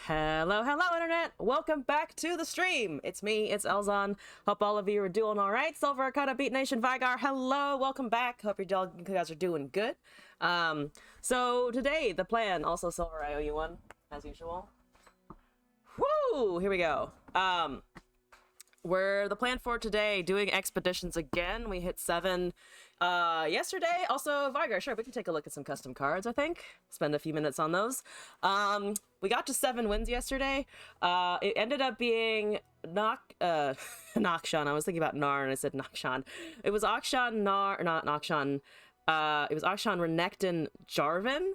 Hello, hello, Internet! Welcome back to the stream! It's me, it's Elzon. Hope all of you are doing alright. Silver Arcana, Beat Nation, Vigar, hello, welcome back. Hope you guys are doing good. So today, the plan, also Silver, I owe you one, as usual. Woo! Here we go. We're the plan for today, doing expeditions again. We hit 7 yesterday. Also, Vigar, sure, we can take a look at some custom cards, I think. Spend a few minutes on those. We got to 7 wins yesterday. It ended up being Nokshan. I was thinking about Nar and I said Nokshan. It was Akshan, Nar, not Nokshan. It was Akshan, Renekton, Jarvan.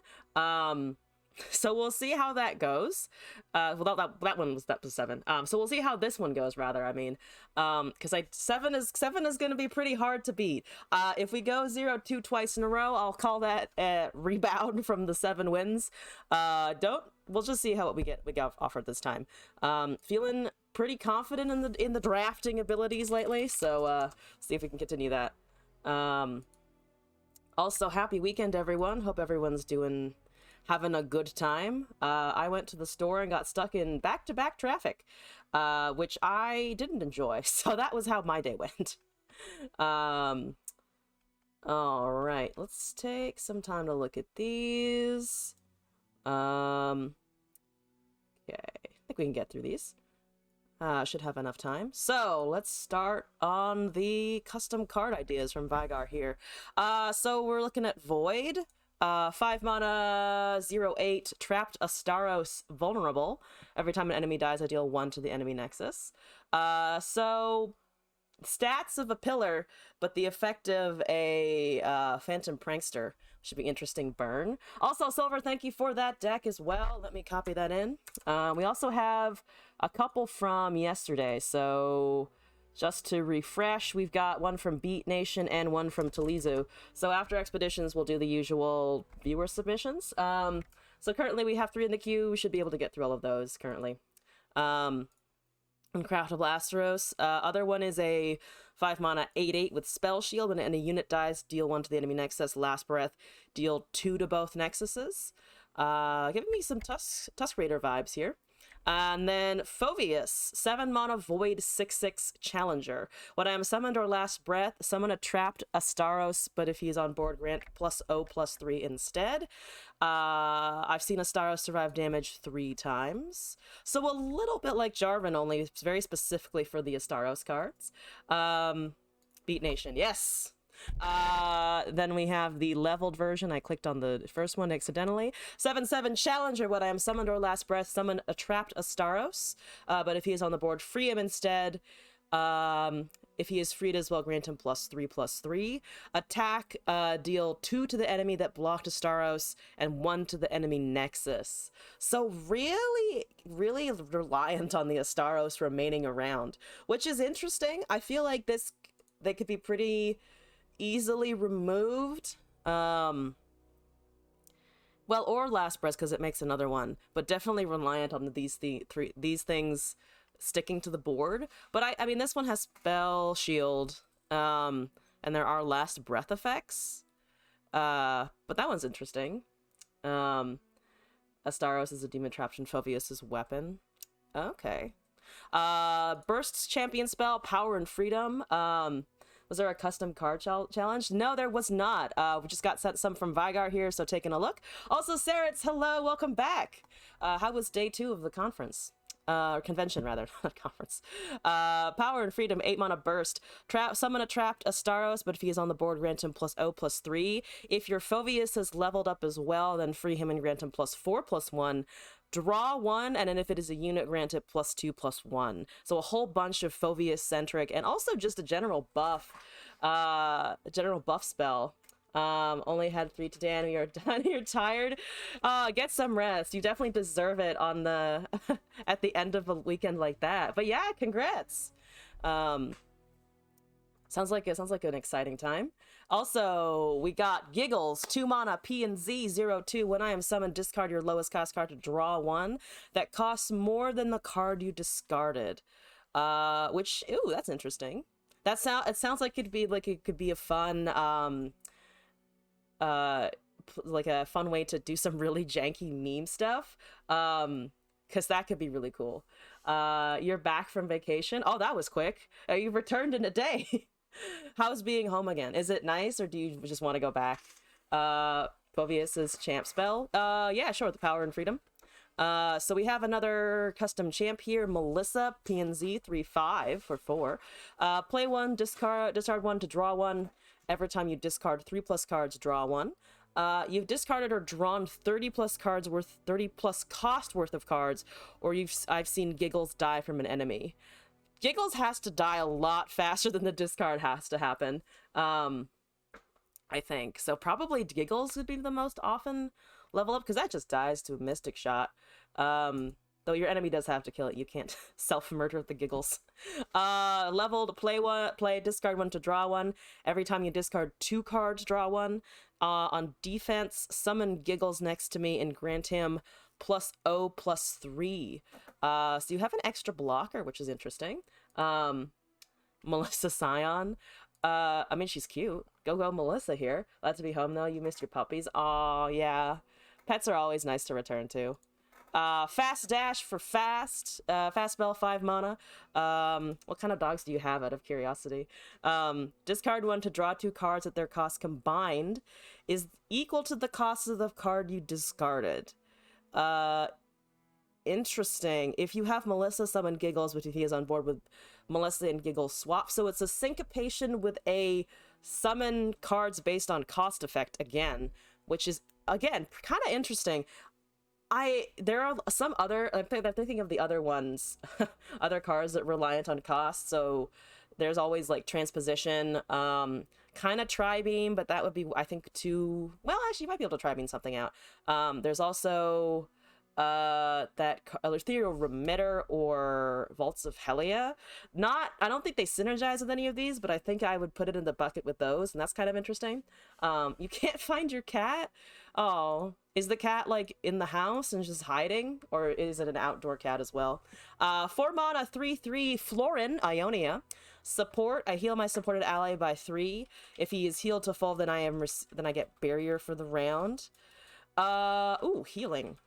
So we'll see how that goes. Well, that was 7. So we'll see how this one goes. Rather, I mean, because 7 is going to be pretty hard to beat. If we go 0-2 twice in a row, I'll call that a rebound from the 7 wins. We'll just see how we got offered this time. Feeling pretty confident in the drafting abilities lately. So see if we can continue that. Also, happy weekend, everyone. Hope everyone's having a good time. I went to the store and got stuck in back-to-back traffic, which I didn't enjoy. So that was how my day went. All right, let's take some time to look at these. Okay, I think we can get through these. Should have enough time. So let's start on the custom card ideas from Vigar here. So we're looking at Void. 5 mana, 0/8, trapped Astaros vulnerable. Every time an enemy dies, I deal 1 to the enemy nexus. So stats of a pillar, but the effect of a phantom prankster. Should be interesting burn. Also, Silver, thank you for that deck as well. Let me copy that in. We also have a couple from yesterday, so just to refresh, we've got one from Beat Nation and one from Talizu. So after expeditions, we'll do the usual viewer submissions. So currently we have 3 in the queue. We should be able to get through all of those currently. Uncraftable Astaros. Other one is a 5 mana 8/8 with Spell Shield. When a unit dies, deal 1 to the enemy nexus. Last Breath, deal 2 to both nexuses. Giving me some Tusk Raider vibes here. And then Phoveus, 7 mana Void 6/6 Challenger. When I am summoned or last breath, summon a trapped Astaros, but if he's on board, grant +0/+3 instead. I've seen Astaros survive damage 3 times. So a little bit like Jarvan, only very specifically for the Astaros cards. Beat Nation, yes! Then we have the leveled version. I clicked on the first one accidentally. 7/7 Challenger. When I am summoned or last breath, summon a trapped Astaros. But if he is on the board, free him instead. If he is freed as well, grant him +3/+3. Attack, deal 2 to the enemy that blocked Astaros and 1 to the enemy nexus. So really, really reliant on the Astaros remaining around, which is interesting. I feel like they could be pretty easily removed. Well, or last breath because it makes another one, but definitely reliant on these things sticking to the board. But I mean, this one has Spell Shield, and there are last breath effects. But that one's interesting. Astaros is a demon trapped in Phoveus' weapon. Okay. Bursts champion spell, power and freedom. Was there a custom card challenge? No, there was not. We just got sent some from Vigar here, so taking a look. Also, Saritz, hello, welcome back. How was day 2 of the conference? Or convention, rather, not conference. Power and freedom, 8 mana burst. Summon a trapped Astaros, but if he is on the board, grant him +0/+3. If your Phoveus has leveled up as well, then free him and grant him +4/+1. Draw 1, and then if it is a unit, grant it +2/+1. So a whole bunch of Phoveus-centric, and also just a general buff spell. Only had 3 today, and you're done. You're tired. Get some rest. You definitely deserve it on the at the end of a weekend like that. But yeah, congrats. Sounds like an exciting time. Also, we got Giggles, 2 mana P and Z 0/2. When I am summoned, discard your lowest cost card to draw 1 that costs more than the card you discarded. Which, ooh, that's interesting. It sounds like it could be a fun like a fun way to do some really janky meme stuff. because that could be really cool. You're back from vacation. Oh, that was quick. You've returned in a day. How's being home again? Is it nice, or do you just want to go back? Bovius's champ spell. Yeah, sure, the power and freedom. So we have another custom champ here, Melissa, PNZ 3/5 for 4. Play 1, discard 1 to draw 1. Every time you discard 3+ cards, draw 1. You've discarded or drawn 30+ cards worth 30+ cost worth of cards, or I've seen Giggles die from an enemy. Giggles has to die a lot faster than the discard has to happen. I think. So probably Giggles would be the most often level up, because that just dies to a Mystic Shot. Though your enemy does have to kill it. You can't self-murder the Giggles. Leveled, play discard 1 to draw 1. Every time you discard 2 cards, draw 1. On defense, summon Giggles next to me and grant him +0/+3. So you have an extra blocker, which is interesting. Melissa Scion. I mean, she's cute. Go Melissa here. Glad to be home, though. You missed your puppies. Aw, yeah. Pets are always nice to return to. Fast Dash for fast. Fast Spell, 5 mana. What kind of dogs do you have, out of curiosity? Discard 1 to draw 2 cards at their cost combined is equal to the cost of the card you discarded. Interesting. If you have Melissa summon Giggles, which if he is on board with Melissa and Giggles swap. So it's a syncopation with a summon cards based on cost effect again, which is, again, kind of interesting. There are some other, I'm thinking of the other ones, other cards that reliant on cost. So there's always like transposition, kind of tri-beam, but that would be, I think, too, well, actually you might be able to tri-beam something out. There's also that ethereal remitter or vaults of Helia. I don't think they synergize with any of these, but I think I would put it in the bucket with those, and that's kind of interesting. You can't find your cat. Oh, is the cat like in the house and just hiding, or is it an outdoor cat as well? 4 mana 3/3 Florin Ionia. Support, I heal my supported ally by 3. If he is healed to full, then I get barrier for the round. Ooh, healing.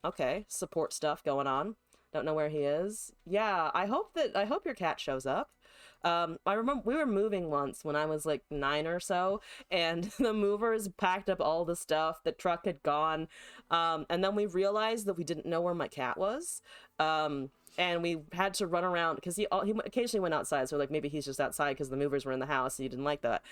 Okay, support stuff going on. Don't know where he is. Yeah, I hope your cat shows up. I remember we were moving once when I was like 9 or so, and the movers packed up all the stuff. The truck had gone, and then we realized that we didn't know where my cat was. And we had to run around because he occasionally went outside. So like maybe he's just outside because the movers were in the house. And he didn't like that.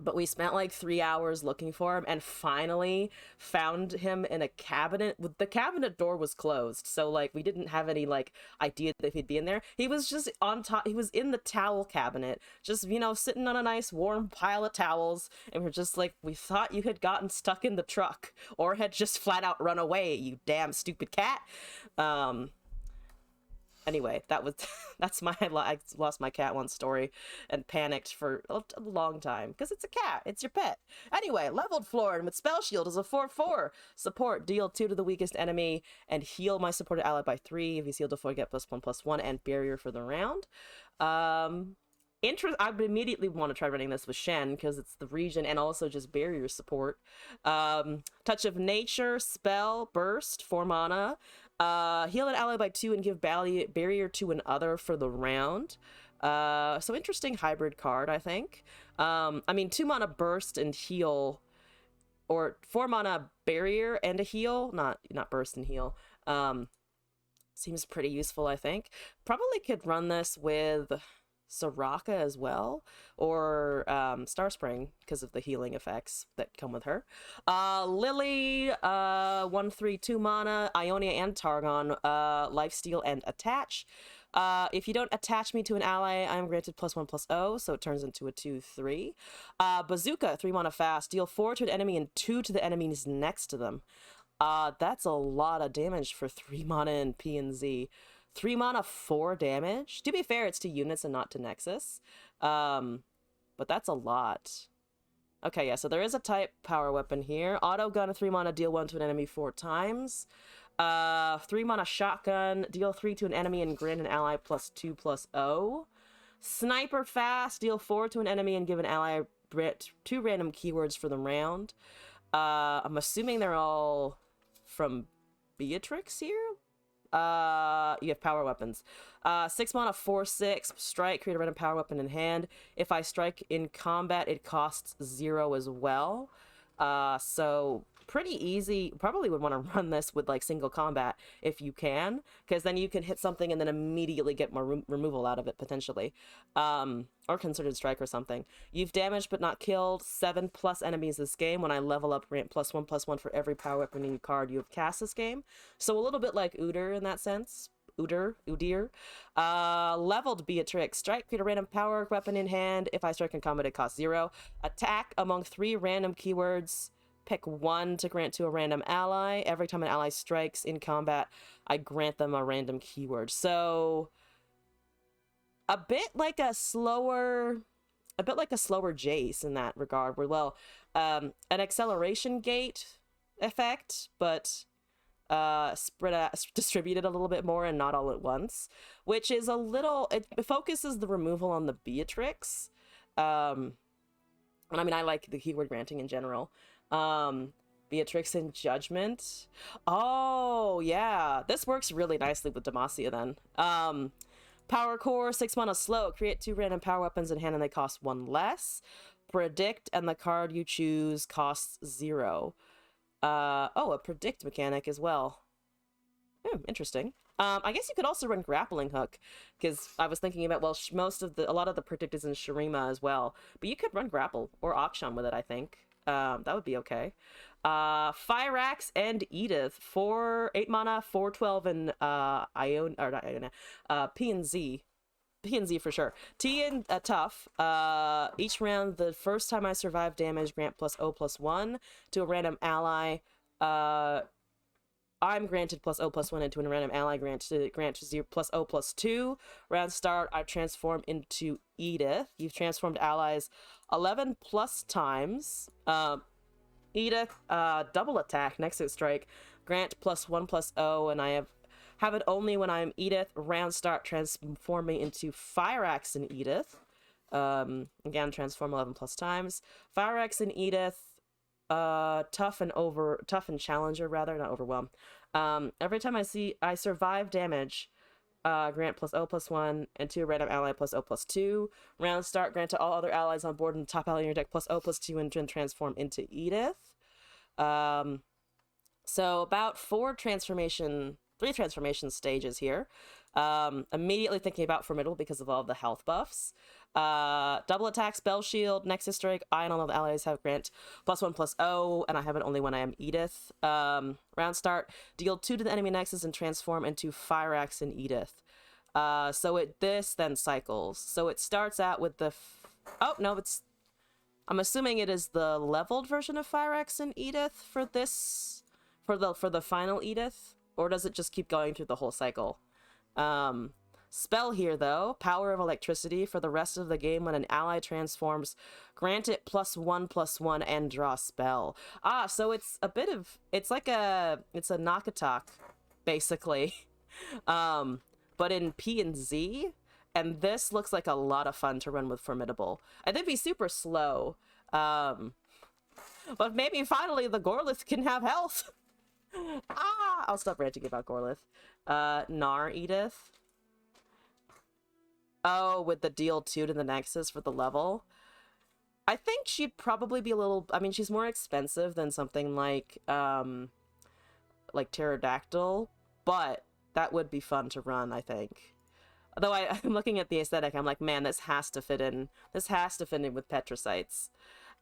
But we spent like 3 hours looking for him and finally found him in a cabinet. The cabinet door was closed. So like we didn't have any like idea that he'd be in there. He was just on top. He was in the towel cabinet, just, sitting on a nice warm pile of towels. And we're just like, we thought you had gotten stuck in the truck or had just flat out run away, you damn stupid cat. Anyway, that's I lost my cat once story and panicked for a long time because it's a cat. It's your pet. Anyway, leveled Florin with Spell Shield is a 4/4. Support, deal 2 to the weakest enemy and heal my supported ally by 3. If he's healed to 4, get +1/+1 and barrier for the round. I would immediately want to try running this with Shen because it's the region and also just barrier support. Touch of Nature, spell, burst, 4 mana. Heal an ally by 2 and give barrier to an other for the round. So interesting hybrid card, I think. 2 mana burst and heal, or 4 mana barrier and a heal, not burst and heal. Seems pretty useful, I think. Probably could run this with Soraka as well, or Starspring because of the healing effects that come with her. Lily, 1/3 2 mana, Ionia and Targon, lifesteal and attach. If you don't attach me to an ally, I'm granted +1/+0, so it turns into a 2/3. Bazooka, 3 mana fast, deal 4 to an enemy and 2 to the enemies next to them. That's a lot of damage for 3 mana in PNZ. 3 mana, 4 damage. To be fair, it's to units and not to Nexus. But that's a lot. Okay, yeah, so there is a type power weapon here. Auto gun, 3 mana, deal 1 to an enemy 4 times. 3 mana shotgun, deal 3 to an enemy and grant an ally +2/+0. Sniper fast, deal 4 to an enemy and give an ally 2 random keywords for the round. I'm assuming they're all from Beatrix here. You have power weapons. 6 mana, 4/6 strike. Create a random power weapon in hand. If I strike in combat, it costs 0 as well. So pretty easy. Probably would want to run this with like single combat if you can, because then you can hit something and then immediately get more removal out of it potentially, or concerted strike or something. You've damaged but not killed 7+ enemies this game. When I level up, grant +1/+1 for every power weapon card you have cast this game. So a little bit like Udyr in that sense. Udyr. Leveled Beatrix. Strike, create a random power weapon in hand. If I strike in combat, it costs 0. Attack among 3 random keywords. Pick 1 to grant to a random ally. Every time an ally strikes in combat, I grant them a random keyword. So a bit like a slower Jace in that regard, where, well, an acceleration gate effect, but spread out, distributed a little bit more and not all at once, which is a little, it focuses the removal on the Beatrix. And I mean, I like the keyword granting in general. Beatrix and Judgment. Oh yeah, this works really nicely with Demacia then. Power Core, 6 mana slow. Create 2 random power weapons in hand and they cost 1 less. Predict, and the card you choose costs 0. Oh, a predict mechanic as well. Interesting. I guess you could also run Grappling Hook, because I was thinking about, well, a lot of the predict is in Shurima as well, but you could run Grapple or Akshan with it, I think. That would be okay. Fyrax and Edith, 8 mana, 4/12, and P and Z. P and Z for sure. T and tough. Each round, the first time I survive damage, grant +0/+1 to a random ally. I'm granted +0/+1 into a random ally grant 0 +0/+2. Round start, I transform into Edith. You've transformed allies 11+ times. Edith, double attack, Nexus Strike, grant +1/+0, and I have it only when I'm Edith. Round start, transforming into Fyrax and Edith. Again, transform 11+ times. Fyrax and Edith, tough and challenger rather, not overwhelm. Every time I survive damage, grant +0/+1 and to a random ally +0/+2. Round start, grant to all other allies on board and top ally in your deck +0/+2 and then transform into Edith. So about 3 transformation stages here. Immediately thinking about Formidable because of all of the health buffs. Double attack, spell shield, Nexus Strike. I and all of the allies have grant +1/+0, and I have it only when I am Edith. Round start, deal 2 to the enemy Nexus and transform into Fyrax and Edith. So this then cycles. So it starts out with the oh no, I'm assuming it is the leveled version of Fyrax and Edith for this, for the final Edith, or does it just keep going through the whole cycle? Spell here though, Power of Electricity. For the rest of the game, when an ally transforms, grant it +1/+1 and draw spell. So it's a Nakatak, basically. But in P and Z, and this looks like a lot of fun to run with Formidable. And they'd be super slow. But maybe finally the Gorlith can have health. I'll stop ranting about Gorlith. Gnar Edith. Oh, with the deal 2 to the Nexus for the level. I think she'd probably be a little, I mean, she's more expensive than something like Pterodactyl, but that would be fun to run, I think. Although I'm looking at the aesthetic, I'm like, man, this has to fit in. This has to fit in with Petrocytes.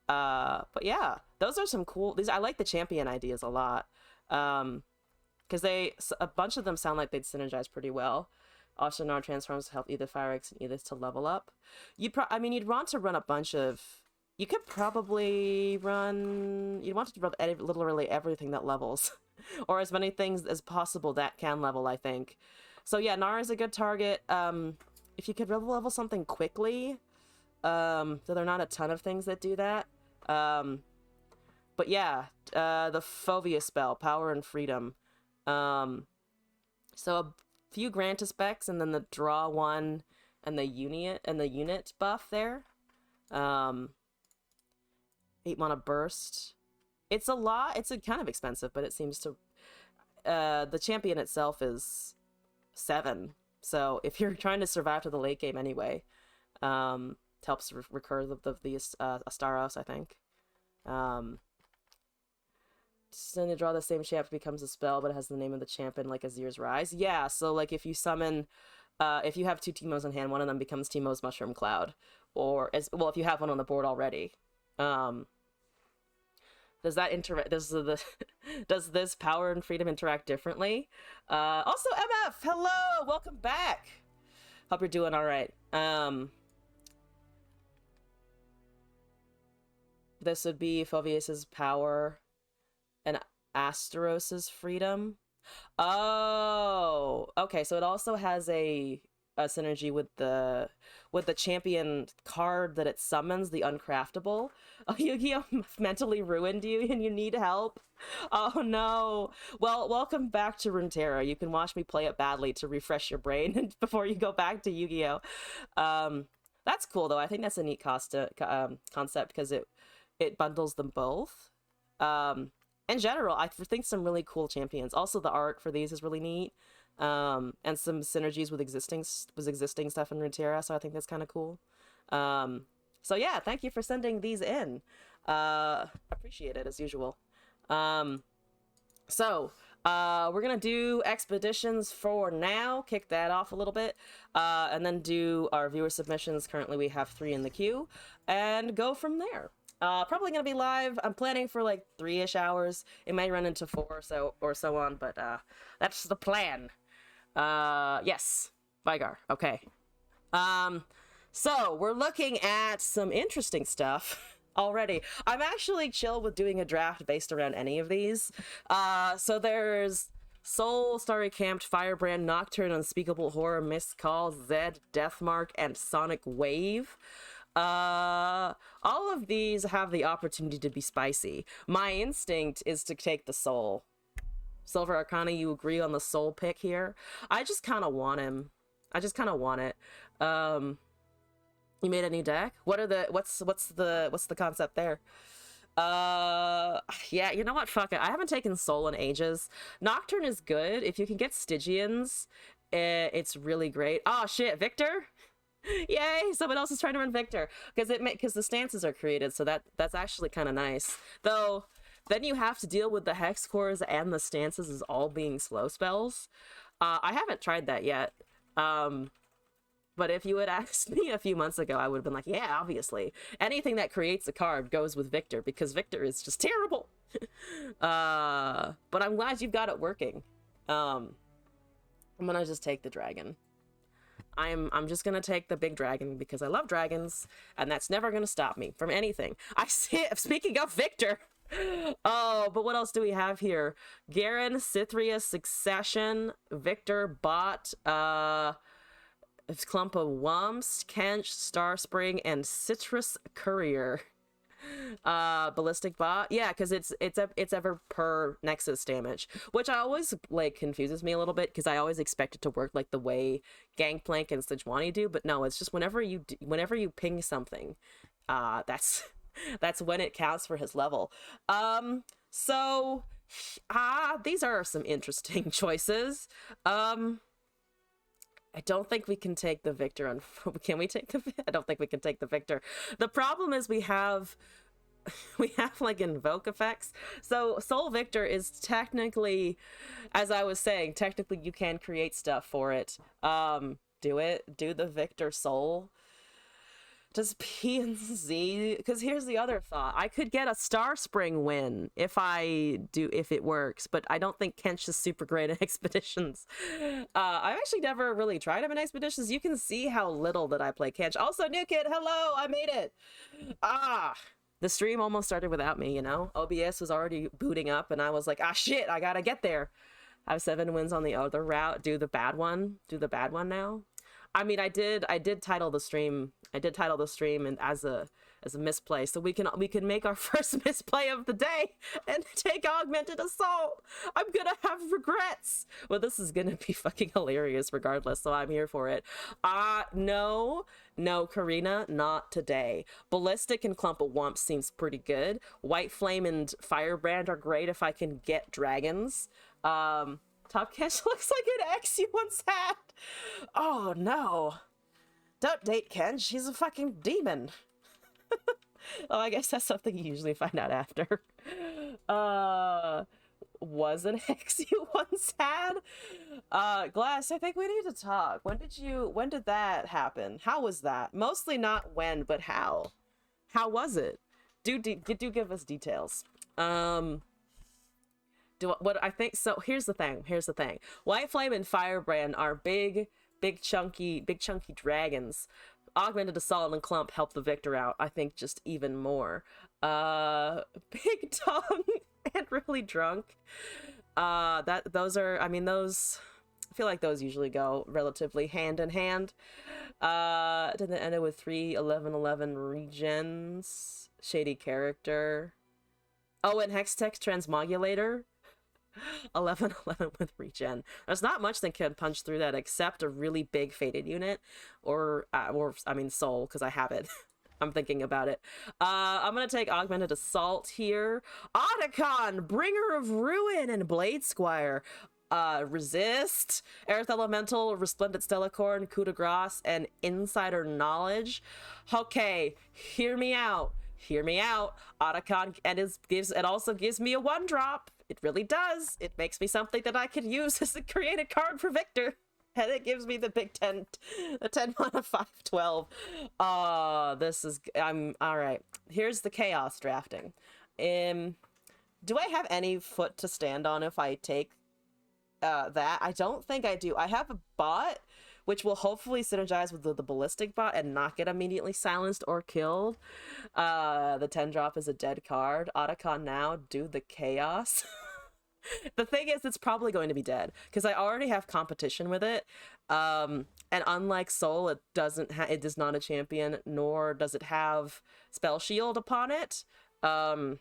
But yeah, those are some cool, I like the champion ideas a lot. Because a bunch of them sound like they'd synergize pretty well. Also, Gnar transforms to help either Fyrax and Edith to level up. You'd want to run a bunch of... You'd want to run literally everything that levels. Or as many things as possible that can level, I think. So yeah, Gnar is a good target. If you could level something quickly, so there are not a ton of things that do that. But yeah, the Fovea spell, Power and Freedom. So a few grant specs, and then the draw 1 and the unit buff there. 8 mana burst. It's a lot. It's kind of expensive, but it seems to. the champion itself is 7. So if you're trying to survive to the late game anyway, it helps recur the Astaros, I think. Then to draw the same shape becomes a spell, but it has the name of the champion like Azir's Rise. Yeah, so like if you summon, if you have 2 Teemos in hand, one of them becomes Teemo's Mushroom Cloud, or as well if you have one on the board already. Does that interact? Does this power and freedom interact differently? Also, MF, hello, welcome back. Hope you're doing all right. This would be Phoveus's power and Astaros's freedom. Oh, okay. So it also has a synergy with the champion card that it summons, the Uncraftable. Oh, Yu-Gi-Oh! Mentally ruined you and you need help. Oh no. Well, welcome back to Runeterra. You can watch me play it badly to refresh your brain before you go back to Yu-Gi-Oh! That's cool though. I think that's a neat concept because it bundles them both. In general, I think some really cool champions. Also, the art for these is really neat. And some synergies with existing stuff in Runeterra, so I think that's kind of cool. So yeah, thank you for sending these in. Appreciate it as usual. So we're gonna do expeditions for now, kick that off a little bit, and then do our viewer submissions. Currently we have 3 in the queue, and go from there. Probably gonna be live. I'm planning for like 3-ish hours. It may run into 4 or so on, but that's the plan. Yes, Vigar. Okay. So we're looking at some interesting stuff already. I'm actually chill with doing a draft based around any of these. So there's Soul, Starry Camped, Firebrand, Nocturne, Unspeakable Horror, Mist Call, Zed, Deathmark, and Sonic Wave. All of these have the opportunity to be spicy. My instinct is to take the Soul. Silver Arcana, you agree on the Soul pick here? I just kind of want him. I just kind of want it. You made a new deck? What are the what's the concept there? Yeah, you know what? Fuck it. I haven't taken Soul in ages. Nocturne is good. If you can get Stygians, it's really great. Oh shit, Victor? Yay! Someone else is trying to run Victor because the stances are created, so that's actually kind of nice. Though then you have to deal with the hex cores and the stances as all being slow spells. I haven't tried that yet. But if you had asked me a few months ago, I would have been like, yeah, obviously. Anything that creates a card goes with Victor because Victor is just terrible. But I'm glad you've got it working. I'm gonna just take the dragon. I'm just gonna take the big dragon because I love dragons, and that's never gonna stop me from anything. Speaking of Victor, oh, but what else do we have here? Garen, Cythria, Succession, Victor, Bot, Clump of Wumps, Kench, Starspring, and Citrus Courier. Ballistic Bot, yeah, because it's ever per Nexus damage, which I always like confuses me a little bit because I always expect it to work like the way Gangplank and Sejuani do, but no, it's just whenever you ping something, that's when it counts for his level. So these are some interesting choices. I don't think we can take the Victor on. Can we take the? I don't think we can take the Victor. The problem is we have like invoke effects. So Soul Victor is technically, as I was saying, technically you can create stuff for it. Do the Victor Soul. Does P and Z? Because here's the other thought: I could get a Starspring win if it works, but I don't think Kench is super great at expeditions. I've actually never really tried him in expeditions. You can see how little that I play Kench. Also, New Kid, hello, I made it. The stream almost started without me. You know, OBS was already booting up, and I was like, shit, I gotta get there. I have 7 wins on the other route. Do the bad one. Do the bad one now. I mean, I did title the stream. I did title the stream and as a misplay, so we can make our first misplay of the day and take Augmented Assault. I'm gonna have regrets. Well, this is gonna be fucking hilarious regardless, so I'm here for it. No, Karina, not today. Ballistic and Clump of Wumps seems pretty good. White Flame and Firebrand are great if I can get dragons. Top Kench looks like an ex you once had. Oh no. Don't date Ken, she's a fucking demon. Oh, I guess that's something you usually find out after. Uh, was an ex you once had? Glass, I think we need to talk. When did that happen? How was that? Mostly not when, but how? How was it? Do give us details. What I think, so here's the thing. White Flame and Firebrand are big chunky dragons. Augmented Assault and Clump help the victor out, I think, just even more. Big tongue and really drunk. Those are, I mean, those, I feel like those usually go relatively hand in hand. Did it end it with 3/11/11 regens? Shady character. Oh, and Hextech Transmogulator. 11/11 with regen. There's not much that can punch through that except a really big faded unit, or I mean soul, because I have it. I'm thinking about it. I'm gonna take Augmented Assault here. Otacon, Bringer of Ruin, and Blade Squire. Resist, Earth Elemental, Resplendent Stellacorn, Coup de Grace, and Insider Knowledge. Okay, hear me out. Otacon, and it also gives me a 1-drop. It really does. It makes me something that I could use as a created card for Victor. And it gives me the big 10, the 10 mana 5/12. This is, all right. Here's the chaos drafting. Do I have any foot to stand on if I take that? I don't think I do. I have a bot, which will hopefully synergize with the ballistic bot and not get immediately silenced or killed. The 10-drop is a dead card. Otacon now, do the chaos. The thing is, it's probably going to be dead because I already have competition with it. And unlike Soul, it is not a champion, nor does it have Spell Shield upon it. I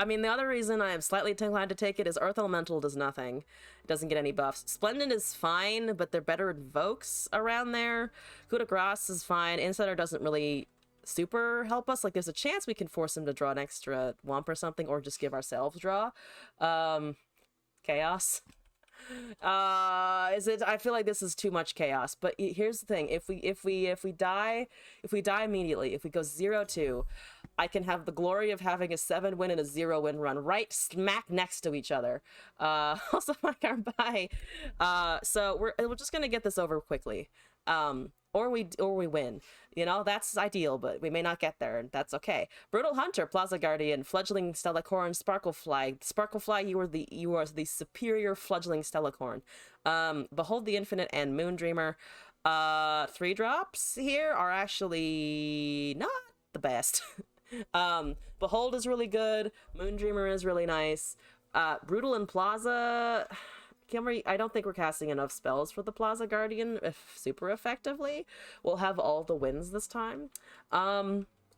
mean, the other reason I am slightly inclined to take it is Earth Elemental does nothing. It doesn't get any buffs. Splendid is fine, but they're better invokes around there. Coup de Grace is fine. Insider doesn't really super help us. Like, there's a chance we can force him to draw an extra Womp or something, or just give ourselves draw. Chaos. I feel like this is too much chaos, but here's the thing. If we die immediately, if we go 0-2, I can have the glory of having a 7-win and a 0-win run right smack next to each other. Also my card by. So we're just gonna get this over quickly. Or we win. You know, that's ideal, but we may not get there, and that's okay. Brutal Hunter, Plaza Guardian, Fledgling Stellacorn, Sparklefly. Sparklefly, you are the superior Fledgling Stellacorn. Behold the Infinite and Moondreamer. 3-drops here are actually not the best. Behold is really good. Moondreamer is really nice. Brutal and Plaza, I don't think we're casting enough spells for the Plaza Guardian super effectively. We'll have all the wins this time. I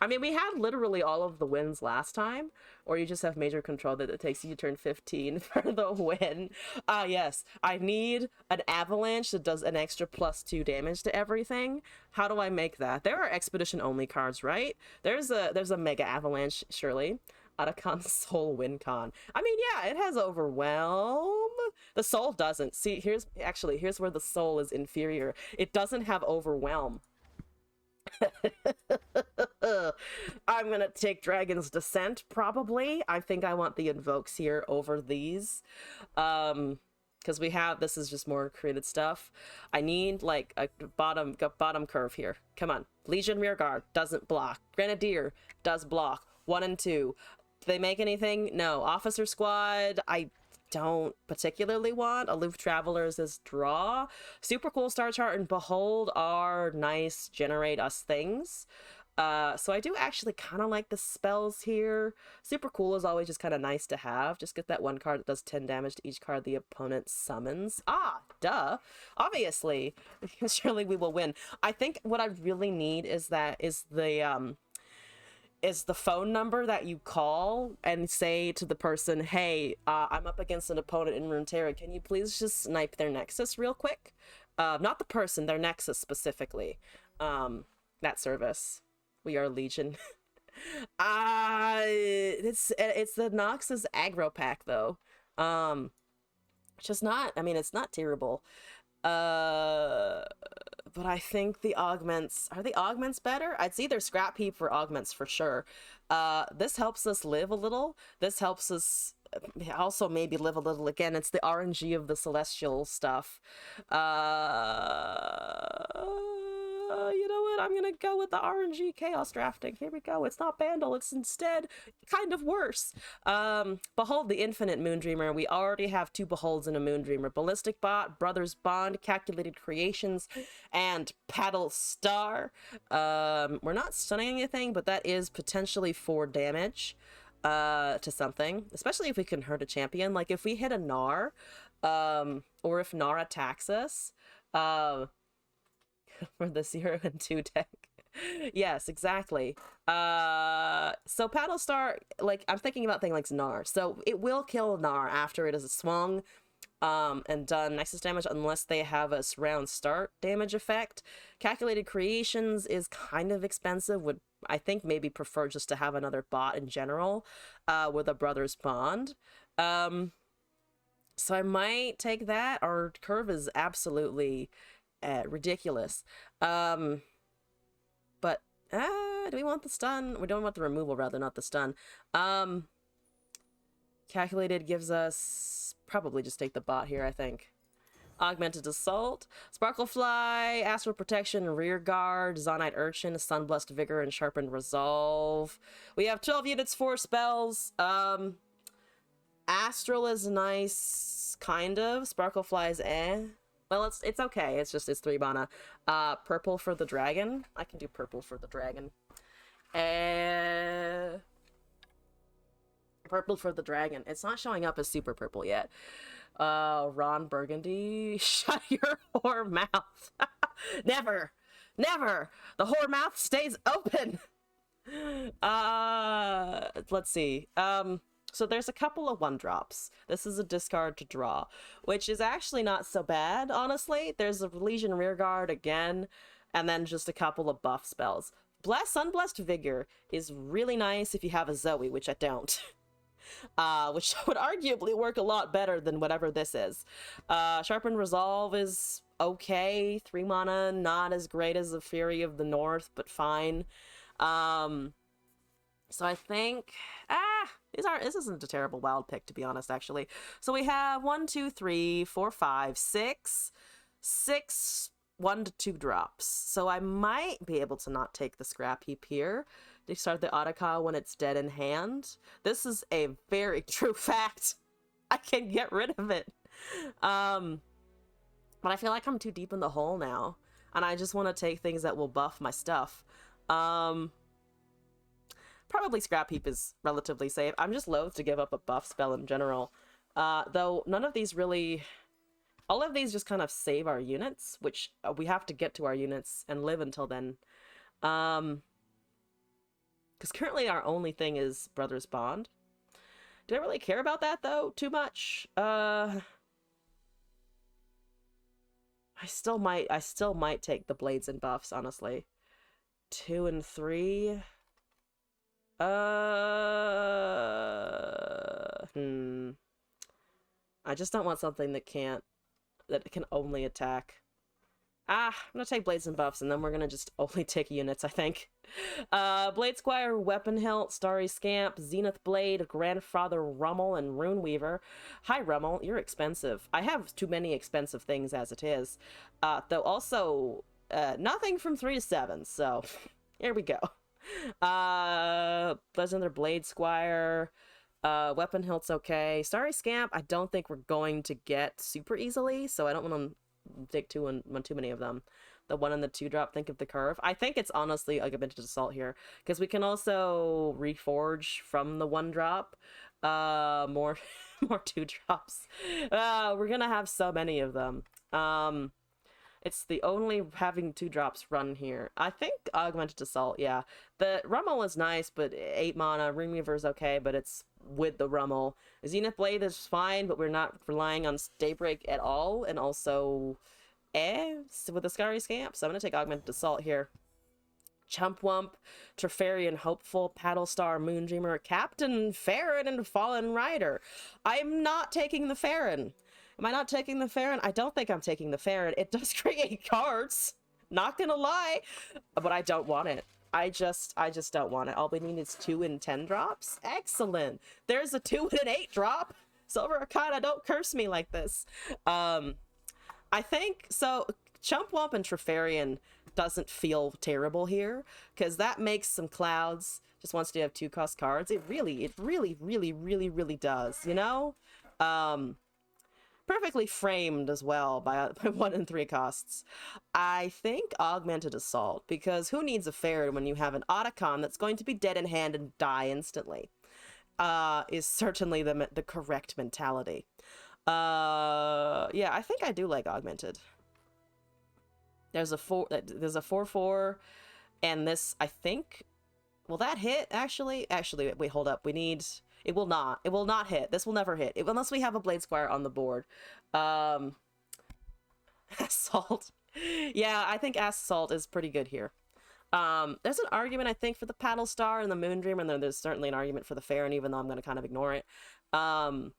mean, we had literally all of the wins last time, or you just have major control that it takes you to turn 15 for the win. Yes, I need an avalanche that does an extra +2 damage to everything. How do I make that? There are expedition only cards, right? There's a mega avalanche, surely. Otacon Soul Win Con. I mean, yeah, it has Overwhelm. The Soul doesn't. See, here's where the Soul is inferior. It doesn't have Overwhelm. I'm gonna take Dragon's Descent, probably. I think I want the Invokes here over these. Because this is just more created stuff. I need, like, a bottom curve here. Come on. Legion Rearguard doesn't block. Grenadier does block. 1 and 2. Do they make anything? No. Officer Squad, I don't particularly want. Aloof Travelers is draw. Super Cool Star Chart and Behold are nice, generate us things. So I do actually kind of like the spells here. Super Cool is always just kind of nice to have. Just get that one card that does 10 damage to each card the opponent summons. Duh. Obviously. Surely we will win. I think what I really need is the phone number that you call and say to the person, hey, I'm up against an opponent in Runeterra. Can you please just snipe their Nexus real quick? Not the person, their Nexus specifically. That service. We are Legion. It's the Noxus aggro pack, though. Which is not, I mean, it's not terrible. Uh, but I think the augments, are the augments better? I'd see their scrap heap for augments for sure. This helps us live a little. This helps us also maybe live a little again. It's the RNG of the celestial stuff. You know what? I'm gonna go with the RNG chaos drafting. Here we go. It's not Bandle. It's instead kind of worse. Behold the infinite Moondreamer. We already have 2 Beholds in a Moondreamer. Ballistic Bot, Brothers Bond, Calculated Creations, and Paddle Star. We're not stunning anything, but that is potentially 4 damage to something, especially if we can hurt a champion. Like if we hit a Gnar, or if Gnar attacks us, for the 0 and 2 deck. Yes, exactly. So Paddle Star, like I'm thinking about things like Gnar. So it will kill Gnar after it is swung and done Nexus damage unless they have a round start damage effect. Calculated Creations is kind of expensive, would I think maybe prefer just to have another bot in general with a Brothers Bond. So I might take that. Our curve is absolutely ridiculous. But do we want the stun? We don't want the removal, rather, not the stun. Calculated gives us probably just take the bot here, I think. Augmented Assault, Sparklefly, Astral Protection, Rear Guard, Zonite Urchin, Sunblessed Vigor, and Sharpened Resolve. We have 12 units, 4 spells. Astral is nice, kind of. Sparklefly is eh. Well, it's okay. It's just, it's 3 mana. Purple for the dragon. I can do purple for the dragon. Purple for the dragon. It's not showing up as super purple yet. Ron Burgundy. Shut your whore mouth. Never. Never. The whore mouth stays open. Let's see. So there's a couple of 1-drops. This is a discard to draw, which is actually not so bad, honestly. There's a Legion Rearguard again, and then just a couple of buff spells. Sunblessed Vigor is really nice if you have a Zoe, which I don't. Which would arguably work a lot better than whatever this is. Sharpened Resolve is okay. 3 mana, not as great as the Fury of the North, but fine. So I think, this isn't a terrible wild pick, to be honest, actually. So we have 1, 2, 3, 4, 5, 6, 1 to 2 drops. So I might be able to not take the scrap heap here to start the Otaka when it's dead in hand. This is a very true fact. I can get rid of it. But I feel like I'm too deep in the hole now, and I just want to take things that will buff my stuff. Probably Scrap Heap is relatively safe. I'm just loath to give up a buff spell in general. Though none of these really... All of these just kind of save our units, which we have to get to our units and live until then. Because currently our only thing is Brothers Bond. Do I really care about that, though, too much? I still might take the blades and buffs, honestly. 2 and 3... I just don't want something that can only attack. I'm gonna take blades and buffs, and then we're gonna just only take units, I think. Blade Squire, Weapon Hilt, Starry Scamp, Zenith Blade, Grandfather Rummel, and Rune Weaver. Hi, Rummel, you're expensive. I have too many expensive things as it is. Though also, nothing from 3 to 7, so here we go. Another Blade Squire. Weapon Hilt's okay. Starry Scamp, I don't think we're going to get super easily, so I don't want to take too many of them. The 1 and the 2 drop, think of the curve. I think it's honestly like a Vintage Assault here, because we can also reforge from the 1 drop. More 2 drops. We're gonna have so many of them. It's the only having 2 drops run here. I think Augmented Assault, yeah. The Rummel is nice, but 8 mana. Rune Weaver's okay, but it's with the Rummel. Zenith Blade is fine, but we're not relying on Daybreak at all. And also, with the Starry Scamp. So I'm going to take Augmented Assault here. Chumpwump, Treferian Hopeful, Paddlestar, Moondreamer, Captain Farron, and Fallen Rider. I'm not taking the Farron. Am I not taking the Farron? I don't think I'm taking the Farron. It does create cards. Not gonna lie, but I don't want it. I just don't want it. All we need is 2 and 10 drops. Excellent. There's a 2 and an 8 drop. Silver Arcana, don't curse me like this. I think so. Chumpwump and Treferian doesn't feel terrible here because that makes some clouds. Just wants to have 2 cost cards. It really does. You know. Perfectly framed as well by 1 and 3 costs. I think Augmented Assault, because who needs a Farron when you have an Otacon that's going to be dead in hand and die instantly? Is certainly the correct mentality. Yeah, I think I do like Augmented. There's a 4/4, and this, I think, will that hit? Actually, wait, hold up. We need. It will not. It will not hit. This will never hit. Unless we have a Blade Squire on the board. Assault. Yeah, I think Assault is pretty good here. There's an argument, I think, for the Paddle Star and the Moondreamer, and then there's certainly an argument for the Farron, even though I'm going to kind of ignore it. But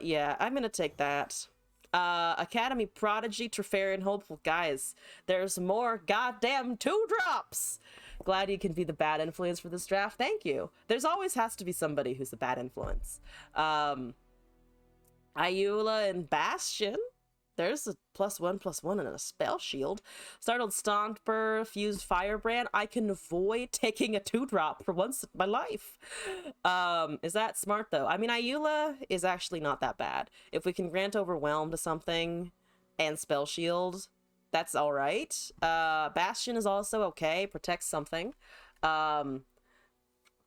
yeah, I'm going to take that. Academy Prodigy, Treferian Hopeful. Guys, there's more goddamn 2 drops! Glad you can be the bad influence for this draft. Thank you. There's always has to be somebody who's the bad influence. Ayula and Bastion. There's a +1/+1 and a spell shield. Startled Stomper, Fused Firebrand. I can avoid taking a 2-drop for once in my life. Is that smart though? I mean, Ayula is actually not that bad. If we can grant Overwhelm to something and spell shield, that's all right. Bastion is also okay. Protects something.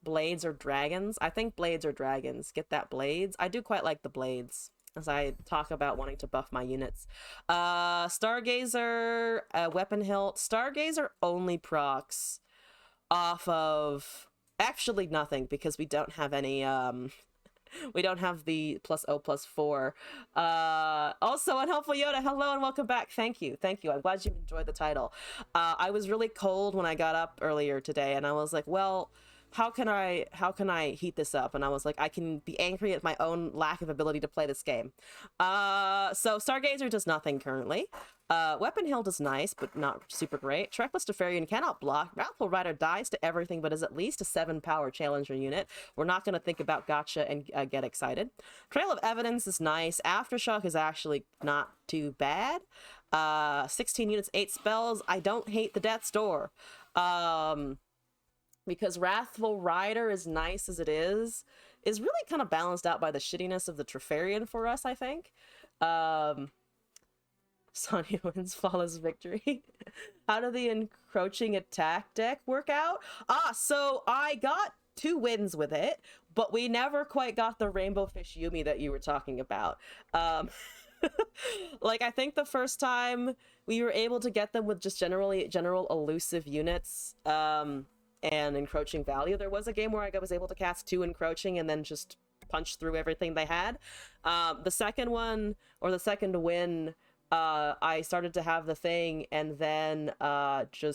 Blades or dragons? I think blades or dragons. Get that blades. I do quite like the blades as I talk about wanting to buff my units. Stargazer, Weapon Hilt. Stargazer only procs off of actually nothing because we don't have any we don't have the +0/+4. Also, Unhelpful Yoda, hello and welcome back. Thank you. I'm glad you enjoyed the title. I was really cold when I got up earlier today, and I was like, well, how can I heat this up? And I was like, I can be angry at my own lack of ability to play this game. So Stargazer does nothing currently. Weapon Hilt is nice, but not super great. Trackless Teferian cannot block. Wrathful Rider dies to everything, but is at least a 7-power challenger unit. We're not going to think about gotcha and get excited. Trail of Evidence is nice. Aftershock is actually not too bad. 16 units, 8 spells. I don't hate the Death's Door. Because Wrathful Rider, as nice as it is really kind of balanced out by the shittiness of the Treferian for us, I think. Sonya wins flawless victory. How did the encroaching attack deck work out? So I got 2 wins with it, but we never quite got the Rainbow Fish Yumi that you were talking about. Like, I think the first time we were able to get them with just general elusive units, and encroaching value. There was a game where I was able to cast 2 encroaching and then just punch through everything they had. The second one, or the second win, I started to have the thing, and then then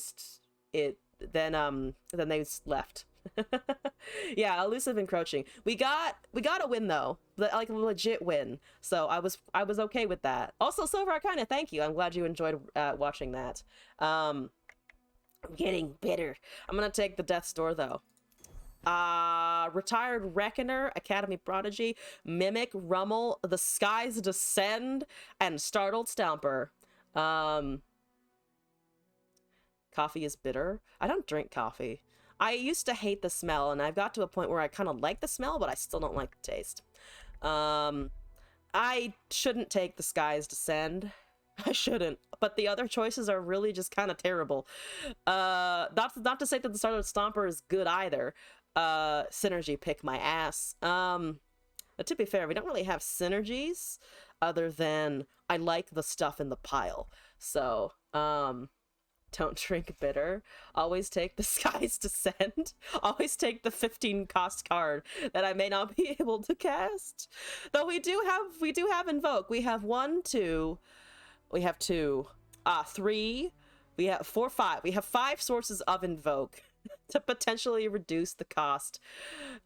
they left. Yeah, elusive encroaching. We got a win though, like a legit win. So I was okay with that. Also, Silver Arcana, thank you. I'm glad you enjoyed watching that. I'm getting bitter. I'm gonna take the Death's Door though. Retired Reckoner, Academy Prodigy, Mimic, Rummel, The Skies Descend, and Startled Stomper. Coffee is bitter. I don't drink coffee. I used to hate the smell, and I've got to a point where I kind of like the smell, but I still don't like the taste. I shouldn't take The Skies Descend. I shouldn't, but the other choices are really just kind of terrible. Not to say that the Startled Stomper is good either. Synergy pick my ass. But to be fair, we don't really have synergies other than I like the stuff in the pile. So, don't drink bitter. Always take The Skies Descend. Always take the 15 cost card that I may not be able to cast. Though we do have Invoke. We have 1, 2. We have 2, 3, We have 4, 5. We have 5 sources of invoke to potentially reduce the cost.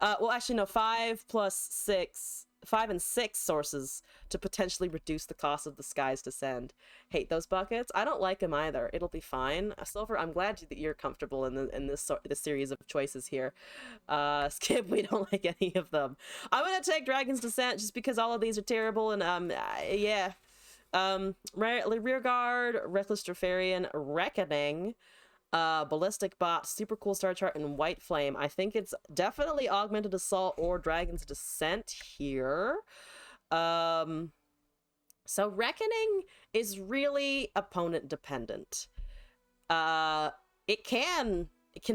Well, actually, no, 5 plus 6. 5 and 6 sources to potentially reduce the cost of the Sky's Descent. Hate those buckets. I don't like them either. It'll be fine. Silver, I'm glad that you're comfortable in this series of choices here. Skip, we don't like any of them. I'm gonna take Dragon's Descent just because all of these are terrible, and yeah. Rear Guard, Reckless Drefarian, Reckoning, Ballistic Bot, Super Cool Star Chart, and White Flame. I think it's definitely Augmented Assault or Dragon's Descent here. So Reckoning is really opponent dependent. It can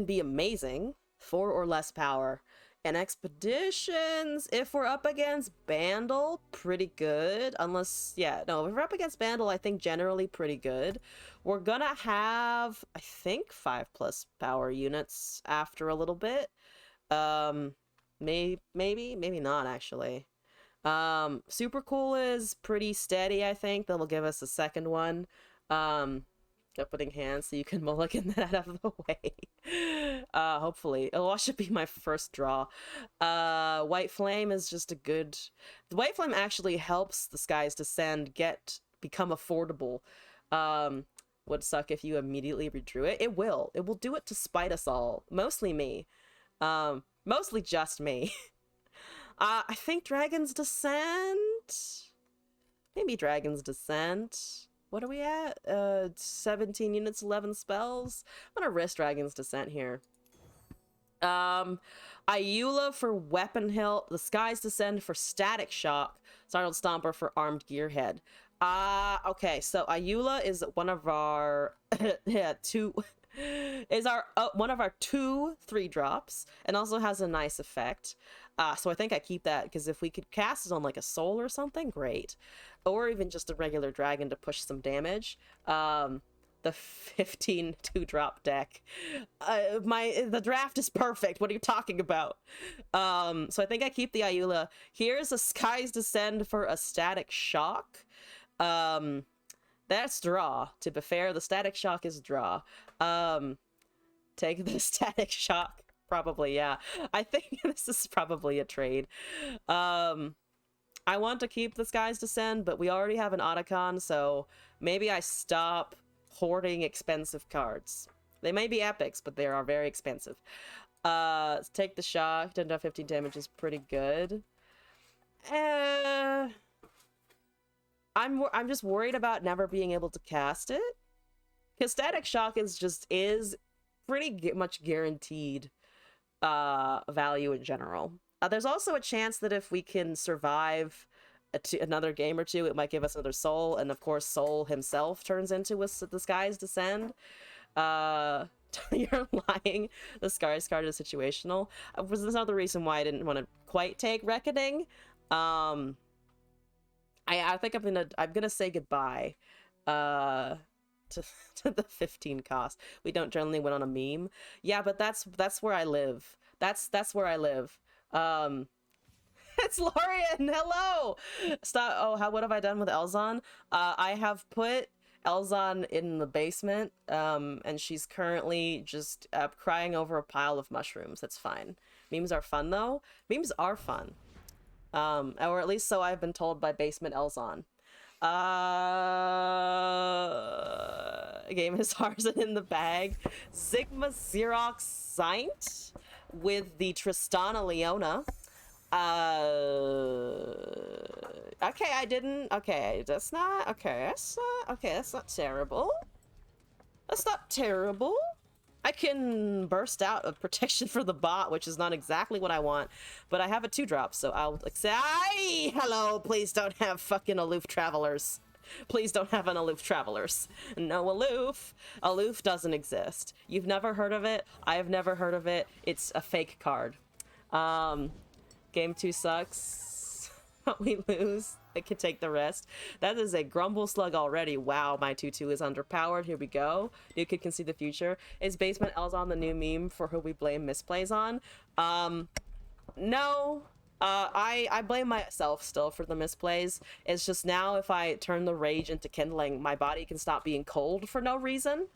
be amazing, 4 or less power. And Expeditions, if we're up against Bandle, pretty good. Unless, yeah, no, if we're up against Bandle, I think generally pretty good. We're gonna have, I think, 5+ power units after a little bit. Maybe not, actually. Super Cool is pretty steady, I think. That'll give us a second one. Opening hand so you can mulligan that out of the way. Hopefully. It should be my first draw. White Flame is just a good... The White Flame actually helps the Sky's Descent become affordable. Would suck if you immediately redrew it. It will. It will do it to spite us all. Mostly me. Mostly just me. I think Dragon's Descent? Maybe Dragon's Descent. What are we at? 17 units, 11 spells. I'm gonna risk Dragon's Descent here. Ayula for Weapon Hilt, the Sky's Descent for Static Shock, Startled Stomper for Armed Gearhead. Okay, so Ayula is one of our one of our 2 3-drops, and also has a nice effect. So I think I keep that, because if we could cast it on like a soul or something, great. Or even just a regular dragon to push some damage. The 15 2-drop deck. The draft is perfect. What are you talking about? So I think I keep the Ayula. Here's a Sky's Descent for a Static Shock. That's draw. To be fair, the Static Shock is draw. Take the Static Shock. Probably, yeah. I think this is probably a trade. I want to keep the Sky's Descent, but we already have an Otacon, so maybe I stop hoarding expensive cards. They may be epics, but they are very expensive. Take the shock. 10 to 15 damage is pretty good. I'm just worried about never being able to cast it, because Static Shock is pretty much guaranteed value in general. There's also a chance that if we can survive another game or two, it might give us another soul, and of course Soul himself turns into the Sky's Descend. You're lying. The Sky's card is situational. Was another reason why I didn't want to quite take Reckoning. I think I'm gonna say goodbye to the 15 cost. We don't generally win on a meme. Yeah, but that's where I live. That's where I live. It's Lorian. Hello. Stop. Oh, what have I done with Elzon? I have put Elzon in the basement, and she's currently just crying over a pile of mushrooms. That's fine. Memes are fun though. Memes are fun. Or at least so I've been told by Basement Elzon. Game is Tarzan in the bag. Sigma Xerox Saint with the Tristana Leona. Okay, I didn't. Okay, that's not. Okay, that's not. Okay, that's not terrible. That's not terrible. I can burst out of protection for the bot, which is not exactly what I want, but I have a 2-drop, so I'll say, hello, please don't have fucking aloof travelers. Please don't have an aloof travelers. No aloof. Aloof doesn't exist. You've never heard of it. I have never heard of it. It's a fake card. Game 2 sucks. We lose. I can take the rest. That is a Grumble Slug already. Wow, my 2/2 is underpowered. Here we go. New Kid Can See the Future. Is Basement Elzon the new meme for who we blame misplays on? No. I blame myself still for the misplays. It's just now if I turn the rage into kindling, my body can stop being cold for no reason.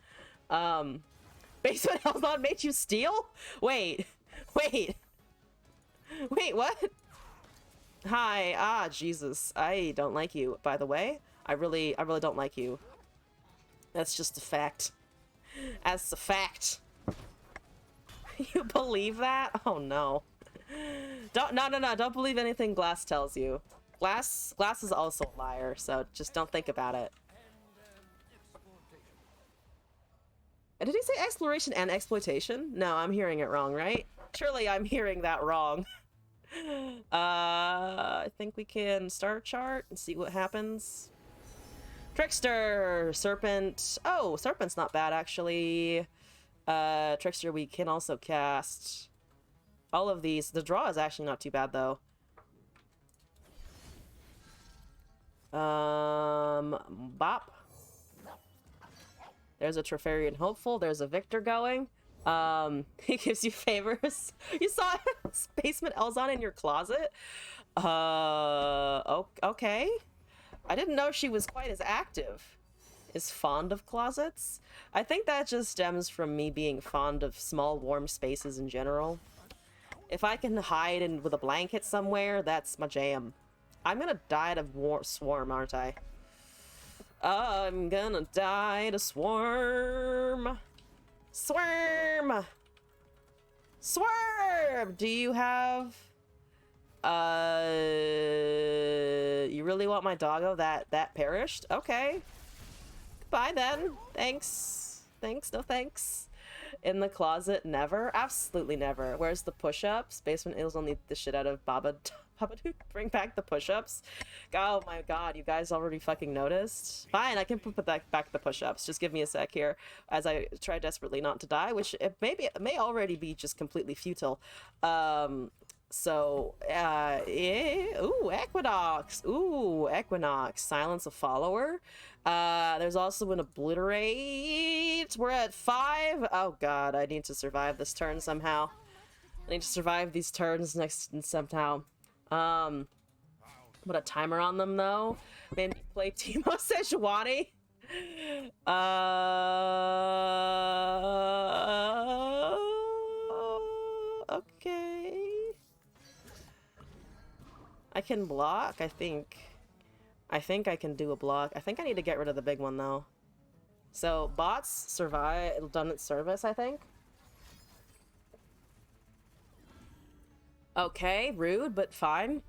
Basement Elzon made you steal? Wait, wait, wait, what? Hi, Jesus, I don't like you, by the way. I really don't like you. That's just a fact. That's a fact. You believe that? Oh no. No, don't believe anything Glass tells you. Glass is also a liar, so just don't think about it. Did he say exploration and exploitation? No, I'm hearing it wrong, right? Surely I'm hearing that wrong. I think we can start a chart and see what happens. Trickster, Serpent. Oh, Serpent's not bad, actually. Trickster we can also cast. All of these. The draw is actually not too bad, though. Bop. There's a Treferian Hopeful. There's a Victor going. He gives you favors. You saw Basement Elzon in your closet? Okay. I didn't know she was quite as active. Is fond of closets? I think that just stems from me being fond of small, warm spaces in general. If I can hide in with a blanket somewhere, that's my jam. I'm gonna die to swarm, aren't I? I'm gonna die to swarm. Swarm! Swarm! Do you have... You really want my doggo that perished? Okay. Goodbye then. Thanks. Thanks, no thanks. In the closet, never? Absolutely never. Where's the push-ups? Basement Eels will need the shit out of Babadook. Bring back the push-ups. Oh my god, you guys already fucking noticed? Fine, I can put back the push-ups. Just give me a sec here as I try desperately not to die, which it may already be just completely futile. Ooh, Equinox. Ooh, Equinox. Silence a follower. There's also an Obliterate. We're at 5. Oh god, I need to survive this turn somehow. I need to survive these turns next somehow. Put a timer on them though. Maybe play Timo Sejuani. Okay. I can block, I think. I think I can do a block. I think I need to get rid of the big one though. So bots survive, done its service, I think. Okay, rude, but fine.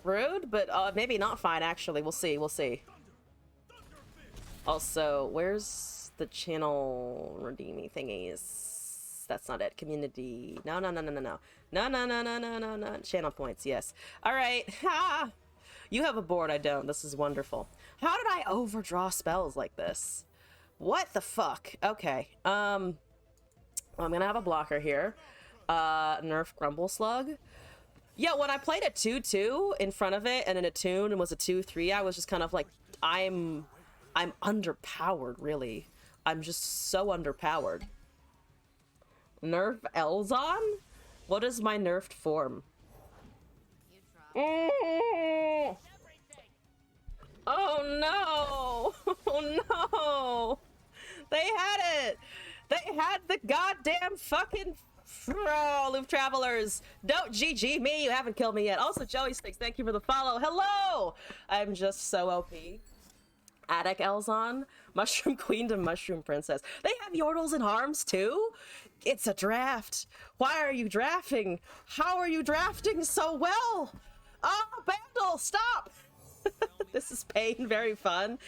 Rude, but maybe not fine, actually. We'll see, we'll see. Also, where's the channel redeeming thingies? That's not it. Community. No. No. Channel points, yes. Alright. Ha! You have a board, I don't. This is wonderful. How did I overdraw spells like this? What the fuck? Okay. I'm gonna have a blocker here. Nerf Grumble Slug. Yeah, when I played a 2-2 in front of it and in a tune and was a 2-3, I was just kind of like, I'm underpowered, really. I'm just so underpowered. Nerf Elzon? What is my nerfed form? Oh no! Oh no! They had it! They had the goddamn fucking... Oh, Loop Travelers, don't GG me, you haven't killed me yet. Also, Joey Sticks, thank you for the follow. Hello! I'm just so OP. Attic Elzon, Mushroom Queen to Mushroom Princess. They have Yordles and Harms too? It's a draft. Why are you drafting? How are you drafting so well? Oh, Bandle, stop! This is pain, very fun.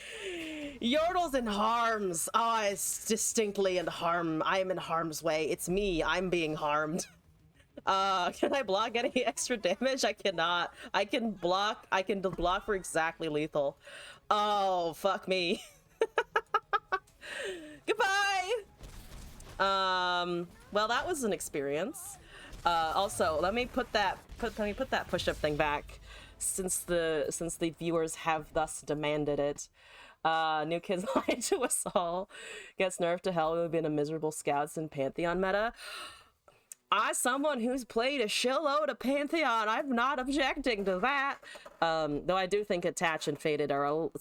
Yordles and Harms. Oh, it's distinctly in harm. I am in harm's way. It's me. I'm being harmed. Can I block any extra damage? I cannot. I can block for exactly lethal. Oh, fuck me. Goodbye! Well, that was an experience. Also, let me put that push-up thing back. Since the viewers have thus demanded it. New Kids Lied to Us All gets nerfed to hell. We've been a miserable Scouts and Pantheon meta. As someone who's played a shitload of Pantheon, I'm not objecting to that. Though I do think Attach and Faded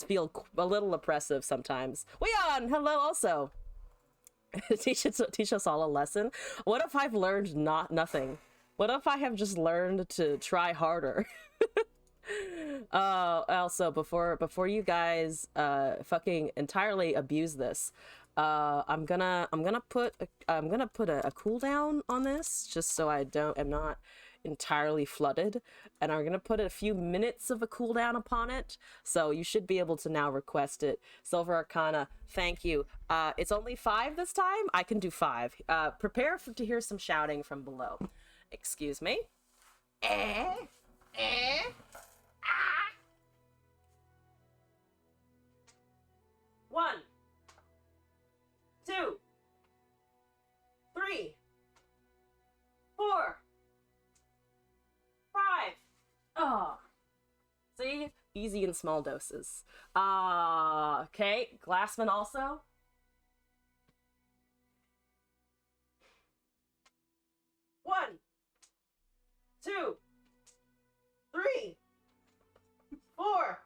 feel a little oppressive sometimes. Weon, hello also. teach us all a lesson. What if I've learned nothing? What if I have just learned to try harder? Also, before you guys fucking entirely abuse this, I'm gonna put a cooldown on this just so am not entirely flooded, and I'm gonna put a few minutes of a cooldown upon it, so you should be able to now request it. Silver Arcana, thank you. It's only 5 this time. I can do 5. Prepare to hear some shouting from below. Excuse me. One, 2, 3, 4, 5. Oh, see, easy in small doses. Okay, Glassman also. One, 2, 3, 4,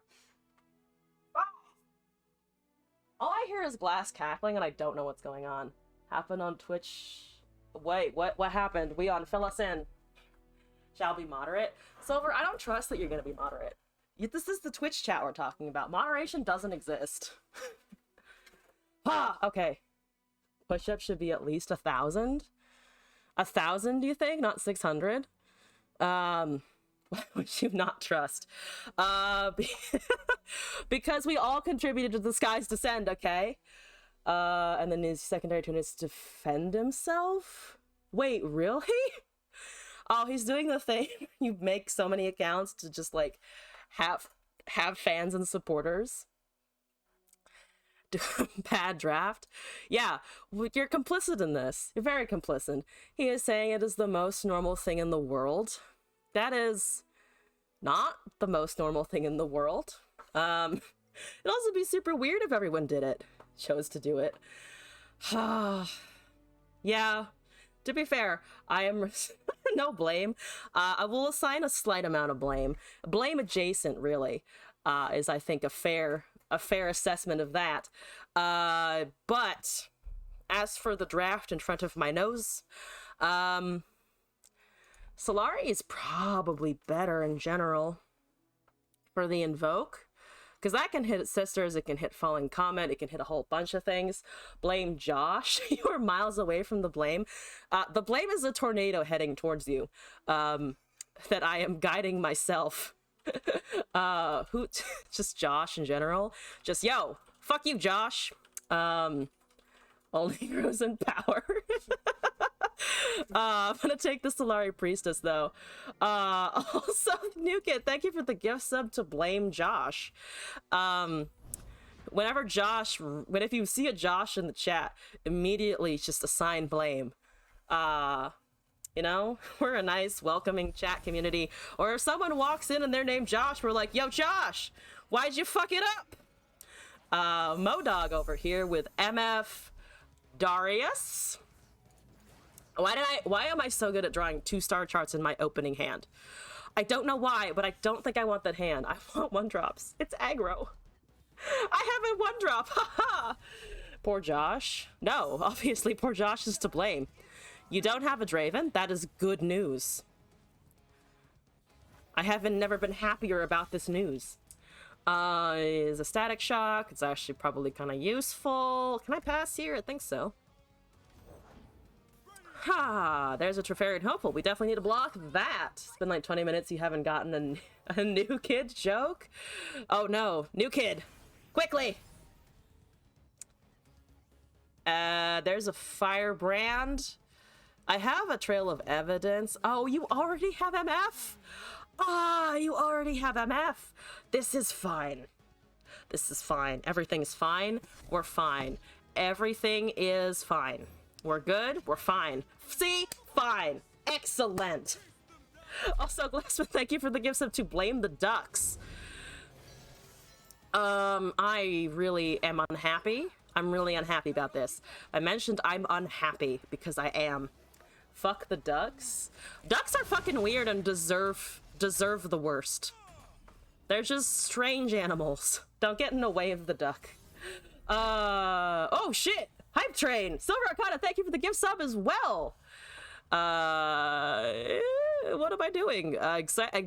5. All I hear is glass cackling, and I don't know what's going on. Happened on Twitch. Wait, what happened? Weon, fill us in. Shall be moderate. Silver, I don't trust that you're gonna be moderate. This is the Twitch chat we're talking about. Moderation doesn't exist. Okay. Push-up should be at least 1,000. 1,000, do you think? Not 600? Would you not trust? Because we all contributed to the Sky's Descent, okay? And then his secondary turn is defend himself? Wait, really? Oh, he's doing the thing. You make so many accounts to just, like, have fans and supporters. Bad draft. Yeah, you're complicit in this. You're very complicit. He is saying it is the most normal thing in the world. That is not the most normal thing in the world. It'd also be super weird if everyone did it. Chose to do it. Yeah, to be fair, I am no blame. I will assign a slight amount of blame. Blame adjacent, really, is I think a fair assessment of that. But as for the draft in front of my nose, Solari is probably better in general for the Invoke, because that can hit Sisters, it can hit Falling Comet, it can hit a whole bunch of things. Blame Josh. You are miles away from the blame. The blame is a tornado heading towards you, that I am guiding myself. Just Josh in general. Just, yo, fuck you, Josh. Only grows in power. I'm gonna take the Solari Priestess, though. Also, New Kid, thank you for the gift sub to blame Josh. If you see a Josh in the chat, immediately just assign blame. You know, we're a nice, welcoming chat community. Or if someone walks in and they're named Josh, we're like, yo, Josh, why'd you fuck it up? Modog over here with MF Darius. Why am I so good at drawing 2 star charts in my opening hand? I don't know why, but I don't think I want that hand. I want 1-drops. It's aggro. I have a 1-drop. Haha. Poor Josh. No, obviously poor Josh is to blame. You don't have a Draven? That is good news. I haven't never been happier about this news. Is a Static Shock. It's actually probably kind of useful. Can I pass here? I think so. Ha! There's a Trefarian Hopeful. We definitely need to block that. It's been like 20 minutes. You haven't gotten a New Kid joke? Oh no. New Kid. Quickly! There's a Firebrand. I have a Trail of Evidence. Oh, you already have MF? Ah, you already have MF. This is fine. This is fine. Everything's fine. We're fine. Everything is fine. We're good. We're fine. See? Fine. Excellent. Also, Glassman, thank you for the gifts of to blame the ducks. I really am unhappy. I'm really unhappy about this. I mentioned I'm unhappy because I am. Fuck the ducks. Ducks are fucking weird and deserve the worst. They're just strange animals. Don't get in the way of the duck. Oh shit! Hype Train! Silver Arcana, thank you for the gift sub as well! What am I doing?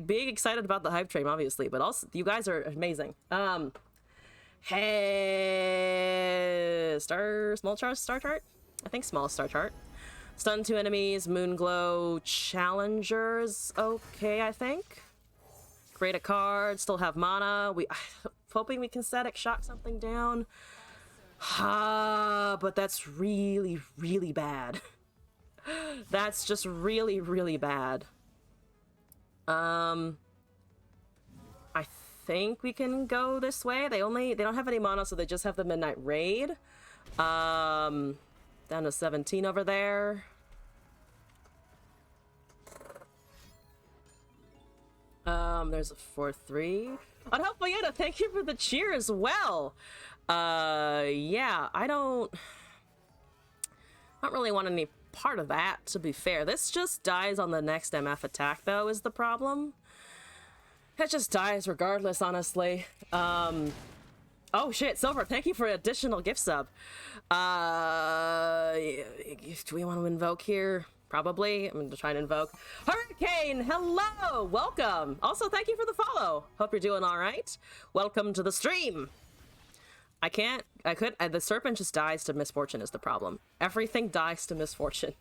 Being excited about the Hype Train, obviously, but also, you guys are amazing. Hey... Small star chart? I think small star chart. Stun 2 enemies, Moonglow, Challengers, okay, I think. Create a card, still have mana. Hoping we can static shock something down. But that's really, really bad. That's just really, really bad. I think we can go this way. They don't have any mana, so they just have the Midnight Raid. Down to 17 over there. There's a 4-3. Unhelpful Yoda, thank you for the cheer as well. Yeah, I don't really want any part of that, to be fair. This just dies on the next MF attack, though, is the problem. It just dies regardless, honestly. Oh shit, Silver, thank you for additional gift sub. Do we want to invoke here? Probably. I'm going to try and invoke. Hurricane, hello! Welcome! Also, thank you for the follow. Hope you're doing alright. Welcome to the stream. The serpent just dies to misfortune is the problem. Everything dies to misfortune.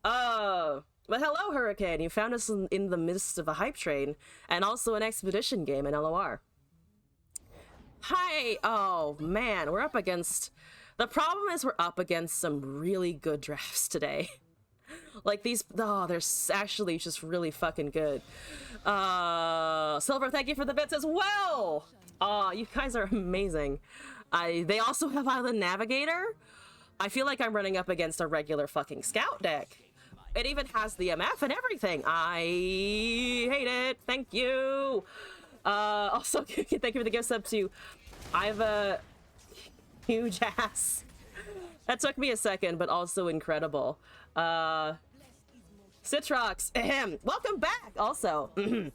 But hello, Hurricane. You found us in the midst of a hype train and also an expedition game in LOR. Hi! Oh, man. We're up against... The problem is we're up against some really good drafts today. Like these... Oh, they're actually just really fucking good. Silver, thank you for the bits as well! Oh, you guys are amazing. They also have Island Navigator. I feel like I'm running up against a regular fucking scout deck. It even has the MF and everything. I hate it. Thank you. Also, thank you for the gift sub too. I have a huge ass. That took me a second, but also incredible. Citrox, welcome back. Also, for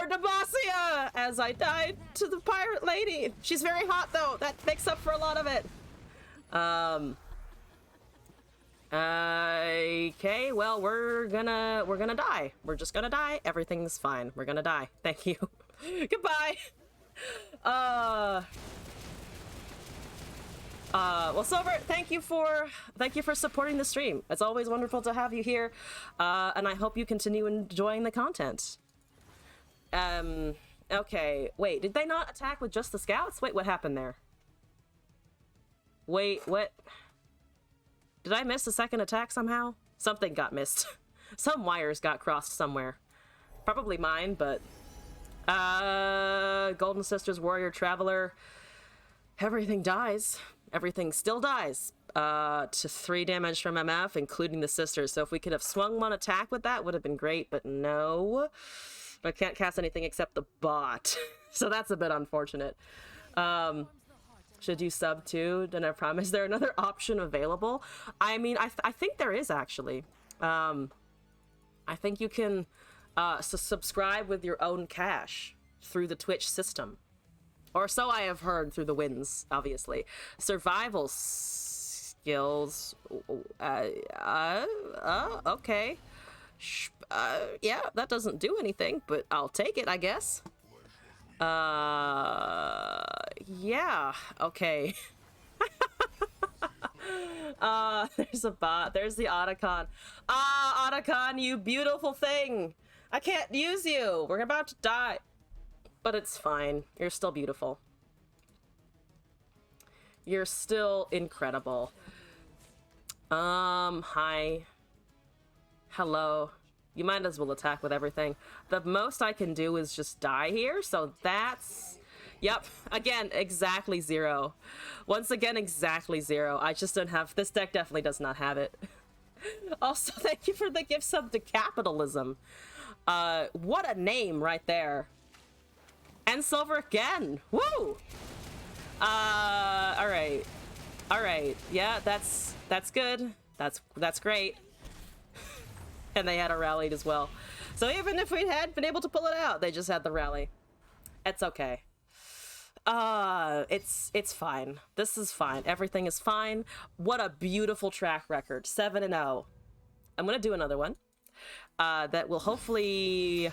Demacia, as I died to the pirate lady. She's very hot though. That makes up for a lot of it. Okay, well, we're gonna die. We're just gonna die. Everything's fine. We're gonna die. Thank you. Goodbye. Well, Silver, thank you for supporting the stream. It's always wonderful to have you here, and I hope you continue enjoying the content. Okay, wait, did they not attack with just the scouts? Wait, what happened there? Wait, what? Did I miss a second attack somehow? Something got missed. Some wires got crossed somewhere. Probably mine, but... Golden Sisters, Warrior, Traveler... Everything dies. Everything still dies. To 3 damage from MF, including the Sisters. So if we could have swung one attack with that, would have been great, but no. I can't cast anything except the bot. So that's a bit unfortunate. Should you sub too? Then I promise there another option available. I mean, I think there is actually. I think you can subscribe with your own cash through the Twitch system. Or so I have heard through the winds, obviously. Survival skills. Okay. Yeah, that doesn't do anything, but I'll take it, I guess. Yeah, okay. There's a bot. There's the Otacon. Otacon, you beautiful thing. I can't use you. We're about to die. But it's fine. You're still beautiful. You're still incredible. Hi. Hello. You might as well attack with everything. The most I can do is just die here, so that's... Yep, again, exactly 0. Once again, exactly 0. I just don't have... This deck definitely does not have it. Also, thank you for the gift sub to Capitalism. What a name right there. And Silver again! Woo! Alright. Alright, yeah, that's good. That's great. And they had a rallied as well. So even if we had been able to pull it out, they just had the rally. It's okay. It's fine. This is fine. Everything is fine. What a beautiful track record. 7-0. I'm gonna do another one. That will hopefully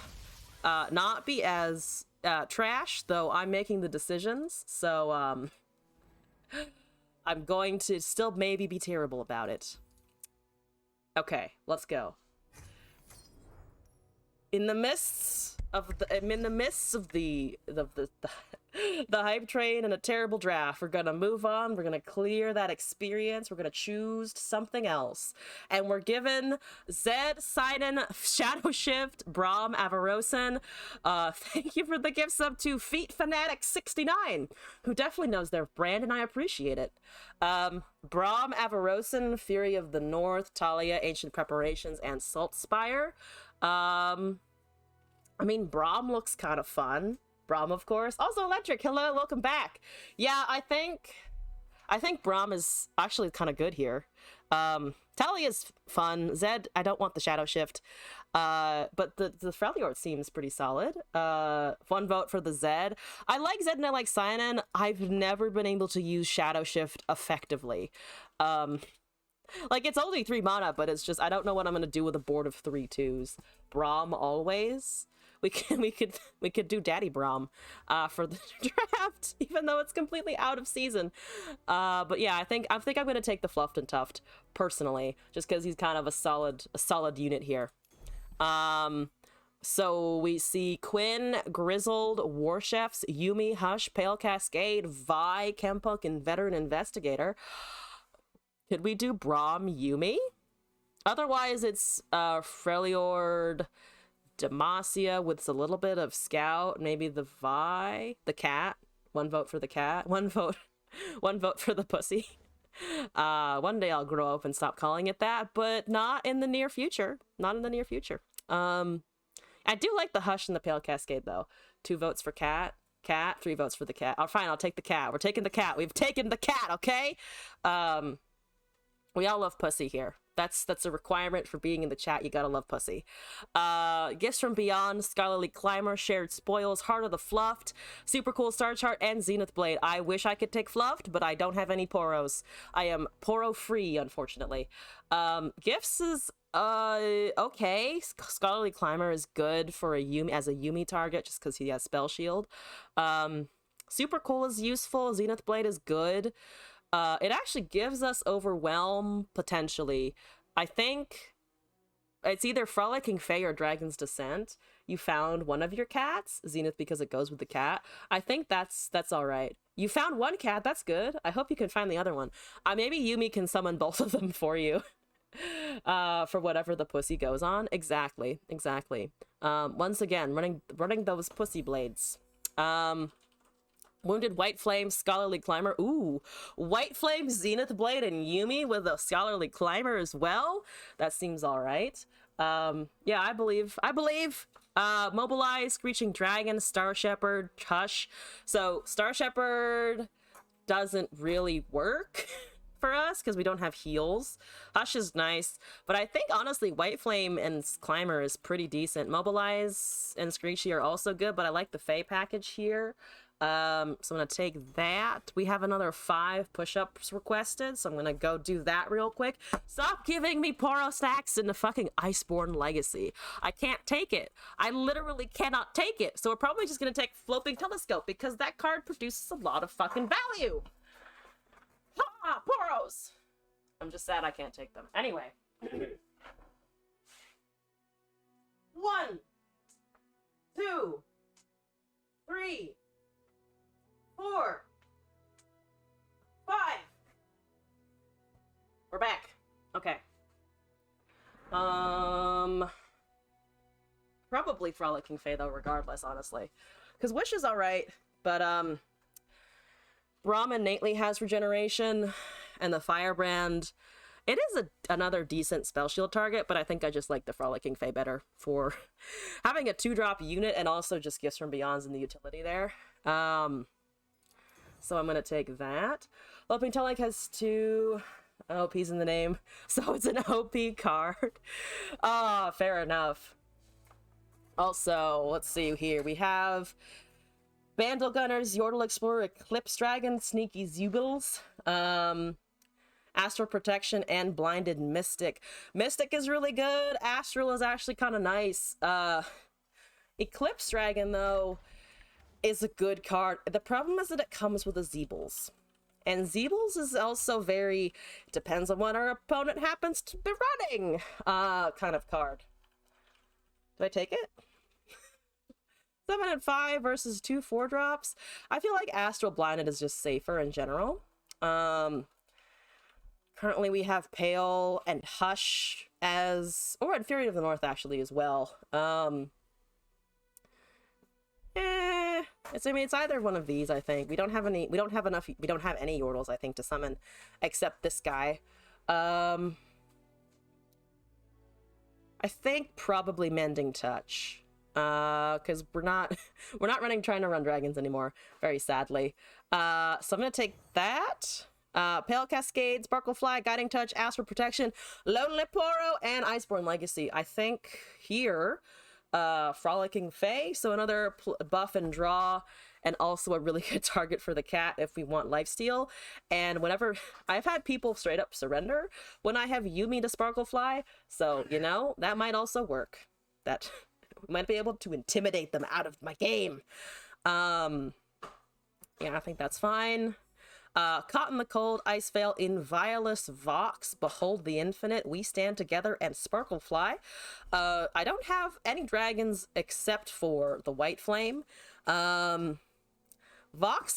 not be as trash, though I'm making the decisions. So I'm going to still maybe be terrible about it. Okay, let's go. In the midst of the the hype train and a terrible draft, we're gonna move on. We're gonna clear that experience. We're gonna choose something else, and we're given Zed, Sidon, Shadow Shift, Braum, Avarosan. Thank you for the gift sub to Feet Fanatic 69, who definitely knows their brand, and I appreciate it. Braum, Avarosan, Fury of the North, Talia, Ancient Preparations, and Salt Spire. I mean, Braum looks kind of fun. Braum, of course. Also, Electric, hello, welcome back. Yeah, I think Braum is actually kind of good here. Talia is fun. Zed, I don't want the Shadow Shift. But the Freljord seems pretty solid. 1 vote for the Zed. I like Zed and I like Cyanin. I've never been able to use Shadow Shift effectively. Like, it's only 3 mana, but it's just, I don't know what I'm gonna do with a board of 3 2s. Braum always. We could do Daddy Braum for the draft, even though it's completely out of season. But yeah, I think I'm gonna take the Fluffed and Tuft personally, just because he's kind of a solid unit here. So we see Quinn, Grizzled, Warchefs, Yumi, Hush, Pale Cascade, Vi, Kempuk, and Veteran Investigator. Could we do Braum Yumi? Otherwise, it's Freljord, Demacia with a little bit of Scout, maybe the Vi, the cat. 1 vote for the cat. 1 vote for the pussy. One day I'll grow up and stop calling it that, but not in the near future. Not in the near future. I do like the Hush and the Pale Cascade though. 2 votes for cat. 3 votes for the cat. Oh, fine, I'll take the cat. We're taking the cat. We've taken the cat, okay? We all love pussy here. That's a requirement for being in the chat. You gotta love pussy. Gifts from Beyond, Scholarly Climber, Shared Spoils, Heart of the Fluffed, Super Cool Star Chart, and Zenith Blade. I wish I could take Fluffed, but I don't have any Poros. I am Poro free, unfortunately. Gifts is okay. Scholarly Climber is good for a Yumi target, just because he has Spell Shield. Super Cool is useful. Zenith Blade is good. It actually gives us Overwhelm, potentially. I think it's either Frolicking Fae or Dragon's Descent. You found one of your cats, Zenith, because it goes with the cat. I think that's all right. You found 1 cat, that's good. I hope you can find the other one. Maybe Yumi can summon both of them for you. For whatever the pussy goes on. Exactly. Once again, running those pussy blades. Wounded White Flame, Scholarly Climber. Ooh, White Flame, Zenith Blade, and Yumi with a Scholarly Climber as well. That seems all right. Yeah, I believe. Mobilize, Screeching Dragon, Star Shepherd, Hush. So Star Shepherd doesn't really work for us because we don't have heals. Hush is nice, but I think honestly White Flame and Climber is pretty decent. Mobilize and Screechy are also good, but I like the Fae package here. So I'm gonna take that. We have another 5 push-ups requested, so I'm gonna go do that real quick. Stop giving me Poro stacks in the fucking Iceborne Legacy. I can't take it. I literally cannot take it. So we're probably just gonna take Floating Telescope because that card produces a lot of fucking value. Ha! Poros! I'm just sad I can't take them. Anyway. 1, 2, 3, 4, 5. We're back. Okay. Probably Frolicking Fae though, regardless, honestly. Because Wish is alright, but Braum innately has regeneration, and the Firebrand, it is another decent spell shield target, but I think I just like the Frolicking Fae better for having a 2-drop unit and also just Gifts from Beyonds in the utility there. So I'm gonna take that. Loping Telek has 2 OP's in the name, so it's an OP card. Ah, fair enough. Also, let's see here. We have Vandal Gunners, Yordle Explorer, Eclipse Dragon, Sneaky Zubils, Astral Protection, and Blinded Mystic. Mystic is really good. Astral is actually kind of nice. Eclipse Dragon, though, is a good card. The problem is that it comes with a Zeebles. And Zeebles is also very, depends on what our opponent happens to be running, kind of card. Do I take it? 7 and 5 versus 2 4-drops. I feel like Astral Blinded is just safer in general. Currently we have Pale and Hush as, or Fury of the North actually as well. It's either one of these, I think. We don't have any Yordles, I think, to summon, except this guy. I think probably Mending Touch. Because we're not trying to run dragons anymore, very sadly. So I'm gonna take that. Pale Cascade, Sparkle Fly, Guiding Touch, Astral Protection, Lonely Poro, and Iceborne Legacy. I think here, Frolicking Fae, so another buff and draw, and also a really good target for the cat if we want lifesteal. And whenever I've had people straight up surrender when I have Yumi to Sparkle Fly, so you know that might also work. That might be able to intimidate them out of my game. Yeah, I think that's fine. Caught in the Cold, Ice Veil, Inviolus, Vox, Behold the Infinite, We Stand Together, and Sparkle Fly. I don't have any dragons except for the White Flame. Vox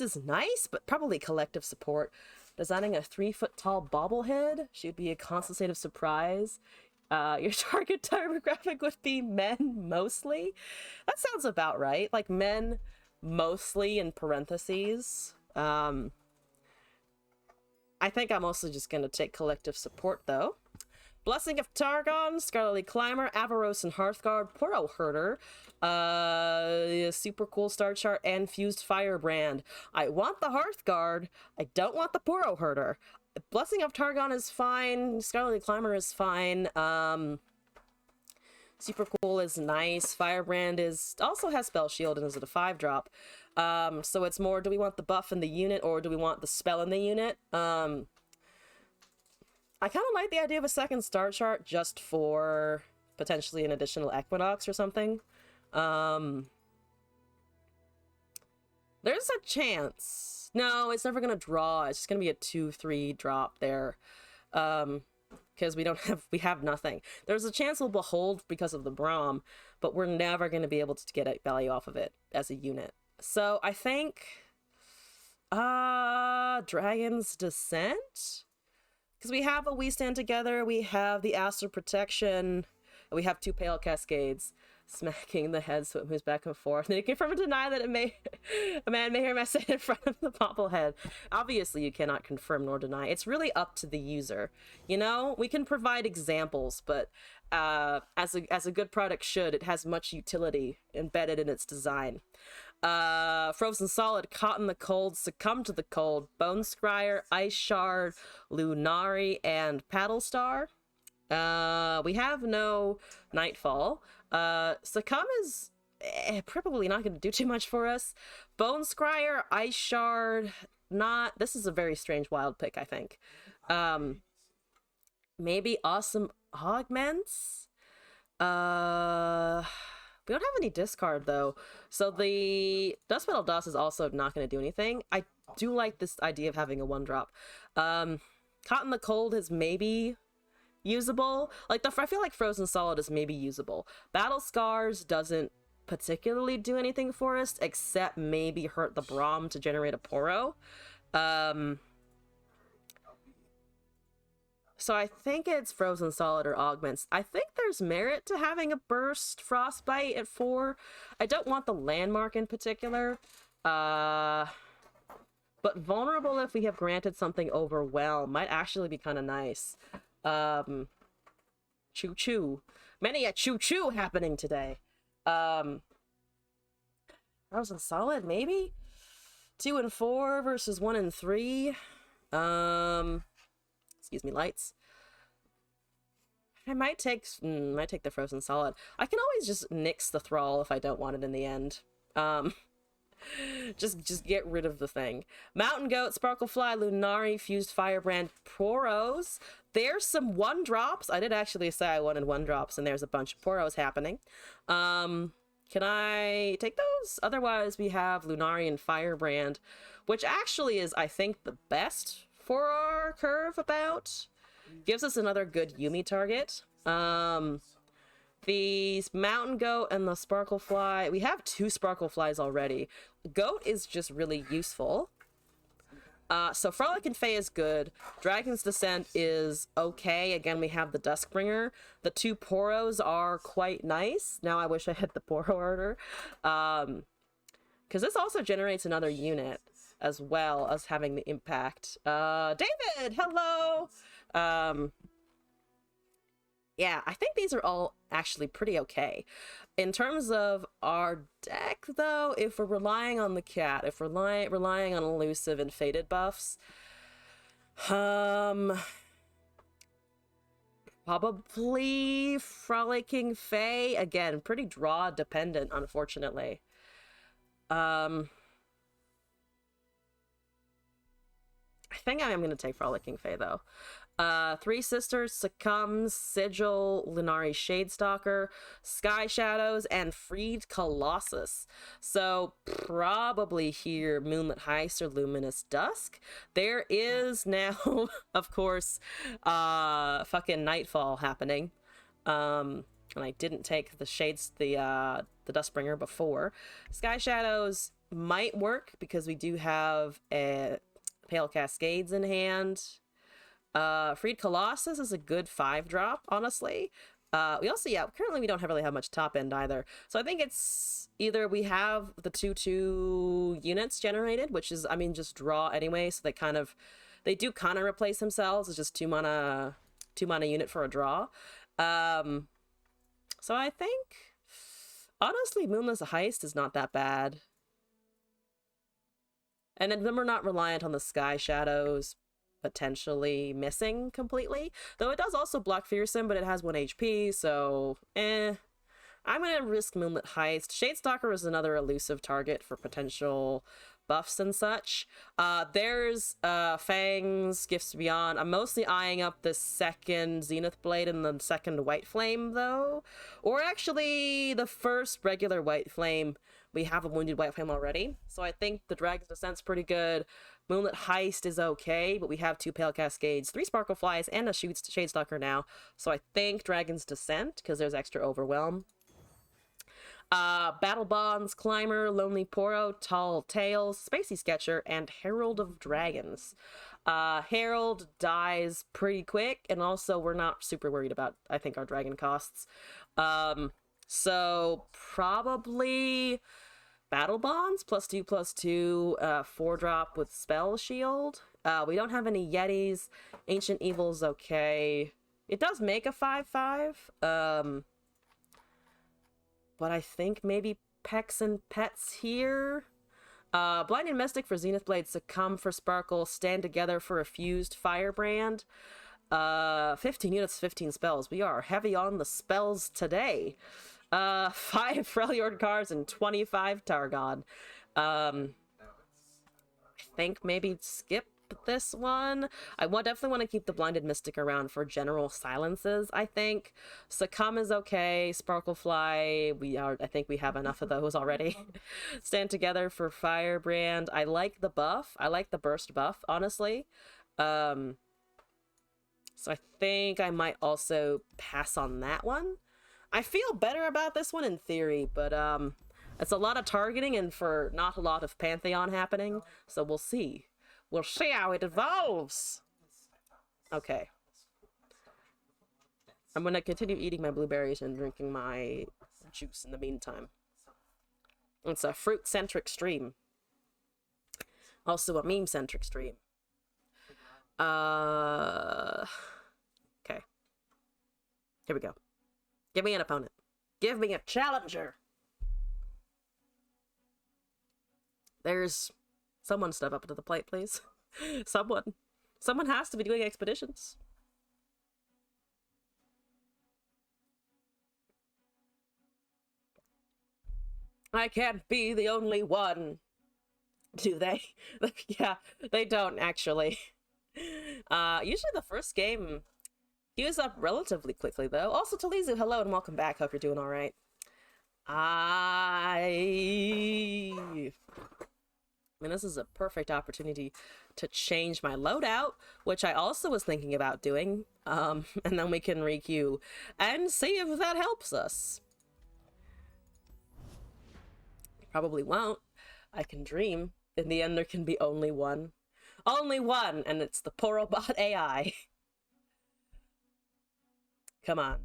is nice, but probably collective support. Designing a 3-foot-tall bobblehead should be a constant state of surprise. Your target demographic would be men mostly. That sounds about right. Like men mostly in parentheses. I think I'm mostly just going to take collective support, though. Blessing of Targon, Scarlet Climber, Avaros and Hearthguard, Poro Herder, super cool star chart, and Fused Firebrand. I want the Hearthguard. I don't want the Poro Herder. Blessing of Targon is fine. Scarlet Climber is fine. Super cool is nice. Firebrand is also has Spell Shield and is at a 5-drop. So it's more, do we want the buff in the unit or do we want the spell in the unit? I kind of like the idea of a second star chart just for potentially an additional Equinox or something. There's a chance. No, it's never gonna draw. It's just gonna be a 2-3 drop there. Because we have nothing. There's a chance we'll Behold because of the Braum, but we're never gonna be able to get a value off of it as a unit. So I think Dragon's Descent? Because we have a We Stand Together, we have the Astral Protection, and we have 2 Pale Cascades. Smacking the head so it moves back and forth. And you confirm or deny that a man may hear my say in front of the bobblehead. Obviously, you cannot confirm nor deny. It's really up to the user. You know, we can provide examples, but as a good product should, it has much utility embedded in its design. Frozen Solid, Caught in the Cold, Succumb to the Cold, Bone Scryer, Ice Shard, Lunari, and Paddle Star. We have no Nightfall. Succumb is probably not going to do too much for us. Bone Scryer, Ice Shard, not... This is a very strange wild pick, I think. Maybe Awesome Augments? We don't have any discard, though. So the Dust Metal Dust is also not going to do anything. I do like this idea of having a 1-drop. Caught in the Cold is maybe usable. Like, I feel like Frozen Solid is maybe usable. Battle Scars doesn't particularly do anything for us, except maybe hurt the Braum to generate a Poro. So I think it's Frozen Solid or Augments. I think there's merit to having a Burst Frostbite at 4. I don't want the Landmark in particular. But Vulnerable, if we have granted something Overwhelm, might actually be kind of nice. Choo-choo. Many a choo-choo happening today. Frozen Solid, maybe? 2 and 4 versus 1 and 3. It's excuse me, lights. I might take the frozen solid. I can always just nix the thrall if I don't want it in the end. Just get rid of the thing. Mountain Goat, Sparklefly, Lunari, Fused Firebrand, Poros. There's some 1-drops. I did actually say I wanted 1-drops, and there's a bunch of Poros happening. Can I take those? Otherwise, we have Lunari and Firebrand, which actually is, I think, the best for our curve about. Gives us another good Yuumi target. These Mountain Goat and the Sparklefly. We have 2 Sparkleflies already. Goat is just really useful. So Frolic and Fae is good. Dragon's Descent is okay. Again, we have the Duskbringer. The 2 Poros are quite nice. Now I wish I had the Poro order. Because this also generates another unit as well as having the impact. David, hello! Yeah, I think these are all actually pretty okay. In terms of our deck, though, if we're relying on the cat, if we're relying on elusive and faded buffs, probably Frolicking Fae. Again, pretty draw dependent, unfortunately. I think I am going to take Frolicking Fae, though. 3 Sisters, Succumbs, Sigil, Lunari Shadestalker, Sky Shadows, and Freed Colossus. So probably here Moonlit Heist or Luminous Dusk. There is now, of course, fucking Nightfall happening. And I didn't take the Duskbringer before. Sky Shadows might work because we do have a Pale Cascades in hand. Freed Colossus is a good 5-drop, honestly. We also, currently we don't really have much top end either. So I think it's either we have the 2/2 units generated, which is, I mean, just draw anyway, so they do kind of replace themselves. It's just 2 mana unit for a draw. So I think, honestly, Moonless Heist is not that bad. And then we're not reliant on the Sky Shadows potentially missing completely. Though it does also block Fearsome, but it has 1 HP, so I'm gonna risk Moonlit Heist. Shadestalker is another elusive target for potential buffs and such. There's Fangs, Gifts Beyond. I'm mostly eyeing up the 2nd Zenith Blade and the 2nd White Flame, though. Or actually, the 1st regular White Flame. We have a Wounded White Flame already, so I think the Dragon's Descent's pretty good. Moonlit Heist is okay, but we have 2 Pale Cascades, 3 Sparkleflies, and a Shadestalker now, so I think Dragon's Descent, because there's extra Overwhelm. Battle Bonds, Climber, Lonely Poro, Tall Tales, Spacey Sketcher, and Herald of Dragons. Herald dies pretty quick, and also we're not super worried about, I think, our dragon costs. So probably Battle Bonds, +2/+2, 4-drop with Spell Shield. We don't have any Yetis. Ancient Evil's okay. It does make a 5/5. But I think maybe Pecs and Pets here. Blinding Mystic for Zenith Blade, Succumb for Sparkle, Stand Together for a Fused Firebrand. 15 units, 15 spells. We are heavy on the spells today. 5 Freljord cards and 25 Targon. I think maybe skip this one. I definitely want to keep the Blinded Mystic around for general silences, I think. Succumb is okay. Sparklefly, I think we have enough of those already. Stand Together for Firebrand. I like the buff. I like the burst buff, honestly. So I think I might also pass on that one. I feel better about this one in theory, but it's a lot of targeting and for not a lot of Pantheon happening, so we'll see. We'll see how it evolves! Okay. I'm gonna continue eating my blueberries and drinking my juice in the meantime. It's a fruit-centric stream. Also a meme-centric stream. Okay. Here we go. Give me an opponent. Give me a challenger! There's... Someone step up to the plate, please. Someone. Someone has to be doing expeditions. I can't be the only one. Do they? Yeah, they don't actually. Usually the first game queues up relatively quickly though. Also, Talizu, hello and welcome back. Hope you're doing all right. I mean, this is a perfect opportunity to change my loadout, which I also was thinking about doing. And then we can requeue and see if that helps us. Probably won't. I can dream. In the end, there can be only one. Only one, and it's the Porobot AI. Come on.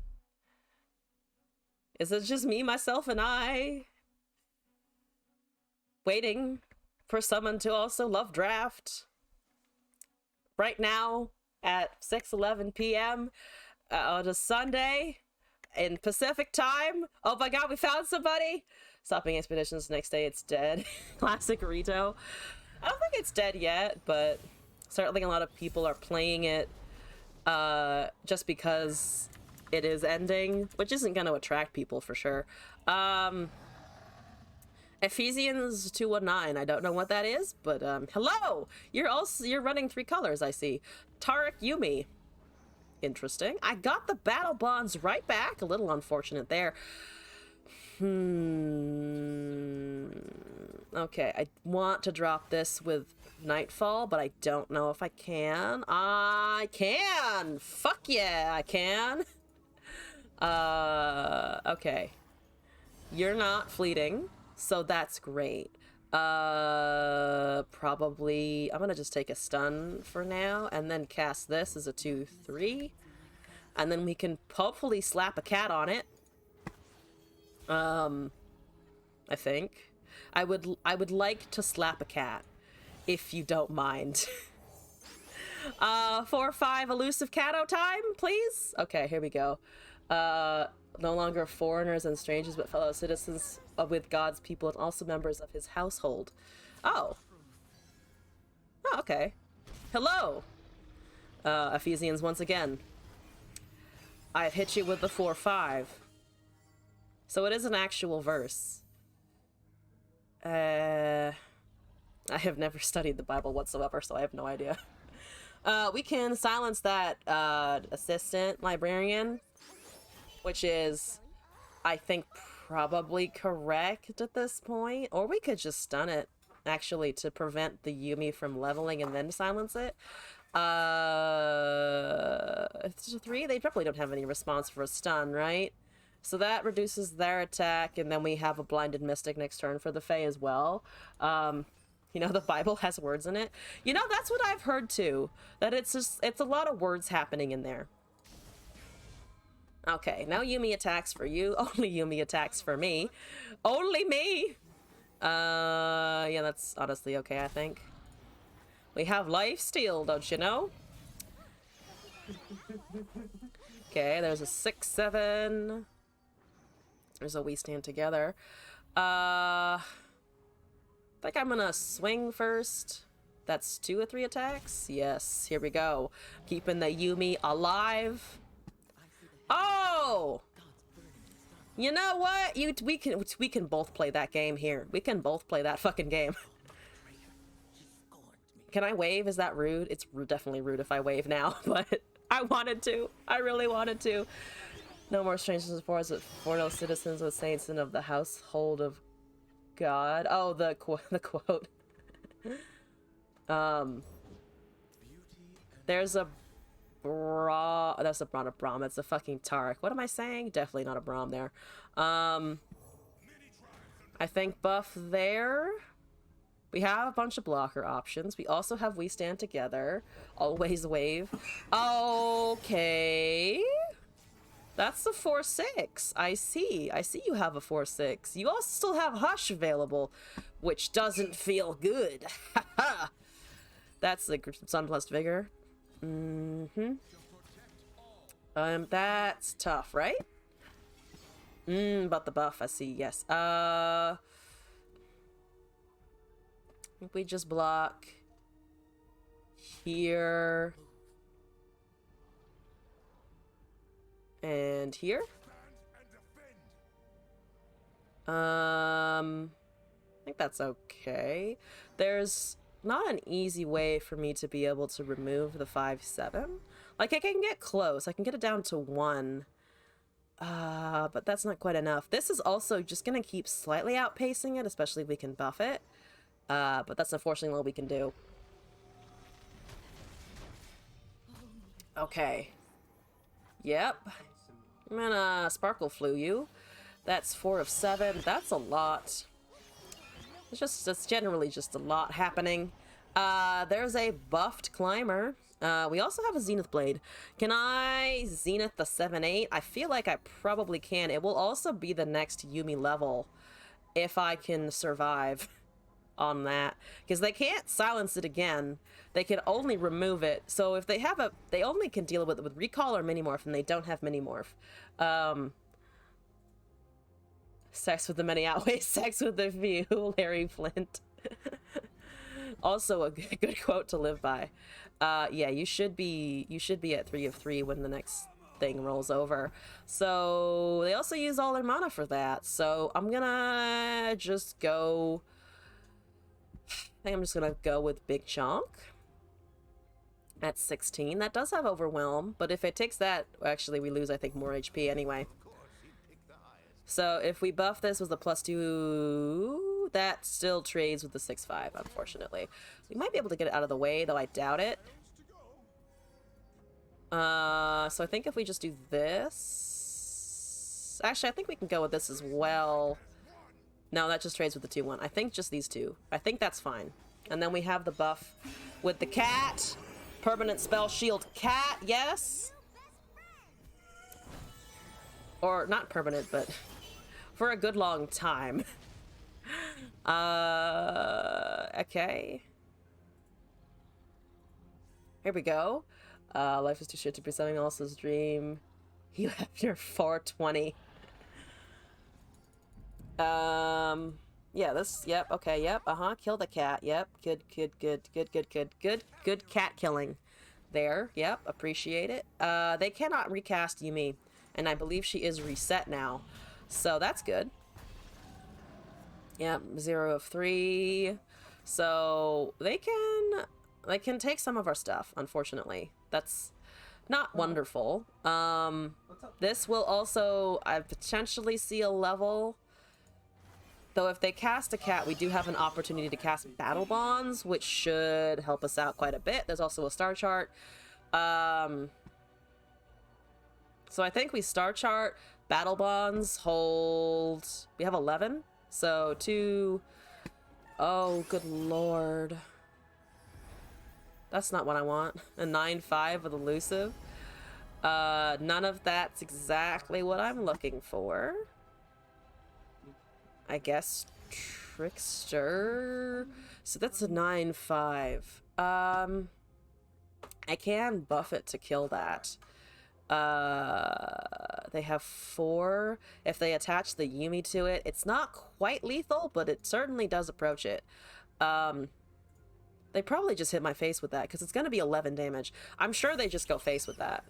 Is it just me, myself, and I? Waiting for someone to also love draft. Right now, at 6:11 p.m. On a Sunday, in Pacific time. Oh my god, we found somebody! Stopping expeditions, next day it's dead. Classic Rito. I don't think it's dead yet, but certainly a lot of people are playing it just because it is ending, which isn't going to attract people for sure. Ephesians 219, I don't know what that is, but hello! You're running 3 colors, I see. Tarek Yumi. Interesting. I got the battle bonds right back. A little unfortunate there. Okay, I want to drop this with Nightfall, but I don't know if I can. I can! Fuck yeah, I can! Okay. You're not fleeting, so that's great. Probably... I'm gonna just take a stun for now, and then cast this as a 2/3. And then we can hopefully slap a cat on it. I think. I would like to slap a cat, if you don't mind. 4/5 elusive catto time, please? Okay, here we go. No longer foreigners and strangers, but fellow citizens with God's people and also members of his household. Oh. Oh, okay. Hello! Ephesians once again. I've hit you with the 4/5. So it is an actual verse. I have never studied the Bible whatsoever, so I have no idea. We can silence that assistant librarian, which is, I think, probably correct at this point. Or we could just stun it, actually, to prevent the Yumi from leveling and then silence it. It's a 3, they probably don't have any response for a stun, right? So that reduces their attack, and then we have a Blinded Mystic next turn for the Fae as well. You know, the Bible has words in it. You know, that's what I've heard too. That it's a lot of words happening in there. Okay, no Yumi attacks for you. Only Yumi attacks for me. Only me! Yeah, that's honestly okay, I think. We have lifesteal, don't you know? Okay, there's a 6/7. There's a we stand together. I think I'm gonna swing first. That's 2 or 3 attacks. Yes, here we go. Keeping the Yumi alive. Oh! You know what? We can both play that game here. We can both play that fucking game. Can I wave? Is that rude? It's definitely rude if I wave now, but I wanted to. I really wanted to. No more strangers and foreigners, but foreign citizens with saints and of the household of God. Oh, the quote. There's a that's not a Braum, it's a fucking Tarek. What am I saying? Definitely not a Braum there. I think buff there. We have a bunch of blocker options. We also have We Stand Together. Always wave. Okay. That's a 4/6. I see. I see you have a 4/6. You also still have Hush available, which doesn't feel good. That's the Sun plus Vigor. That's tough, right? But the buff, I see, yes. I think we just block here. And here. I think that's okay. There's not an easy way for me to be able to remove the 5-7. Like, I can get close. I can get it down to 1. But that's not quite enough. This is also just gonna keep slightly outpacing it, especially if we can buff it. But that's unfortunately all we can do. Okay. Yep. I'm gonna Sparkle Flu you. That's 4 of 7. That's a lot. It's generally just a lot happening. There's a buffed climber. We also have a Zenith Blade. Can I Zenith the 7-8? I feel like I probably can. It will also be the next Yumi level if I can survive on that. Because they can't silence it again. They can only remove it. So if they have they only can deal with it with Recall or Minimorph, and they don't have Minimorph. Sex with the many outweighs sex with the few, Larry Flint. Also a good quote to live by. Yeah, you should be at 3 of 3 when the next thing rolls over. So they also use all their mana for that. So I'm gonna just go. I think I'm just gonna go with Big Chonk at 16. That does have Overwhelm, but if it takes that, actually we lose I think more HP anyway. So if we buff this with the +2, that still trades with the 6-5, unfortunately. We might be able to get it out of the way, though I doubt it. So I think if we just do this... Actually, I think we can go with this as well. No, that just trades with the 2-1. I think just these two. I think that's fine. And then we have the buff with the cat. Permanent spell shield cat, yes? Or not permanent, but... for a good long time. Okay. Here we go. Life is too shit to be something else's dream. You have your 420. Yeah, this, yep, okay, yep, kill the cat, yep, good cat killing. There, yep, appreciate it. They cannot recast Yumi, and I believe she is reset now. So that's good. Yep, 0 of 3. So they can take some of our stuff, unfortunately. That's not wonderful. This will also, I potentially see a level. Though if they cast a cat, we do have an opportunity to cast Battle Bonds, which should help us out quite a bit. There's also a star chart. So I think we star chart, Battle Bonds, hold... We have 11. So 2... Oh, good lord. That's not what I want. A 9-5 with elusive. None of that's exactly what I'm looking for. I guess Trickster. So that's a 9-5. I can buff it to kill that. They have 4. If they attach the Yumi to it, it's not quite lethal, but it certainly does approach it. They probably just hit my face with that, because it's going to be 11 damage. I'm sure they just go face with that.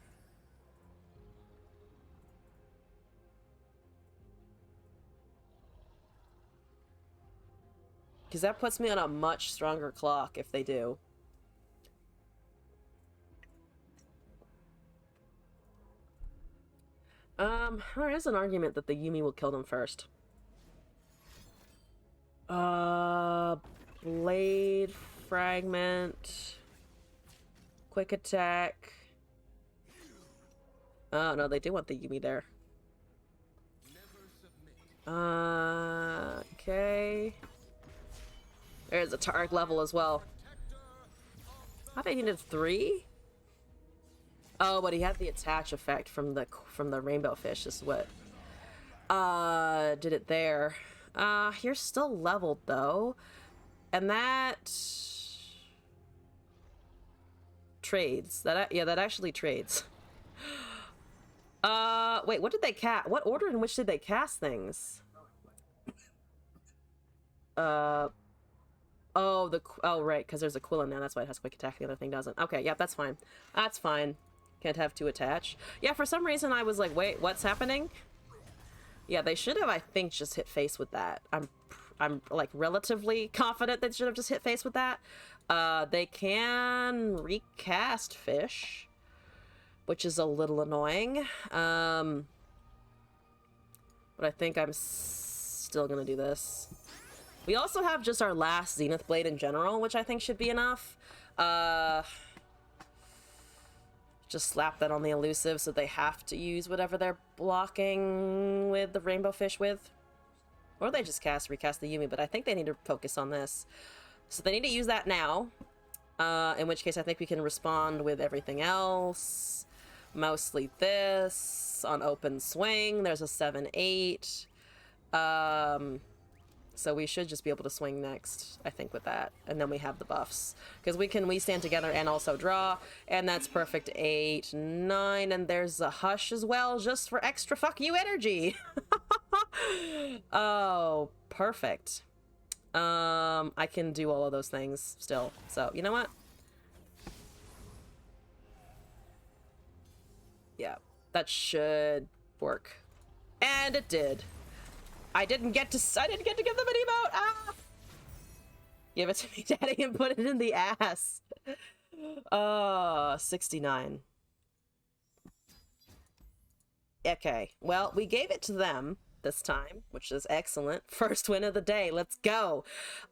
Because that puts me on a much stronger clock if they do. There is an argument that the Yumi will kill them first. Blade fragment. Quick attack. Oh, no, they do want the Yumi there. Okay. There's a Targ level as well. I think he needed 3? Oh, but he had the attach effect from the rainbow fish is what did it there. You're still leveled though. And that trades. That actually trades. Wait, what did they cast? What order in which did they cast things? Oh, oh, right, because there's a quill in there. That's why it has quick attack. The other thing doesn't. Okay, yeah, that's fine. That's fine. Can't have two attach. Yeah, for some reason I was like, wait, what's happening? Yeah, they should have, I think, just hit face with that. I'm like relatively confident they should have just hit face with that. They can recast fish, which is a little annoying. But I think I'm still gonna do this. We also have just our last Zenith Blade in general, which I think should be enough. Just slap that on the elusive so they have to use whatever they're blocking with the rainbow fish with. Or they just recast the Yumi, but I think they need to focus on this. So they need to use that now. In which case I think we can respond with everything else. Mostly this. On open swing, there's a 7-8. So we should just be able to swing next, I think, with that. And then we have the buffs. Because we stand together and also draw. And that's perfect. 8, 9, and there's a hush as well, just for extra fuck you energy. Oh, perfect. I can do all of those things still. So, you know what? Yeah, that should work. And it did. I didn't get to give them an emote. Ah! Give it to me, daddy, and put it in the ass. 69. Okay, well, we gave it to them this time, which is excellent. First win of the day. Let's go.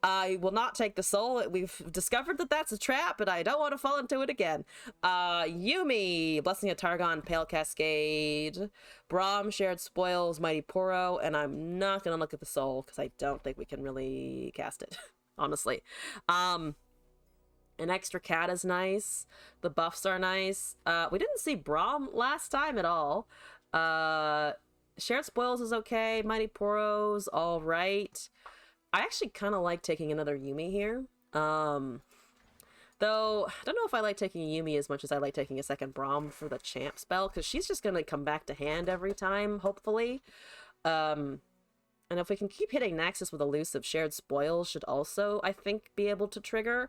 I will not take the soul. We've discovered that that's a trap, but I don't want to fall into it again. Yumi, Blessing of Targon, Pale Cascade, Braum, Shared Spoils, Mighty Poro, and I'm not going to look at the soul because I don't think we can really cast it, honestly. An extra cat is nice. The buffs are nice. We didn't see Braum last time at all. Shared Spoils is okay. Mighty Poro's all right. I actually kind of like taking another Yumi here. Though, I don't know if I like taking a Yumi as much as I like taking a second Braum for the champ spell, because she's just going to come back to hand every time, hopefully. And if we can keep hitting Nexus with elusive, Shared Spoils should also, I think, be able to trigger.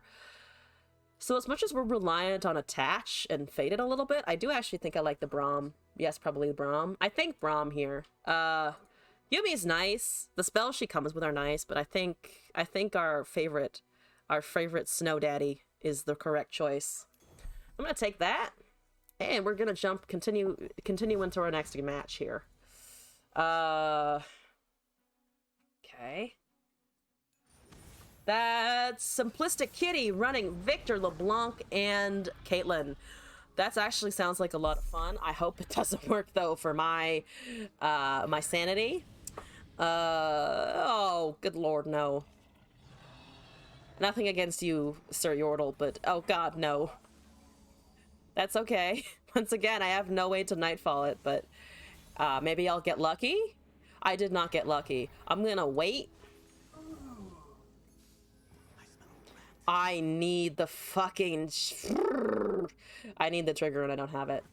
So as much as we're reliant on Attach and Faded a little bit, I do actually think I like the Braum. Yes, probably Braum. I think Braum here. Yumi's nice. The spells she comes with are nice, but I think our favorite Snow Daddy is the correct choice. I'm gonna take that, and we're gonna continue into our next match here. Okay. That's Simplistic Kitty running Victor, LeBlanc, and Caitlyn. That actually sounds like a lot of fun. I hope it doesn't work, though, for my my sanity. Oh, good lord, no. Nothing against you, Sir Yordle, but oh god, no. That's okay. Once again, I have no way to nightfall it, but maybe I'll get lucky? I did not get lucky. I'm gonna wait. I need the fucking... I need the trigger and I don't have it.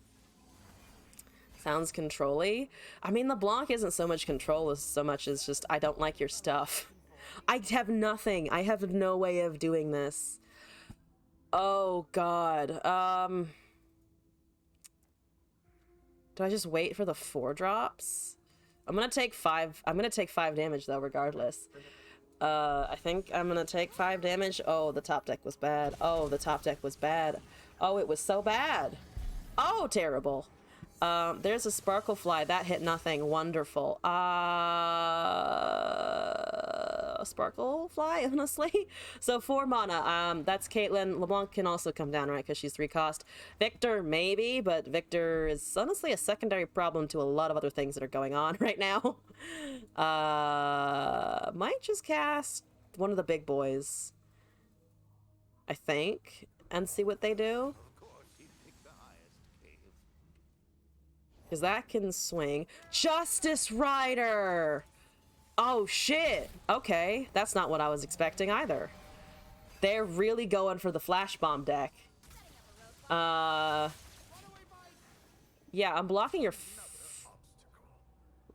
Sounds control-y. I mean, the block isn't so much control as so much as just, I don't like your stuff. I have nothing. I have no way of doing this. Oh, God. Do I just wait for the 4 drops? I'm gonna take 5 damage, though, regardless. I think I'm gonna take 5 damage. Oh, the top deck was bad. Oh, the top deck was bad. Oh, it was so bad. Oh, terrible. There's a Sparkle Fly. That hit nothing. Wonderful. Sparkle Fly, honestly. So 4 mana. That's Caitlyn. LeBlanc can also come down, right? Because she's 3 cost. Victor, maybe, but Victor is honestly a secondary problem to a lot of other things that are going on right now. Might just cast one of the big boys, I think, and see what they do. Because that can swing. Justice Rider! Oh, shit. Okay, that's not what I was expecting either. They're really going for the Flash Bomb deck. Yeah, I'm blocking your...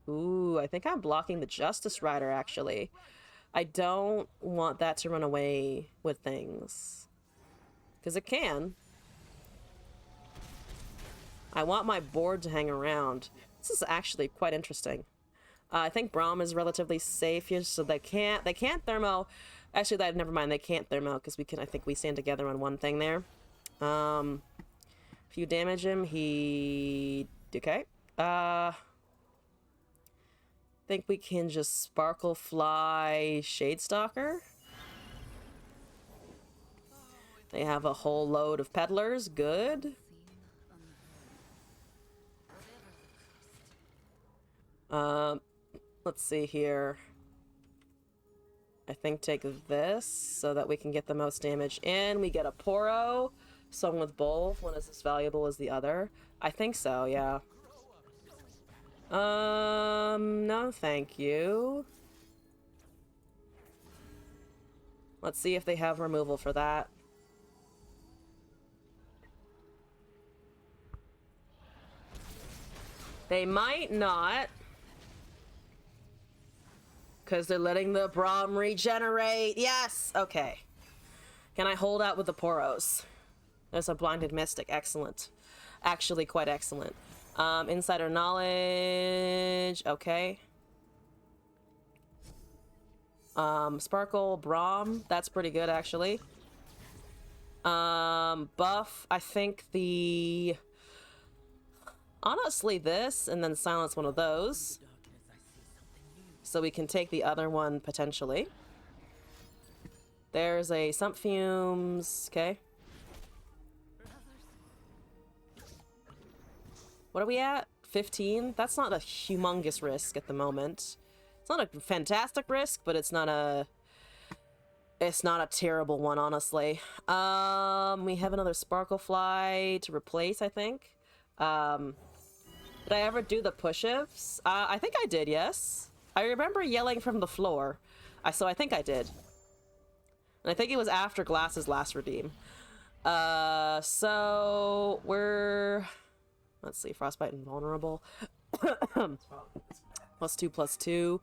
Ooh, I think I'm blocking the Justice Rider, actually. I don't want that to run away with things. Because it can. I want my board to hang around. This is actually quite interesting. I think Braum is relatively safe here, so they can't thermo. Actually, never mind. They can't thermo because I think we stand together on one thing there. If you damage him, okay. Think we can just Sparkle Fly Shadestalker. They have a whole load of peddlers. Good. Let's see here. I think take this so that we can get the most damage in. We get a Poro. Song with both. One is as valuable as the other. I think so, yeah. No thank you. Let's see if they have removal for that. They might not. Because they're letting the Braum regenerate. Yes! Okay. Can I hold out with the Poros? There's a Blinded Mystic. Excellent. Actually, quite excellent. Insider Knowledge. Okay. Sparkle, Braum. That's pretty good, actually. Buff. I think the... Honestly, this, and then silence one of those. So we can take the other one, potentially. There's a Sump Fumes. Okay. What are we at? 15? That's not a humongous risk at the moment. It's not a fantastic risk, but it's not a terrible one, honestly. We have another Sparkle Fly to replace, I think. Did I ever do the push-ifs? I think I did, yes. I remember yelling from the floor. So I think I did. And I think it was after Glass's last redeem. So we're... Let's see, Frostbite and Vulnerable. +2/+2.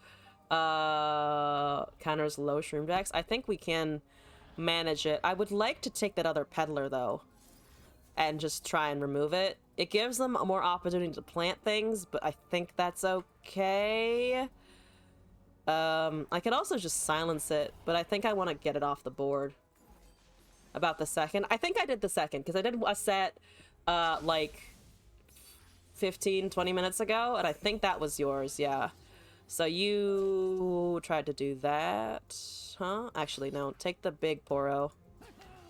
Counters low Shroom Dex. I think we can manage it. I would like to take that other Peddler, though, and just try and remove it. It gives them a more opportunity to plant things, but I think that's okay. I could also just silence it, but I think I want to get it off the board. About the second. I think I did the second, because I did a set, like 15, 20 minutes ago, and I think that was yours, yeah. So you tried to do that, huh? Actually, no. Take the big Poro,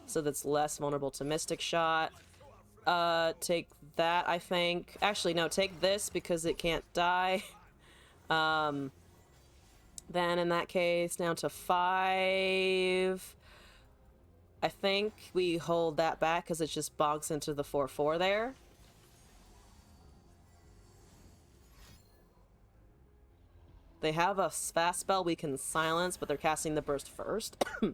so that's less vulnerable to Mystic Shot. Take that, I think. Actually, no, take this because it can't die. Then in that case, down to 5. I think we hold that back because it just bogs into the 4/4 there. They have a fast spell we can silence, but they're casting the burst first. They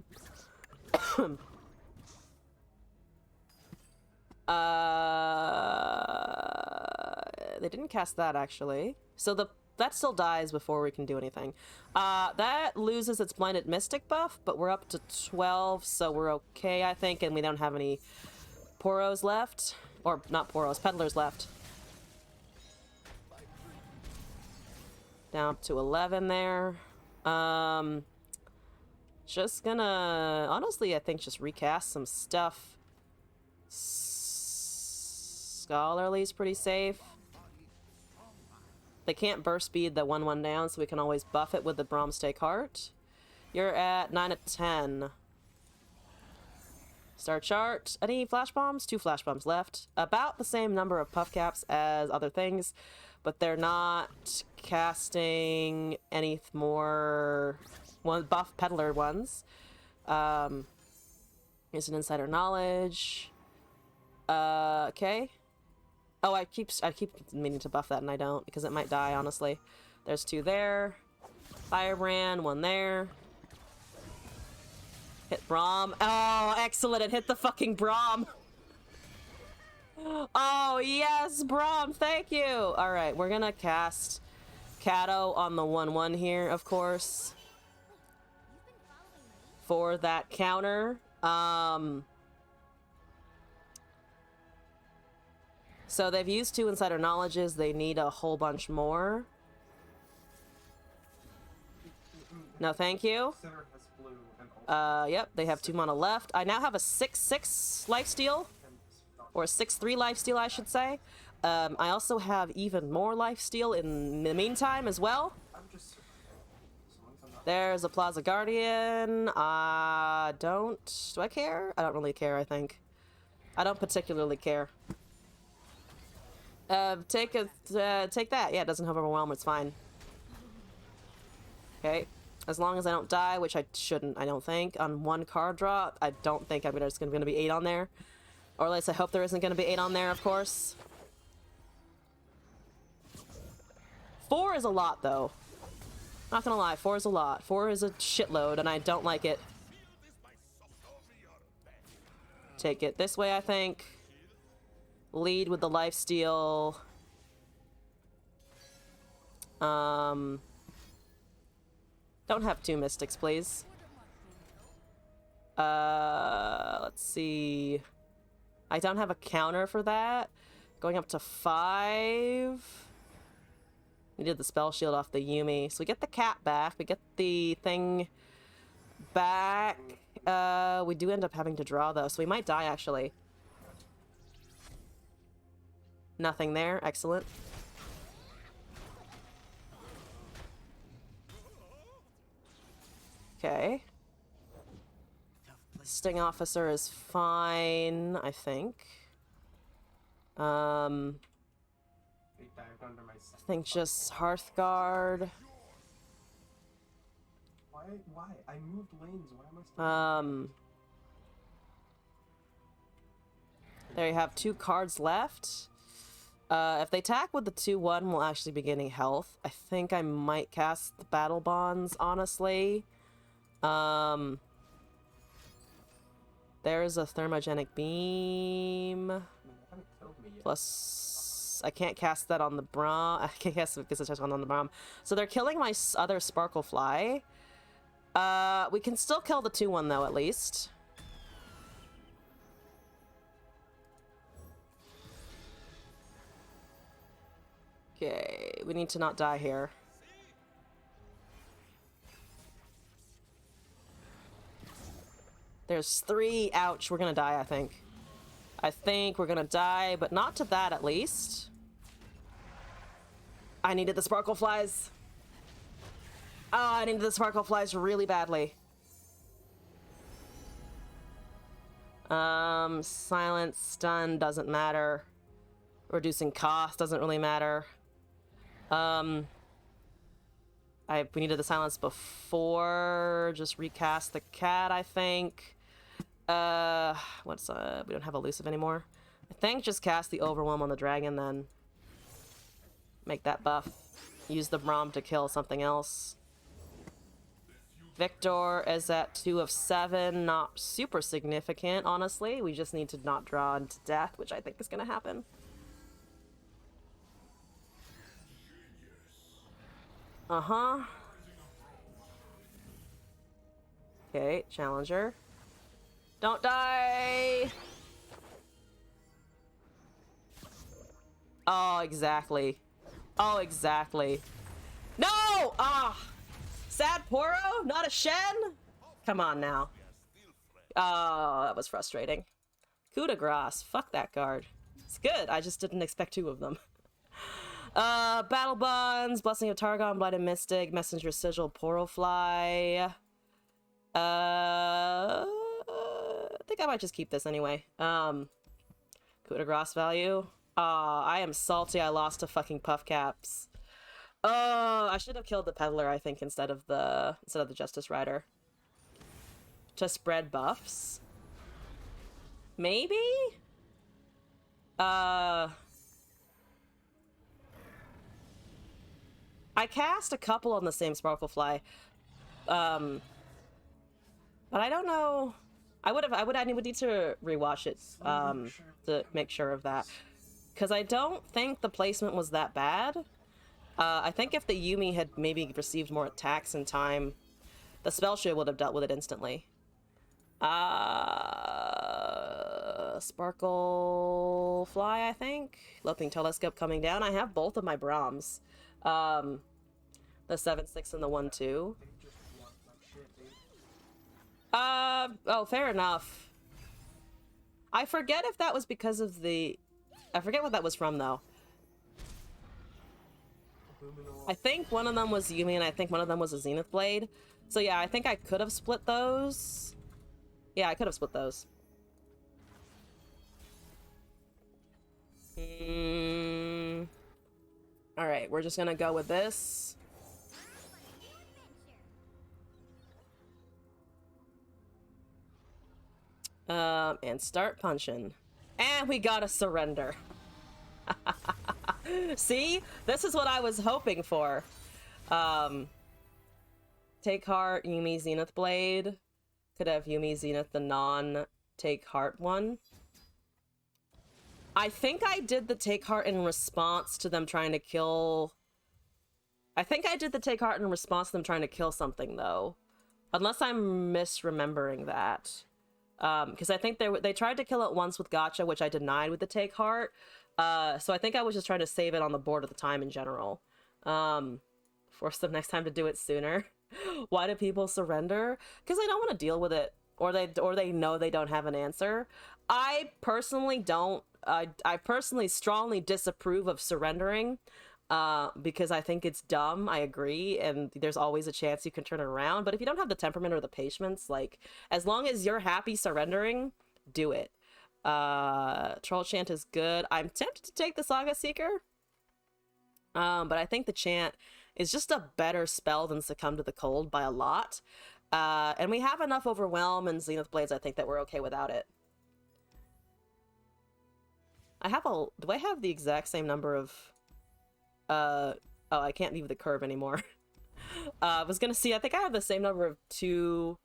didn't cast that, actually. So that still dies before we can do anything. That loses its Blinded Mystic buff, but we're up to 12, so we're okay, I think, and we don't have any Poros left. Or, not Poros, Peddlers left. Down up to 11 there. Just gonna... Honestly, I think just recast some stuff. Scholarly's pretty safe. They can't burst speed the 1/1 down, so we can always buff it with the Bromstake Heart. You're at 9 of 10. Star chart. Any flash bombs? 2 flash bombs left. About the same number of puff caps as other things, but they're not casting any more buff Peddler ones. Here's an Insider Knowledge. Okay. Oh, I keep meaning to buff that and I don't, because it might die, honestly. There's 2 there. Firebrand, 1 there. Hit Braum. Oh, excellent, it hit the fucking Braum. Oh, yes, Braum, thank you. Alright, we're gonna cast Kato on the 1/1 here, of course. for that counter. So they've used 2 insider knowledges. They need a whole bunch more. No, thank you. Yep, they have 2 mana left. I now have a 6/6 lifesteal. Or a 6/3 lifesteal, I should say. I also have even more lifesteal in the meantime as well. There's a Plaza Guardian. Do I care? I don't really care, I think. I don't particularly care. Take that. Yeah, it doesn't have Overwhelm, it's fine. Okay. As long as I don't die, which I shouldn't, I don't think, on 1 card drop, I don't think there's going to be 8 on there. Or at least I hope there isn't going to be 8 on there, of course. 4 is a lot, though. Not gonna lie, 4 is a lot. 4 is a shitload, and I don't like it. Take it this way, I think. Lead with the lifesteal. Don't have 2 mystics, please. Let's see. I don't have a counter for that. Going up to 5. We did the spell shield off the Yumi. So we get the cat back. We get the thing back. We do end up having to draw, though, so we might die, actually. Nothing there. Excellent. Okay. Sting Officer is fine, I think. I think just Hearthguard. Why? I moved lanes. Why am I still... There you have 2 cards left. If they attack with the 2/1, we'll actually be gaining health. I think I might cast the Battle Bonds, honestly. There's a Thermogenic Beam. Plus, I can't cast that on the Braum. I can't cast it because it's on the Braum. So they're killing my other Sparklefly. We can still kill the 2/1 though, at least. Okay, we need to not die here. There's 3. Ouch, we're gonna die, I think. I think we're gonna die, but not to that, at least. I needed the Sparkleflies. Oh, I needed the Sparkleflies really badly. Silence, stun, doesn't matter. Reducing cost doesn't really matter. We needed the silence before. Just recast the cat, I think. We don't have elusive anymore. I think just cast the overwhelm on the dragon, then make that buff. Use the Braum to kill something else. Victor is at 2 of 7. Not super significant, honestly. We just need to not draw into death, which I think is gonna happen. Uh-huh. Okay, challenger. Don't die! Oh, exactly. Oh, exactly. No! Ah! Sad Poro? Not a Shen? Come on now. Oh, that was frustrating. Coup de grace. Fuck that card. It's good. I just didn't expect 2 of them. Battle Bonds, Blessing of Targon, Blighted Mystic, Messenger Sigil, Porofly. I think I might just keep this anyway. Coup de grace value. I am salty I lost to fucking Puff Caps. I should have killed the Peddler, I think, instead of the Justice Rider. To spread buffs. Maybe? I cast a couple on the same Sparklefly. But I don't know. I would need to rewatch it to make sure of that. Because I don't think the placement was that bad. I think if the Yumi had maybe received more attacks in time, the spell shield would have dealt with it instantly. Sparkle Fly, I think. Loathing Telescope coming down. I have both of my Brahms. The 7-6 and the 1-2. They just want my shit. Oh, fair enough. I forget if that was because of the... I forget what that was from, though. I think one of them was Yumi, and I think one of them was a Zenith Blade. So yeah, I think I could have split those. Yeah, I could have split those. Alright, we're just gonna go with this. And start punching. And we got a surrender. See? This is what I was hoping for. Take Heart, Yumi, Zenith Blade. Could have Yumi, Zenith, the non-Take Heart one. I think I did the Take Heart in response to them trying to kill... I think I did the Take Heart in response to them trying to kill something, though. Unless I'm misremembering that. Because I think they tried to kill it once with Gotcha, which I denied with the Take Heart. So I think I was just trying to save it on the board at the time in general. Force them next time to do it sooner. Why do people surrender? Because they don't want to deal with it, or they know they don't have an answer. I personally don't. I personally strongly disapprove of surrendering, because I think it's dumb. I agree, and there's always a chance you can turn it around. But if you don't have the temperament or the patience, like, as long as you're happy surrendering, do it. Troll Chant is good. I'm tempted to take the Saga Seeker, but I think the Chant is just a better spell than Succumb to the Cold by a lot. And we have enough Overwhelm and Zenith Blades, I think, that we're okay without it. Do I have the exact same number of... oh, I can't leave the curve anymore. I was gonna see, I think I have the same number of 2,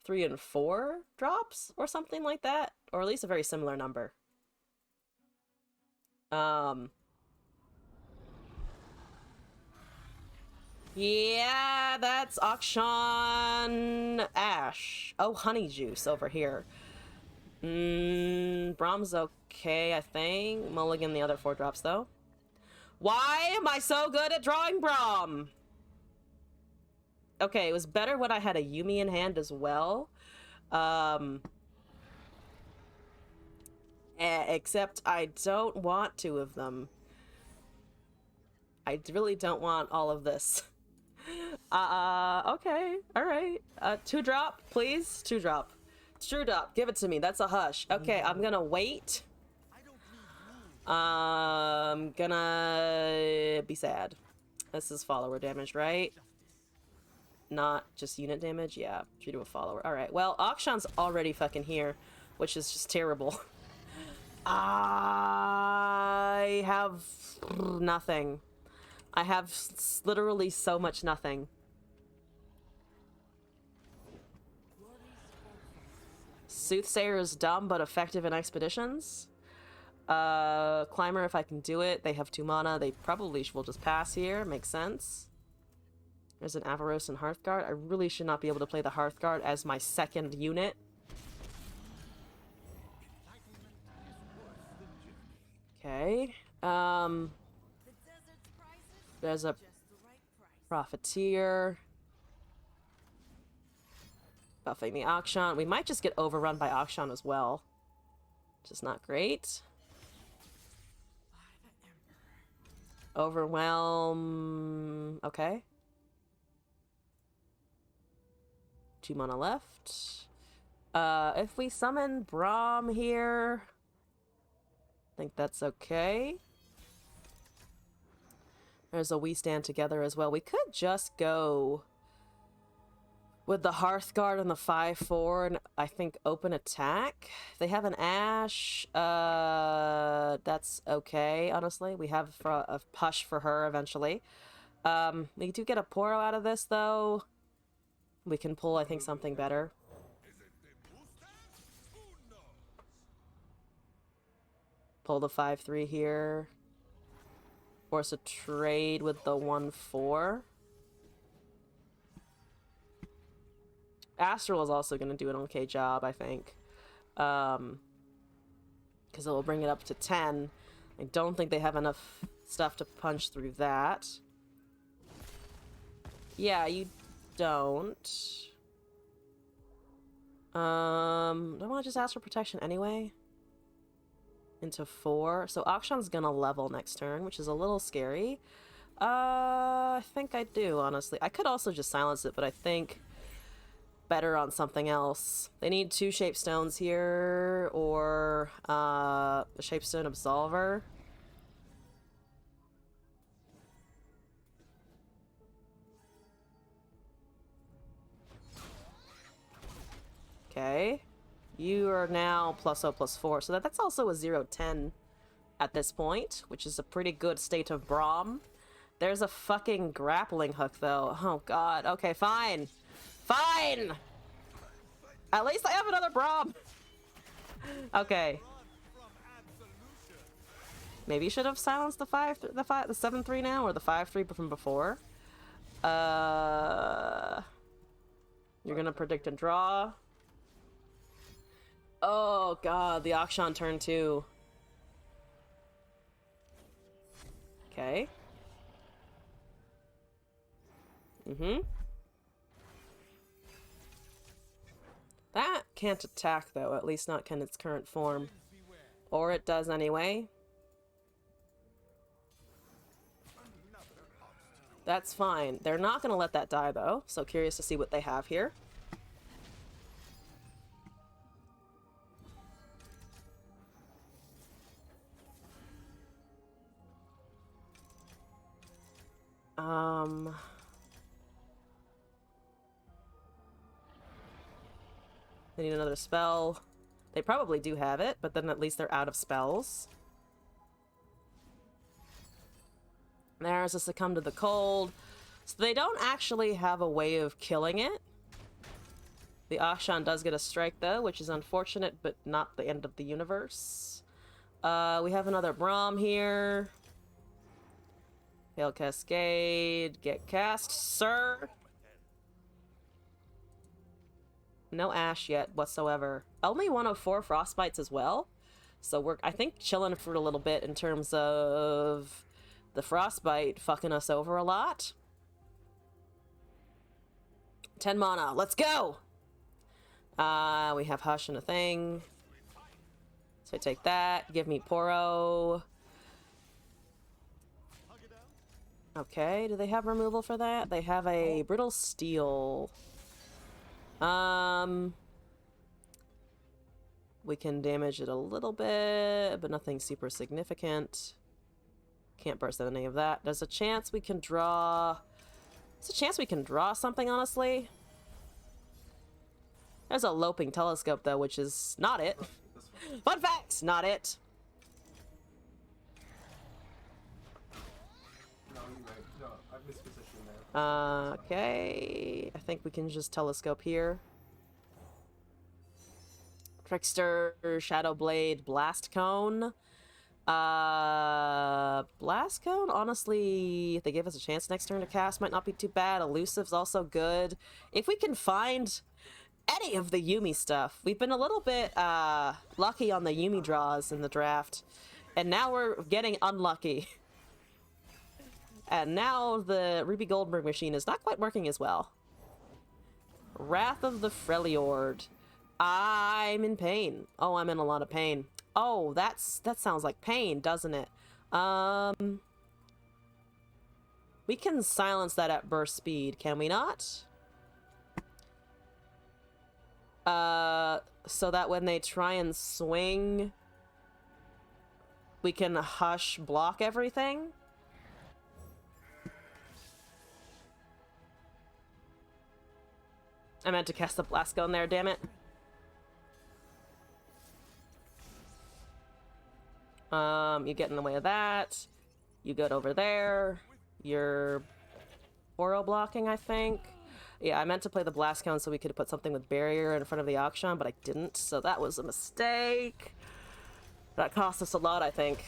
3, and 4 drops, or something like that. Or at least a very similar number. Yeah, that's Akshan Ash. Oh, Honey Juice over here. Brahm's okay, I think. Mulligan the other 4 drops, though. Why am I so good at drawing Braum? Okay, it was better when I had a Yumi in hand as well. Except I don't want 2 of them. I really don't want all of this. Okay, alright. 2 drop, please. 2 drop. True drop, give it to me. That's a hush. Okay, I'm gonna wait. I'm gonna be sad. This is follower damage, right? Not just unit damage? Yeah, treat to a follower. Alright, well, Akshan's already fucking here, which is just terrible. I have nothing. I have literally so much nothing. Soothsayer is dumb but effective in expeditions. Climber, if I can do it. They have 2 mana. They probably will just pass here. Makes sense. There's an Avaros and Hearthguard. I really should not be able to play the Hearthguard as my second unit. Okay. There's a Profiteer. Buffing the Akshan. We might just get overrun by Akshan as well. Which is not great. Overwhelm. Okay. 2 mana left. If we summon Braum here, I think that's okay. There's a We Stand Together as well. We could just go with the Hearthguard and the 5/4, and I think open attack. If they have an Ash, that's okay, honestly. We have a push for her eventually. We do get a Poro out of this, though. We can pull, I think, something better. Pull the 5/3 here. Force a trade with the 1/4. Astral is also going to do an okay job, I think. Because it will bring it up to 10. I don't think they have enough stuff to punch through that. Yeah, you don't. Do I want to just ask for protection anyway? Into 4. So Akshan's gonna level next turn, which is a little scary. I think I do, honestly. I could also just silence it, but I think better on something else. They need 2 shapestones here, or a shapestone absolver. Okay. You are now +0/+4, so that's also a 0/10 at this point, which is a pretty good state of Braum. There's a fucking grappling hook, though. Oh, God. Okay, fine. Fine! At least I have another Braum! Okay. Maybe you should have silenced the 7/3 now, or the 5/3 from before. You're gonna predict and draw. Oh, God. The Akshan turn 2. Okay. That can't attack, though. At least not in its current form. Or it does anyway. That's fine. They're not going to let that die, though. So curious to see what they have here. They need another spell. They probably do have it, but then at least they're out of spells. There's a Succumb to the Cold. So they don't actually have a way of killing it. The Akshan does get a strike, though, which is unfortunate, but not the end of the universe. We have another Braum here. Hail Cascade. Get cast, sir. No Ash yet whatsoever. Only 104 Frostbites as well. So we're, I think, chilling for a little bit in terms of the Frostbite fucking us over a lot. 10 mana. Let's go! We have Hush and a thing. So I take that. Give me Poro. Okay, do they have removal for that? They have a Brittle Steel. We can damage it a little bit, but nothing super significant. Can't burst any of that. There's a chance we can draw... There's a chance we can draw something, honestly. There's a Loping Telescope, though, which is not it. Fun facts! Not it. No, you're right. No, I've mispositioned there. Okay. I think we can just Telescope here. Trickster, Shadow Blade, Blast Cone. Blast Cone, honestly, if they give us a chance next turn to cast, might not be too bad. Elusive's also good. If we can find any of the Yuumi stuff. We've been a little bit lucky on the Yuumi draws in the draft, and now we're getting unlucky. And now the Ruby Goldberg machine is not quite working as well. Wrath of the Freljord. I'm in pain. Oh, I'm in a lot of pain. Oh, that sounds like pain, doesn't it? We can silence that at burst speed, can we not? So that when they try and swing, we can hush block everything. I meant to cast the Blast Cone there, damn it. You get in the way of that. You go over there. You're Oro blocking, I think. Yeah, I meant to play the Blast Cone so we could put something with Barrier in front of the Akshan, but I didn't, so that was a mistake. That cost us a lot, I think.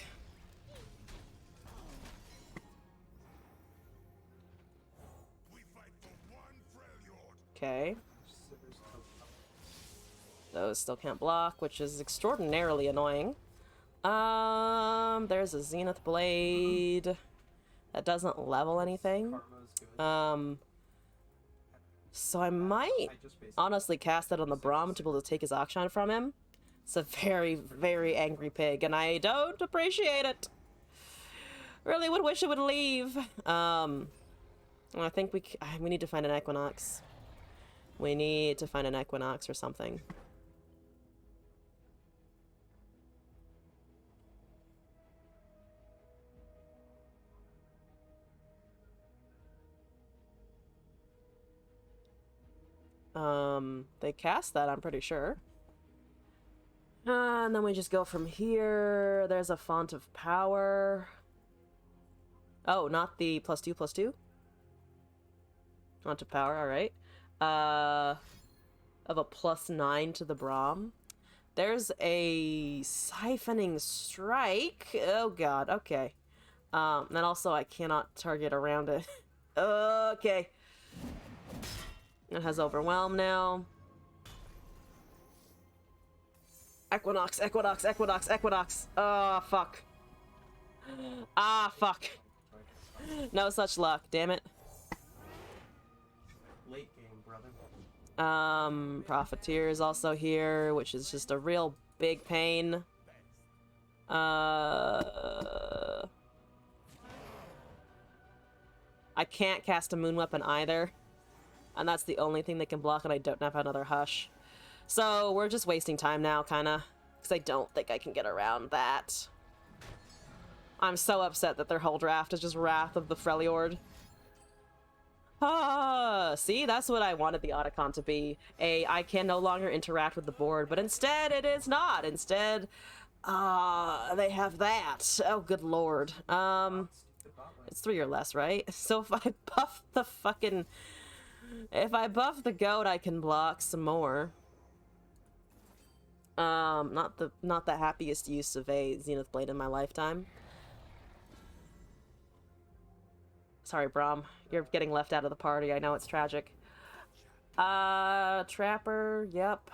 Okay. Those still can't block, which is extraordinarily annoying. There's a Zenith Blade that doesn't level anything. So I might honestly cast that on the Braum to be able to take his Akshan from him. It's a very, very angry pig, and I don't appreciate it. Really would wish it would leave. I think we need to find an Equinox. We need to find an Equinox or something. They cast that, I'm pretty sure. And then we just go from here. There's a Font of Power. Oh, not the +2/+2? Font of Power, alright. Of a +9 to the Braum. There's a Siphoning Strike. Oh god, okay. And also I cannot target around it. Okay. It has Overwhelm now. Equinox, Equinox, Equinox, Equinox. Oh, fuck. Ah, fuck. No such luck, damn it. Late game, brother. Profiteer is also here, which is just a real big pain. I can't cast a Moon Weapon either. And that's the only thing that can block it. I don't have another Hush. So we're just wasting time now, kinda. Because I don't think I can get around that. I'm so upset that their whole draft is just Wrath of the Freljord. Ah, see, that's what I wanted the Otacon to be. I can no longer interact with the board, but instead it is not. Instead, they have that. Oh, good lord. It's 3 or less, right? So if I buff the fucking... If I buff the goat, I can block some more. Not the happiest use of a Zenith Blade in my lifetime. Sorry, Braum. You're getting left out of the party. I know it's tragic. Trapper, yep.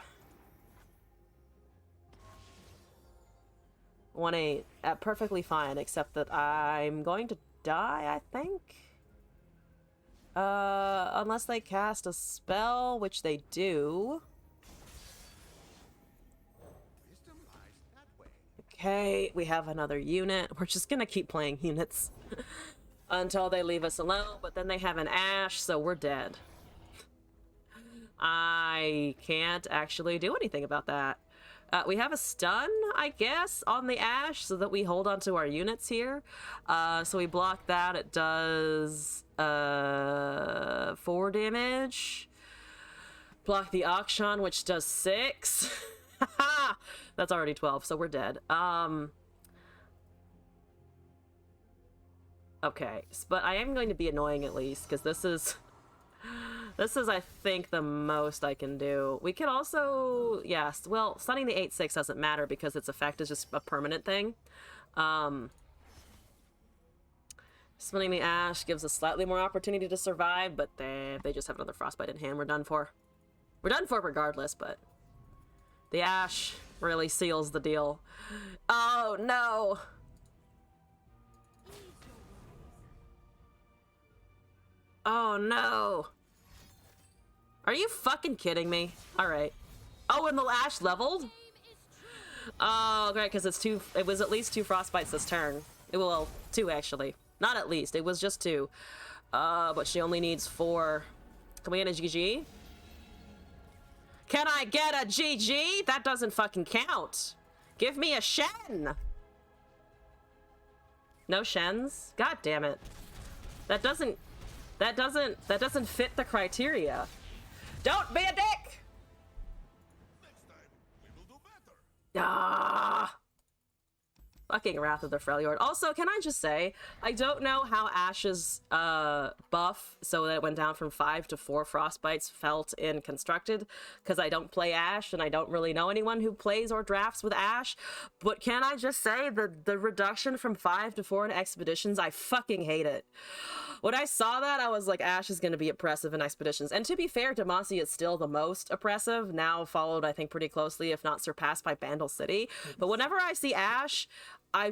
1-8. Perfectly fine, except that I'm going to die, I think? Unless they cast a spell, which they do. Okay, we have another unit. We're just gonna keep playing units until they leave us alone, but then they have an Ash, so we're dead. I can't actually do anything about that. We have a stun, I guess, on the Ash so that we hold on to our units here. So we block that. It does 4 damage. Block the Akshan, which does 6. That's already 12, so we're dead. Okay, but I am going to be annoying at least, because this is, I think, the most I can do. We could also, yes, well, stunning the 8/6 doesn't matter because its effect is just a permanent thing. Summoning the Ash gives us slightly more opportunity to survive, but they just have another Frostbite in hand. We're done for. We're done for regardless, but the Ash really seals the deal. Oh, no! Oh, no! Are you fucking kidding me? Alright. Oh, and the Ash leveled? Oh, great, because it was at least 2 Frostbites this turn. Well, 2, actually. Not at least, it was just 2. But she only needs 4. Can we get a GG? Can I get a GG? That doesn't fucking count. Give me a Shen. No Shens? God damn it. That doesn't fit the criteria. Don't be a dick! Next time, we will do better. Ah! Fucking Wrath of the Freljord. Also, can I just say, I don't know how Ash's buff, so that it went down from 5 to 4 frostbites, felt in Constructed, because I don't play Ash, and I don't really know anyone who plays or drafts with Ash, but can I just say, the reduction from 5 to 4 in Expeditions, I fucking hate it. When I saw that, I was like, Ash is going to be oppressive in Expeditions. And to be fair, Demacia is still the most oppressive, now followed, I think, pretty closely, if not surpassed by Bandle City. But whenever I see Ash, I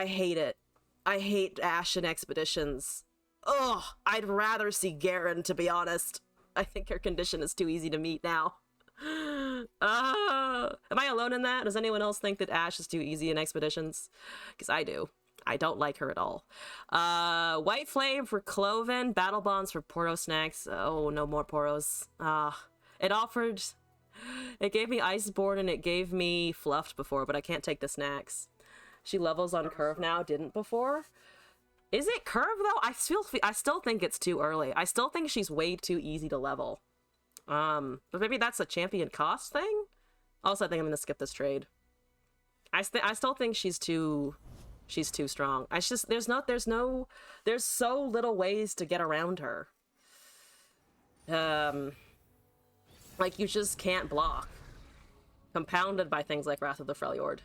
hate it. I hate Ash in Expeditions. Ugh, I'd rather see Garen, to be honest. I think her condition is too easy to meet now. Am I alone in that? Does anyone else think that Ash is too easy in Expeditions? Because I do. I don't like her at all. White Flame for Cloven, Battle Bonds for Poro Snacks. Oh, no more Poros. It gave me Iceborne and it gave me Fluffed before, but I can't take the snacks. She levels on Curve now, didn't before. Is it Curve though? I still think it's too early. I still think she's way too easy to level. But maybe that's a champion cost thing? Also, I think I'm gonna skip this trade. I still think she's too strong. There's so little ways to get around her. Like, you just can't block. Compounded by things like Wrath of the Freljord.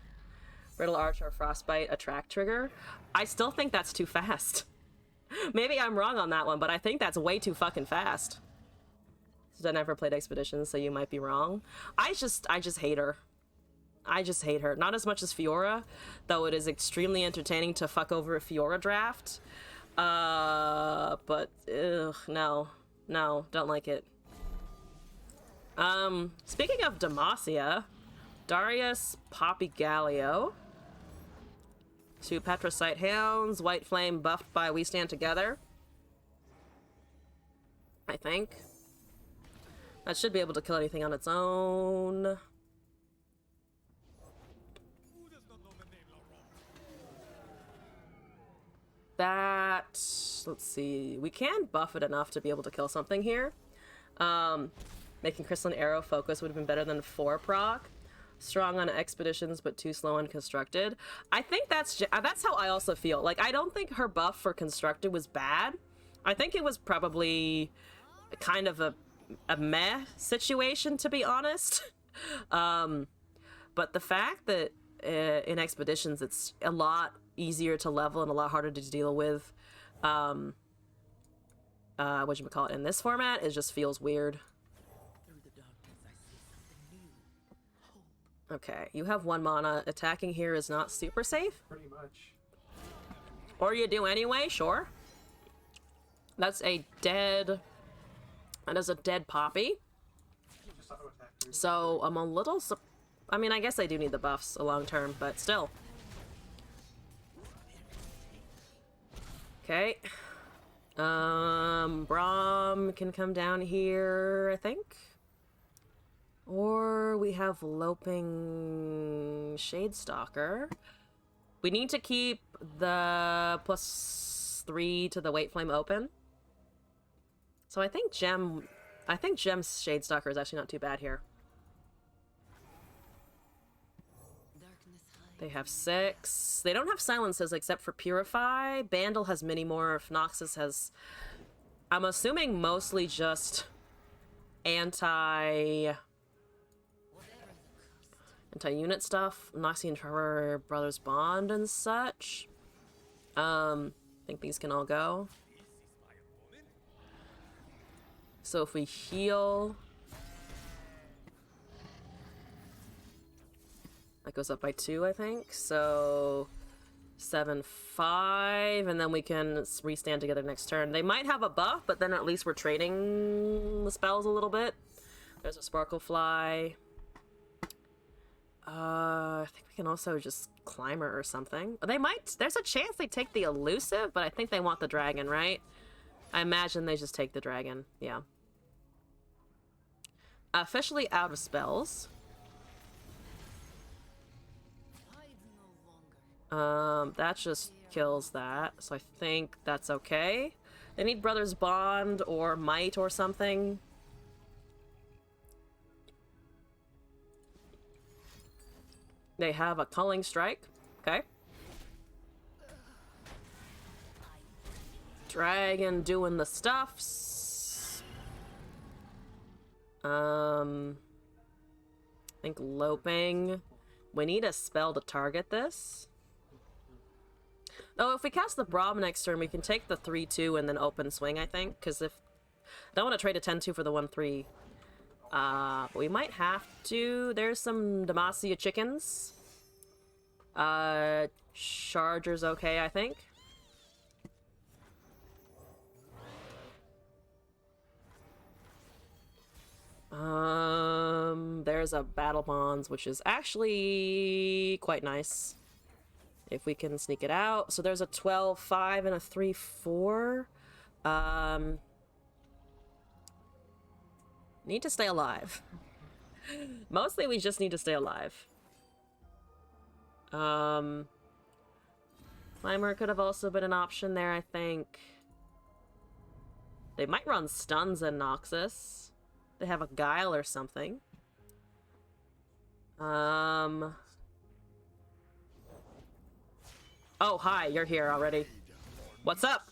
Brittle Arch or Frostbite, attract trigger. I still think that's too fast. Maybe I'm wrong on that one, but I think that's way too fucking fast. I never played Expeditions, so you might be wrong. I just hate her. I just hate her. Not as much as Fiora, though it is extremely entertaining to fuck over a Fiora draft. But, ugh, no. No, don't like it. Speaking of Demacia, Darius Papigallio. 2 Petrocyte Hounds, White Flame buffed by We Stand Together. I think. That should be able to kill anything on its own. That, let's see, we can buff it enough to be able to kill something here. Making Crystalline Arrow focus would have been better than 4 proc. Strong on Expeditions, but too slow on Constructed. I think that's how I also feel. Like, I don't think her buff for Constructed was bad. I think it was probably kind of a meh situation, to be honest. But the fact that in Expeditions it's a lot easier to level and a lot harder to deal with, whatchamacallit, in this format, it just feels weird. Okay, you have 1 mana. Attacking here is not super safe. Pretty much. Or you do anyway, sure. That's a dead... That is a dead Poppy. So, I'm a little... I mean, I guess I do need the buffs a long term, but still. Okay. Braum can come down here, I think. Or we have Loping Shadestalker. We need to keep the +3 to the White Flame open. So I think Gem's Shadestalker is actually not too bad here. They have 6. They don't have silences except for Purify. Bandle has many more. Noxus has... I'm assuming mostly just anti-unit stuff. Noxie and Trevor Brothers Bond and such. I think these can all go. So if we heal... That goes up by 2, I think. So 7, 5, and then we can restand together next turn. They might have a buff, but then at least we're trading the spells a little bit. There's a Sparklefly. I think we can also just Climber or something. They might. There's a chance they take the Elusive, but I think they want the dragon, right? I imagine they just take the dragon. Yeah. Officially out of spells. That just kills that, so I think that's okay. They need Brothers Bond or Might or something. They have a Culling Strike. Okay. Dragon doing the stuffs. I think loping. We need a spell to target this. Oh, if we cast the Braum next turn, we can take the 3-2 and then open swing, I think. Because if... I don't want to trade a 10-2 for the 1-3. But we might have to. There's some Demacia chickens. Charger's okay, I think. There's a Battle Bonds, which is actually quite nice. If we can sneak it out. So there's a 12-5 and a 3-4. Need to stay alive. Mostly we just need to stay alive. Climber could have also been an option there, I think. They might run stuns in Noxus. They have a Guile or something. Oh, hi, you're here already. What's up?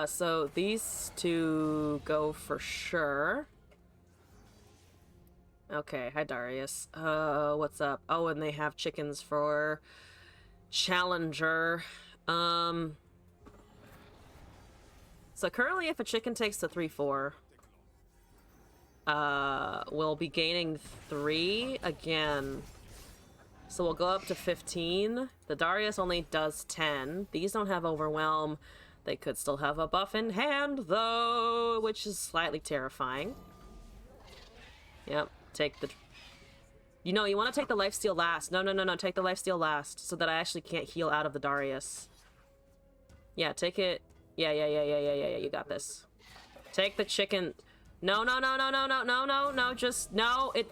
So these two go for sure. Okay, hi Darius. What's up? Oh, and they have chickens for Challenger. So currently if a chicken takes the 3-4, we'll be gaining 3 again. So we'll go up to 15. The Darius only does 10. These don't have Overwhelm. They could still have a buff in hand, though, which is slightly terrifying. Yep, take the... You know, you want to take the lifesteal last. No, take the lifesteal last, so that I actually can't heal out of the Darius. Yeah, take it... Yeah, you got this. Take the chicken... No, just... No, it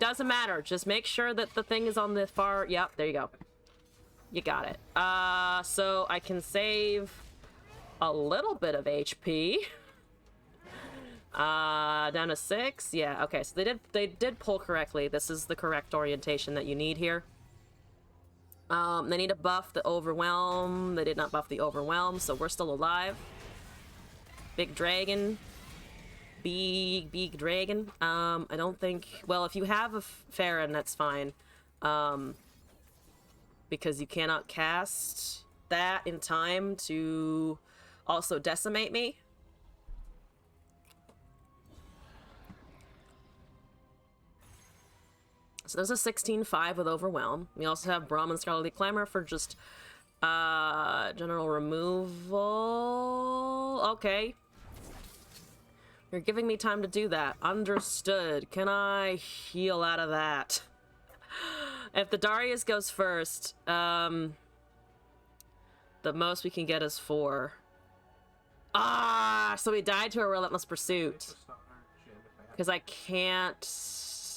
doesn't matter. Just make sure that the thing is on the far... Yep, there you go. You got it. So I can save a little bit of HP. Down to 6. Yeah, okay, so they did pull correctly. This is the correct orientation that you need here. They need to buff the Overwhelm. They did not buff the Overwhelm, so we're still alive. Big dragon. Big dragon. I don't think... Well, if you have a Farron, that's fine. Because you cannot cast that in time to also decimate me. So there's a 16-5 with Overwhelm. We also have Braum and Scarlet Clamor for just general removal. Okay. You're giving me time to do that. Understood. Can I heal out of that? If the Darius goes first, the most we can get is 4. So we died to a Relentless Pursuit. Because I can't...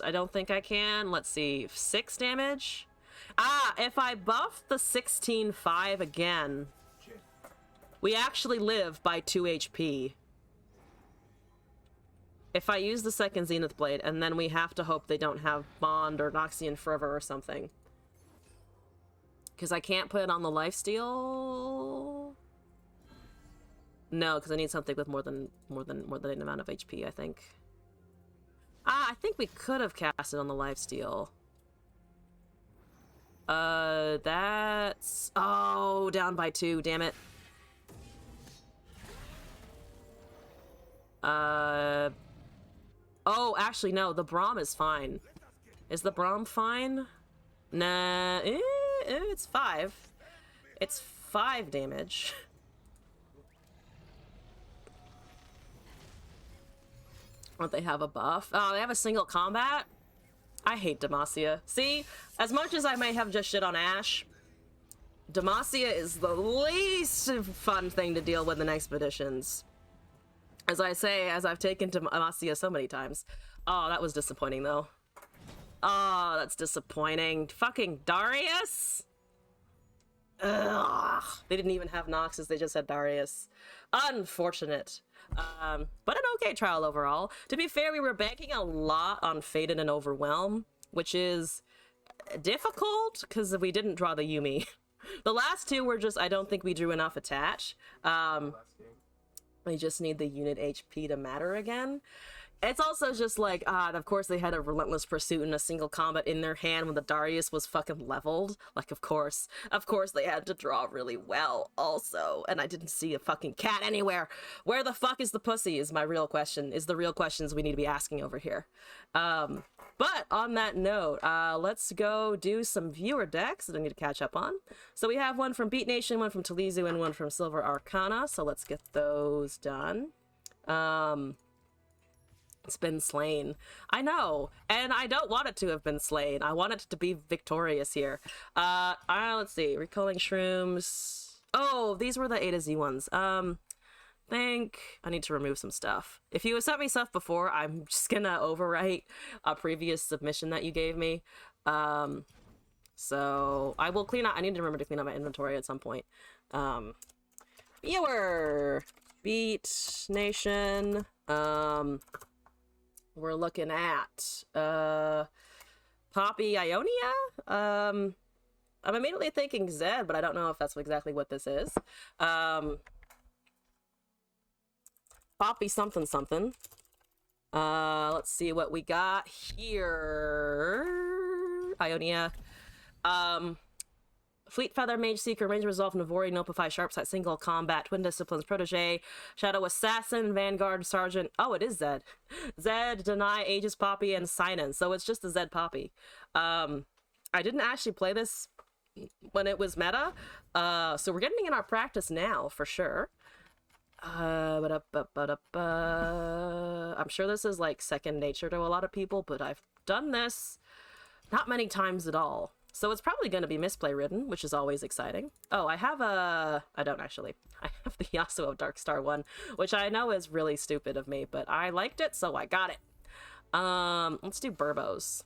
I don't think I can. Let's see. 6 damage? If I buff the 16-5 again, we actually live by 2 HP. If I use the second Zenith Blade, and then we have to hope they don't have Bond or Noxian Fervor or something. Because I can't put it on the lifesteal. No, because I need something with more than an amount of HP, I think. I think we could have cast it on the lifesteal. That's... Oh, down by 2, damn it. Oh, actually, no, the Braum is fine. Is the Braum fine? Nah, it's 5. It's 5 damage. Don't they have a buff? Oh, they have a single combat? I hate Demacia. See, as much as I may have just shit on Ash, Demacia is the least fun thing to deal with in expeditions. As I say, as I've taken Demacia so many times. Oh, that was disappointing, though. Oh, that's disappointing. Fucking Darius? Ugh. They didn't even have Noxus, they just had Darius. Unfortunate. But an okay trial overall. To be fair, we were banking a lot on Faded and Overwhelm, which is difficult because we didn't draw the Yuumi. The last two were just, I don't think we drew enough attach. Last game. We just need the unit HP to matter again. It's also just like, of course they had a relentless pursuit and a single combat in their hand when the Darius was fucking leveled. Like, of course they had to draw really well also. And I didn't see a fucking cat anywhere. Where the fuck is the pussy is my real question, is the real questions we need to be asking over here. But on that note, let's go do some viewer decks that I need to catch up on. So we have one from Beat Nation, one from Talizu, and one from Silver Arcana. So let's get those done. It's been slain. I know, and I don't want it to have been slain. I want it to be victorious here. Let's see. Recalling Shrooms. Oh, these were the A to Z ones. Think I need to remove some stuff. If you have sent me stuff before, I'm just gonna overwrite a previous submission that you gave me. So I will clean out. I need to remember to clean out my inventory at some point. Viewer, Beat Nation. We're looking at Poppy Ionia. I'm immediately thinking Zed, but I don't know if that's exactly what this is. Poppy something something. Let's see what we got here. Ionia. Fleet Feather, Mage Seeker, Range Resolve, Navori, Nopify, Sharpsight, Single Combat, Twin Disciplines, Protege, Shadow Assassin, Vanguard, Sergeant. Oh, it is Zed. Zed, Deny, Aegis Poppy, and Sinon. So it's just the Zed Poppy. I didn't actually play this when it was meta. So we're getting in our practice now, for sure. I'm sure this is like second nature to a lot of people, but I've done this not many times at all. So it's probably going to be misplay ridden, which is always exciting. Oh, I don't actually. I have the Yasuo Darkstar one, which I know is really stupid of me, but I liked it, so I got it. Let's do Burbos.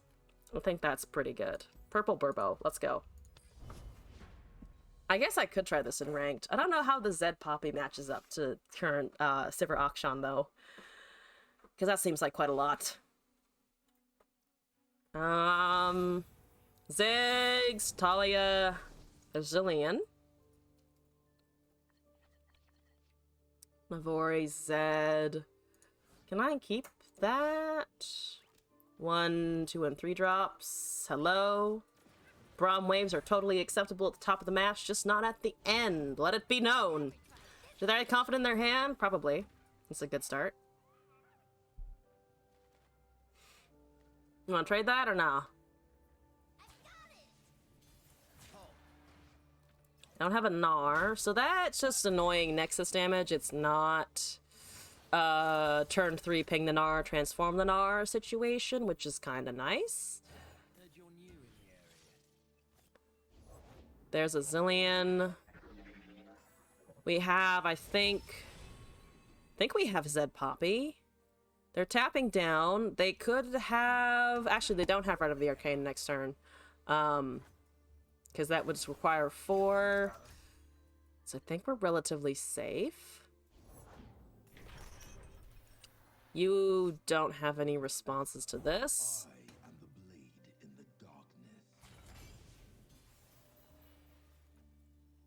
I think that's pretty good. Purple Burbo, let's go. I guess I could try this in ranked. I don't know how the Zed Poppy matches up to current Sivir Akshan, though. Because that seems like quite a lot. Ziggs, Talia, Azillion. Mavori, Zed. Can I keep that? 1, 2, and 3 drops. Hello. Braum waves are totally acceptable at the top of the match, just not at the end. Let it be known. Do they have confidence in their hand? Probably. It's a good start. You want to trade that or nah? Don't have a Gnar, so that's just annoying Nexus damage. It's not turn 3 ping the Gnar, transform the Gnar situation, which is kind of nice. There's a Zillion. We have, I think we have Zed Poppy. They're tapping down. They could have, actually they don't have Rite of the Arcane next turn. Because that would just require 4. So I think we're relatively safe. You don't have any responses to this. I am the blade in the darkness.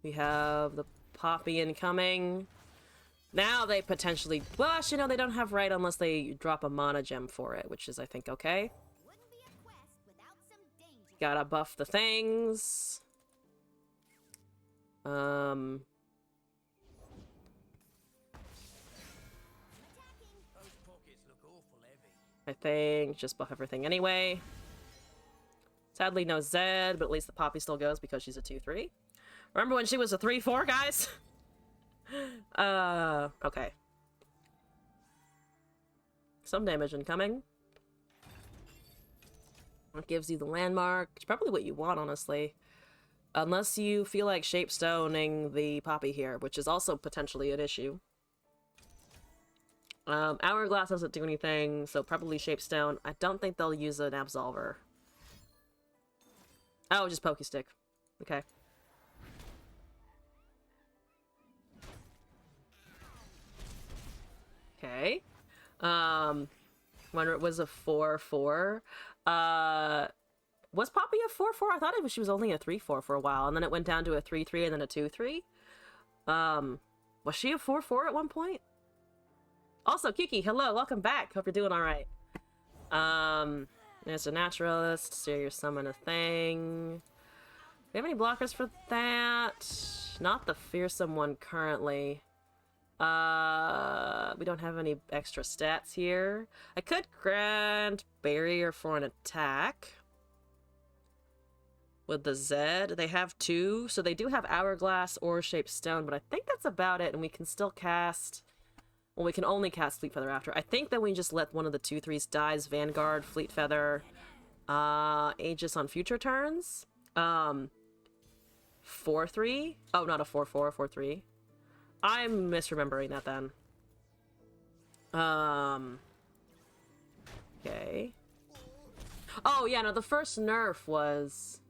We have the Poppy incoming. Now they potentially... Well, actually, no, they don't have right unless they drop a mana gem for it, which is, I think, okay. Wouldn't be a quest without some danger. Gotta buff the things. I think just buff everything anyway. Sadly, no Zed, but at least the Poppy still goes because she's a 2/3. Remember when she was a 3/4, guys? Okay. Some damage incoming. It gives you the landmark. It's probably what you want, honestly. Unless you feel like shapestoning the Poppy here, which is also potentially an issue. Hourglass doesn't do anything, so probably Shapestone. I don't think they'll use an Absolver. Oh, just Pokestick. Okay. Okay. When it was a 4/4, Was Poppy a 4/4? I thought she was only a 3/4 for a while, and then it went down to a 3/3 and then a 2/3. Was she a 4/4 at one point? Also, Kiki, hello, welcome back. Hope you're doing all right. There's a naturalist. So you're summon a thing. Do we have any blockers for that? Not the fearsome one currently. We don't have any extra stats here. I could grant barrier for an attack. With the Z, they have 2, so they do have hourglass or shaped stone, but I think that's about it, and we can still cast... Well, we can only cast Fleet Feather after. I think that we just let one of the 2/3s dies, Vanguard, Fleet Feather, Aegis on future turns. 4/3? Oh, not a 4/4, 4/3. I'm misremembering that then. Okay. Oh, yeah, no, the first nerf was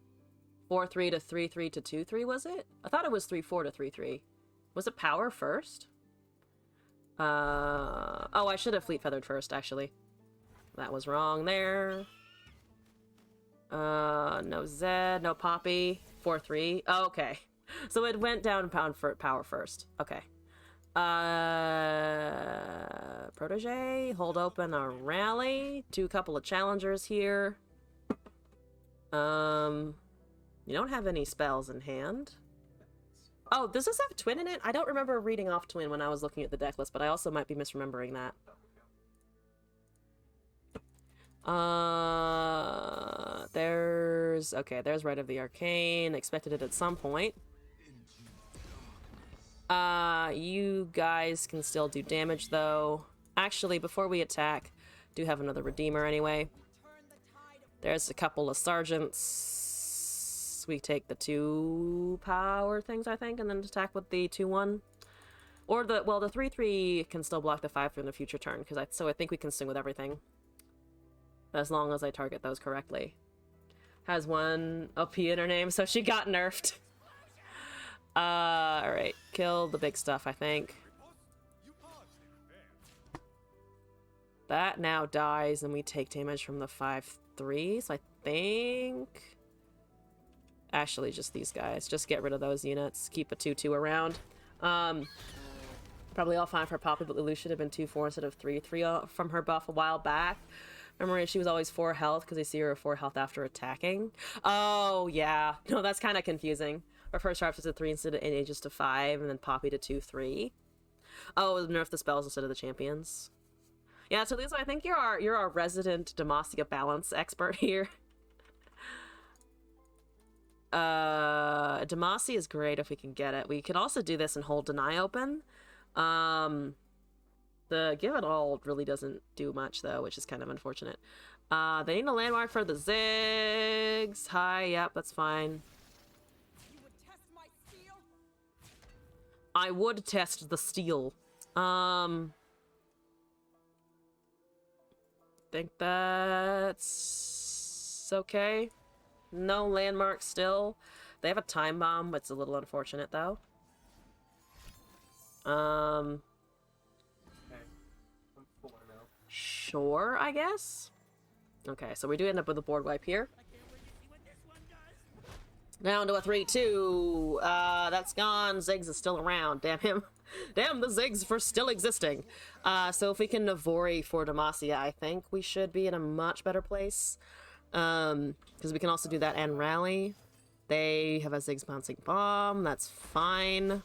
4/3 to 3/3 to 2/3, was it? I thought it was 3/4 to 3/3. Was it power first? Oh, I should have Fleet Feathered first, actually. That was wrong there. No Zed, no Poppy. 4/3. Oh, okay. So it went down pound for power first. Okay. Protege, hold open a rally. Do a couple of challengers here. You don't have any spells in hand. Oh, does this have Twin in it? I don't remember reading off Twin when I was looking at the deck list, but I also might be misremembering that. There's Rite of the Arcane. Expected it at some point. You guys can still do damage, though. Actually, before we attack, do have another Redeemer anyway. There's a couple of Sergeants. We take the 2 power things, I think, and then attack with the 2/1. Or the 3/3 can still block the 5 in the future turn, so I think we can swing with everything. As long as I target those correctly. Has one OP in her name, so she got nerfed. Alright. Kill the big stuff, I think. That now dies, and we take damage from the 5/3, so I think... Actually, just these guys. Just get rid of those units. Keep a 2/2 around. Probably all fine for Poppy, but Lulu should have been 2/4 instead of 3/3 from her buff a while back. Remember, she was always 4 health because they see her at 4 health after attacking. Oh, yeah. No, that's kind of confusing. Her first sharp is to 3 instead of Aegis to 5, and then Poppy to 2/3. Oh, nerf the spells instead of the champions. Yeah, so Lisa, I think you're our resident Demacia balance expert here. Demacia is great if we can get it. We can also do this and hold Deny open. The Give It All really doesn't do much, though, which is kind of unfortunate. They need a landmark for the Ziggs. Hi, yep, that's fine. You would test my steel? I would test the steel. Think that's okay. No landmark still. They have a time bomb, it's a little unfortunate though. Okay. I'm 4 now. Sure, I guess. Okay, so we do end up with a board wipe here. Down to a 3/2. That's gone. Ziggs is still around. Damn him. Damn the Ziggs for still existing. So if we can Navori for Demacia, I think we should be in a much better place. Because we can also do that and rally. They have a Ziggs bouncing bomb. That's fine.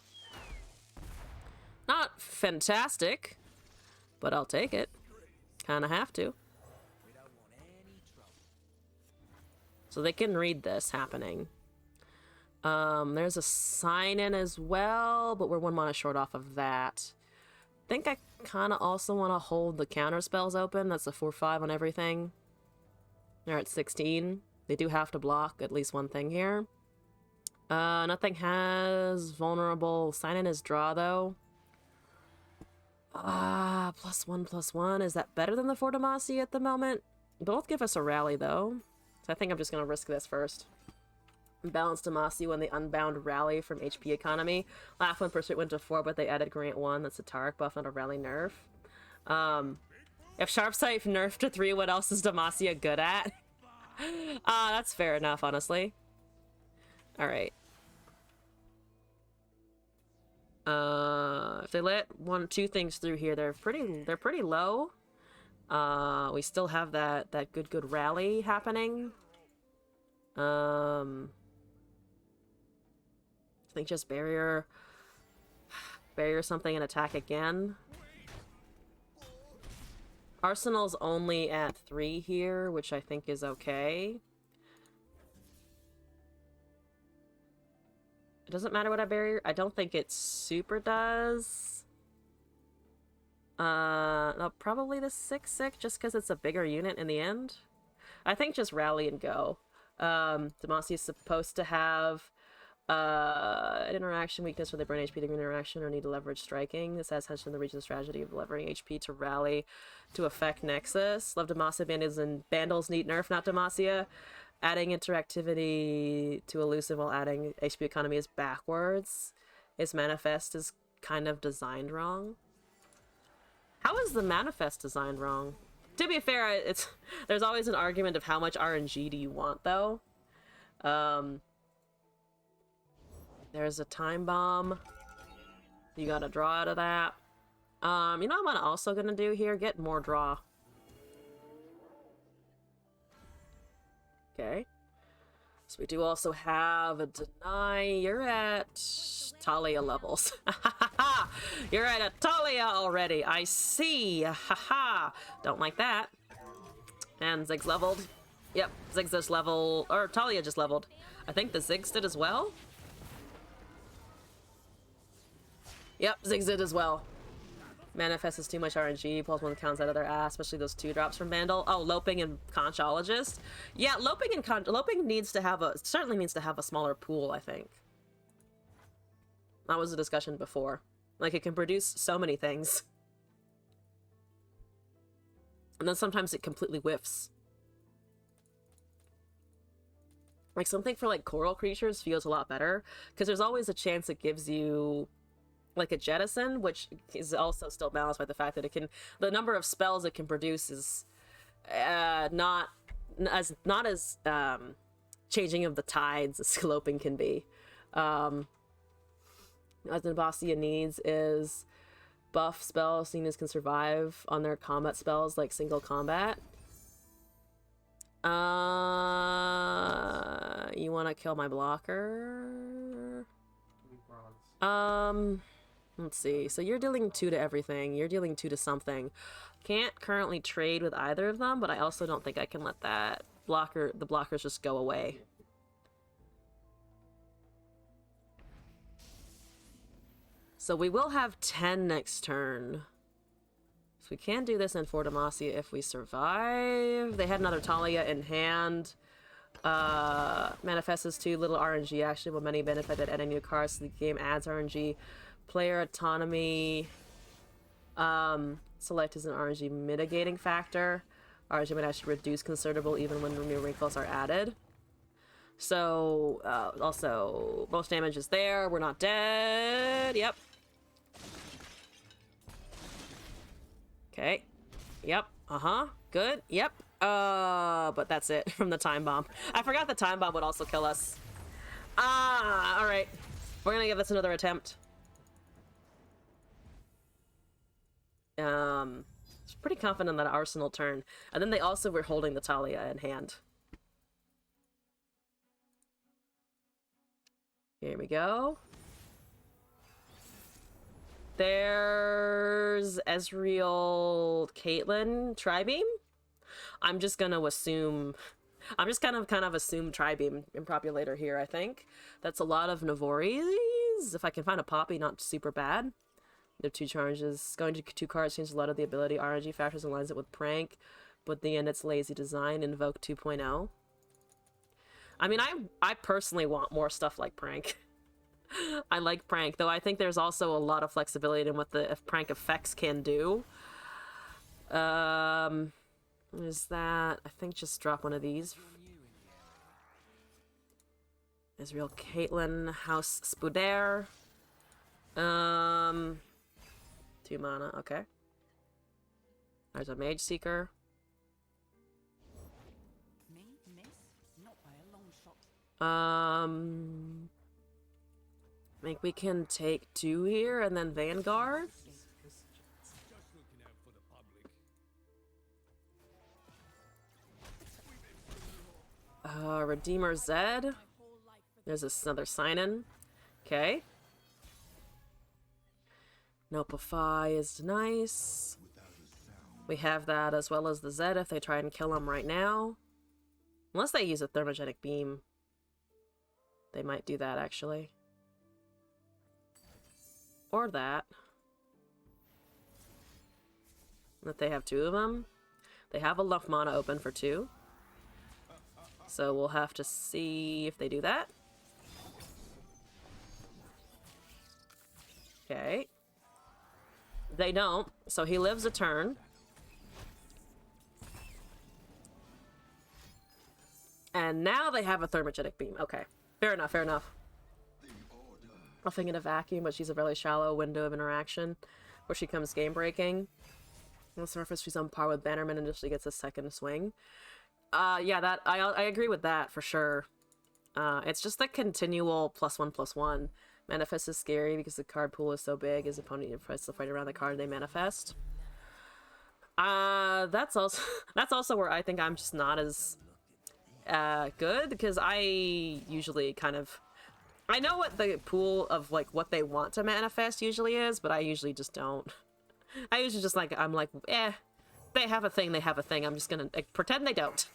Not fantastic, but I'll take it. Kind of have to. So they can read this happening. There's a sign-in as well, but we're 1 mana short off of that. I think I kind of also want to hold the counter spells open. That's a 4/5 on everything. They're at 16. They do have to block at least one thing here. Nothing has vulnerable. Sign-in is draw, though. +1/+1. Is that better than the 4 Demacia at the moment? Both give us a rally, though. So I think I'm just going to risk this first. Balance Demacia when they unbound rally from HP economy. Last one Pursuit went to 4, but they added Grant 1. That's a Tarek buff, not a rally nerf. If Sharpsight nerfed to 3, what else is Demacia good at? That's fair enough, honestly. All right. If they let two things through here, they're pretty low. We still have that good rally happening. I think just barrier something and attack again. Arsenal's only at 3 here, which I think is okay. It doesn't matter what I barrier. I don't think it super does. No, probably the 6/6 just because it's a bigger unit in the end. I think just rally and go. Demacia is supposed to have an interaction weakness where they burn HP during interaction or need to leverage striking. This has attention to the region's strategy of leveraging HP to rally to affect Nexus. Love Demacia Bandles need nerf, not Demacia. Adding interactivity to elusive while adding HP economy is backwards. Its manifest is kind of designed wrong. How is the manifest designed wrong? To be fair, there's always an argument of how much RNG do you want, though. There's a time bomb. You gotta draw out of that. You know what I'm also gonna do here? Get more draw. Okay. So we do also have a deny. You're at Talia levels. You're at a Talia already. I see. Haha. Don't like that. And Zig's leveled. Yep, Zig's just leveled. Or Talia just leveled. I think the Ziggs did as well. Yep, Ziggs did as well. Manifest is too much RNG, pulls one counts out of their ass, especially those 2 drops from Vandal. Oh, Loping and Conchologist. Yeah, Loping needs to have certainly needs to have a smaller pool, I think. That was a discussion before. Like, it can produce so many things. And then sometimes it completely whiffs. Like, something for, like, coral creatures feels a lot better, because there's always a chance it gives you like a jettison, which is also still balanced by the fact that the number of spells it can produce is not as changing of the tides as sloping can be. As Nabasia needs is buff spells Cenas can survive on their combat spells, like single combat. You want to kill my blocker? Let's see. So you're dealing 2 to everything. You're dealing 2 to something. Can't currently trade with either of them, but I also don't think I can let the blockers just go away. So we will have 10 next turn. So we can do this in for Demacia if we survive. They had another Talia in hand. Manifests 2 little RNG action with many benefit at adding new cards so the game adds RNG. Player autonomy. Select is an RNG mitigating factor. RNG might actually reduce considerable even when new wrinkles are added. So, also, most damage is there. We're not dead. Yep. Okay. Yep. Good. Yep. But that's it from the time bomb. I forgot the time bomb would also kill us. Alright. We're gonna give this another attempt. Pretty confident that Arsenal turn. And then they also were holding the Talia in hand. Here we go. There's Ezreal, Caitlyn, Tribeam. I'm just gonna assume... I'm just kind of assume Tribeam Impropulator here, I think. That's a lot of Navoris. If I can find a Poppy, not super bad. There are 2 charges. Going to 2 cards changes a lot of the ability. RNG factors aligns it with Prank, but in the end it's lazy design. Invoke 2.0. I mean, I personally want more stuff like Prank. I like Prank, though I think there's also a lot of flexibility in what the Prank effects can do. Is that... I think just drop one of these. Ezreal, Caitlyn, House Spuder. 2 mana, okay. There's a Mage Seeker. Me miss I think we can take 2 here and then Vanguard. Redeemer Zed. There's another sign-in. Okay. Nopify is nice. We have that as well as the Zed if they try and kill him right now. Unless they use a thermogenic beam. They might do that, actually. Or that. That they have 2 of them. They have enough mana open for 2. So we'll have to see if they do that. Okay. They don't, so he lives a turn. And now they have a thermogenic beam. Okay. Fair enough, fair enough. Nothing in a vacuum, but she's a really shallow window of interaction where she comes game breaking. On the surface, she's on par with Bannerman until she gets a second swing. Yeah, that I agree with that for sure. It's just the continual +1/+1. Manifest is scary because the card pool is so big. His opponent tries to fight around the card they manifest. That's also where I think I'm just not as good, because I usually kind of, I know what the pool of like what they want to manifest usually is, but I usually just don't. I usually just like, I'm like, they have a thing, they have a thing. I'm just gonna like, pretend they don't.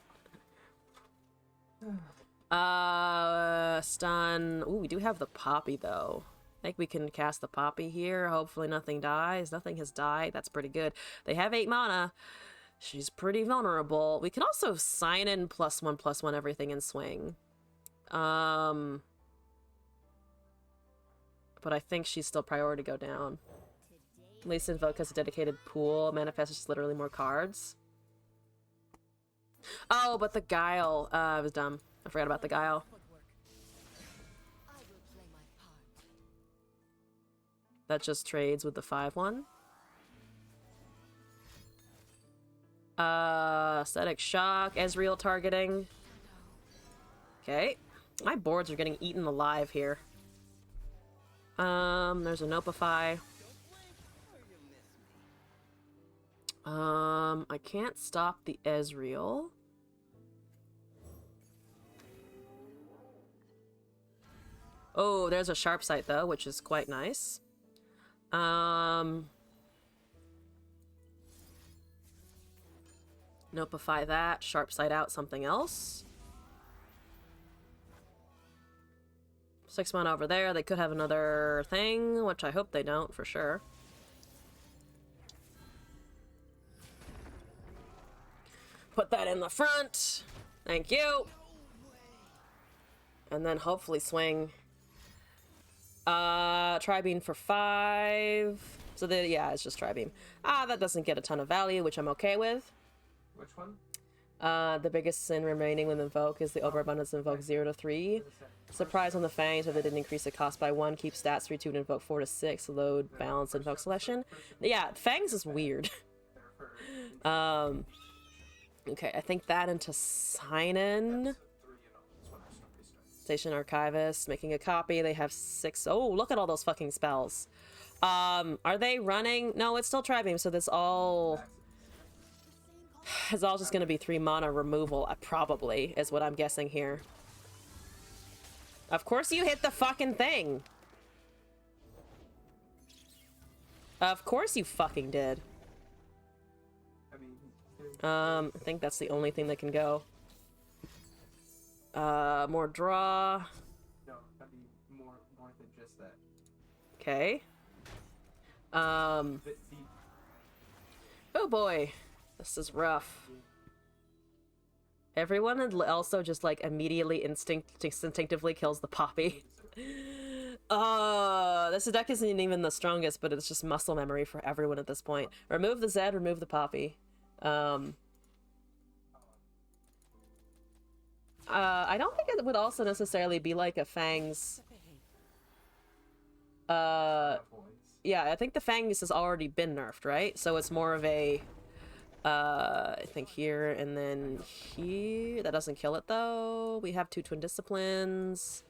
Stun. Ooh, we do have the Poppy though. I think we can cast the Poppy here. Hopefully nothing dies. Nothing has died. That's pretty good. They have 8 mana. She's pretty vulnerable. We can also sign in +1/+1 everything and swing. But I think she's still priority to go down. At least Invoke has a dedicated pool. Manifest is just literally more cards. Oh, but the Guile. I was dumb. I forgot about the Guile. That just trades with the 5/1. Static Shock, Ezreal targeting. Okay. My boards are getting eaten alive here. There's a Nopify. I can't stop the Ezreal. Oh, there's a Sharp Sight though, which is quite nice. Nopify that, Sharp Sight out something else. 6 mana over there. They could have another thing, which I hope they don't, for sure. Put that in the front. Thank you. And then hopefully swing. Tri-beam for 5. So yeah, it's just Tri-beam. That doesn't get a ton of value, which I'm okay with. Which one? The biggest sin remaining with Invoke is the overabundance of Invoke 0 to 3. Surprise on the Fangs, if they didn't increase the cost by 1, keep stats 3-2 and Invoke 4 to 6, load, balance, Invoke selection. Yeah, Fangs is weird. Okay, I think that into sign-in. Station Archivist, making a copy. They have 6. Oh, look at all those fucking spells. Are they running? No, it's still Tri-beam, so this all... It's all just gonna be 3 mana removal, probably, is what I'm guessing here. Of course you hit the fucking thing! Of course you fucking did. I think that's the only thing that can go. More draw. No, that'd be more than just that. Okay. Oh boy. This is rough. Everyone also just like immediately instinctively kills the Poppy. This deck isn't even the strongest, but it's just muscle memory for everyone at this point. Remove the Zed, remove the Poppy. I don't think it would also necessarily be like a Fangs. Yeah, I think the Fangs has already been nerfed, right? So it's more of a I think here and then here. That doesn't kill it though. We have 2 twin disciplines.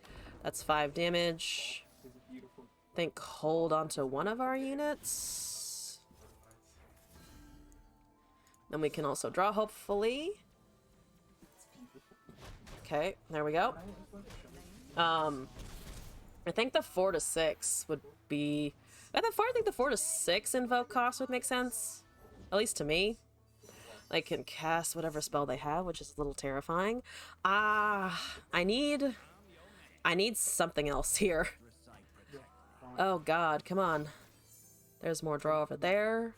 That's 5 damage. It's beautiful. I think hold on to one of our units. Then we can also draw, hopefully. Okay, there we go. I think the 4 to 6 would be... I think the 4 to 6 invoke cost would make sense. At least to me. They can cast whatever spell they have, which is a little terrifying. I need something else here. Oh god, come on. There's more draw over there.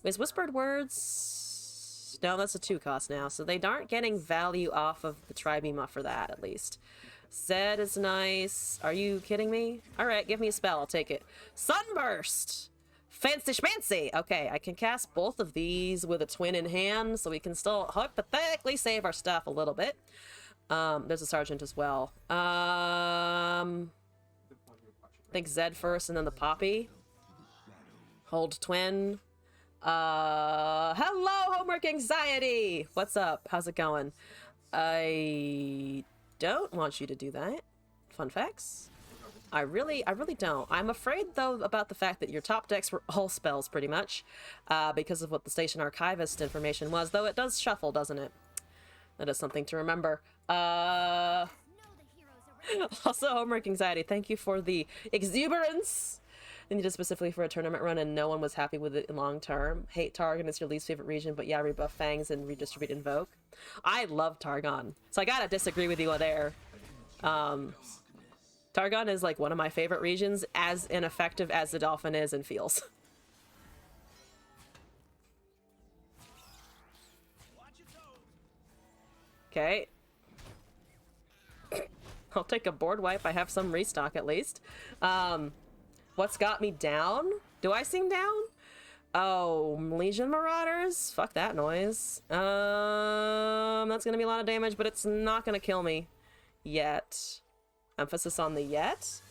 Is Whispered Words... No, that's a 2 cost now, so they aren't getting value off of the Tri-Beam for that, at least. Zed is nice. Are you kidding me? Alright, give me a spell, I'll take it. Sunburst! Fancy schmancy! Okay, I can cast both of these with a twin in hand, so we can still hypothetically save our stuff a little bit. There's a sergeant as well. I think Zed first and then the Poppy. Hold twin. Hello, homework anxiety! What's up? How's it going? I don't want you to do that. Fun facts. I really don't. I'm afraid, though, about the fact that your top decks were all spells, pretty much, because of what the Station Archivist information was, though it does shuffle, doesn't it? That is something to remember. Know the heroes are Also, homework anxiety. Thank you for the exuberance. I needed specifically for a tournament run, and no one was happy with it in long term. Hate Targon, it's your least favorite region, but yeah, rebuff Fangs and redistribute Invoke. I love Targon, so I gotta disagree with you there. Targon is like one of my favorite regions, as ineffective as the Dolphin is and feels. Okay. I'll take a board wipe. I have some restock at least. What's got me down? Do I seem down? Oh, Legion Marauders? Fuck that noise. That's gonna be a lot of damage, but it's not gonna kill me. Yet. Emphasis on the yet.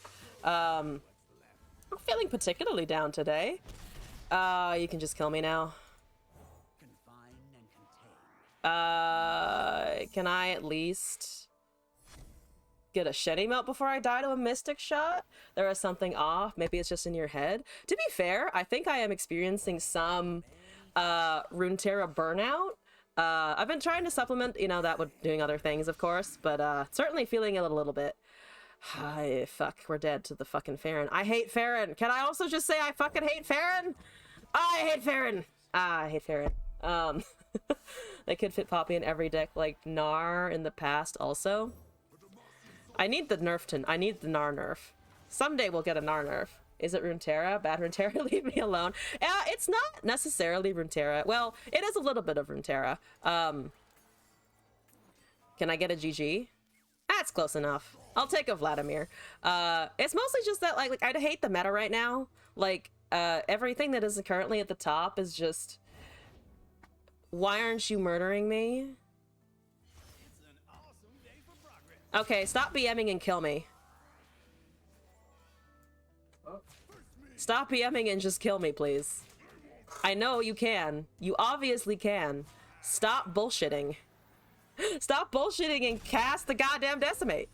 I'm feeling particularly down today. You can just kill me now. Can I at least get a Shenny Melt before I die to a Mystic Shot? There is something off. Maybe it's just in your head. To be fair, I think I am experiencing some Runeterra burnout. I've been trying to supplement, you know, that with doing other things, of course, but certainly feeling it a little bit. Fuck, we're dead to the fucking Farron. I hate Farron. Can I also just say I fucking hate Farron? I hate Farron. I hate Farron. They could fit Poppy in every deck like Gnar in the past also. I need the nerf I need the Gnar nerf. Someday we'll get a Gnar nerf. Is it Runeterra? Bad Runeterra? Leave me alone. It's not necessarily Runeterra. Well, it is a little bit of Runeterra. Can I get a GG? That's close enough. I'll take a Vladimir. It's mostly just that, like I hate the meta right now. Like, everything that is currently at the top is just... Why aren't you murdering me? Okay, stop BMing and kill me. Stop BMing and just kill me, please. I know you can. You obviously can. Stop bullshitting. Stop bullshitting and cast the goddamn Decimate.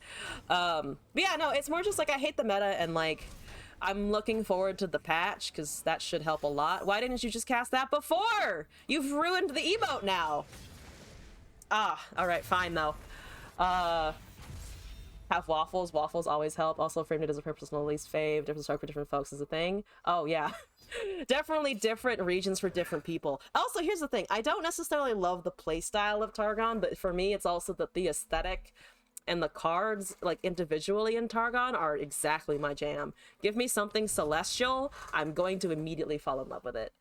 But yeah, no, it's more just like I hate the meta and like I'm looking forward to the patch because that should help a lot. Why didn't you just cast that before? You've ruined the emote now. Ah, alright, fine though. Have waffles. Waffles always help. Also, framed it as a personal least fave. Different start for different folks is a thing. Oh, yeah. Definitely different regions for different people. Also, here's the thing. I don't necessarily love the playstyle of Targon, but for me, it's also that the aesthetic and the cards, like, individually in Targon are exactly my jam. Give me something celestial, I'm going to immediately fall in love with it.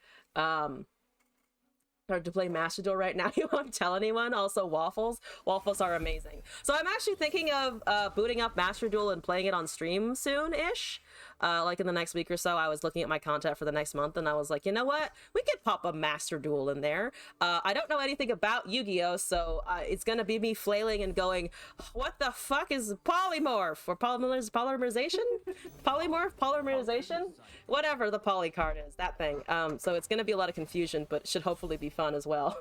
Hard to play Master Duel right now. You won't tell anyone. Also, waffles. Waffles are amazing. So I'm actually thinking of booting up Master Duel and playing it on stream soon-ish. like in the next week or so, I was looking at my content for the next month and I was like, you know what? We could pop a Master Duel in there. I don't know anything about Yu-Gi-Oh! So it's gonna be me flailing and going, what the fuck is polymorph? Or polymerization? Polymerization? Whatever the poly card is, that thing. So it's gonna be a lot of confusion, but should hopefully be fun as well.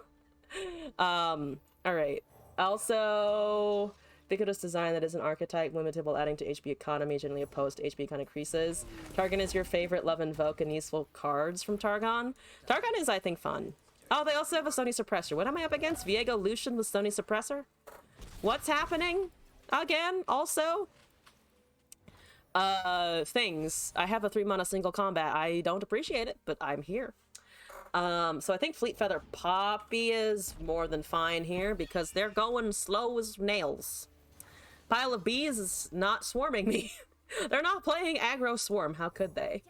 Alright. Also, ubiquitous design that is an archetype limited while adding to HP economy, generally opposed to HP kind of increases. Targon is your favorite love invoke and useful cards from Targon. Targon is, I think, fun. Oh, they also have a Sony Suppressor. What am I up against? Viego Lucian with Sony Suppressor? What's happening? Again, also? Things. I have a 3-mana single combat. I don't appreciate it, but I'm here. So I think Fleet Feather Poppy is more than fine here because they're going slow as nails. Pile of Bees is not swarming me. They're not playing aggro swarm. How could they?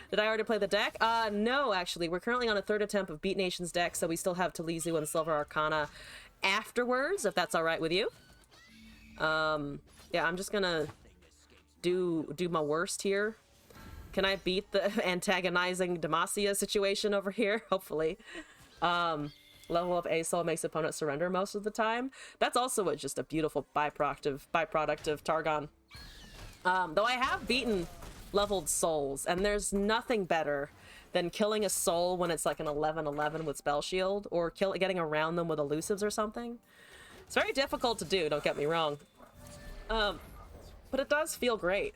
Did I already play the deck? No, actually. We're currently on a 3rd attempt of Beat Nation's deck, so we still have Talizu and Silver Arcana afterwards, if that's all right with you. Yeah, I'm just gonna do my worst here. Can I beat the antagonizing Demacia situation over here? Hopefully. Level up A-Soul makes opponent surrender most of the time. That's also just a beautiful byproduct of Targon. Though I have beaten leveled souls, and there's nothing better than killing a soul when it's like an 11/11 with Spell Shield, or getting around them with elusives or something. It's very difficult to do, don't get me wrong. But it does feel great.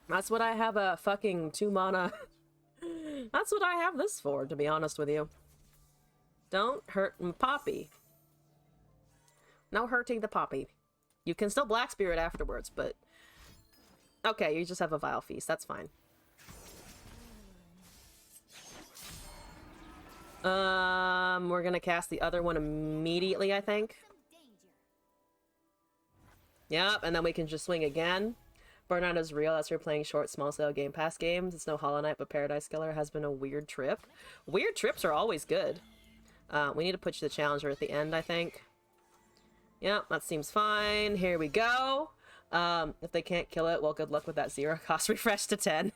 That's what I have a fucking 2-mana... That's what I have this for, to be honest with you. Don't hurt Poppy. No hurting the Poppy. You can still Black Spirit afterwards, but... Okay, you just have a Vile Feast. That's fine. We're gonna cast the other one immediately, I think. Yep, and then we can just swing again. Burnout is real. That's for playing short, small-scale Game Pass games. It's no Hollow Knight, but Paradise Killer has been a weird trip. Weird trips are always good. We need to put you the Challenger at the end, I think. Yep, that seems fine. Here we go. If they can't kill it, well, good luck with that 0-cost refresh to 10.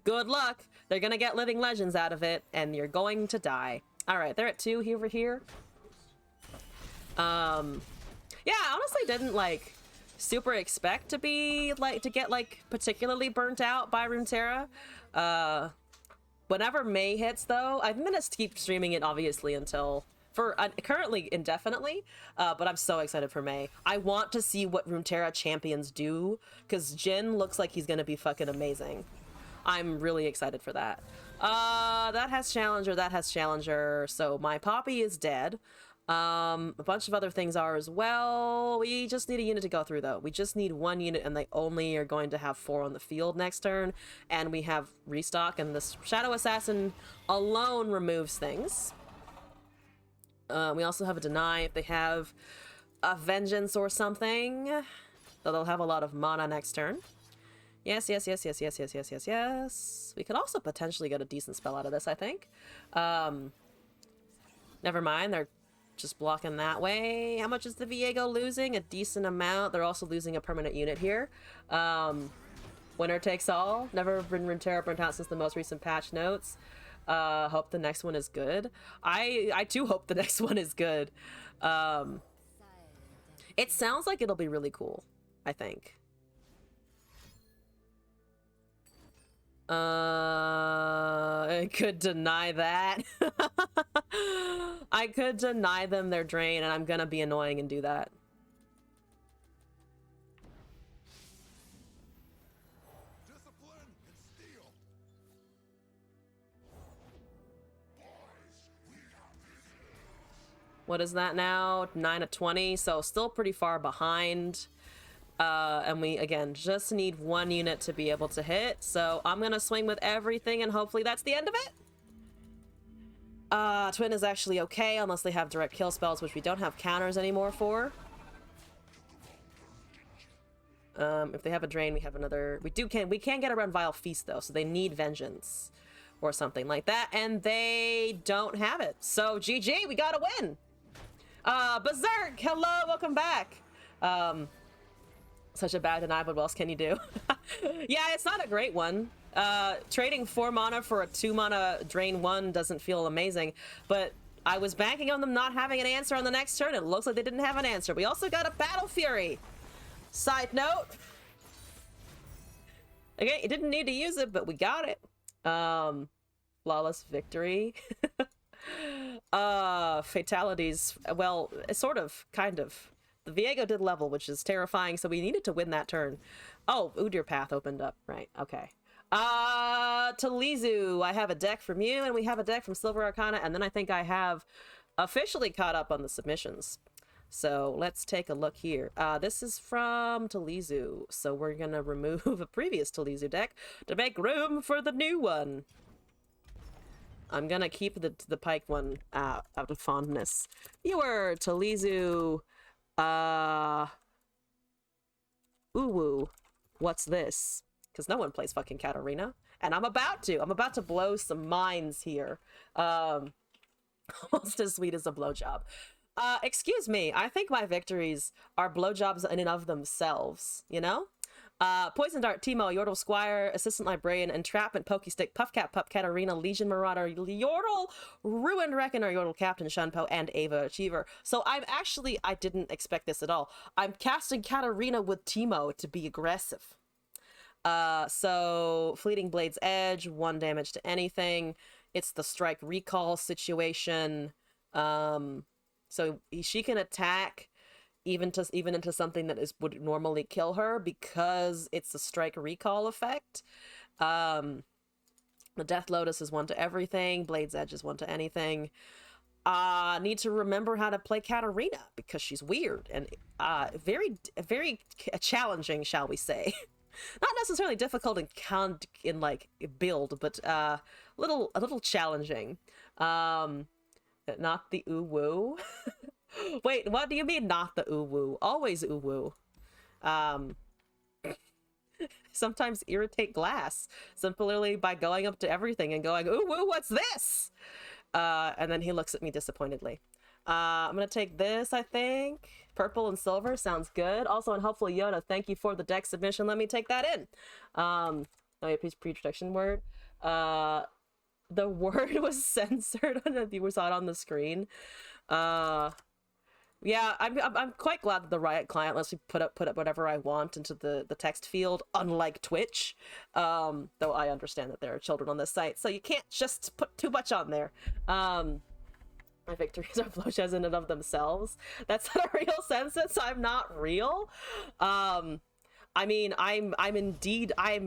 Good luck. They're gonna get Living Legends out of it, and you're going to die. Alright, they're at 2 over here. Yeah, I honestly didn't, like... super expect to get particularly burnt out by Runeterra. Whenever May hits though, I'm gonna keep streaming it obviously until currently indefinitely, but I'm so excited for May. I want to see what Runeterra champions do because Jin looks like he's gonna be fucking amazing. I'm really excited for that. That has Challenger, so my Poppy is dead. A bunch of other things are as well. We just need a unit to go through though. We just need 1 unit and they only are going to have 4 on the field next turn. And we have restock and this Shadow Assassin alone removes things. We also have a deny if they have a vengeance or something. So they'll have a lot of mana next turn. Yes. We could also potentially get a decent spell out of this, I think. Never mind, they're just blocking that way. How much is the Viego losing? A decent amount. They're also losing a permanent unit here. Winner takes all. Never been Runeterra burnt out since the most recent patch notes. Hope the next one is good. I too hope the next one is good. It sounds like it'll be really cool, I think. I could deny that. I could deny them their drain, and I'm gonna be annoying and do that. Discipline and steel. What is that now? 9 of 20, so still pretty far behind. And we, again, just need 1 unit to be able to hit. So I'm gonna swing with everything, and hopefully that's the end of it. Twin is actually okay, unless they have direct kill spells, which we don't have counters anymore for. If they have a drain, we have another... We can get around Vile Feast, though, so they need Vengeance. Or something like that, and they don't have it. So, GG, we gotta win! Berserk, hello, welcome back! Such a bad deny, but what else can you do? Yeah, it's not a great one. Trading 4 mana for a 2 mana drain 1 doesn't feel amazing, but I was banking on them not having an answer on the next turn. It looks like they didn't have an answer. We also got a Battle Fury. Side note. Okay, you didn't need to use it, but we got it. Flawless victory. Fatalities. Well, sort of, kind of. The Viego did level, which is terrifying, so we needed to win that turn. Oh, Udyr Path opened up. Right, okay. Talizu, I have a deck from you, and we have a deck from Silver Arcana, and then I think I have officially caught up on the submissions. So let's take a look here. This is from Talizu, so we're gonna remove a previous Talizu deck to make room for the new one. I'm gonna keep the Pike one out of fondness. Viewer, Talizu, Uwu, what's this? Because no one plays fucking Katarina, and I'm about to blow some minds here. Almost as sweet as a blowjob. Excuse me, I think my victories are blowjobs in and of themselves, you know? Poison Dart, Teemo, Yordle Squire, Assistant Librarian, Entrapment, Pokestick, Puffcat, Pup, Katarina, Legion Marauder, Yordle, Ruined Reckoner, Yordle Captain, Shunpo, and Ava Achiever. So I didn't expect this at all. I'm casting Katarina with Teemo to be aggressive. So Fleeting Blade's Edge, 1 damage to anything. It's the strike recall situation. So she can attack even into something that would normally kill her because it's a strike recall effect. The Death Lotus is 1 to everything. Blade's Edge is 1 to anything. Need to remember how to play Katarina because she's weird and very challenging, shall we say. Not necessarily difficult in like build, but a little challenging. Not the uwu. Wait, what do you mean not the uwu? Always uwu. Sometimes irritate glass simply by going up to everything and going, uwu, what's this? And then he looks at me disappointedly. I'm gonna take this, I think. Purple and silver sounds good. Also, unhelpful Yoda, thank you for the deck submission. Let me take that in. Oh yeah, please pre-introduction word. The word was censored when you saw it on the screen. Yeah, I'm quite glad that the Riot client lets me put up whatever I want into the text field, unlike Twitch. Though I understand that there are children on this site, so you can't just put too much on there. My victories are blowjobs in and of themselves. That's not a real sentence. I'm not real. I mean, I'm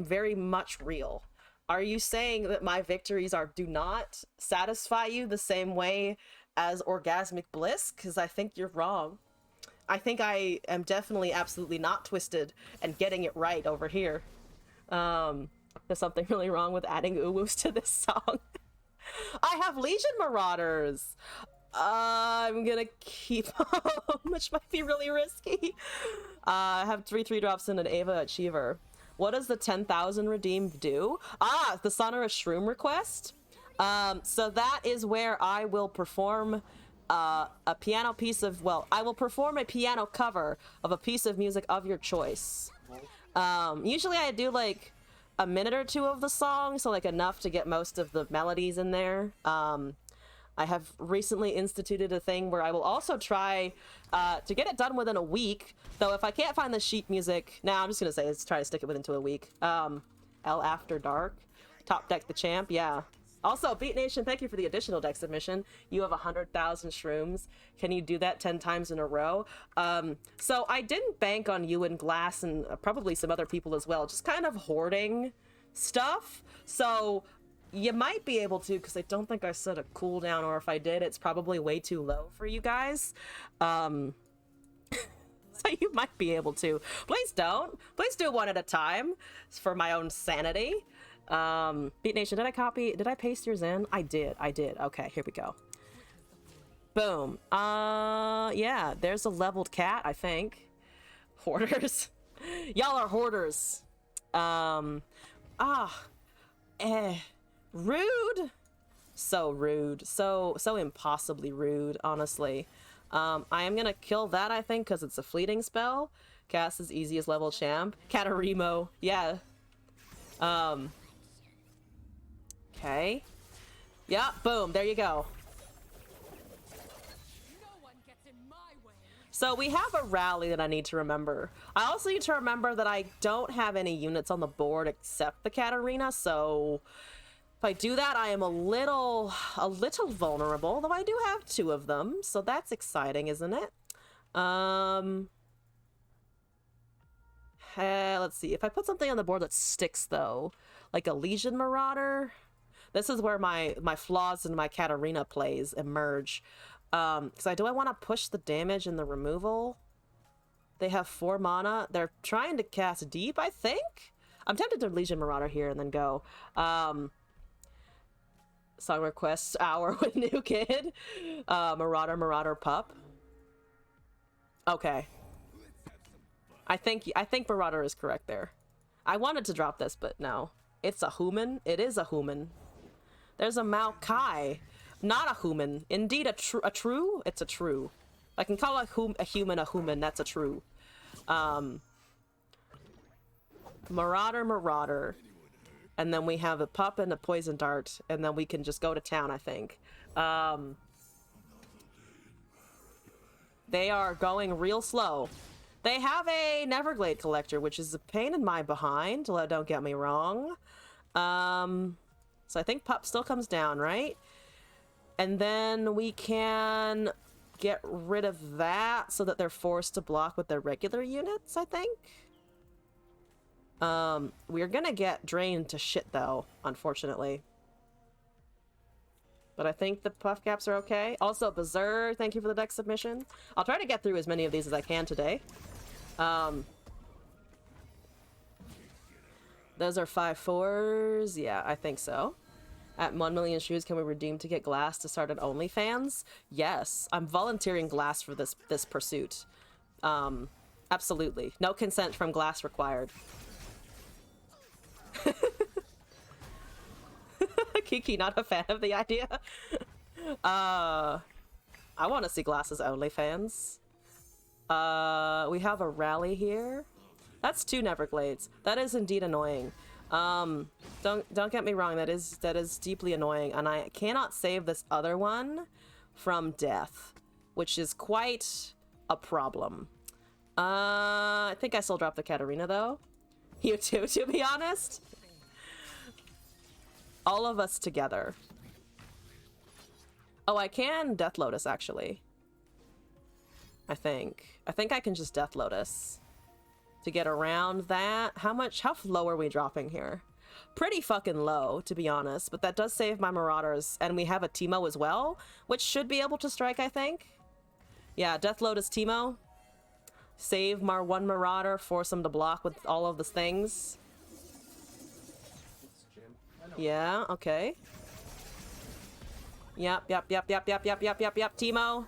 very much real. Are you saying that my victories do not satisfy you the same way as orgasmic bliss? Because I think you're wrong. I think I am definitely absolutely not twisted and getting it right over here. There's something really wrong with adding uwus to this song. I have Legion Marauders. I'm gonna keep them, which might be really risky. I have 3/3 drops and an Ava Achiever. What does the 10,000 redeem do? The Sonorous Shroom request. So that is where I will perform a piano piece of, I will perform a piano cover of a piece of music of your choice. Usually I do like a minute or 2 of the song, so like enough to get most of the melodies in there. I have recently instituted a thing where I will also try to get it done within a week, though if I can't find the sheet music, now I'm just gonna say let's try to stick it into a week. L After Dark, Top Deck the Champ, yeah. Also, Beat Nation, thank you for the additional deck submission. You have 100,000 shrooms. Can you do that 10 times in a row? So I didn't bank on you and Glass and probably some other people as well, just kind of hoarding stuff. So you might be able to, because I don't think I set a cooldown, or if I did, it's probably way too low for you guys. So you might be able to. Please don't. Please do 1 at a time. It's for my own sanity. Beat Nation, did I paste yours in? I did. Okay, here we go. Boom. Yeah, there's a leveled cat, I think. Hoarders. Y'all are hoarders. Rude. So rude. So impossibly rude, honestly. I am gonna kill that, I think, because it's a fleeting spell. Cass is easiest level champ. Katarimo, yeah. Okay. Yeah, boom, there you go. No one gets in my way. So we have a rally that I need to remember. I also need to remember that I don't have any units on the board except the Katarina, so if I do that, I am a little vulnerable, though I do have 2 of them, so that's exciting, isn't it? Let's see. If I put something on the board that sticks, though, like a Legion Marauder, this is where my flaws in my Katarina plays emerge. Because do I want to push the damage and the removal? They have 4 mana. They're trying to cast deep, I think? I'm tempted to Legion Marauder here and then go. Song requests hour with new kid. Marauder pup. Okay. I think Marauder is correct there. I wanted to drop this, but no. It's a human. It is a human. There's a Maokai. Not a human. Indeed, a true? It's a true. I can call a human. That's a true. Marauder. And then we have a pup and a poison dart. And then we can just go to town, I think. They are going real slow. They have a Neverglade collector, which is a pain in my behind. Don't get me wrong. So I think pup still comes down, right? And then we can get rid of that so that they're forced to block with their regular units, I think. We're gonna get drained to shit, though, unfortunately. But I think the puff caps are okay. Also, Berserk, thank you for the deck submission. I'll try to get through as many of these as I can today. Those are 5/4s. Yeah, I think so. At 1 million shoes, can we redeem to get glass to start an OnlyFans? Yes, I'm volunteering glass for this pursuit. Absolutely. No consent from glass required. Kiki, not a fan of the idea. I want to see glasses OnlyFans. We have a rally here. That's 2 Neverglades. That is indeed annoying. Don't get me wrong, that is deeply annoying, and I cannot save this other one from death, which is quite a problem. I think I still dropped the Katarina, though. You too, to be honest. All of us together. Oh, I can Death Lotus, actually. I think I can just Death Lotus to get around that. How low are we dropping here? Pretty fucking low, to be honest, but that does save my Marauders, and we have a Teemo as well, which should be able to strike, I think. Yeah, Death Lotus Teemo. Save my 1 Marauder, force him to block with all of the things. Yeah, okay. Yep, Teemo.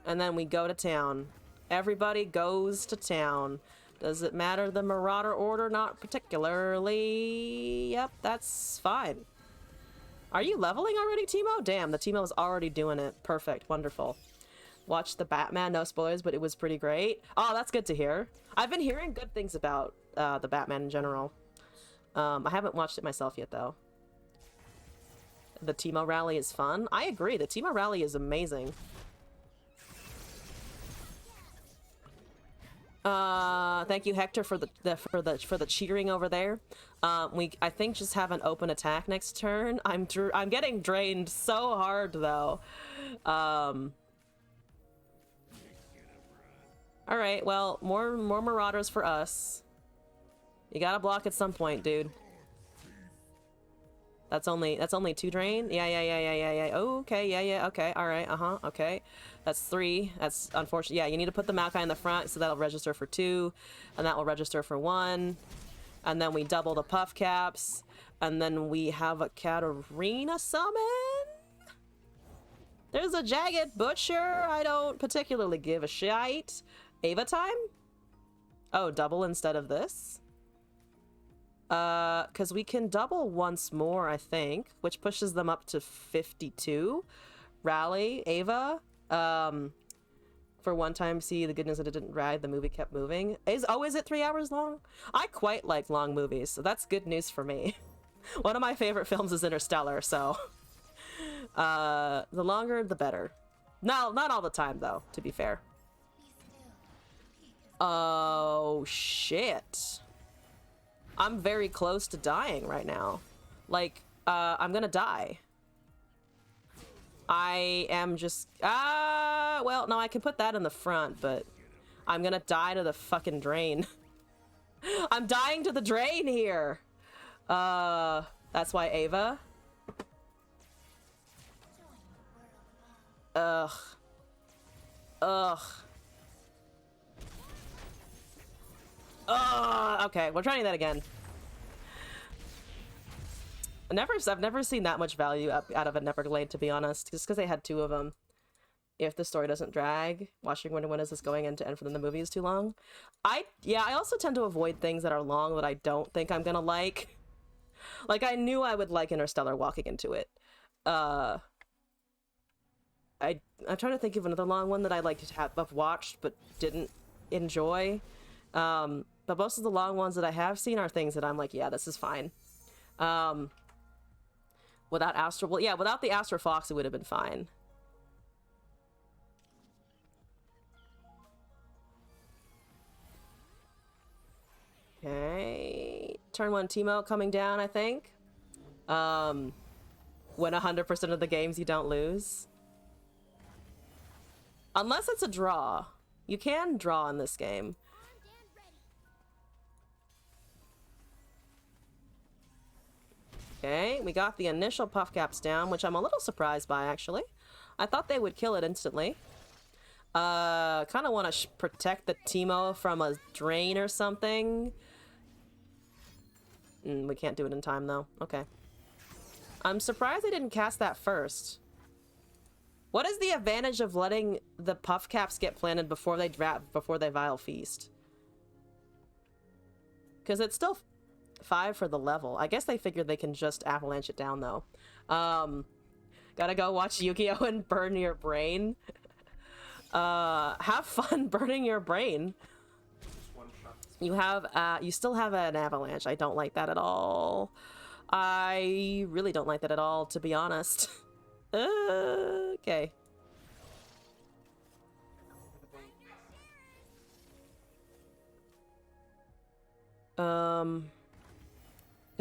And then we go to town. Everybody goes to town. Does it matter the Marauder order? Not particularly. Yep, that's fine. Are you leveling already, Teemo? Damn, the Teemo is already doing it. Perfect, wonderful. Watched the Batman, no spoilers, but it was pretty great. Oh, that's good to hear. I've been hearing good things about the Batman in general. I haven't watched it myself yet, though. The Teemo rally is fun. I agree, the Teemo rally is amazing. Thank you, Hector, for the cheering over there. I think just have an open attack next turn. I'm getting drained so hard, though. All right, well, more Marauders for us. You gotta block at some point, dude. That's only 2 drain? Yeah. Oh, okay, yeah, okay, all right, okay. That's 3. That's unfortunate. Yeah, you need to put the Maokai in the front, so that'll register for 2, and that will register for 1. And then we double the puff caps, and then we have a Katarina summon? There's a Jagged Butcher. I don't particularly give a shite. Ava time? Oh, double instead of this? Because we can double once more, I think, which pushes them up to 52. Rally, Ava. for one time see the good news that it didn't drag, the movie kept moving. Is it 3 hours long? I quite like long movies, so that's good news for me. One of my favorite films is Interstellar, so the longer the better. No, not all the time though, to be fair. Oh shit. I'm very close to dying right now. Like, I'm gonna die. I am just... well, no, I can put that in the front, but I'm gonna die to the fucking drain. I'm dying to the drain here! That's why Ava. Ugh. Ugh. Okay, we're trying that again. I've never seen that much value out of a Neverglade, to be honest, just because they had 2 of them. If the story doesn't drag, watching when is this going end to end for them the movie is too long. I also tend to avoid things that are long that I don't think I'm gonna like. Like, I knew I would like Interstellar walking into it. I'm trying to think of another long one that I like to have watched but didn't enjoy. But most of the long ones that I have seen are things that I'm like, yeah, this is fine. Without the Astro Fox, it would have been fine. Okay. Turn 1 Teemo coming down, I think. Win 100% of the games you don't lose. Unless it's a draw. You can draw in this game. Okay, we got the initial puff caps down, which I'm a little surprised by, actually. I thought they would kill it instantly. Kind of want to protect the Teemo from a drain or something. We can't do it in time, though. Okay. I'm surprised they didn't cast that first. What is the advantage of letting the puff caps get planted before they Vile Feast? Because it's still 5 for the level. I guess they figured they can just avalanche it down, though. Gotta go watch Yu-Gi-Oh! And burn your brain. Have fun burning your brain. You still have an avalanche. I don't like that at all. I really don't like that at all, to be honest. Okay. Because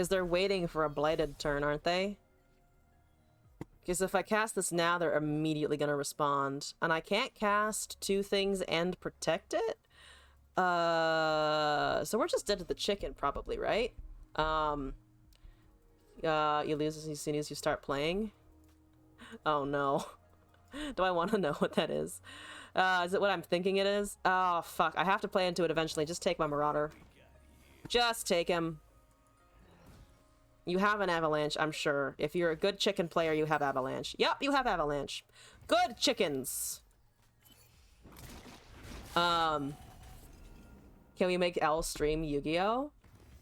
they're waiting for a blighted turn, aren't they? Because if I cast this now, they're immediately going to respond. And I can't cast 2 things and protect it? So we're just dead to the chicken, probably, right? You lose as soon as you start playing? Oh, no. Do I want to know what that is? Is it what I'm thinking it is? Oh, fuck. I have to play into it eventually. Just take my Marauder. Just take him. You have an Avalanche, I'm sure. If you're a good chicken player, you have Avalanche. Yep, you have Avalanche. Good chickens! Can we make L stream Yu-Gi-Oh?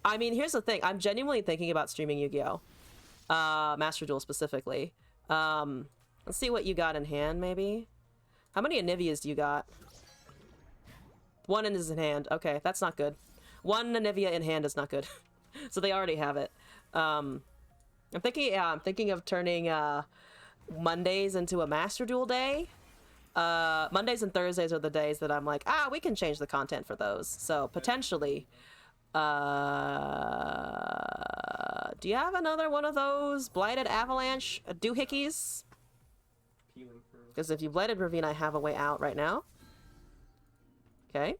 I mean, here's the thing. I'm genuinely thinking about streaming Yu-Gi-Oh! Master Duel specifically. Let's see what you got in hand, maybe? How many Anivias do you got? 1 is in hand. Okay, that's not good. 1 Anivia in hand is not good. So they already have it. I'm thinking of turning Mondays into a Master Duel day. Mondays and Thursdays are the days that I'm like, we can change the content for those. So potentially, do you have another one of those Blighted Avalanche doohickeys? Because if you Blighted Ravine, I have a way out right now. Okay.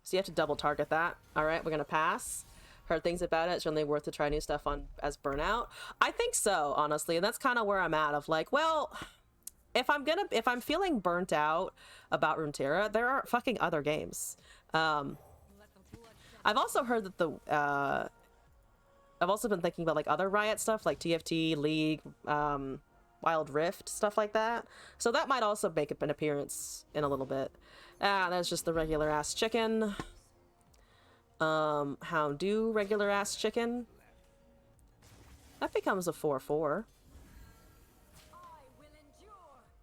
So you have to double target that. Alright, we're gonna pass. Heard things about it. It's really worth to try new stuff on as Burnout. I think so, honestly, and that's kind of where I'm at of like, well, if I'm feeling burnt out about Runeterra, there are fucking other games. I've also heard that I've also been thinking about like other Riot stuff like TFT, League, Wild Rift, stuff like that. So that might also make an appearance in a little bit. That's just the regular ass chicken. How do regular ass chicken? That becomes a 4/4.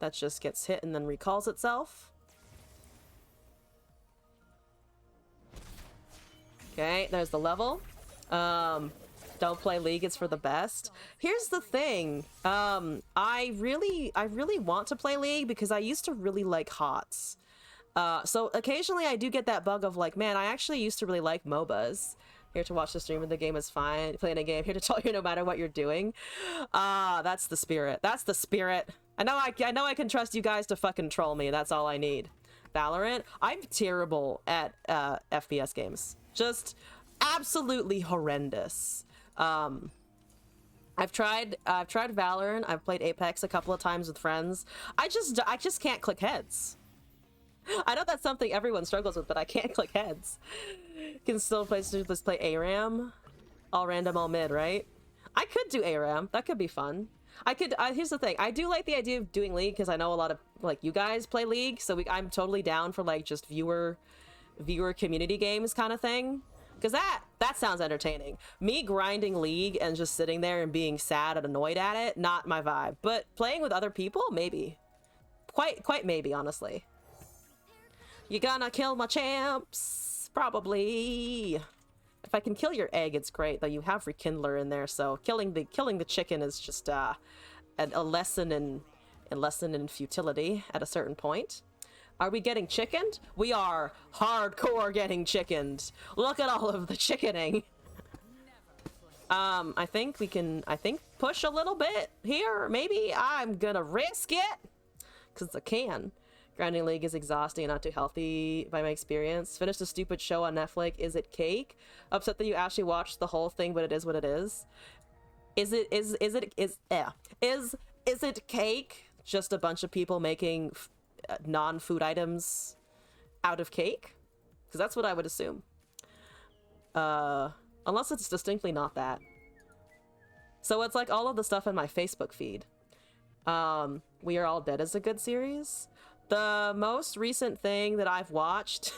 that just gets hit and then recalls itself. Okay, there's the level. Don't play League, it's for the best. Here's the thing. I really want to play League because I used to really like HOTS. So occasionally I do get that bug of like, man, I actually used to really like MOBAs. Here to watch the stream and the game is fine. Playing a game, here to tell you no matter what you're doing. That's the spirit. That's the spirit. I know I can trust you guys to fucking troll me. That's all I need. Valorant, I'm terrible at FPS games. Just absolutely horrendous. I've tried Valorant. I've played Apex a couple of times with friends. I just can't click heads. I know that's something everyone struggles with, but I can't click heads. Can still play ARAM, all random, all mid, right? I could do ARAM. That could be fun. Here's the thing. I do like the idea of doing League because I know a lot of like you guys play League, so I'm totally down for like just viewer community games kind of thing. Because that sounds entertaining. Me grinding League and just sitting there and being sad and annoyed at it, not my vibe. But playing with other people, maybe. Quite maybe, honestly. You gonna kill my champs? Probably. If I can kill your egg, it's great. Though you have Rekindler in there, so killing the chicken is just a lesson in futility at a certain point. Are we getting chickened? We are hardcore getting chickened. Look at all of the chickening. I think we can, push a little bit here. Maybe I'm gonna risk it. Because I can. Grinding League is exhausting and not too healthy by my experience. Finished a stupid show on Netflix. Is it cake? Upset that you actually watched the whole thing, but it is what it is. Is it cake? Just a bunch of people making non-food items out of cake? Because that's what I would assume. Unless it's distinctly not that. So it's like all of the stuff in my Facebook feed. We Are All Dead is a good series. The most recent thing that I've watched,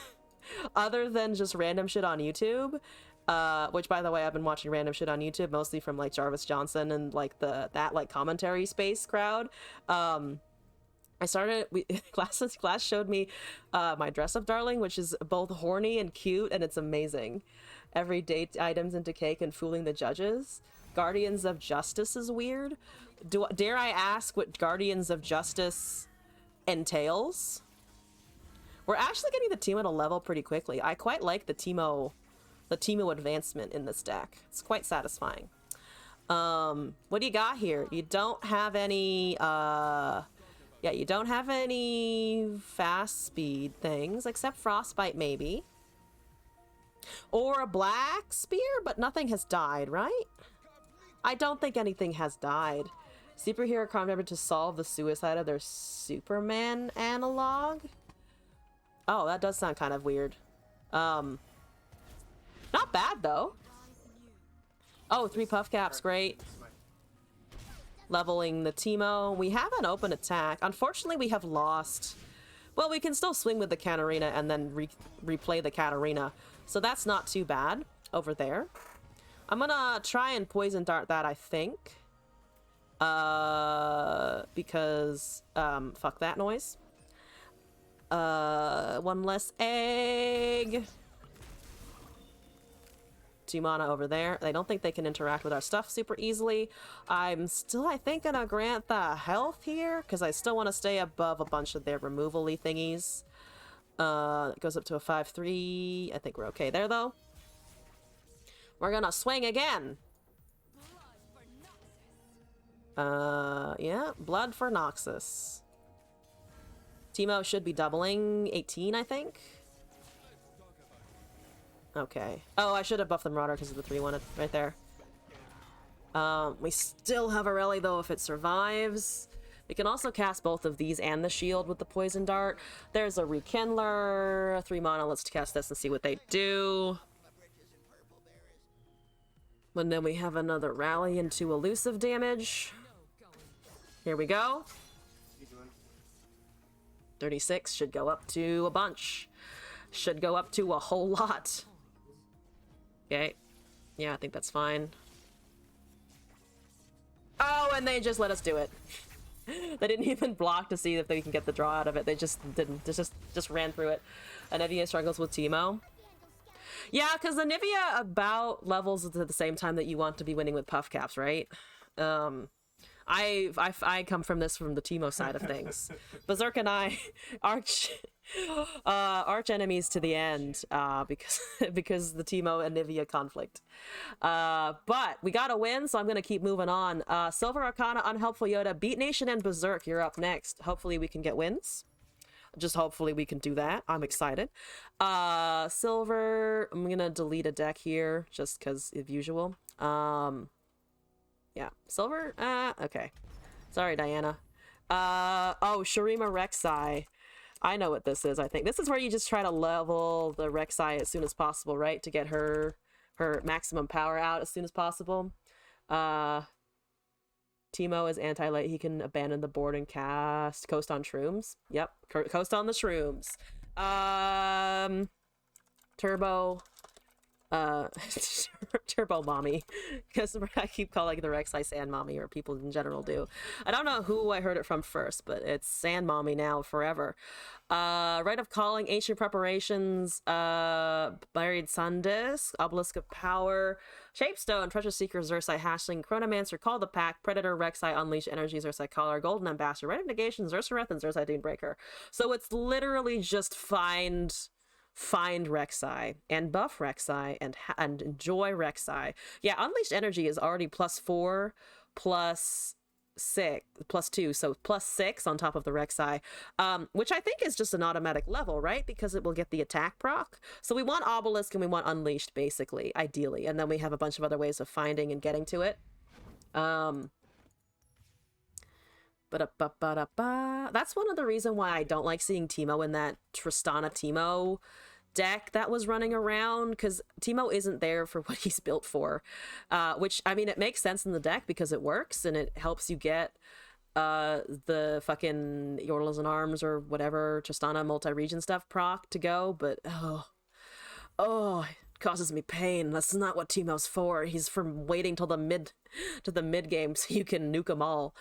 other than just random shit on YouTube, which by the way, I've been watching random shit on YouTube, mostly from like Jarvis Johnson and like that like commentary space crowd. Class showed me my Dress Up Darling, which is both horny and cute, and it's amazing. Everyday items into cake and fooling the judges. Guardians of Justice is weird. Dare I ask what Guardians of Justice entails? We're actually getting the Teemo to level pretty quickly. I quite like the Teemo advancement in this deck. It's quite satisfying. What do you got here? You don't have any you don't have any fast speed things except Frostbite maybe. Or a Black Spear, but nothing has died, right? I don't think anything has died. Superhero crime member to solve the suicide of their Superman analog? Oh, that does sound kind of weird. Not bad, though. Oh, 3 puff caps, great. Leveling the Teemo. We have an open attack. Unfortunately, we have lost. Well, we can still swing with the Katarina and then replay the Katarina. So that's not too bad over there. I'm gonna try and poison dart that, I think. Because, fuck that noise. One less egg. 2 mana over there. I don't think they can interact with our stuff super easily. I'm still, I think, gonna grant the health here, because I still want to stay above a bunch of their removal-y thingies. It goes up to a 5/3. I think we're okay there, though. We're gonna swing again. Yeah, blood for Noxus. Teemo should be doubling 18, I think. Okay. Oh, I should have buffed the Marauder because of the 3-1 right there. We still have a rally though if it survives. We can also cast both of these and the shield with the poison dart. There's a Rekindler, 3 mana. Let's cast this and see what they do. And then we have another rally into elusive damage. Here we go. 36 should go up to a bunch. Should go up to a whole lot. Okay. Yeah, I think that's fine. Oh, and they just let us do it. They didn't even block to see if they can get the draw out of it. They just didn't. Just ran through it. Anivia struggles with Teemo. Yeah, because Anivia about levels at the same time that you want to be winning with puff caps, right? I come from the Teemo side of things. Berserk and I arch enemies to the end because the Teemo and Nivea conflict. But we got to win, so I'm gonna keep moving on. Silver Arcana, Unhelpful Yoda, Beat Nation, and Berserk. You're up next. Hopefully we can get wins. Just hopefully we can do that. I'm excited. Silver. I'm gonna delete a deck here just because of usual. Yeah, silver. Okay. Sorry, Diana. Oh, Shurima Rek'Sai. I know what this is. I think this is where you just try to level the Rek'Sai as soon as possible, right? To get her maximum power out as soon as possible. Teemo is anti-light. He can abandon the board and cast Coast on Shrooms. Yep, Coast on the Shrooms. Turbo. Turbo Mommy, because I keep calling the Rek'Sai Sand Mommy, or people in general do. I don't know who I heard it from first, but it's Sand Mommy now forever. Rite of Calling, Ancient Preparations, Buried Sun Disc, Obelisk of Power, Shapestone, Treasure Seeker, Xerxai Hashling, Chronomancer, Call the Pack, Predator, Rek'Sai, Unleash Energy, Xerxai Collar, Golden Ambassador, Rite of Negation, Xerxareth, and Xerxai Dunebreaker. So it's literally just find Rek'Sai and buff Rek'Sai and enjoy Rek'Sai. Yeah, Unleashed Energy is already +4 +6 +2, so +6 on top of the Rek'Sai, which I think is just an automatic level, right? Because it will get the attack proc. So we want Obelisk and we want Unleashed, basically, ideally, and then we have a bunch of other ways of finding and getting to it. That's one of the reasons why I don't like seeing Teemo in that Tristana Teemo deck that was running around, because Teemo isn't there for what he's built for. Which, I mean, it makes sense in the deck because it works and it helps you get the fucking Yordles and Arms or whatever Tristana multi-region stuff proc to go, but it causes me pain. That's not what Teemo's for. He's for waiting till the mid game so you can nuke them all.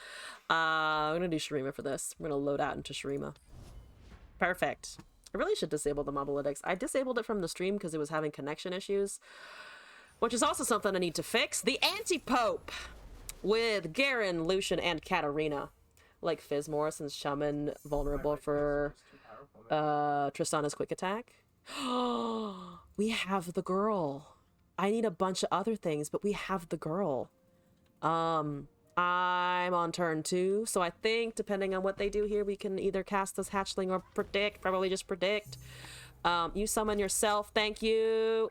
I'm gonna do Shurima for this. I'm gonna load out into Shurima. Perfect. I really should disable the Mobalytics. I disabled it from the stream because it was having connection issues, which is also something I need to fix. The Anti-Pope with Garen, Lucian, and Katarina. Like Fizz Morrison's Shaman, vulnerable for Tristana's quick attack. We have the girl. I need a bunch of other things, but we have the girl. I'm on turn 2, so I think depending on what they do here, we can either cast this hatchling or predict. Probably just predict. You summon yourself, thank you.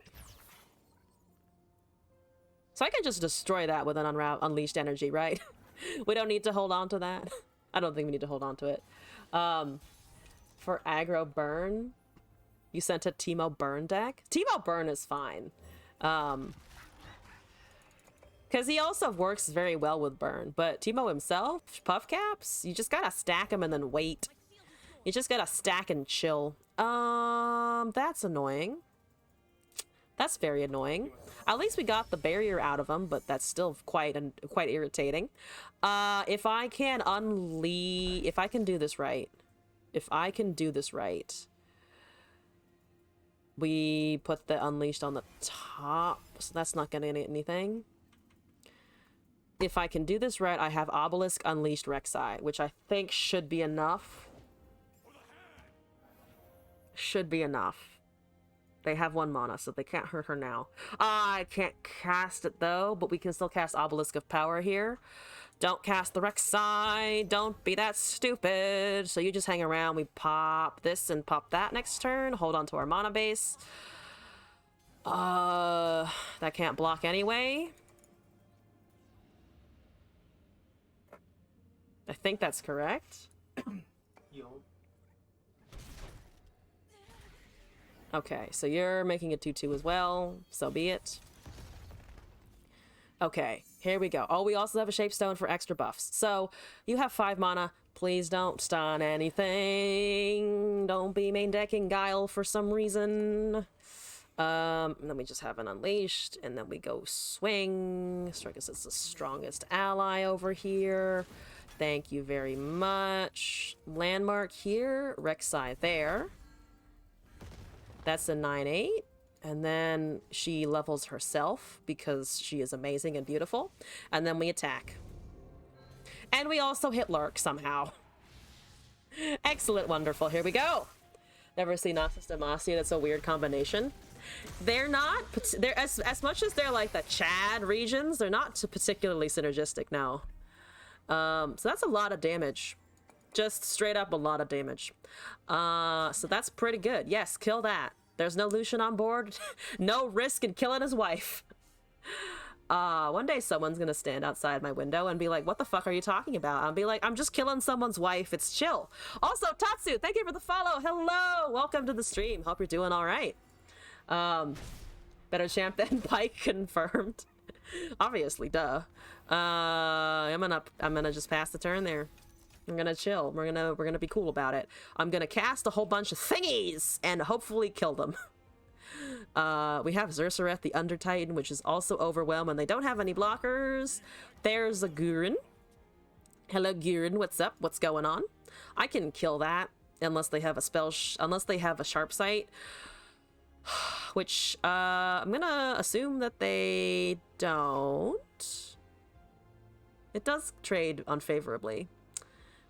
So I can just destroy that with an unleashed energy, right? We don't need to hold on to that. I don't think we need to hold on to it. For aggro burn, you sent a Teemo burn deck. Teemo burn is fine. Because he also works very well with burn, but Teemo himself, puff caps, you just gotta stack them and then wait. You just gotta stack and chill. That's annoying. That's very annoying. At least we got the barrier out of him, but that's still quite irritating. If I can do this right, we put the Unleashed on the top, so that's not gonna get anything. If I can do this right, I have Obelisk, Unleashed, Rek'Sai, which I think should be enough. Should be enough. They have 1 mana, so they can't hurt her now. I can't cast it, though, but we can still cast Obelisk of Power here. Don't cast the Rek'Sai. Don't be that stupid. So you just hang around. We pop this and pop that next turn. Hold on to our mana base. That can't block anyway. I think that's correct. Okay, so you're making a 2/2 as well. So be it. Okay, here we go. Oh, we also have a Shapestone for extra buffs. So you have 5 mana. Please don't stun anything. Don't be main decking Guile for some reason. And then we just have an Unleashed, and then we go swing. Strike us as the strongest ally over here. Thank you very much. Landmark here. Rek'Sai there. That's a 9/8. And then she levels herself because she is amazing and beautiful. And then we attack. And we also hit Lurk somehow. Excellent, wonderful. Here we go. Never seen Noxus Demacia. That's a weird combination. They're not, they're as much as they're like the Chad regions, they're not particularly synergistic now. So that's a lot of damage. Just straight up a lot of damage. So that's pretty good. Yes, kill that. There's no Lucian on board. No risk in killing his wife. One day someone's gonna stand outside my window and be like, what the fuck are you talking about? I'll be like, I'm just killing someone's wife. It's chill. Also, Tatsu, thank you for the follow. Hello. Welcome to the stream. Hope you're doing all right. Better champ than Pike confirmed. Obviously, duh. I'm gonna just pass the turn there. I'm gonna chill. We're gonna be cool about it. I'm gonna cast a whole bunch of thingies and hopefully kill them. We have Zersereth, the Under Titan, which is also overwhelmed, and they don't have any blockers. There's a Gurren. Hello, Gurren. What's up? What's going on? I can kill that unless they have a unless they have a sharp sight. Which, I'm gonna assume that they don't. It does trade unfavorably.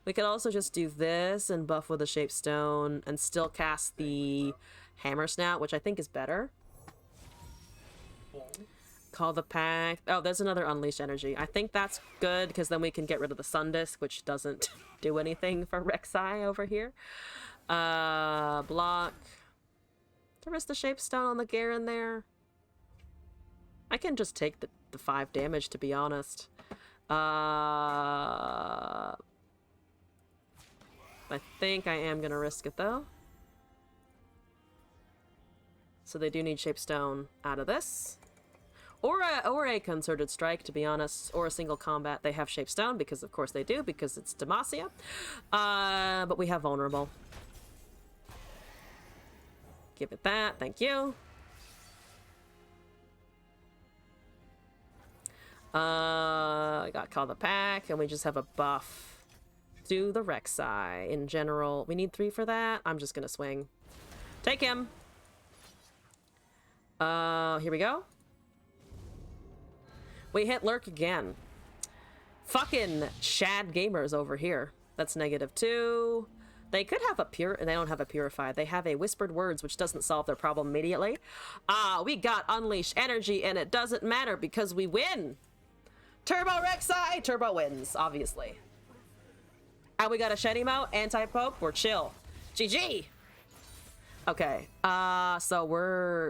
We could also just do this and buff with a Shaped Stone and still cast the Hammer Snout, which I think is better. Call the pack. Oh, there's another Unleashed Energy. I think that's good because then we can get rid of the Sun Disk, which doesn't do anything for Rek'Sai over here. Block. There is the Shaped Stone on the Garen there. I can just take the 5 damage, to be honest. I think I am gonna risk it though. So they do need Shaped Stone out of this. Or a Concerted Strike, to be honest. Or a single combat. They have Shaped Stone, because of course they do, because it's Demacia. But we have Vulnerable. Give it that, thank you. I got Call the Pack, and we just have a buff to the Rek'Sai. In general, we need 3 for that. I'm just gonna swing. Take him. Here we go. We hit Lurk again. Fucking Shad gamers over here. That's -2. They could have a they don't have a Purify. They have a Whispered Words, which doesn't solve their problem immediately. We got Unleashed Energy, and it doesn't matter because we win. Turbo Rek'Sai! Turbo wins, obviously. And we got a Shed Emote, Anti-Poke, we're chill. GG! Okay, so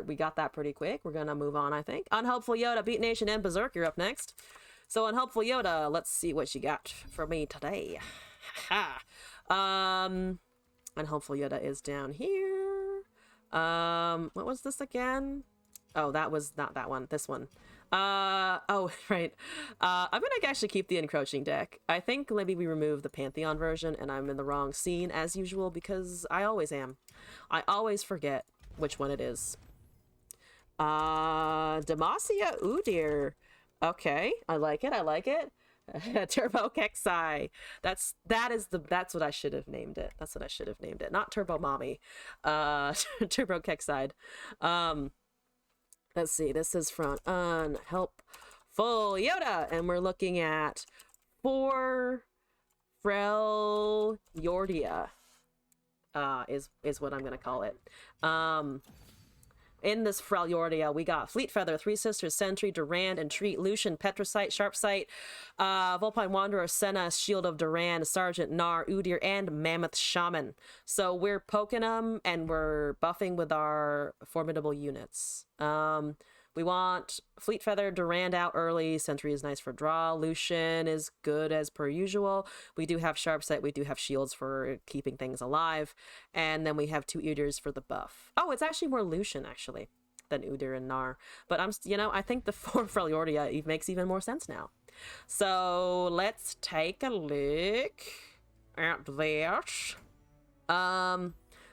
we got that pretty quick. We're gonna move on, I think. Unhelpful Yoda, Beat Nation, and Berserker up next. So Unhelpful Yoda, let's see what you got for me today. Ha! Unhelpful Yoda is down here. What was this again? Oh, that was not that one. This one. Oh, right. I'm gonna actually keep the Encroaching deck. I think maybe we remove the Pantheon version, and I'm in the wrong scene as usual because I always am. I always forget which one it is. Demacia Udyr. Okay, I like it. I like it. Turbo Kexai. That's what I should have named it. That's what I should have named it. Not Turbo Mommy. Turbo Kexide. Let's see. This is from Unhelpful Yoda, and we're looking at 4 Freljordia. Is what I'm gonna call it. In this Freljordia, we got Fleet Feather, Three Sisters, Sentry, Durand, Entreat, Lucian, Petrosite, Sharpsight, Vulpine Wanderer, Senna, Shield of Durand, Sergeant, Nar, Udyr, and Mammoth Shaman. So we're poking them, and we're buffing with our formidable units. We want Fleet Feather, Durand out early. Sentry is nice for draw. Lucian is good as per usual. We do have Sharpsight. We do have shields for keeping things alive. And then we have 2 Udyrs for the buff. Oh, it's actually more Lucian, actually, than Udyr and Nar. But I think the 4 Freljordia makes even more sense now. So let's take a look at that.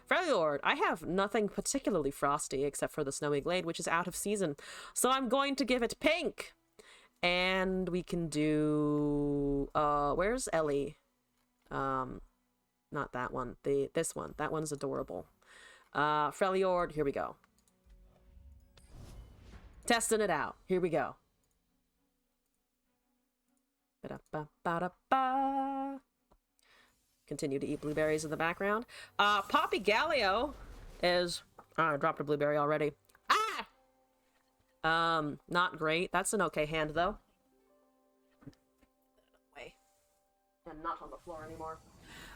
Freljord, I have nothing particularly frosty except for the Snowy Glade, which is out of season. So I'm going to give it pink. And we can do where's Ellie? Not that one. This one. That one's adorable. Freljord, here we go. Testing it out. Here we go. Ba-da-ba-ba-da-ba. Continue to eat blueberries in the background. Poppy Gallio is... Oh, I dropped a blueberry already. Ah! Not great. That's an okay hand, though. Wait. And not on the floor anymore.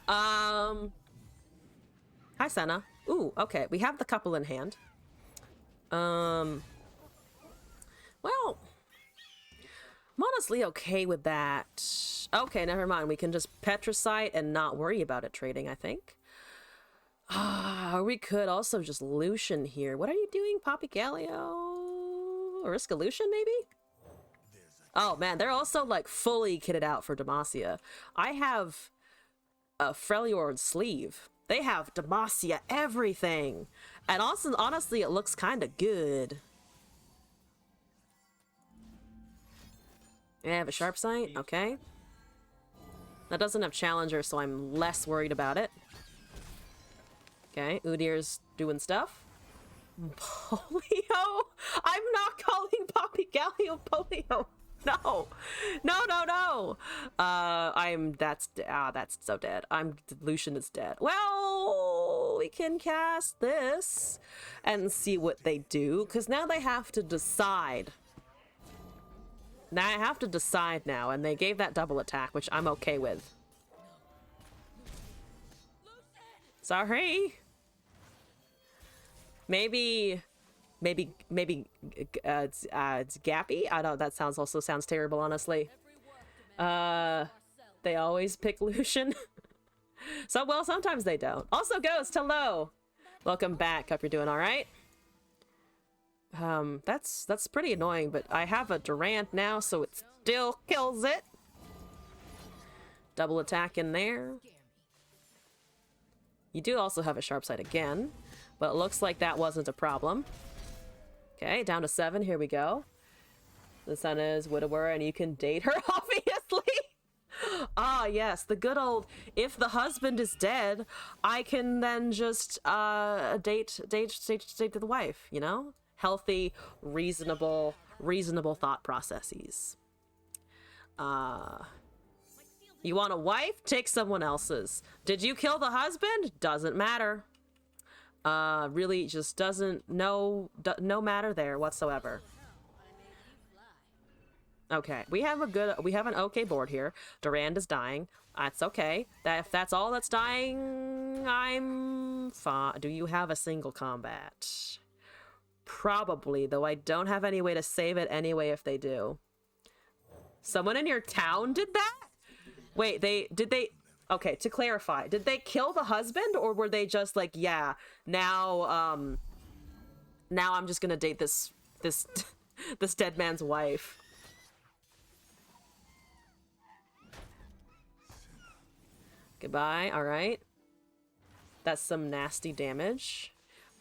Hi, Senna. Ooh, okay. We have the couple in hand. Well... I'm honestly okay with that. Okay, never mind. We can just Petricite and not worry about it trading, I think. Or we could also just Lucian here. What are you doing, Poppy Gallio? Risk a Lucian, maybe? Oh, man, they're also, like, fully kitted out for Demacia. I have a Freljord sleeve. They have Demacia everything. And also, honestly, it looks kind of good. I have a sharp sight, okay. That doesn't have challenger, so I'm less worried about it. Okay, Udir's doing stuff. Polio? I'm not calling Poppy Gallio polio. No. No. That's so dead. Lucian is dead. Well, we can cast this and see what they do, because now they have to decide. Now I have to decide now, and they gave that double attack, which I'm okay with. Sorry. Maybe it's Gappy. I don't. That also sounds terrible, honestly. They always pick Lucian. So well, sometimes they don't. Also, Ghost, hello. Welcome back. Hope you're doing all right. That's pretty annoying, but I have a Durant now, so it still kills it. Double attack in there. You do also have a sharp sight again, but it looks like that wasn't a problem. Okay, down to 7. Here we go. The sun is widower, and you can date her, obviously. Ah, yes, the good old, if the husband is dead, I can then just date the wife, you know? Healthy, reasonable thought processes. You want a wife? Take someone else's. Did you kill the husband? Doesn't matter. Really just doesn't, no matter there whatsoever. Okay, we have an okay board here. Durand is dying. That's okay. If that's all that's dying, I'm fine. Do you have a single combat? Probably, though I don't have any way to save it anyway if they do. Someone in your town did that? Wait, did they... Okay, to clarify, did they kill the husband, or were they just like, yeah, now I'm just gonna date this this dead man's wife? Goodbye, alright. That's some nasty damage.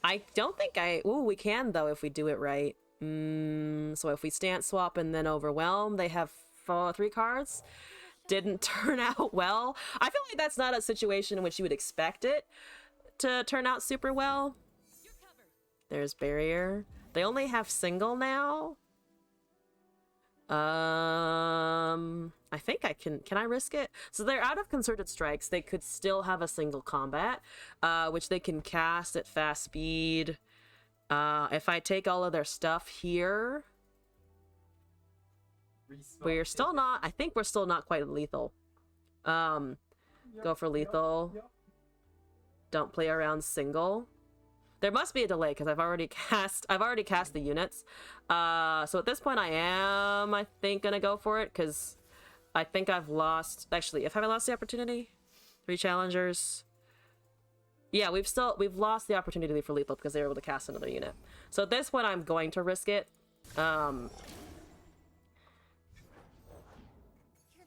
I don't think ooh, we can, though, if we do it right. So if we stance swap and then overwhelm, they have 3 cards. Didn't turn out well. I feel like that's not a situation in which you would expect it to turn out super well. There's barrier. They only have single now. I think I can I risk it? So they're out of concerted strikes. They could still have a single combat, which they can cast at fast speed. If I take all of their stuff here, we're still not, I think we're still not quite lethal. Go for lethal. Don't play around single. There must be a delay because I've already cast the units. So at this point I think gonna go for it because I think I've lost, actually, have I lost the opportunity? 3 challengers. Yeah, we've lost the opportunity for lethal because they were able to cast another unit. So at this point I'm going to risk it.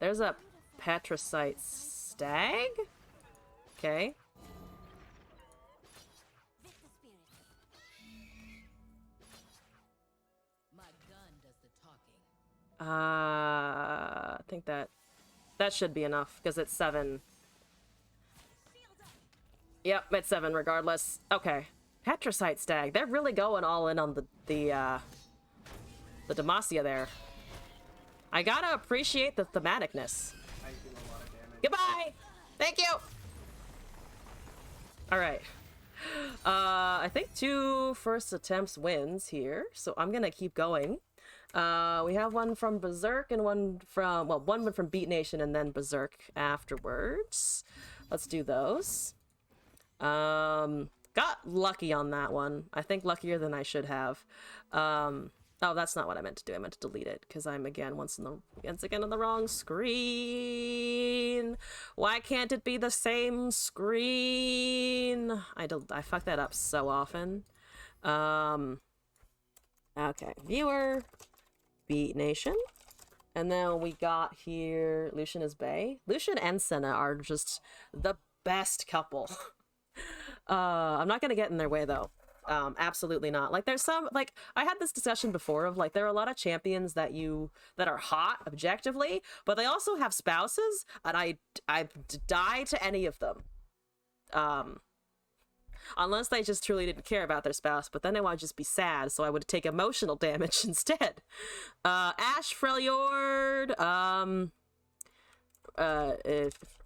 There's a Petricite stag? Okay. I think that should be enough because it's 7. Yep, it's 7 regardless. Okay. Petricite Stag. They're really going all in on the Demacia there. I gotta appreciate the thematicness. I do a lot of damage. Goodbye! Thank you! Alright. I think 2 first attempts wins here, so I'm gonna keep going. We have one from Berserk and one from, well, one from Beat Nation and then Berserk afterwards. Let's do those. Got lucky on that one. I think luckier than I should have. Oh, that's not what I meant to do. I meant to delete it because I'm once again on the wrong screen. Why can't it be the same screen? I fuck that up so often. Okay, viewer, Beat Nation, and then we got here Lucian is Bay. Lucian and Senna are just the best couple. I'm not gonna get in their way though. Absolutely not. Like there's some, like I had this discussion before of like there are a lot of champions that are hot objectively, but they also have spouses, and I die to any of them. Unless they just truly didn't care about their spouse, but then I would just be sad, so I would take emotional damage instead. Ash Freljord,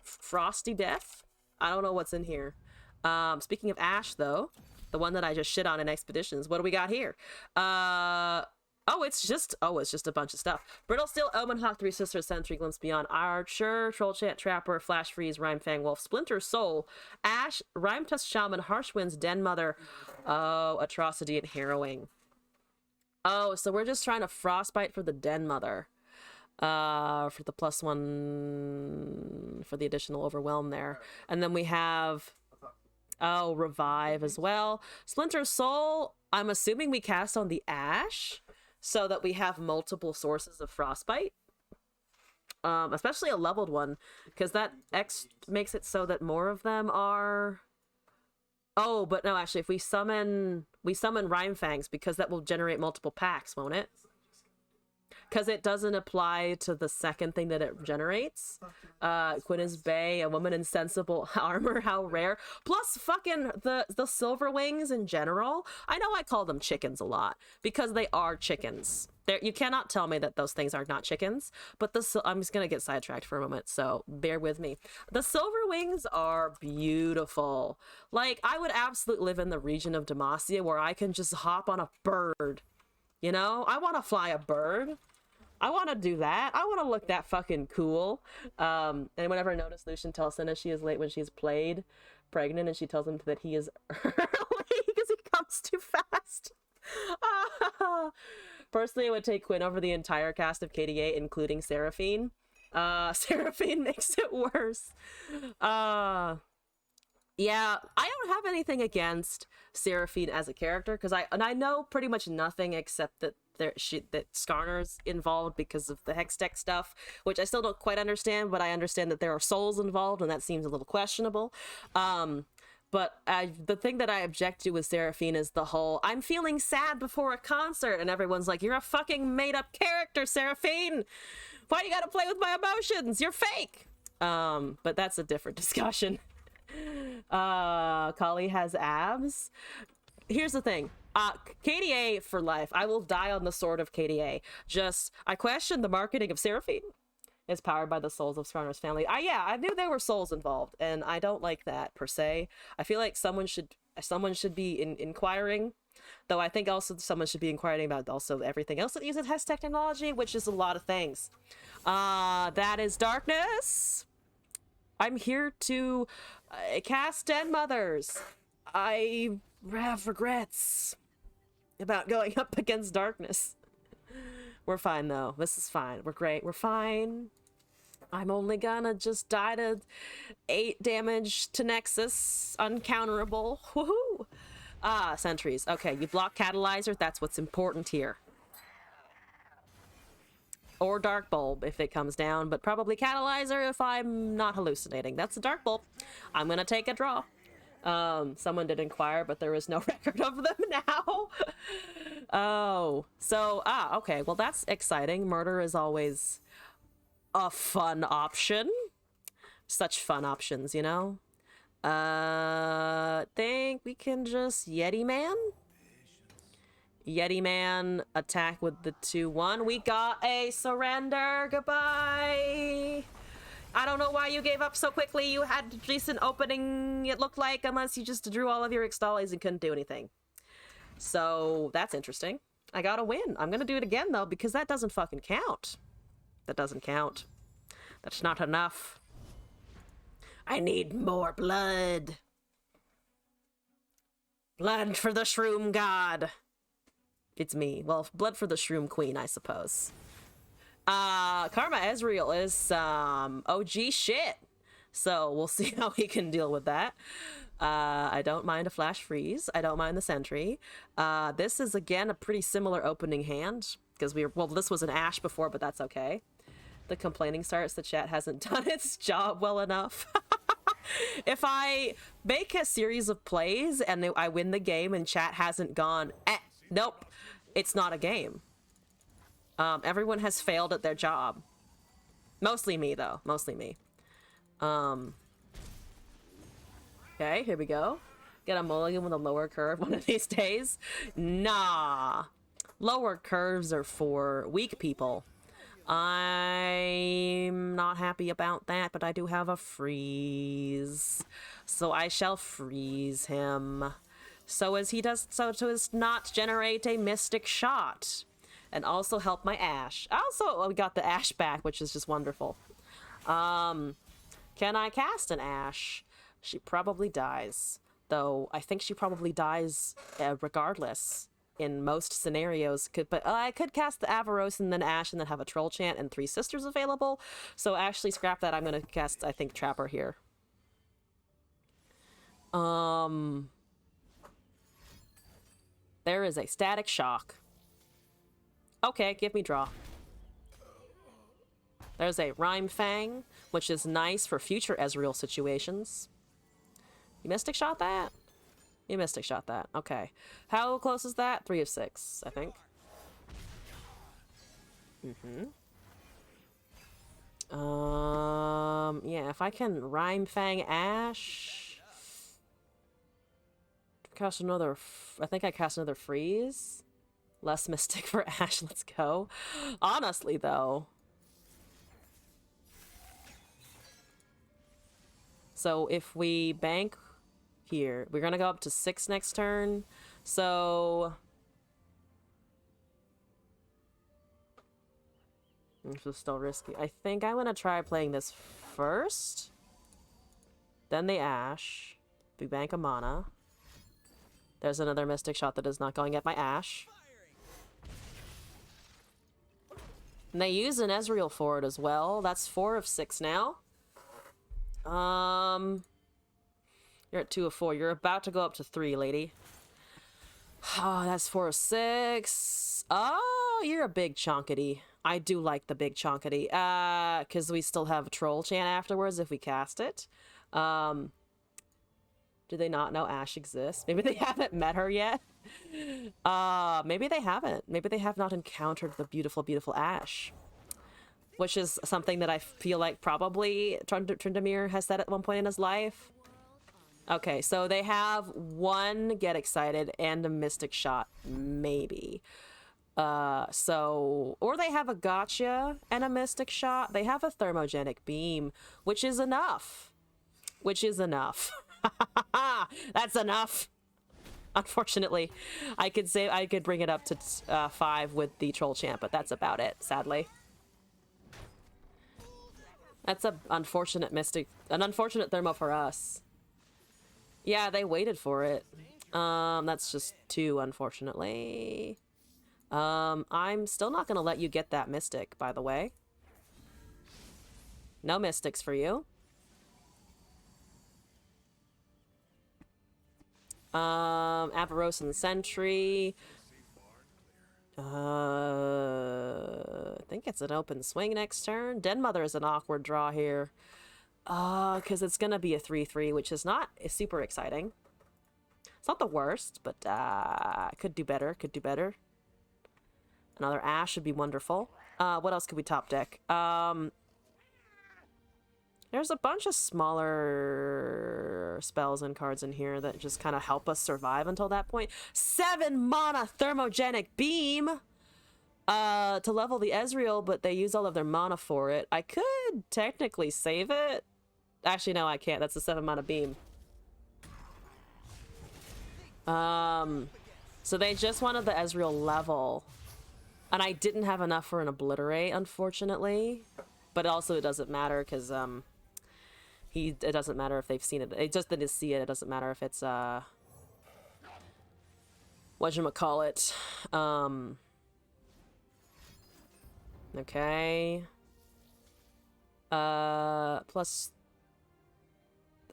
Frosty Death. I don't know what's in here. Speaking of Ash, though, the one that I just shit on in Expeditions, what do we got here? It's just a bunch of stuff. Brittle Steel, Omen Hawk, Three Sisters, Sentry, Glimpse Beyond, Archer, Troll Chant, Trapper, Flash Freeze, Rhyme Fang Wolf, Splinter Soul, Ash, Rhyme Tusk Shaman, Harsh Winds, Den Mother, Atrocity, and Harrowing. Oh, so we're just trying to Frostbite for the Den Mother. For the +1 for the additional Overwhelm there. And then we have Revive as well. Splinter Soul, I'm assuming we cast on the Ash so that we have multiple sources of Frostbite. Especially a leveled one, because that X makes it so that more of them are... Oh, but no, actually, if we summon Rhyme Fangs, because that will generate multiple packs, won't it? Because it doesn't apply to the second thing that it generates. Quinna's Bay, a woman insensible armor, how rare. Plus fucking the silver wings in general. I know I call them chickens a lot because they are chickens. You cannot tell me that those things are not chickens, but I'm just gonna get sidetracked for a moment, so bear with me. The silver wings are beautiful. Like, I would absolutely live in the region of Demacia where I can just hop on a bird. You know, I want to fly a bird. I want to do that. I want to look that fucking cool. Anyone ever noticed Lucian tells Senna she is late when she's pregnant, and she tells him that he is early because he comes too fast? Personally, I would take Quinn over the entire cast of KDA, including Seraphine. Seraphine makes it worse. Yeah, I don't have anything against Seraphine as a character, because I know pretty much nothing except that that Skarner's involved because of the Hextech stuff, which I still don't quite understand, but I understand that there are souls involved, and that seems a little questionable. But the thing that I object to with Seraphine is the whole, I'm feeling sad before a concert, and everyone's like, you're a fucking made-up character, Seraphine! Why do you gotta play with my emotions? You're fake! But that's a different discussion. Kali has abs. Here's the thing. KDA for life. I will die on the sword of KDA. I question the marketing of Seraphine. It's powered by the souls of Skarner's family. I knew there were souls involved, and I don't like that per se. I feel like someone should be inquiring, though I think also someone should be inquiring about also everything else that uses Hess technology, which is a lot of things. That is Darkness. I'm here to cast Den Mothers. I have regrets about going up against Darkness. We're fine, though. This is fine. We're great. We're fine. I'm only gonna just die to 8 damage to Nexus. Uncounterable. Woohoo! Sentries. Okay, you block Catalyzer. That's what's important here. Or Dark Bulb if it comes down, but probably Catalyzer if I'm not hallucinating. That's a Dark Bulb. I'm gonna take a draw. Someone did inquire, but there is no record of them now. Oh, so, okay. Well, that's exciting. Murder is always a fun option. Such fun options, you know? Think we can just Yeti Man? Yeti Man attack with the 2-1. We got a surrender. Goodbye. I don't know why you gave up so quickly. You had a decent opening, it looked like, unless you just drew all of your Extollies and couldn't do anything. So, that's interesting. I got a win. I'm gonna do it again, though, because that doesn't fucking count. That doesn't count. That's not enough. I need more blood. Blood for the Shroom God. It's me. Well, blood for the Shroom Queen, I suppose. Karma Ezreal is OG shit. So we'll see how he can deal with that. I don't mind a flash freeze. I don't mind the sentry. This is again a pretty similar opening hand because this was an Ashe before, but that's okay. The complaining starts. The chat hasn't done its job well enough. If I make a series of plays and I win the game and chat hasn't gone, nope, it's not a game. Everyone has failed at their job. Mostly me, though. Mostly me. Okay, here we go. Get a mulligan with a lower curve one of these days. Nah. Lower curves are for weak people. I'm not happy about that, but I do have a freeze. So I shall freeze him. So as not generate a mystic shot. And also help my Ashe. Also, we got the Ashe back, which is just wonderful. Can I cast an Ashe? She probably dies. Though, I think she probably dies regardless in most scenarios. But I could cast the Avaros and then Ashe and then have a Troll Chant and 3 Sisters available. So actually, scrap that. I'm going to cast, I think, Trapper here. There is a Static Shock. Okay, give me draw. There's a Rhyme Fang, which is nice for future Ezreal situations. You Mystic Shot that? You Mystic Shot that. Okay. How close is that? 3 of 6, I think. Yeah, if I can Rhyme Fang Ashe. Cast another. I think I cast another freeze. Less Mystic for Ashe, let's go. Honestly, though. So if we bank here, we're gonna go up to 6 next turn. So this is still risky. I think I'm gonna try playing this first. Then the Ashe. We bank a mana. There's another Mystic Shot that is not going at my Ashe. And they use an Ezreal for it as well. That's 4 of 6 now. You're at 2 of 4. You're about to go up to 3, lady. Oh, that's 4 of 6. Oh, you're a big chonkity. I do like the big chonkity. Because we still have a Troll Chant afterwards if we cast it. Do they not know Ashe exists? Maybe they haven't met her yet. Maybe they haven't. Maybe they have not encountered the beautiful, beautiful Ashe. Which is something that I feel like probably Tryndamere has said at one point in his life. Okay, so they have 1 Get Excited and a Mystic Shot, maybe. Or they have a Gotcha and a Mystic Shot. They have a Thermogenic Beam, which is enough. Which is enough. That's enough. Unfortunately, I could bring it up to 5 with the Troll Chant, but that's about it, sadly. That's an unfortunate thermo for us. Yeah, they waited for it. That's just 2, unfortunately. I'm still not gonna let you get that Mystic, by the way. No Mystics for you. Avaros and Sentry. I think it's an open swing next turn. Den Mother is an awkward draw here. Because it's gonna be a 3/3, which is not super exciting. It's not the worst, but could do better, could do better. Another Ash would be wonderful. What else could we top deck? There's a bunch of smaller spells and cards in here that just kind of help us survive until that point. 7 mana Thermogenic Beam! To level the Ezreal, but they use all of their mana for it. I could technically save it. Actually, no, I can't. That's a 7 mana beam. So they just wanted the Ezreal level. And I didn't have enough for an Obliterate, unfortunately. But also it doesn't matter, because, it doesn't matter if they've seen it. It just didn't see it. It doesn't matter if it's, whatchamacallit. Okay. Plus...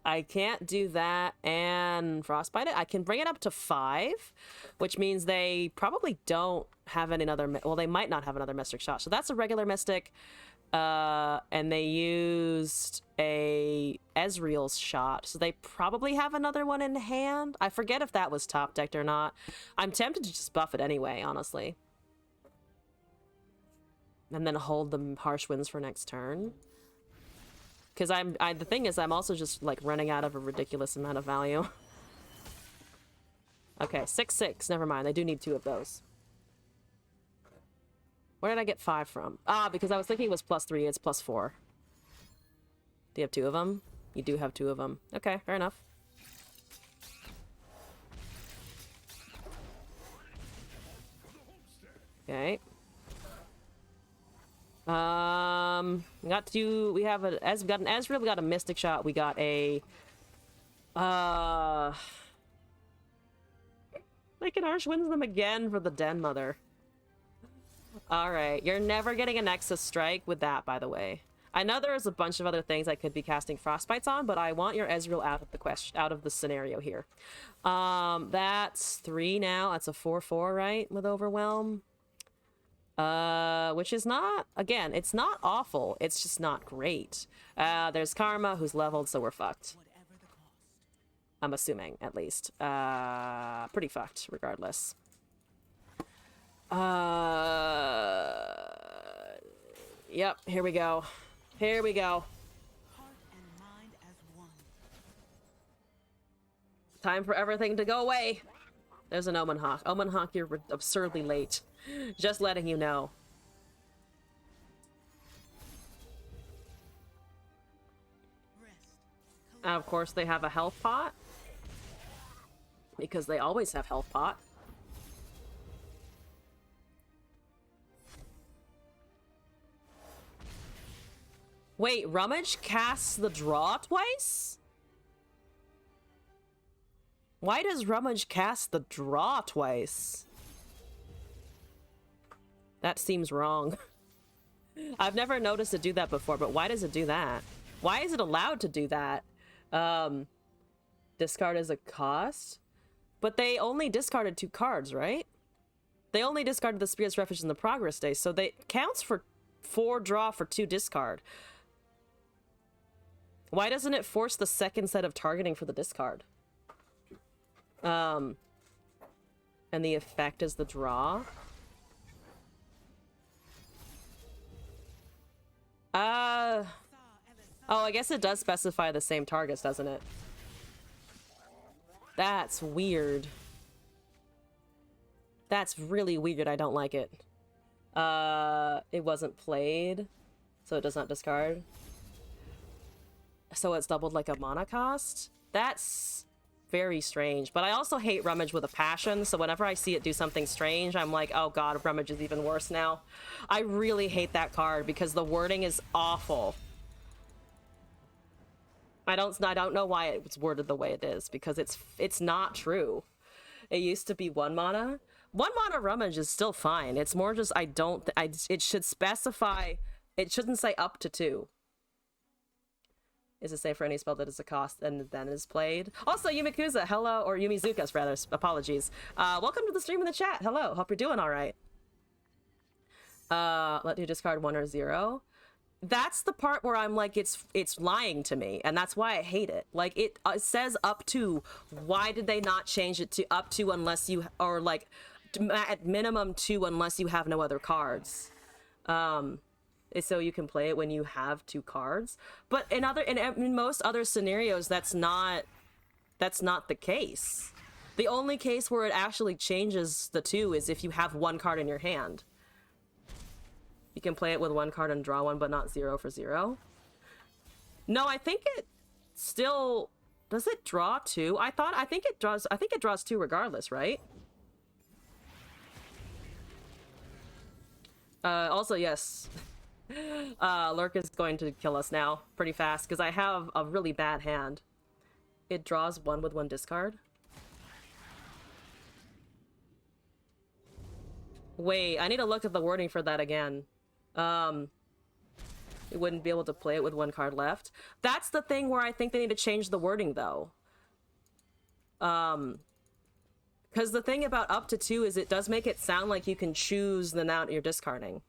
I can't do that and Frostbite it. I can bring it up to 5, which means they probably don't have any other... Well, they might not have another Mystic Shot. So that's a regular Mystic. And they used a Ezreal's shot. So they probably have another one in hand. I forget if that was top decked or not. I'm tempted to just buff it anyway, honestly. And then hold the Harsh Winds for next turn. Because the thing is, I'm also just, like, running out of a ridiculous amount of value. Okay, 6/6. Never mind. I do need 2 of those. Where did I get 5 from? Ah, because I was thinking it was +3. It's +4. Do you have 2 of them? You do have 2 of them. Okay, fair enough. Okay. We got 2. We got an Ezreal. We got a Mystic Shot. We got a I can Harsh Winds them again for the Den Mother. Alright, you're never getting a Nexus Strike with that, by the way. I know there's a bunch of other things I could be casting Frostbites on, but I want your Ezreal out of the scenario here. That's 3 now. That's a 4/4, right? With Overwhelm. Which is not, again, it's not awful. It's just not great. There's Karma, who's leveled, so we're fucked. I'm assuming, at least. Pretty fucked, regardless. Yep, here we go. Here we go. Time for everything to go away. There's an Omen Hawk. Omen Hawk, you're absurdly late. Just letting you know. And of course they have a health pot. Because they always have health pot. Wait, Rummage casts the draw twice? Why does Rummage cast the draw twice? That seems wrong. I've never noticed it do that before, but why does it do that? Why is it allowed to do that? Discard as a cost? But they only discarded 2 cards, right? They only discarded the Spirit's Refuge in the Progress Day, so they counts for 4 draw for 2 discard. Why doesn't it force the second set of targeting for the discard? And the effect is the draw? Oh, I guess it does specify the same targets, doesn't it? That's weird. That's really weird. I don't like it. It wasn't played, so it does not discard. So it's doubled like a mana cost? That's very strange. But I also hate Rummage with a passion, so whenever I see it do something strange, I'm like, oh god, Rummage is even worse now. I really hate that card because the wording is awful. I don't know why it's worded the way it is, because it's not true. It used to be 1 mana. 1 mana Rummage is still fine. It's more just it should specify, it shouldn't say up to 2. Is it safe for any spell that is a cost and then is played? Also, Yumikuza, hello, or Yumizukas rather, apologies. Welcome to the stream in the chat. Hello, hope you're doing all right. Let you discard 1 or 0. That's the part where I'm like, it's lying to me, and that's why I hate it. Like, it says up to. Why did they not change it to up to unless you, or like, at minimum 2 unless you have no other cards. So you can play it when you have 2 cards. But in most other scenarios, that's not the case. The only case where it actually changes the 2 is if you have 1 card in your hand. You can play it with 1 card and draw 1, but not 0 for 0. No, I think it still... Does it draw 2? I think it draws 2 regardless, right? Also, yes. Lurk is going to kill us now pretty fast because I have a really bad hand. It draws 1 with 1 discard. Wait, I need to look at the wording for that again. You wouldn't be able to play it with 1 card left. That's the thing where I think they need to change the wording, though. Because the thing about up to 2 is it does make it sound like you can choose the amount you're discarding.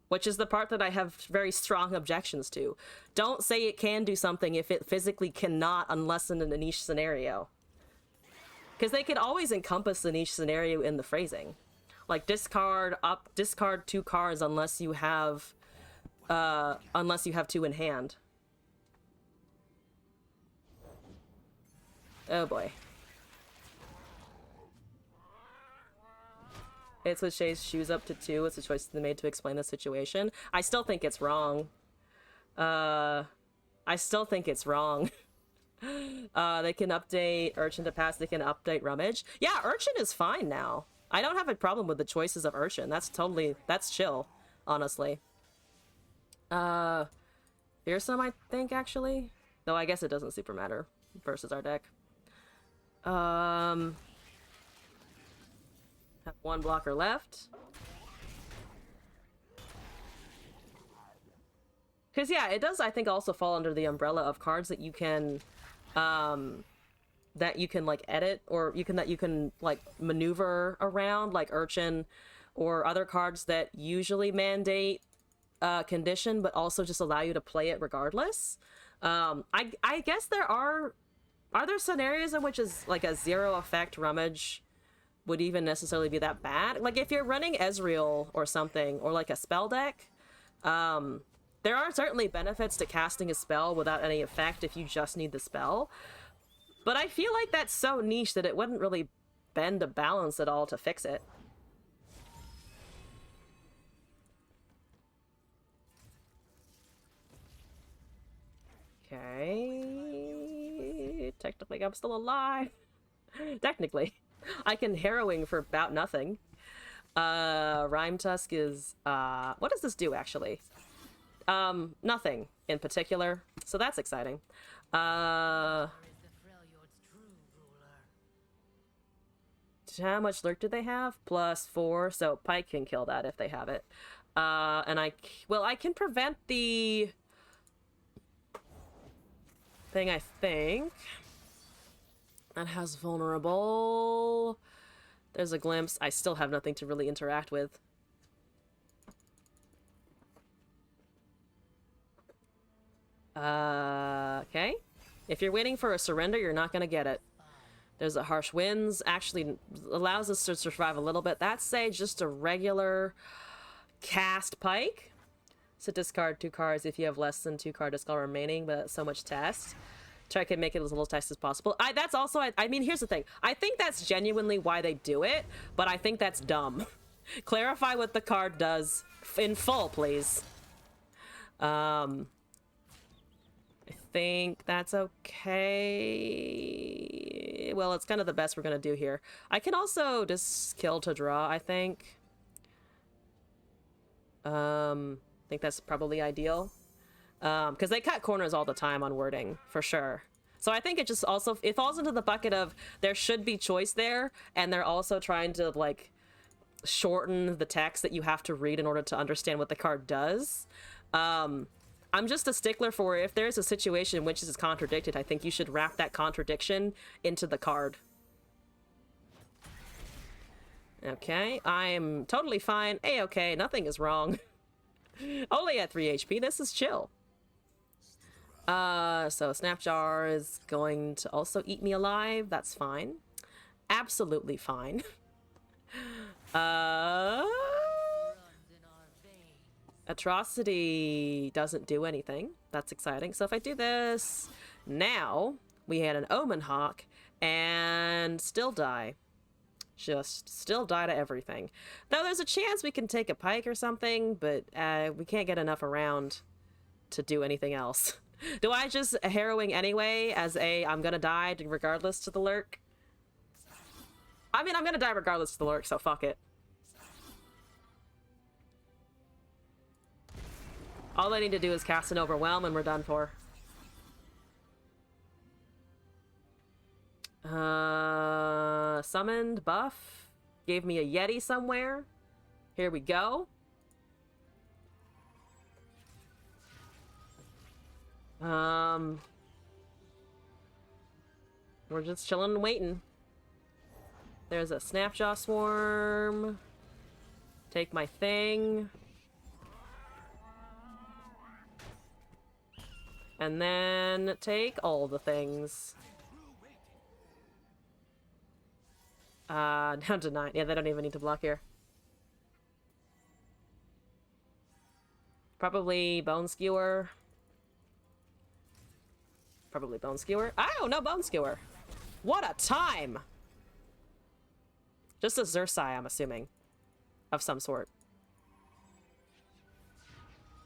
Which is the part that I have very strong objections to. Don't say it can do something if it physically cannot unless in a niche scenario. Because they could always encompass the niche scenario in the phrasing. Like discard 2 cards unless you have 2 in hand. Oh boy. It's what Shay's shoes up to 2. It's a choice they made to explain the situation. I still think it's wrong. I still think it's wrong. They can update Urchin to pass. They can update Rummage. Yeah, Urchin is fine now. I don't have a problem with the choices of Urchin. That's chill, honestly. Fearsome, I think, actually. Though I guess it doesn't super matter versus our deck. Have 1 blocker left. Because, yeah, it does, I think, also fall under the umbrella of cards that you can, like, edit, or that you can, like, maneuver around, like Urchin, or other cards that usually mandate condition, but also just allow you to play it regardless. I guess are there scenarios in which is, like, a 0 effect Rummage would even necessarily be that bad? Like, if you're running Ezreal or something, or, like, a spell deck, there are certainly benefits to casting a spell without any effect if you just need the spell. But I feel like that's so niche that it wouldn't really bend the balance at all to fix it. Okay. Technically, I'm still alive. Technically. I can harrowing for about nothing. Rhyme Tusk is, what does this do, actually? Nothing in particular, so that's exciting. How much lurk do they have? +4, so Pike can kill that if they have it. And I can prevent the thing, I think. That has vulnerable. There's a glimpse. I still have nothing to really interact with. Okay. If you're waiting for a surrender, you're not gonna get it. There's a harsh winds. Actually allows us to survive a little bit. That's, say, just a regular cast Pike. So discard 2 cards if you have less than 2 card discard remaining, but so much test. Try to make it as little test as possible. That's also, I mean, here's the thing. I think that's genuinely why they do it, but I think that's dumb. Clarify what the card does in full, please. I think that's okay. Well, it's kind of the best we're gonna do here. I can also just kill to draw, I think. I think that's probably ideal. Because they cut corners all the time on wording, for sure. So I think it just also, it falls into the bucket of there should be choice there, and they're also trying to, like, shorten the text that you have to read in order to understand what the card does. I'm just a stickler for, if there's a situation in which this is contradicted, I think you should wrap that contradiction into the card. Okay, I'm totally fine. A-okay, nothing is wrong. Only at 3 HP, this is chill. So Snapjar is going to also eat me alive, that's fine. absolutely fine. Uh... Atrocity doesn't do anything. That's exciting. So if I do this now, we had an Omen Hawk and still die. Just still die to everything. Though there's a chance we can take a pike or something, but we can't get enough around to do anything else. Do I just harrowing anyway as a I'm gonna die regardless to the lurk? I mean, I'm gonna die regardless to the lurk, so fuck it. All I need to do is cast an Overwhelm and we're done for. Summoned buff. Gave me a Yeti somewhere. Here we go. We're just chilling and waiting. There's a Snapjaw Swarm. Take my thing. And then take all the things. Down to 9. Yeah, they don't even need to block here. Probably Bone Skewer. Probably Bone Skewer. Oh, no Bone Skewer. What a time! Just a Xerxai, I'm assuming. Of some sort.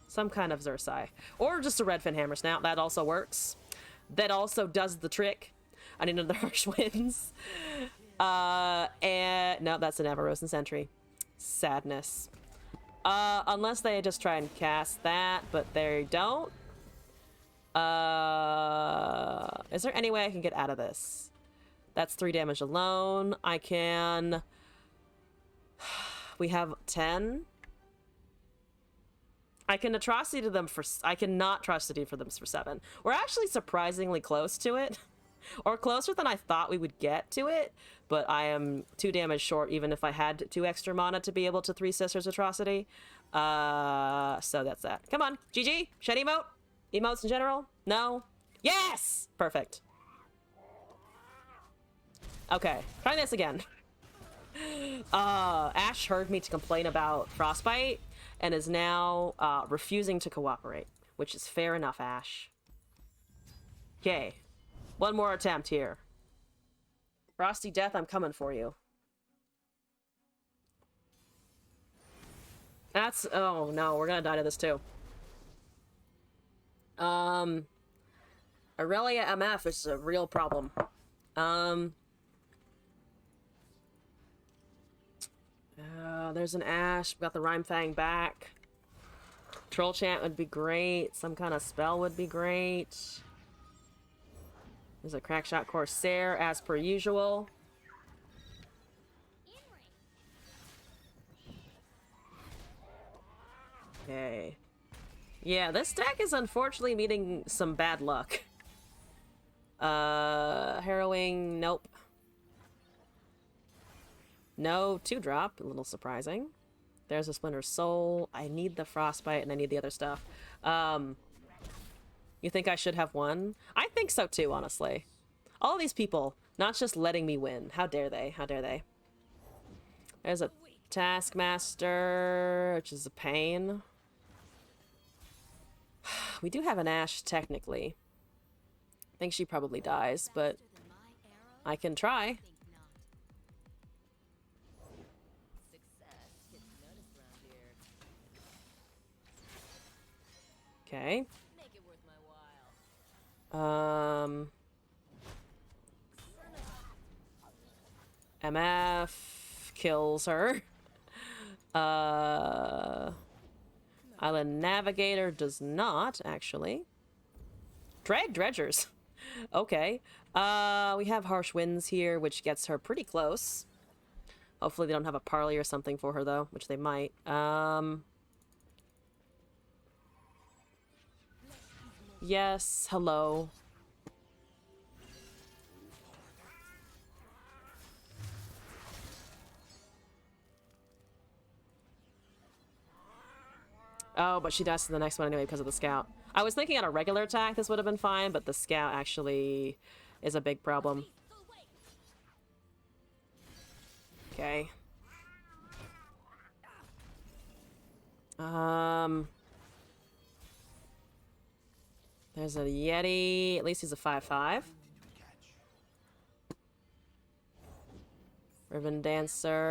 Some kind of Xerxai. Or just a Redfin Hammer Snout. That also works. That also does the trick. I need another Harsh Winds. And... no, that's an Avarosan Sentry. Sadness. Unless they just try and cast that, but they don't. Is there any way I can get out of this? That's 3 damage alone. I can... we have 10. I can atrocity to them for... I cannot atrocity for them for 7. We're actually surprisingly close to it. Or closer than I thought we would get to it. But I am 2 damage short even if I had 2 extra mana to be able to 3 Sisters Atrocity. So that's that. Come on. GG. Shed emote. Emotes in general. No. Yes! Perfect. Okay. Try this again. Ash heard me to complain about Frostbite and is now refusing to cooperate, which is fair enough, Ash. Okay. One more attempt here. Frosty Death, I'm coming for you. That's... oh, no. We're gonna die to this, too. Aurelia MF is a real problem. There's an Ash. We got the Rhyme Fang back. Troll Chant would be great. Some kind of spell would be great. There's a Crackshot Corsair, as per usual. Okay. Yeah, this deck is unfortunately meeting some bad luck. Harrowing, nope. No 2-drop, a little surprising. There's a Splinter Soul. I need the Frostbite and I need the other stuff. You think I should have won? I think so too, honestly. All of these people, not just letting me win. How dare they? How dare they? There's a Taskmaster, which is a pain. We do have an Ash, technically. I think she probably dies, but I can try. Okay. MF kills her. Island Navigator does not, actually. Dredgers. Okay. We have Harsh Winds here, which gets her pretty close. Hopefully they don't have a parley or something for her, though, which they might. Yes, hello. Oh, but she dies to the next one anyway because of the scout. I was thinking on a regular attack this would have been fine, but the scout actually is a big problem. Okay. There's a Yeti. At least he's a 5/5. Ribbon Dancer.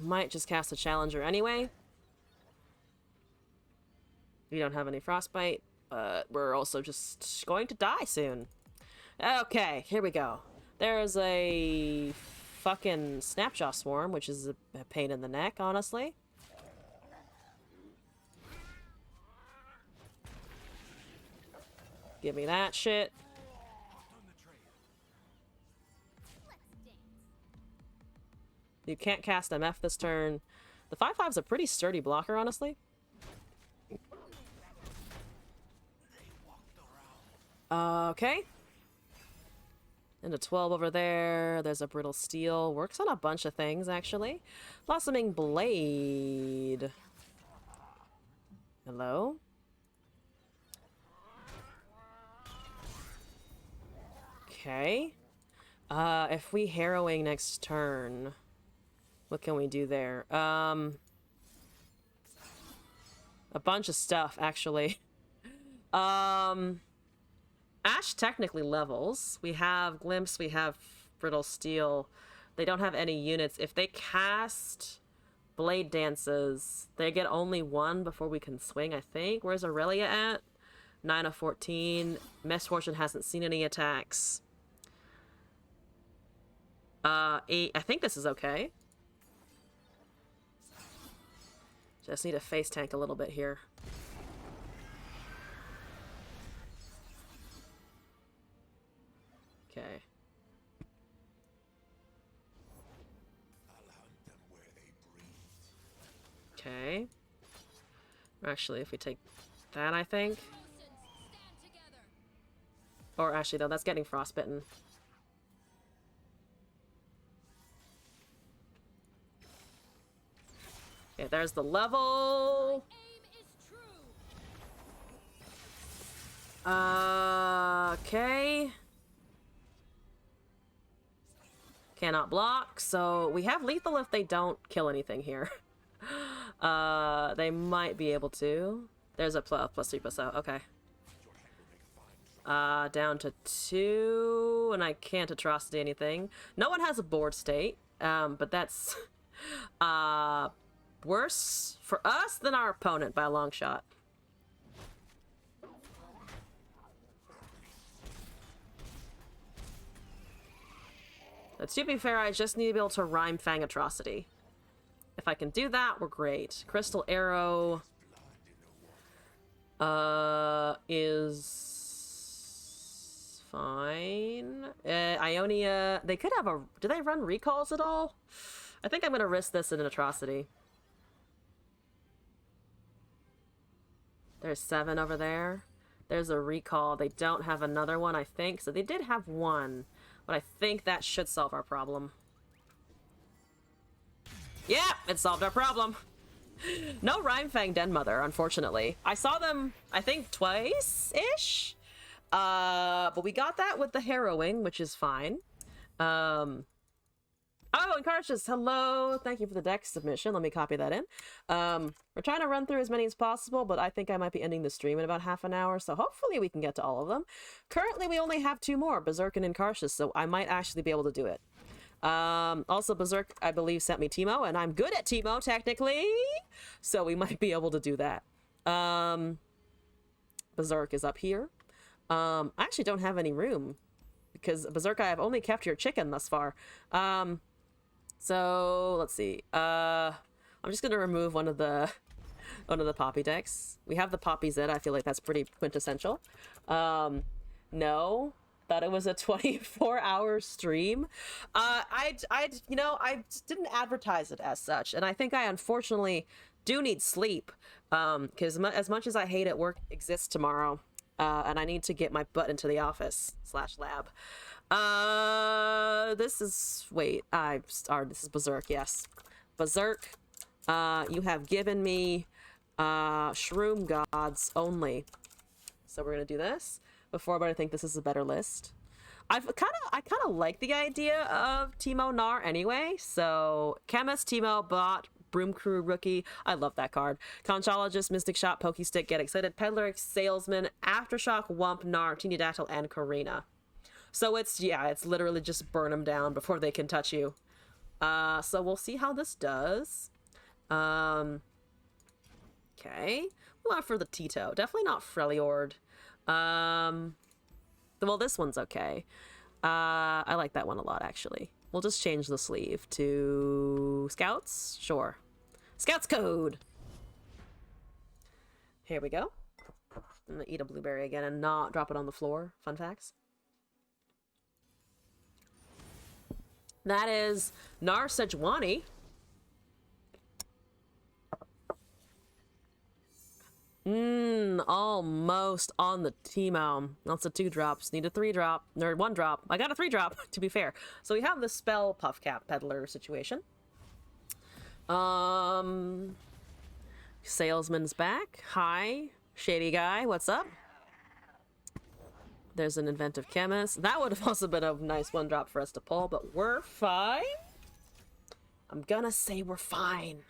Might just cast a Challenger anyway. We don't have any Frostbite, but we're also just going to die soon. Okay, here we go. There's a fucking Snapjaw Swarm, which is a pain in the neck, honestly. Give me that shit. You can't cast MF this turn. The 5/5's a pretty sturdy blocker, honestly. Okay. And a 12 over there. There's a Brittle Steel. Works on a bunch of things, actually. Blossoming Blade. Hello? Okay. If we Harrowing next turn, what can we do there? A bunch of stuff, actually. Ash technically levels. We have Glimpse, we have Brittle Steel. They don't have any units. If they cast Blade Dances, they get only one before we can swing, I think. Where's Aurelia at? 9 of 14. Misfortune hasn't seen any attacks. 8. I think this is okay. Just need to face tank a little bit here. Okay. Okay. Actually, if we take that, I think. Or actually, no, that's getting frostbitten. Okay, there's the level. Okay. Cannot block, so we have lethal if they don't kill anything here. They might be able to. There's a +3/+0. Okay. Down to 2, and I can't atrocity anything. No one has a board state, but that's worse for us than our opponent by a long shot. But to be fair, I just need to be able to Rhyme Fang Atrocity. If I can do that, we're great. Crystal Arrow is fine. Ionia, they could have a... Do they run recalls at all? I think I'm going to risk this in an Atrocity. There's 7 over there. There's a recall. They don't have another one, I think. So they did have one. But I think that should solve our problem. Yeah, it solved our problem. No Rhyme Fang Den Mother, unfortunately. I saw them, I think, twice-ish. But we got that with the Harrowing, which is fine. Oh, Encourages, hello. Thank you for the deck submission. Let me copy that in. We're trying to run through as many as possible, but I think I might be ending the stream in about half an hour, so hopefully we can get to all of them. Currently, we only have 2 more, Berserk and Encarcius, so I might actually be able to do it. Also, Berserk, I believe, sent me Teemo, and I'm good at Teemo, technically, so we might be able to do that. Berserk is up here. I actually don't have any room, because Berserk, I have only kept your chicken thus far. So let's see. I'm just gonna remove one of the Poppy decks. We have the Poppy Zed. I feel like that's pretty quintessential. No, thought it was a 24-hour stream. I just didn't advertise it as such, and I think I unfortunately do need sleep. Because as much as I hate it, work exists tomorrow, and I need to get my butt into the office / lab. This is this is Berserk, yes. Berserk, you have given me Shroom Gods only. So we're gonna do this before, but I think this is a better list. I kind of like the idea of Teemo Gnar anyway. So Chemist, Teemo, Bot, Broom Crew, Rookie. I love that card. Conchologist, Mystic Shot, Pokestick, Get Excited, Peddler, Salesman, Aftershock, Wump, Gnar, Teeniodactyl, and Karina. So it's literally just burn them down before they can touch you. So we'll see how this does. Okay. We went for the Tito. Definitely not Freljord. Well, this one's okay. I like that one a lot, actually. We'll just change the sleeve to Scouts. Sure. Scouts code. Here we go. I'm gonna eat a blueberry again and not drop it on the floor. Fun facts. That is Gnar Sejuani. Almost on the Teemo. That's a 2-drop. Need a 3-drop. Or 1-drop. I got a 3-drop, to be fair. So we have the spell Puff Cap Peddler situation. Salesman's back. Hi. Shady guy, what's up? There's an Inventive Chemist. That would have also been a nice 1-drop for us to pull, but we're fine. I'm gonna say we're fine.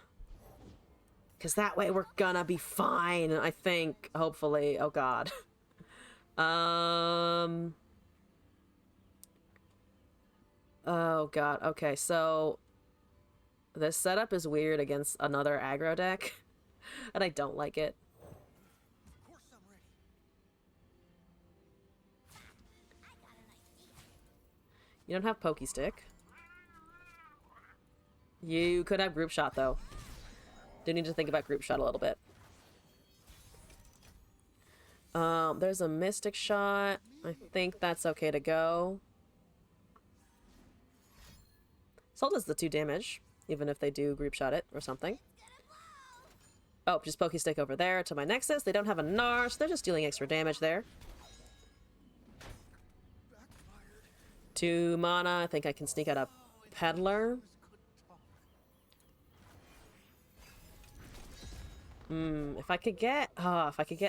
Because that way we're gonna be fine, I think. Hopefully. Oh, God. Oh, God. Okay, so... this setup is weird against another aggro deck. And I don't like it. Of course I'm ready. You don't have Pokestick. You could have Group Shot, though. Do need to think about Group Shot a little bit. There's a Mystic Shot. I think that's okay to go. Still does the 2 damage, even if they do Group Shot it or something. Oh, just Pokestick over there to my Nexus. They don't have a Gnar, so they're just dealing extra damage there. 2 mana. I think I can sneak out a Peddler. If I could get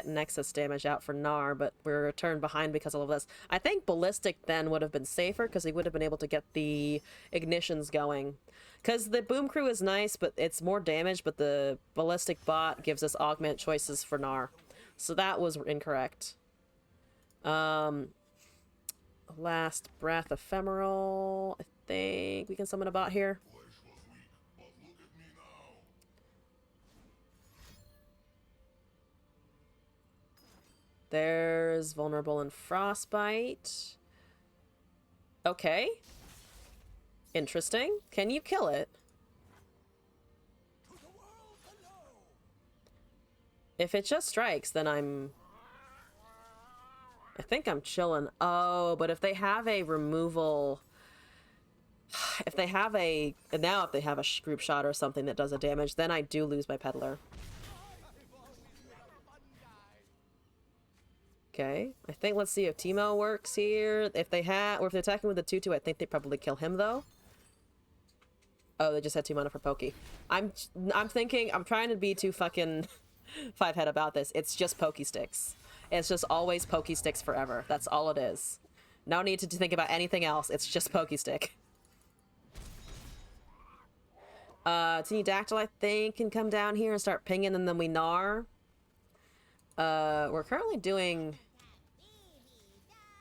Nexus damage out for Gnar, but we're a turn behind because of all of this. I think Ballistic then would have been safer because he would have been able to get the ignitions going. Because the Boom Crew is nice, but it's more damage, but the Ballistic Bot gives us augment choices for Gnar. So that was incorrect. Last Breath Ephemeral. I think we can summon a bot here. There's Vulnerable and Frostbite. Okay. Interesting. Can you kill it? If it just strikes, then I think I'm chilling. Oh, but if they have a removal... If they have a... Now if they have a Group Shot or something that does a damage, then I do lose my Peddler. Okay, I think let's see if Teemo works here. If they have, or if they're attacking with the 2/2, I think they probably kill him though. Oh, they just had 2 mana for Pokey. I'm thinking, I'm trying to be too fucking 5-head about this. It's just Pokesticks. It's just always Pokesticks forever. That's all it is. No need to think about anything else. It's just Pokestick. Teeniodactyl, I think, can come down here and start pinging, and then we Gnar. We're currently doing...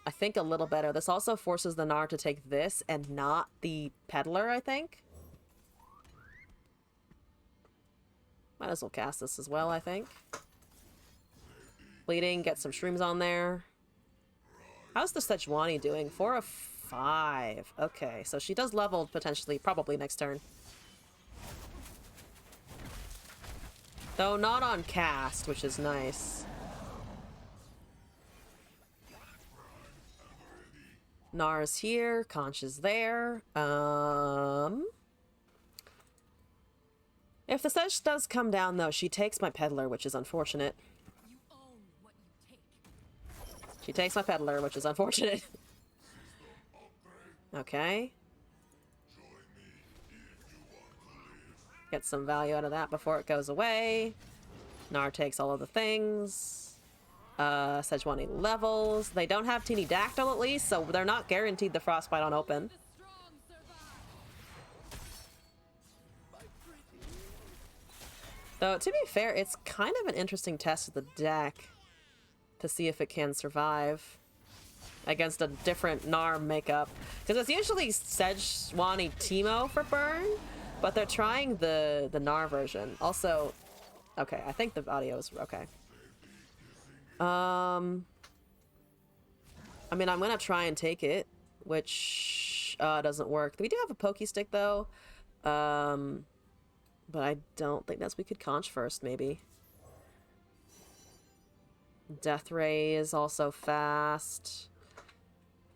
I think a little better. This also forces the Gnar to take this and not the Peddler, I think. Might as well cast this as well, I think. Bleeding, get some shrooms on there. How's the Sejuani doing? 4 of 5. Okay, so she does level potentially, probably next turn. Though not on cast, which is nice. Gnar's here, Conch is there. If the Sedge does come down, though, she takes my Peddler, which is unfortunate. You own what you take. She takes my Peddler, which is unfortunate. Okay. Get some value out of that before it goes away. Gnar takes all of the things. Sejuani levels. They don't have Teeny Dactyl at least, so they're not guaranteed the Frostbite on open. The strong survive. Though, to be fair, it's kind of an interesting test of the deck to see if it can survive against a different Gnar makeup. Because it's usually Sejuani Teemo for burn, but they're trying the Gnar version. Also, okay, I think the audio is okay. I mean, I'm gonna try and take it, which doesn't work. We do have a Pokey Stick though, but I don't think that's. We could conch first, maybe. Death Ray is also fast.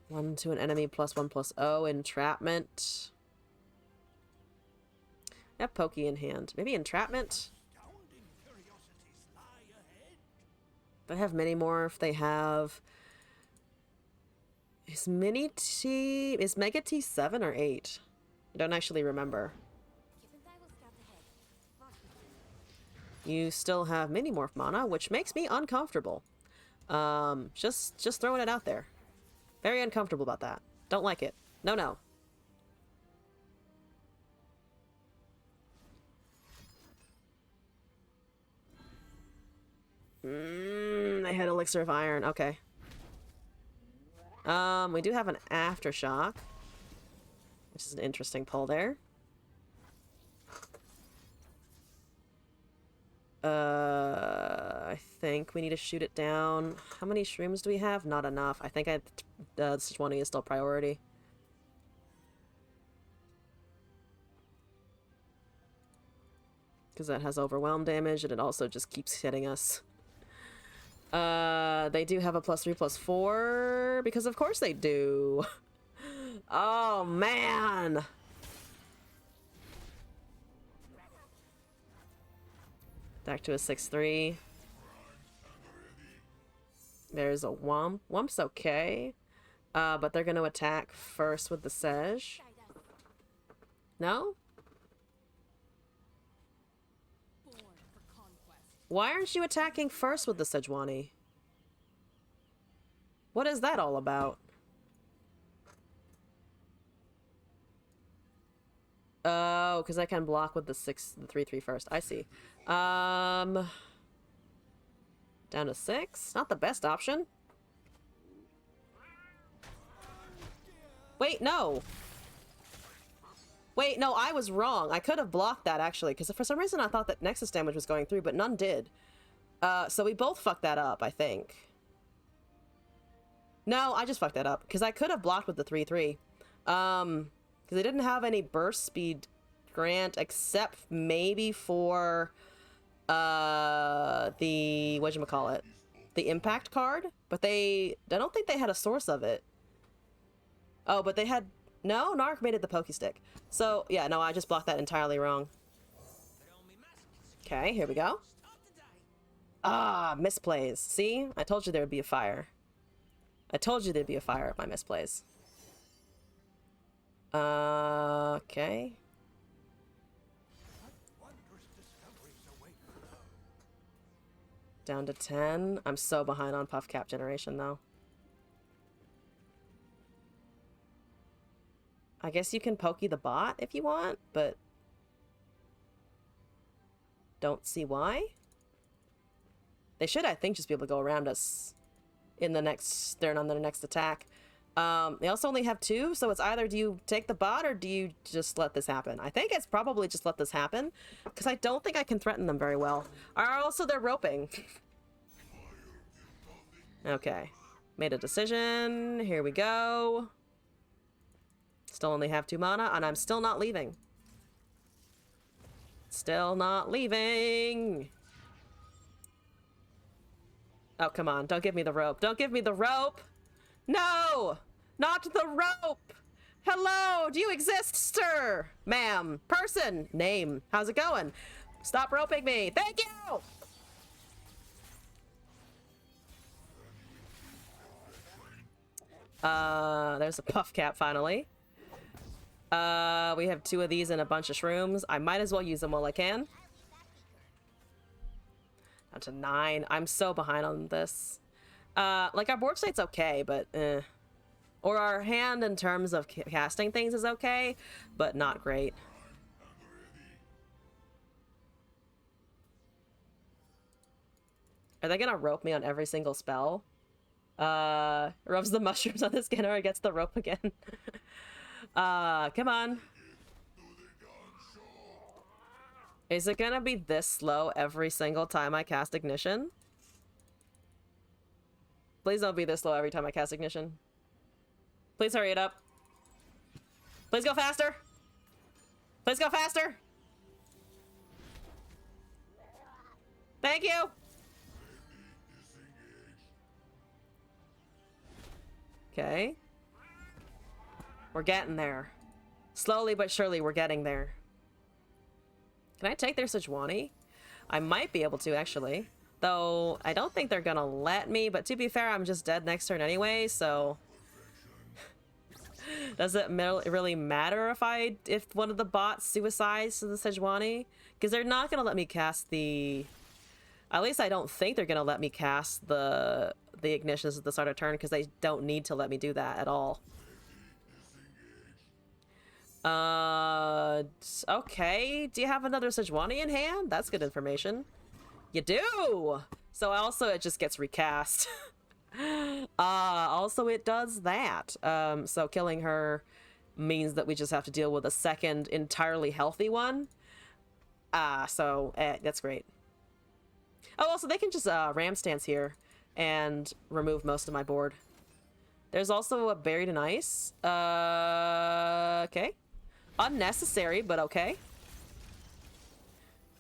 1 to an enemy +1/+0. Entrapment. I have Pokey in hand. Maybe Entrapment? They have many more if they have... Is Mega T 7 or 8? I don't actually remember. You still have Mini Morph mana, which makes me uncomfortable. Just throwing it out there. Very uncomfortable about that. Don't like it. No, no. They had Elixir of Iron. Okay. We do have an Aftershock, which is an interesting pull there. I think we need to shoot it down. How many shrooms do we have? Not enough. I think Sejuani is still priority. Because that has overwhelm damage, and it also just keeps hitting us. They do have a +3/+4, because of course they do. Oh, man! Back to a 6/3. There's a Wump. Wump's okay. But they're gonna attack first with the Sej. No? Born for conquest. Why aren't you attacking first with the Sejuani? What is that all about? Oh, because I can block with the 3/3 first. I see. Down to 6? Not the best option. Wait, no! Wait, no, I was wrong. I could have blocked that, actually, because for some reason I thought that Nexus damage was going through, but none did. So we both fucked that up, I think. No, I just fucked that up, because I could have blocked with the 3/3. Because they didn't have any burst speed grant, except maybe for, the, whatchamacallit, the impact card, but I don't think they had a source of it. Oh, but they had, no, Narc made it the Pokey Stick. So, yeah, no, I just blocked that entirely wrong. Okay, here we go. Ah, misplays. See? I told you there would be a fire. I told you there'd be a fire at my misplays. Okay. Down to 10. I'm so behind on Puff Cap generation, though. I guess you can pokey the bot if you want, but don't see why. They should, I think, just be able to go around us in the next turn on their next attack. They also only have 2, so it's either do you take the bot or do you just let this happen? I think it's probably just let this happen, because I don't think I can threaten them very well. Also, they're roping. Okay. Made a decision. Here we go. Still only have 2 mana, and I'm still not leaving. Still not leaving! Oh, come on. Don't give me the rope. Don't give me the rope! No! Not the rope! Hello! Do you exist, sir? Ma'am. Person. Name. How's it going? Stop roping me. Thank you! There's a puff cap, finally. We have 2 of these and a bunch of shrooms. I might as well use them while I can. Down to 9. I'm so behind on this. Like, our board state's okay, but or our hand in terms of casting things is okay, but not great. Are they gonna rope me on every single spell? Rubs the mushrooms on the scanner and gets the rope again. Come on. Is it gonna be this slow every single time I cast Ignition? Please don't be this slow every time I cast Ignition. Please hurry it up. Please go faster. Please go faster. Thank you. Okay. We're getting there. Slowly but surely, we're getting there. Can I take their Sejuani? I might be able to, actually. Though, I don't think they're gonna let me, but to be fair, I'm just dead next turn anyway, so... Does it really matter if one of the bots suicides to the Sejuani? Because they're not gonna let me cast the... At least I don't think they're gonna let me cast the Ignitions at the start of turn, because they don't need to let me do that at all. Okay. Do you have another Sejuani in hand? That's good information. You do! So also it just gets recast. Also it does that. So killing her means that we just have to deal with a second entirely healthy one. That's great. Oh, also they can just ram stance here and remove most of my board. There's also a Buried in Ice. Okay. Unnecessary, but okay.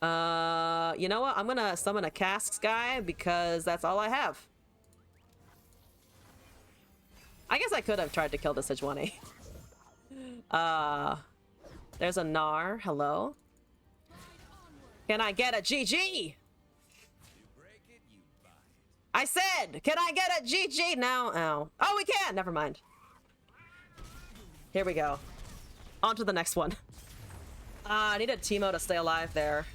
You know what? I'm gonna summon a Casks guy because that's all I have. I guess I could have tried to kill the Sejuani. There's a Gnar. Hello. Can I get a GG? I said, can I get a GG now? Ow. Oh, we can! Never mind. Here we go. On to the next one. I need a Teemo to stay alive there.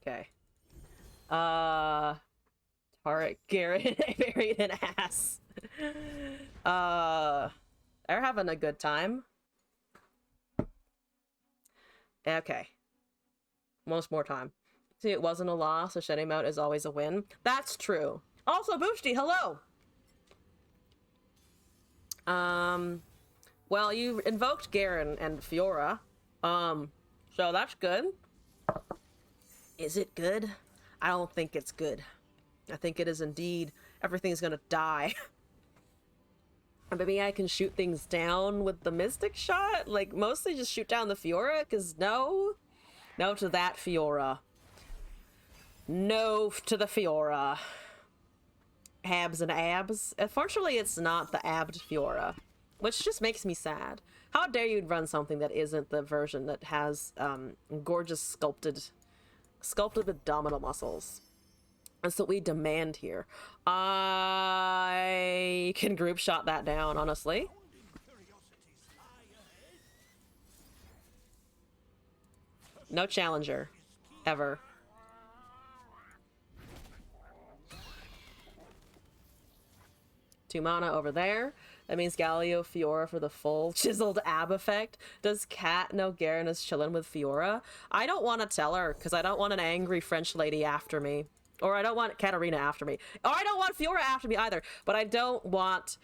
Okay. Tarek, Garrett, buried in ass. They're having a good time. Okay. Most more time. See, it wasn't a loss, so shedding him out is always a win. That's true. Also, Boosty, hello! Well, you invoked Garen and Fiora. So that's good. Is it good? I don't think it's good. I think it is indeed. Everything's gonna die. Maybe I can shoot things down with the Mystic Shot? Like, mostly just shoot down the Fiora? Because no. No to that Fiora. No to the Fiora. Abs and abs. Unfortunately, it's not the abbed Fiora, which just makes me sad. How dare you run something that isn't the version that has gorgeous sculpted abdominal muscles? That's what we demand here. I can group shot that down, honestly. No challenger. Ever. Two mana over there. That means Galio Fiora for the full chiseled ab effect. Does Kat know Garen is chilling with Fiora? I don't want to tell her, because I don't want an angry French lady after me. Or I don't want Katarina after me. Or I don't want Fiora after me either. But I don't want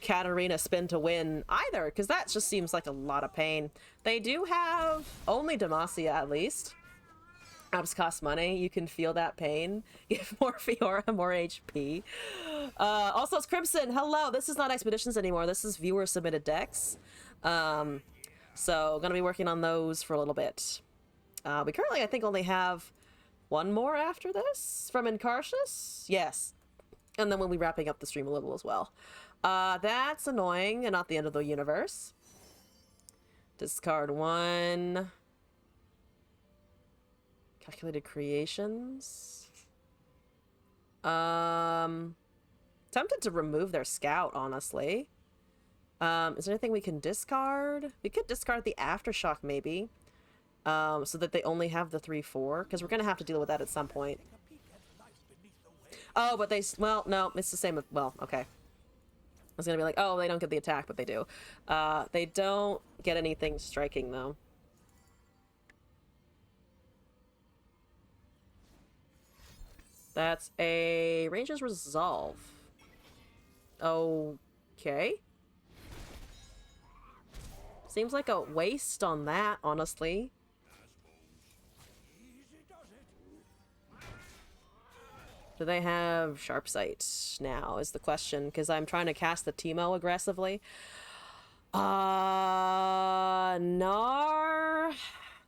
Katarina spin to win either, because that just seems like a lot of pain. They do have only Demacia, at least. Abs cost money. You can feel that pain. Give more Fiora, more HP. Also, it's Crimson. Hello. This is not Expeditions anymore. This is viewer submitted decks. So gonna be working on those for a little bit. We currently, I think, only have one more after this from Incarcius. Yes. And then we'll be wrapping up the stream a little as well. That's annoying and not the end of the universe. Discard one. Calculated creations. Tempted to remove their scout, honestly. Is there anything we can discard? We could discard the Aftershock, maybe. so that they only have the 3/4, because we're gonna have to deal with that at some point. Oh, but they, well, no, it's the same with, well, okay. I was gonna be like, oh, they don't get the attack, but they do. They don't get anything striking, though. That's a Ranger's Resolve. Okay. Seems like a waste on that, honestly. Do they have Sharp Sight now is the question, because I'm trying to cast the Teemo aggressively. Gnar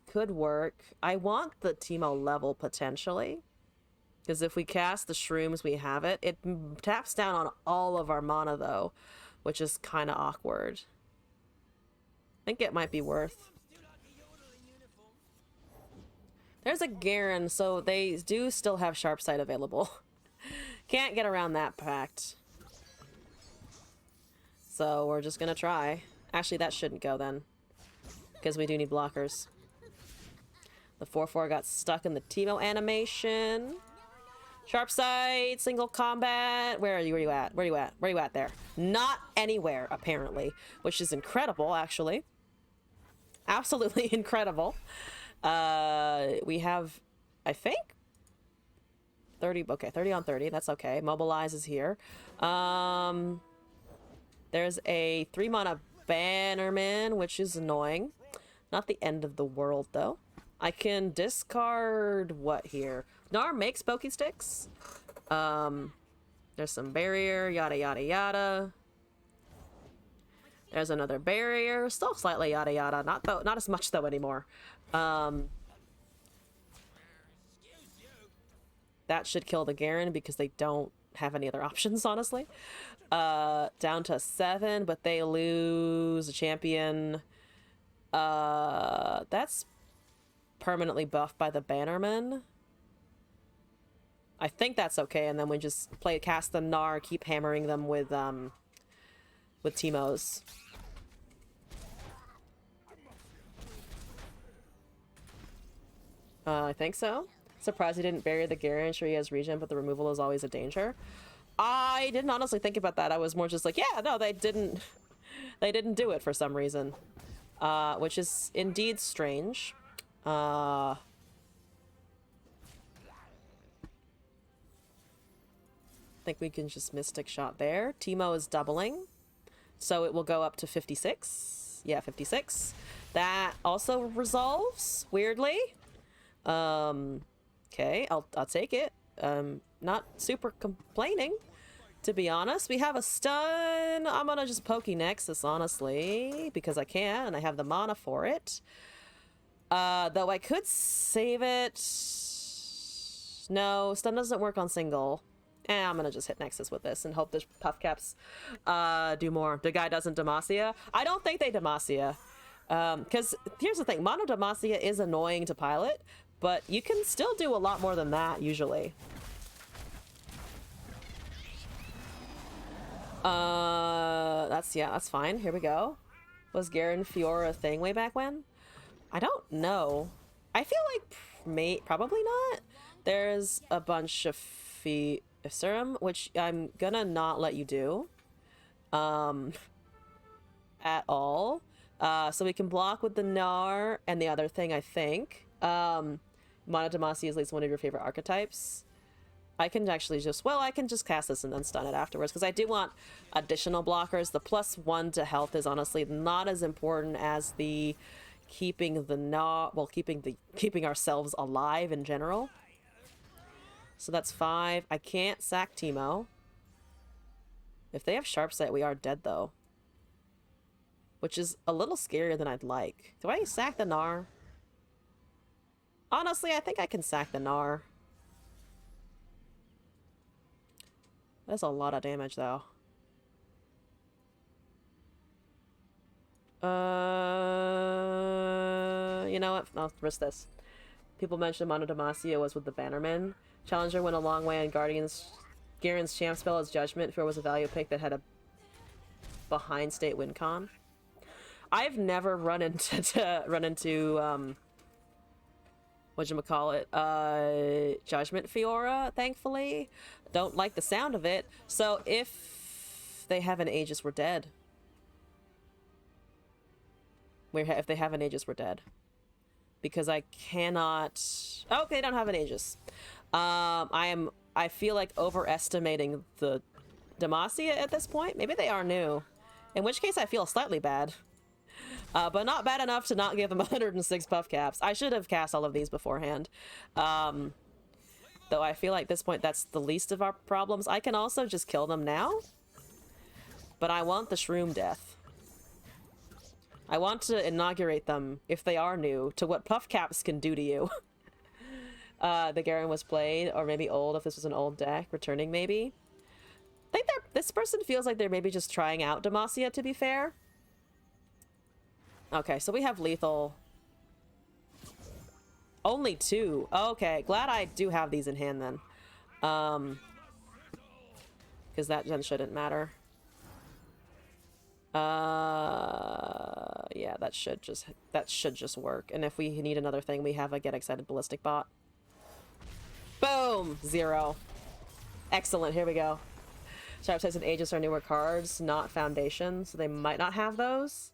could work. I want the Teemo level, potentially. Because if we cast the Shrooms, we have it. It taps down on all of our mana, though, which is kind of awkward. I think it might be worth. There's a Garen, so they do still have Sharp Sight available. Can't get around that fact. So we're just gonna try. Actually, that shouldn't go then, because we do need blockers. The 4/4 got stuck in the Teemo animation. Sharp Sight, single combat. Where are you? Where are you at? Where are you at? Where are you at there? Not anywhere, apparently, which is incredible, actually. Absolutely incredible. We have, I think, 30. Okay, 30 on 30. That's okay. Mobilize is here. There's a 3-mana Bannerman, which is annoying. Not the end of the world, though. I can discard what here? Gnar makes Pokey Sticks. There's some barrier, yada yada yada. There's another barrier, still slightly yada yada. Not as much though anymore. That should kill the Garen because they don't have any other options, honestly. Down to 7, but they lose a champion. That's permanently buffed by the Bannerman. I think that's okay, and then we just cast the Gnar, keep hammering them with Teemos. I think so. Surprised he didn't bury the Garen. Sure he has regen, but the removal is always a danger. I didn't honestly think about that. I was more just like, yeah, no, they didn't do it for some reason. Which is indeed strange. I think we can just Mystic Shot there. Teemo is doubling, so it will go up to 56. Yeah, 56. That also resolves, weirdly. Okay, I'll take it. Not super complaining, to be honest. We have a stun. I'm gonna just Pokey Nexus, honestly, because I can, and I have the mana for it. Though I could save it. No, stun doesn't work on single. I'm gonna just hit Nexus with this and hope the Puff Caps do more. The guy doesn't Demacia. I don't think they Demacia. Because here's the thing, Mono Demacia is annoying to pilot, but you can still do a lot more than that, usually. That's fine. Here we go. Was Garen Fiora a thing way back when? I don't know. I feel like probably not. There's a bunch of serum, which I'm gonna not let you do. At all. So we can block with the Gnar and the other thing, I think. Mono Demacia is at least one of your favorite archetypes. I can actually just, well, I can just cast this and then stun it afterwards, because I do want additional blockers. The +1 to health is honestly not as important as the keeping the Gnar, well, keeping ourselves alive in general. So that's 5. I can't sack Teemo. If they have Sharp Sight, we are dead, though. Which is a little scarier than I'd like. Do I sack the Gnar? Honestly, I think I can sack the Gnar. That's a lot of damage, though. You know what? I'll risk this. People mentioned Mono Demacia was with the Bannerman. Challenger went a long way on Garen's champ spell as Judgment. If there was a value pick that had a behind state win con. I've never run into whatchamacallit, Judgment Fiora, thankfully. Don't like the sound of it. So if they have an Aegis, we're dead. If they have an Aegis, we're dead. Because I cannot... Oh, okay, they don't have an Aegis. I feel like overestimating the Demacia at this point. Maybe they are new. In which case I feel slightly bad. But not bad enough to not give them 106 buff caps. I should have cast all of these beforehand. Though I feel like at this point that's the least of our problems. I can also just kill them now. But I want the Shroom Death. I want to inaugurate them, if they are new, to what buff caps can do to you. The Garen was played, or maybe old if this was an old deck. Returning, maybe. I think this person feels like they're maybe just trying out Demacia, to be fair. Okay, so we have lethal. Only 2. Okay, glad I do have these in hand then. Because that then shouldn't matter. Yeah, that should just work. And if we need another thing, we have a Get Excited Ballistic Bot. Boom! 0. Excellent, here we go. Sharp Sights and Aegis are newer cards, not Foundation, so they might not have those.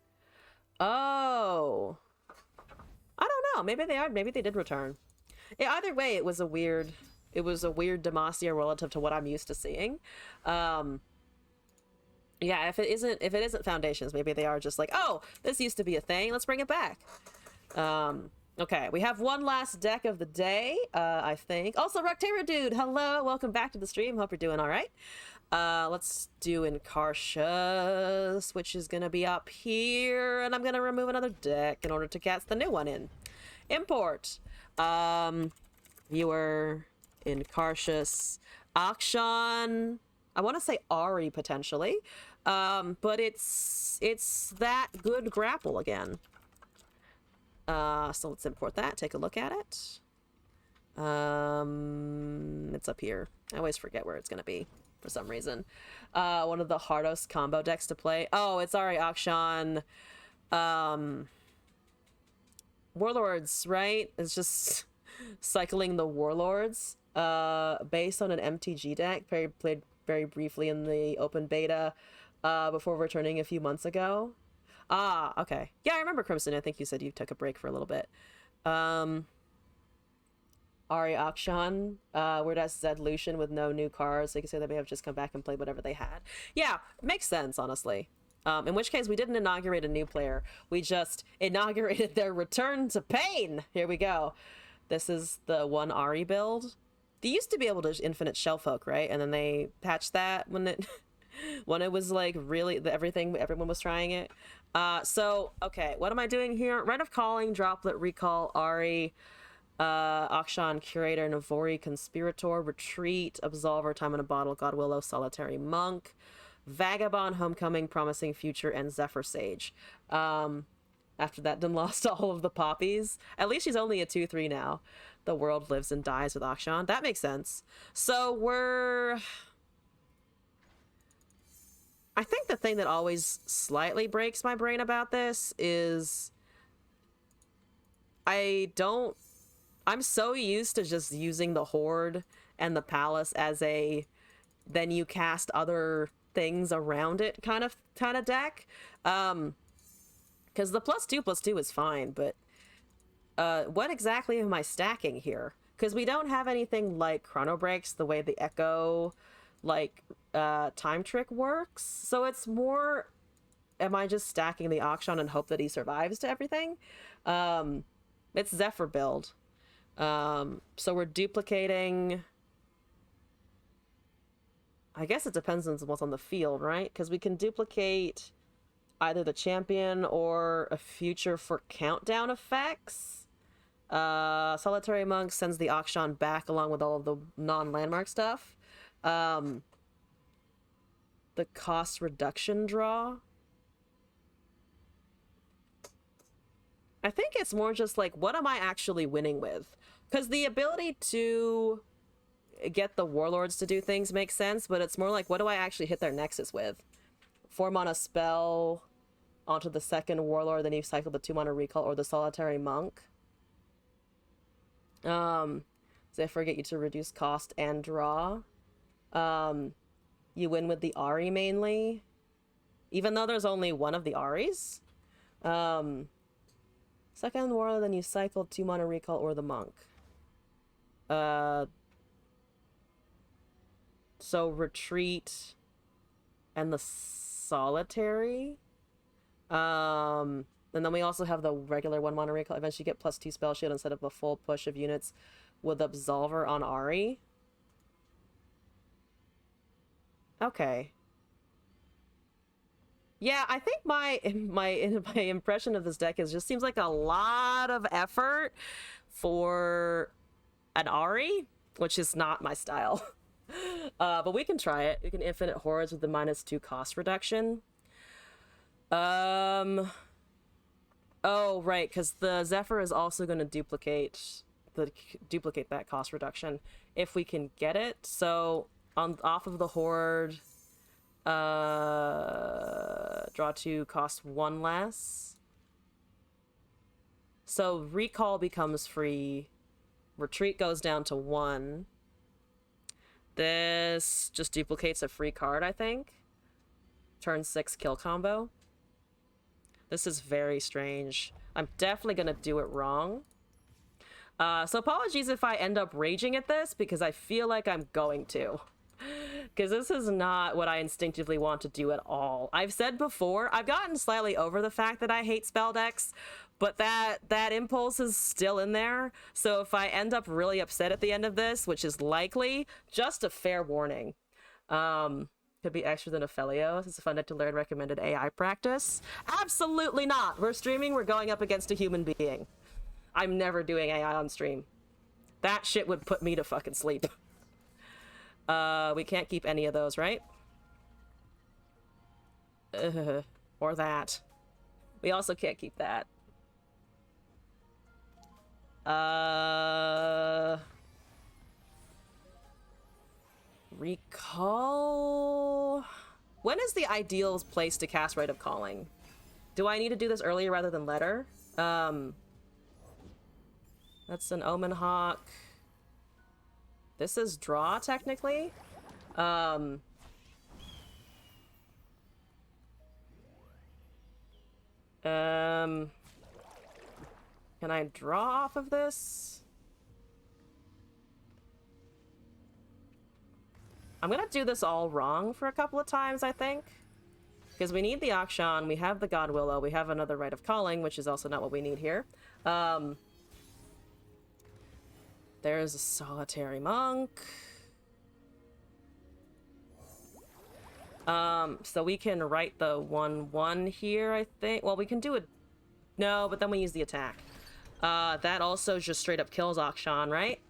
Oh. I don't know. Maybe they are. Maybe they did return. Yeah, either way, it was a weird Demacia relative to what I'm used to seeing. Yeah, if it isn't Foundations, maybe they are just like, oh, this used to be a thing. Let's bring it back. Okay, we have one last deck of the day, I think. Also, Rectera Dude, hello. Welcome back to the stream. Hope you're doing all right. Let's do Incarcius, which is going to be up here, and I'm going to remove another deck in order to cast the new one in. Import. Viewer, Incarcius, Akshan, I want to say Ari, potentially, but it's that good grapple again. So let's import that, take a look at it. It's up here. I always forget where it's going to be. For some reason. One of the hardest combo decks to play. Oh, it's Ari Akshan. Warlords, right? It's just cycling the Warlords. Based on an MTG deck. Played very briefly in the open beta before returning a few months ago. Ah, okay. Yeah, I remember Crimson. I think you said you took a break for a little bit. Ari Akshan, Weird Ass Zed Lucian with no new cards. So you can say they may have just come back and played whatever they had. Yeah, makes sense, honestly. In which case, we didn't inaugurate a new player. We just inaugurated their return to pain. Here we go. This is the one Ari build. They used to be able to infinite Shellfolk, right? And then they patched that when it when it was like really everyone was trying it. So, okay, what am I doing here? Rite of Calling, Droplet, Recall, Ari, Akshan, Curator, Navori, Conspirator, Retreat, Absolver, Time in a Bottle, Godwillow, Solitary Monk, Vagabond, Homecoming, Promising Future, and Zephyr Sage. After that, then lost all of the poppies. At least she's only a 2/3 now. The world lives and dies with Akshan. That makes sense. So I think the thing that always slightly breaks my brain about this is I'm so used to just using the Horde and the Palace as then you cast other things around it kind of deck. Because the +2/+2 is fine, but what exactly am I stacking here? Because we don't have anything like Chrono Breaks the way the Echo Time Trick works. So it's more, am I just stacking the Akshan and hope that he survives to everything? It's Zephyr build. So we're duplicating. I guess it depends on what's on the field, right? Because we can duplicate either the champion or a future for countdown effects. Solitary Monk sends the Akshan back along with all of the non-landmark stuff. The cost reduction draw. I think it's more just like, what am I actually winning with? Because the ability to get the Warlords to do things makes sense, but it's more like, what do I actually hit their Nexus with? 4-mana spell onto the second Warlord, then you cycle the 2-mana recall or the Solitary Monk. Zephyr get you to reduce cost and draw. You win with the Ari mainly, even though there's only one of the Aris. Second warrior, then you cycle 2 mana recall or the monk. So retreat and the solitary. And then we also have the regular 1 mana recall. Eventually you get +2 spell shield instead of a full push of units with Absolver on Ari. Okay. Yeah, I think my impression of this deck is just seems like a lot of effort for an Ari, which is not my style. But we can try it. We can infinite hordes with the -2 cost reduction. Oh, right, because the Zephyr is also going to duplicate that cost reduction if we can get it. So off of the horde, draw 2, cost 1 less. So recall becomes free. Retreat goes down to 1. This just duplicates a free card, I think. Turn 6 kill combo. This is very strange. I'm definitely gonna do it wrong. So apologies if I end up raging at this, because I feel like I'm going to. Because this is not what I instinctively want to do at all. I've said before, I've gotten slightly over the fact that I hate spell decks, but that impulse is still in there. So if I end up really upset at the end of this, which is likely, just a fair warning. Could be extra than Ophelio. It's a fun deck to learn recommended AI practice. Absolutely not! We're streaming, we're going up against a human being. I'm never doing AI on stream. That shit would put me to fucking sleep. We can't keep any of those, right? Or that. We also can't keep that. Recall... When is the ideal place to cast Rite of Calling? Do I need to do this earlier rather than later? That's an Omen Hawk. This is draw, technically. Can I draw off of this? I'm gonna do this all wrong for a couple of times, I think. Because we need the Akshan, we have the God Willow, we have another Rite of Calling, which is also not what we need here. There's a Solitary Monk. So we can write the 1/1 here, I think. Well, we can do it. No, but then we use the attack. That also just straight up kills Akshan, right?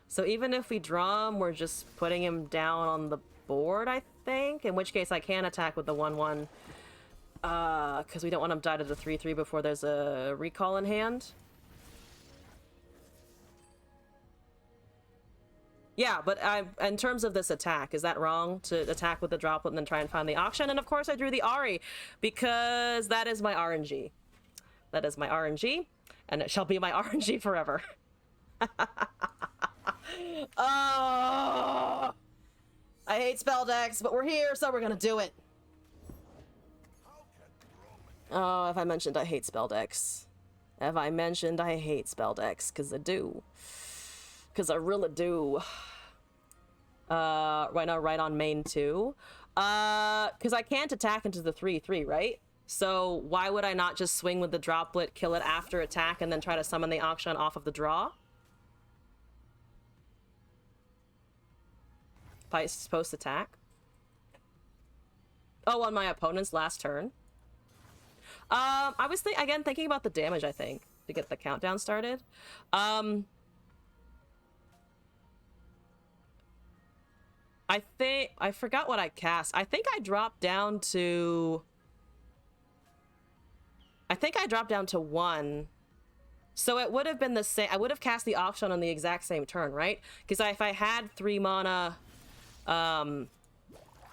So even if we draw him, we're just putting him down on the board, I think. In which case I can attack with the 1/1. Because we don't want him to die to the 3/3 before there's a recall in hand. Yeah, but in terms of this attack, is that wrong to attack with the droplet and then try and find the auction? And of course I drew the Ari, because that is my RNG. That is my RNG, and it shall be my RNG forever. Oh, I hate spell decks, but we're here, so we're gonna do it. Oh, if I mentioned I hate spell decks. Have I mentioned I hate spell decks? Because I do. Because I really do. Right now, right on main 2. Because I can't attack into the 3/3, right? So why would I not just swing with the droplet, kill it after attack, and then try to summon the auction off of the draw? Post attack. Oh, on my opponent's last turn. I was thinking about the damage, I think, to get the countdown started. I forgot what I cast. I think I dropped down to 1. So it would have been the same. I would have cast the auction on the exact same turn, right? Because if I had 3 mana,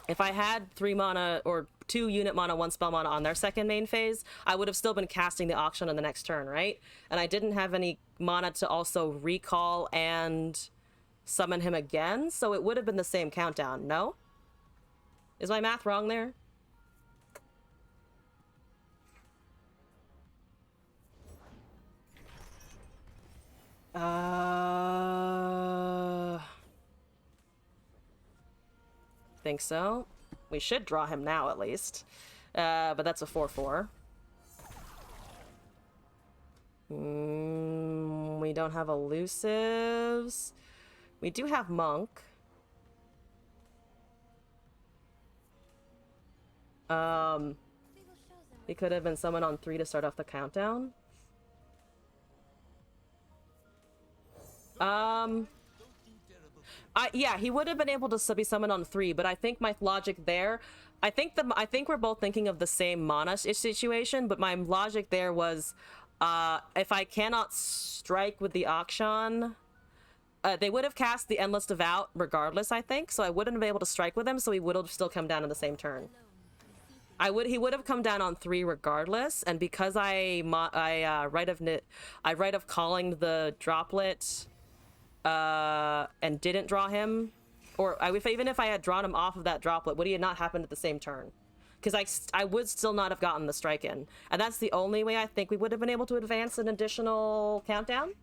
if I had 3 mana or 2 unit mana, 1 spell mana on their second main phase, I would have still been casting the auction on the next turn, right? And I didn't have any mana to also recall and summon him again, so it would have been the same countdown, no? Is my math wrong there? Think so. We should draw him now at least. But that's a 4/4. We don't have elusives. We do have monk. He could have been summoned on 3 to start off the countdown. Yeah, he would have been able to be summoned on 3, but I think my logic there, I think we're both thinking of the same mana situation, but my logic there was, if I cannot strike with the auction, they would have cast the Endless Devout regardless, I think, so I wouldn't have been able to strike with him, so he would have still come down in the same turn. He would have come down on 3 regardless, and because I Rite of Calling the Droplet and didn't draw him, or even if I had drawn him off of that Droplet, would he have not happened at the same turn? Because I would still not have gotten the strike in, and that's the only way I think we would have been able to advance an additional countdown.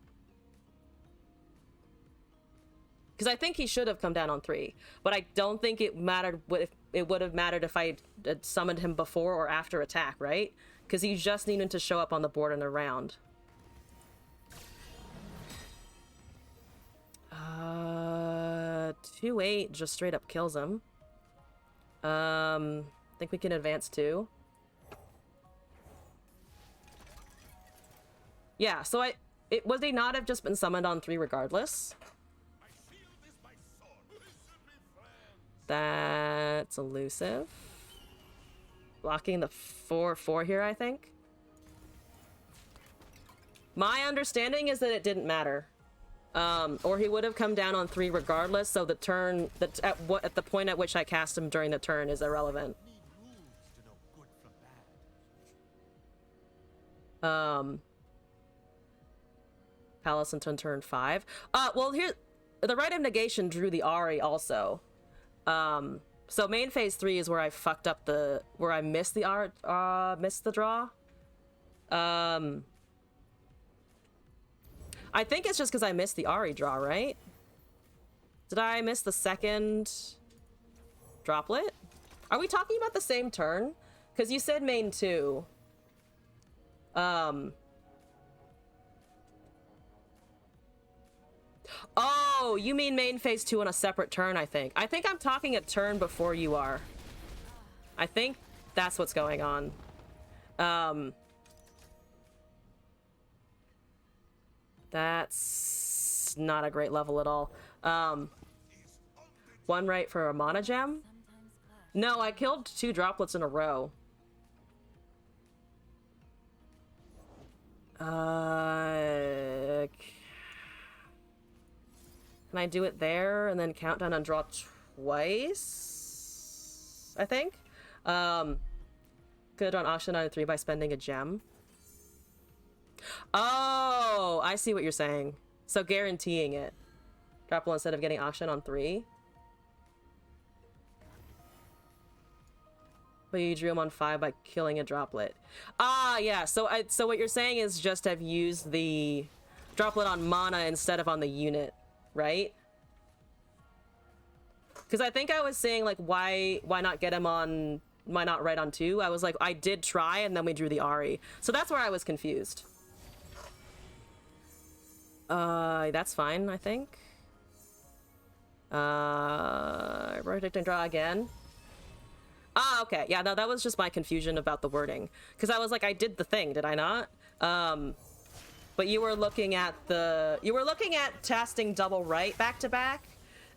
Because I think he should have come down on 3, but I don't think it mattered if it would have mattered if I had summoned him before or after attack, right? Because he just needed to show up on the board in a round. 2/8 just straight up kills him. Think we can advance 2. Yeah, so would they not have just been summoned on 3 regardless? That's elusive. Blocking the 4/4 here, I think. My understanding is that it didn't matter. Or he would have come down on 3 regardless, so the turn at the point at which I cast him during the turn is irrelevant. Palace until turn 5. Well, here the Rite of Negation drew the Ari also. So main phase 3 is where I fucked up where I missed the draw. I think it's just because I missed the Ari draw, right? Did I miss the second Droplet? Are we talking about the same turn? Because you said main 2. Oh, you mean main phase 2 on a separate turn, I think. I think I'm talking a turn before you are. I think that's what's going on. That's not a great level at all. 1 right for a mana gem? No, I killed 2 droplets in a row. Can I do it there and then count down and draw twice? I think. Could have drawn auction on 3 by spending a gem. Oh, I see what you're saying. So guaranteeing it. Droplet instead of getting auction on 3. But you drew him on 5 by killing a droplet. Ah, yeah. So what you're saying is just have used the droplet on mana instead of on the unit, right? Because I think I was saying like why not get him on, why not right on 2? I was like, I did try and then we drew the Ari. So that's where I was confused. That's fine, I think. Rotate and draw again. Ah, okay. Yeah, no, that was just my confusion about the wording. Because I was like, I did the thing, did I not? But you were looking at casting double right back to back,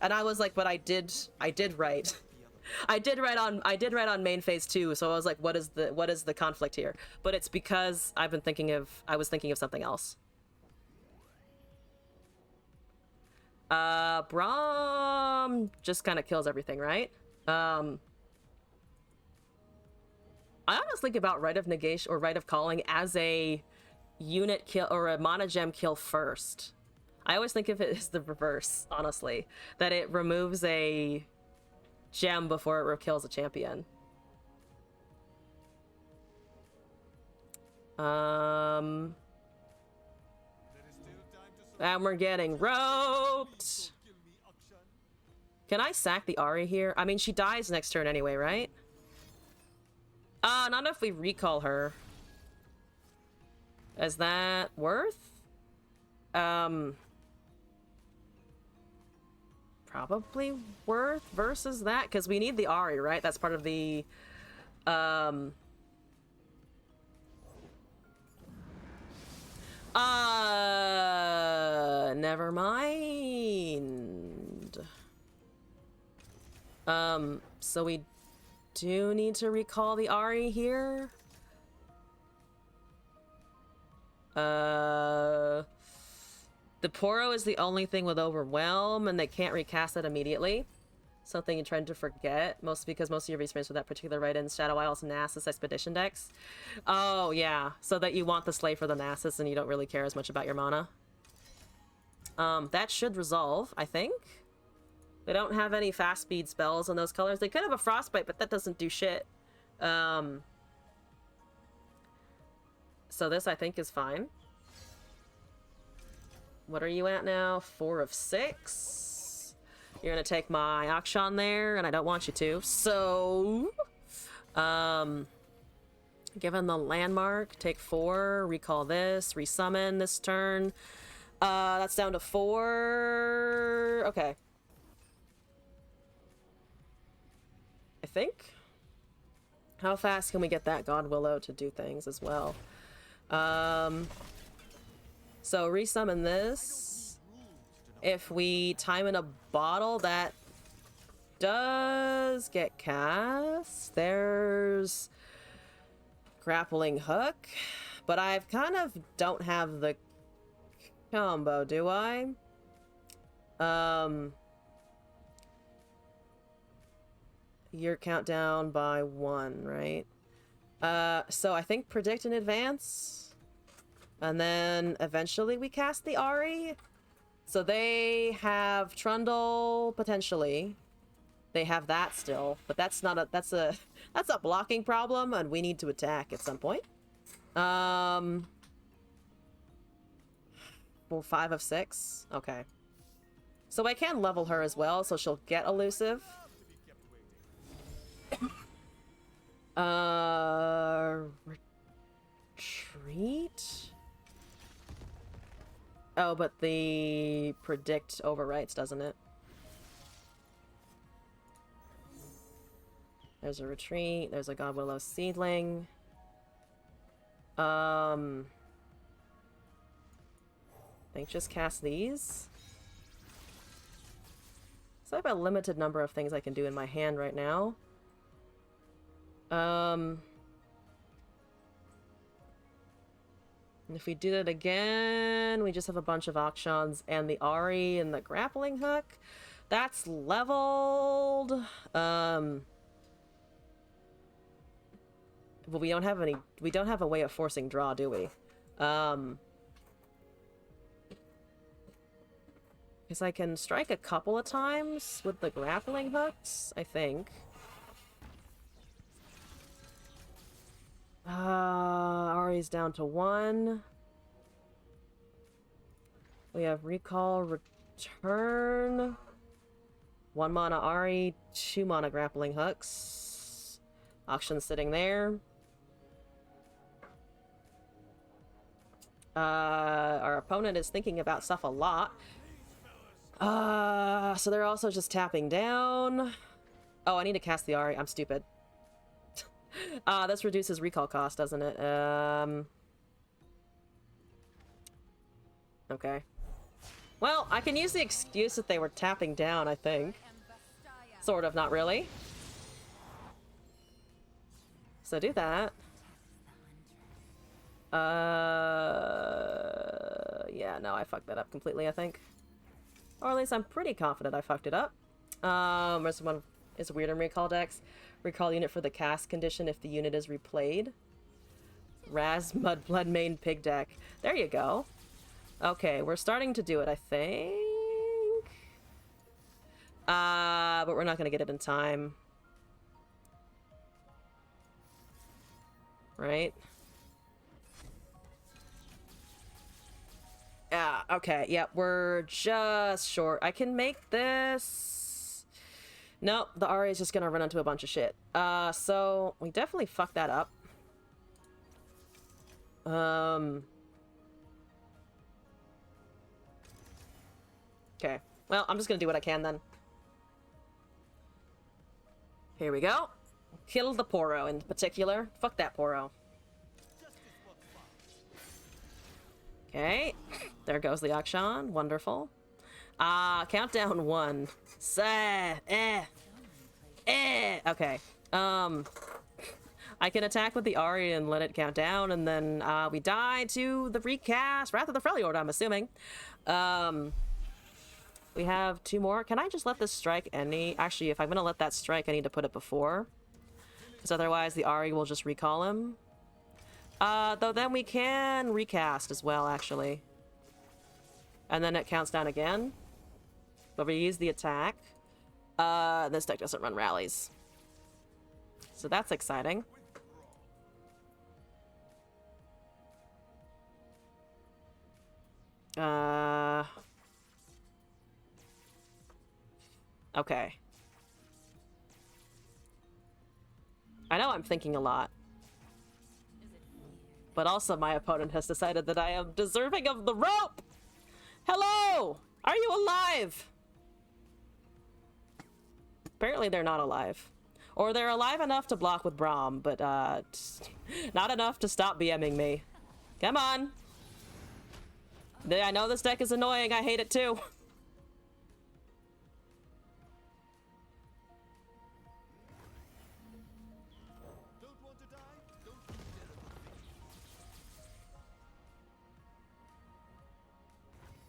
and I was like, but I did right. I did right on main phase 2, so I was like, what is the conflict here? But it's because I was thinking of something else. Braum just kind of kills everything, right? I almost think about Rite of Negation or Rite of Calling as a unit kill or a mana gem kill first. I always think of it as the reverse, honestly. That it removes a gem before it kills a champion. And we're getting roped. Can I sack the Ahri here? I mean, she dies next turn anyway, right? Not if we recall her. Is that worth? Probably worth versus that, because we need the Ahri, right? That's part of the, never mind. So we do need to recall the Ahri here. The Poro is the only thing with Overwhelm, and they can't recast it immediately. Something you're trying to forget, mostly because most of your experience with that particular right in Shadow Isles Nasus Expedition decks. Oh, yeah. So that you want the Slay for the Nasus and you don't really care as much about your mana. That should resolve, I think. They don't have any fast speed spells on those colors. They could have a Frostbite, but that doesn't do shit. So this, I think, is fine. What are you at now? 4 of 6. You're gonna take my Akshan there, and I don't want you to. So, given the landmark, take 4, recall this, resummon this turn. That's down to 4. Okay. I think. How fast can we get that God Willow to do things as well? So resummon this. If we time in a bottle, that does get cast. There's grappling hook, but I've kind of don't have the combo, do I? Your countdown by 1, right? So I think predict in advance. And then eventually we cast the Ahri. So they have Trundle potentially. They have that still, but that's not a that's a blocking problem, and we need to attack at some point. Well, 5 of 6. Okay. So I can level her as well, so she'll get elusive. Retreat? Oh, but the predict overwrites, doesn't it? There's a retreat. There's a God Willow seedling. I think just cast these. So I have a limited number of things I can do in my hand right now. And if we do it again, we just have a bunch of Akshans and the Ahri and the grappling hook. That's leveled. Well, we don't have a way of forcing draw, do we? Because I can strike a couple of times with the grappling hooks, I think. Ahri's down to 1. We have recall, return. 1 mana Ahri, 2 mana grappling hooks. Auction sitting there. Our opponent is thinking about stuff a lot. So they're also just tapping down. Oh, I need to cast the Ahri. I'm stupid. This reduces recall cost, doesn't it? Okay. Well, I can use the excuse that they were tapping down, I think. Sort of, not really. So do that. Yeah, no, I fucked that up completely, I think. Or at least I'm pretty confident I fucked it up. There's one is weird in recall decks. Recall unit for the cast condition if the unit is replayed. Raz Mudblood main pig deck. There you go. Okay, we're starting to do it, I think. But we're not gonna get it in time. Right? Yeah, okay, yep, we're just short. I can make this. Nope, the RA is just gonna run into a bunch of shit. So we definitely fucked that up. Okay, well, I'm just gonna do what I can then. Here we go. Kill the Poro in particular. Fuck that Poro. Okay, there goes the Akshan. Wonderful. Countdown 1. Okay. I can attack with the Ari and let it count down, and then we die to the recast Wrath of the Freljord, I'm assuming. We have 2 more. Can I just let this strike any? Actually, if I'm gonna let that strike, I need to put it before, because otherwise the Ari will just recall him. Though then we can recast as well, actually. And then it counts down again. But we use the attack. This deck doesn't run rallies. So that's exciting. Okay. I know I'm thinking a lot. But also my opponent has decided that I am deserving of the rope! Hello! Are you alive? Apparently they're not alive. Or they're alive enough to block with Braum, but not enough to stop BMing me. Come on! I know this deck is annoying, I hate it too.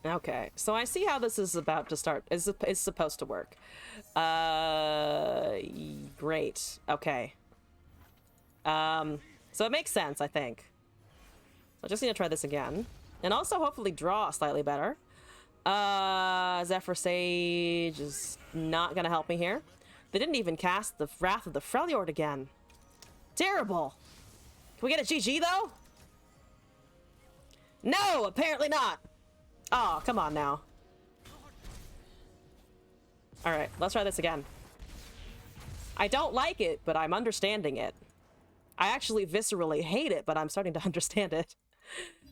Okay, so I see how this is about to start. Is supposed to work. Great. Okay. So it makes sense, I think. So I just need to try this again. And also hopefully draw slightly better. Zephyr Sage is not gonna help me here. They didn't even cast the Wrath of the Freljord again. Terrible! Can we get a GG though? No, apparently not. Oh, come on now. Alright, let's try this again. I don't like it, but I'm understanding it. I actually viscerally hate it, but I'm starting to understand it.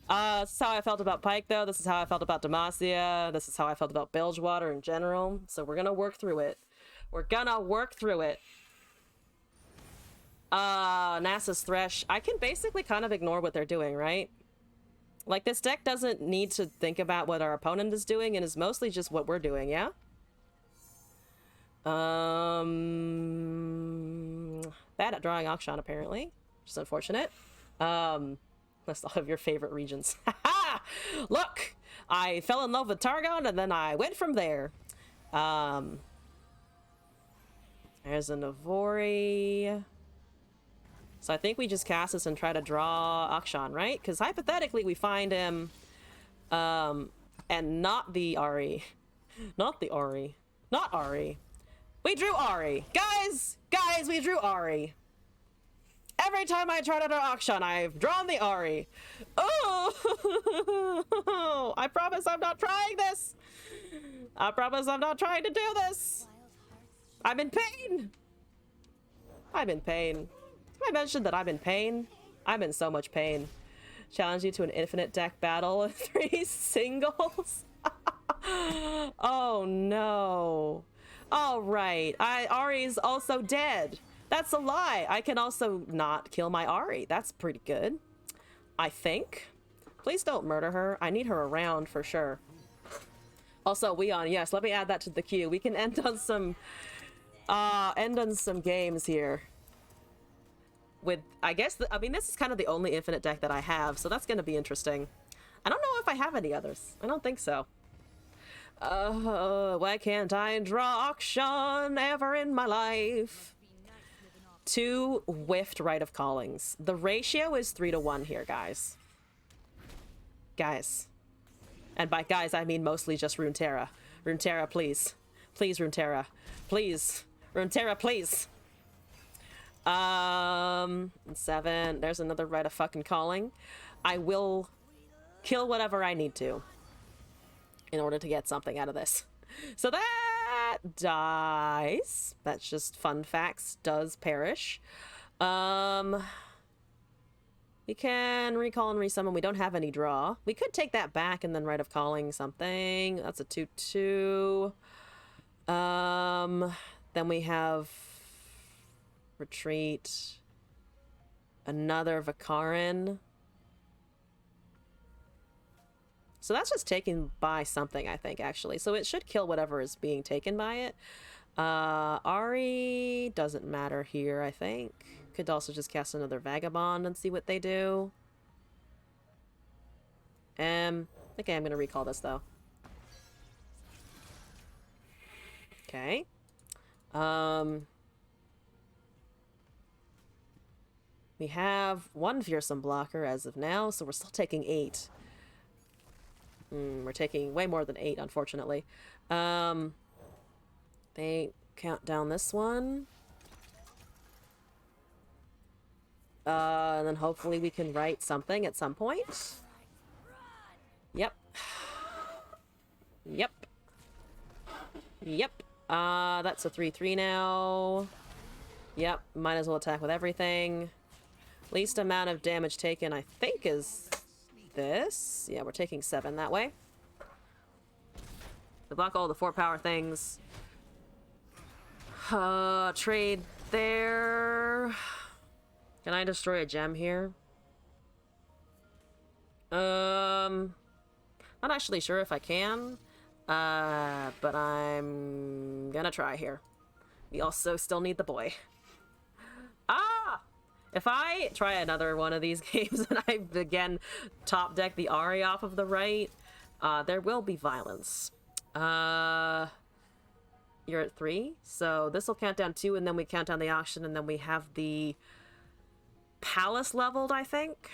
This is how I felt about Pike, though. This is how I felt about Demacia. This is how I felt about Bilgewater in general. So we're gonna work through it. We're gonna work through it. Nasa's Thresh. I can basically kind of ignore what they're doing, right? Like, this deck doesn't need to think about what our opponent is doing, and is mostly just what we're doing, yeah? Bad at drawing Akshan, apparently. Which is unfortunate. That's all of your favorite regions. Haha! Look! I fell in love with Targon, and then I went from there. There's a Navori. So I think we just cast this and try to draw Akshan, right? Because hypothetically we find him, and not the Ari. Not the Ari. Not Ari. We drew Ari. Guys, we drew Ari. Every time I try to draw Akshan, I've drawn the Ari. Oh! I promise I'm not trying this. I promise I'm not trying to do this. I'm in pain. I'm in pain. I mentioned that I'm in pain. I'm in so much pain. Challenge you to an infinite deck battle in 3 singles. Oh no. All right. Ari's also dead. That's a lie. I can also not kill my Ari. That's pretty good. I think. Please don't murder her. I need her around for sure. Also, Weon, yes, let me add that to the queue. We can end on some games here. With, I guess, I mean, this is kind of the only infinite deck that I have, so that's going to be interesting. I don't know if I have any others. I don't think so. Why can't I draw Akshan ever in my life? 2 whiffed Rite of Callings. The ratio is 3-to-1 here, guys. Guys. And by guys, I mean mostly just Runeterra. Runeterra, please. Please, Runeterra. Please. Runeterra, please. 7. There's another Rite of fucking Calling. I will kill whatever I need to in order to get something out of this. So that dies. That's just fun facts. Does perish. We can recall and resummon. We don't have any draw. We could take that back and then Rite of Calling something. That's a 2/2. Then we have retreat. Another Vakarin. So that's just taken by something, I think, actually. So it should kill whatever is being taken by it. Ari doesn't matter here, I think. Could also just cast another Vagabond and see what they do. Okay, I'm gonna recall this, though. Okay. We have 1 Fearsome Blocker as of now, so we're still taking 8. We're taking way more than 8, unfortunately. They count down this one. And then hopefully we can write something at some point. Yep. Yep. Yep. That's a 3/3 now. Yep, might as well attack with everything. Least amount of damage taken, I think, is this. Yeah, we're taking 7 that way. We block all the 4-power things. Trade there. Can I destroy a gem here? Not actually sure if I can. But I'm gonna try here. We also still need the boy. Ah! If I try another one of these games and I again top deck the Ari off of the right, there will be violence. You're at 3, so this will count down 2, and then we count down the auction, and then we have the palace leveled, I think.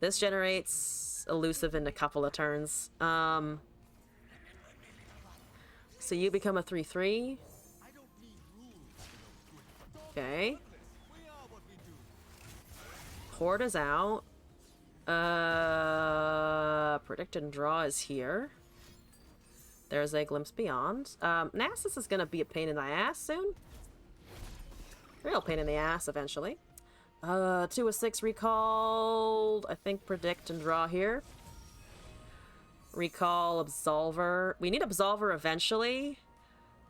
This generates elusive in a couple of turns. So you become a 3/3. Okay. Horde is out. Predict and draw is here. There's a Glimpse Beyond. Nasus is gonna be a pain in the ass soon. Real pain in the ass eventually. 2/6 recalled. I think predict and draw here. Recall Absolver. We need Absolver eventually.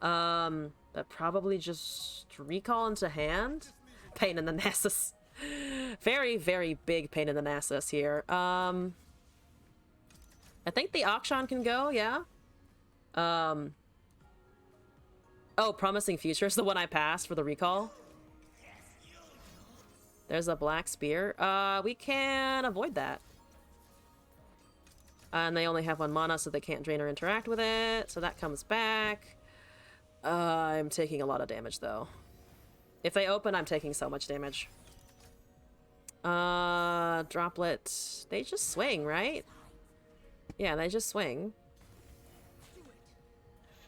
But probably just recall into hand. Pain in the Nasus. Very, very big pain in the Nasus here. I think the Akshan can go, yeah. Oh, Promising Future is the one I passed for the recall. There's a Black Spear. We can avoid that. And they only have 1 mana, so they can't drain or interact with it. So that comes back. I'm taking a lot of damage, though. If they open, I'm taking so much damage. Droplet. They just swing, right? Yeah, they just swing.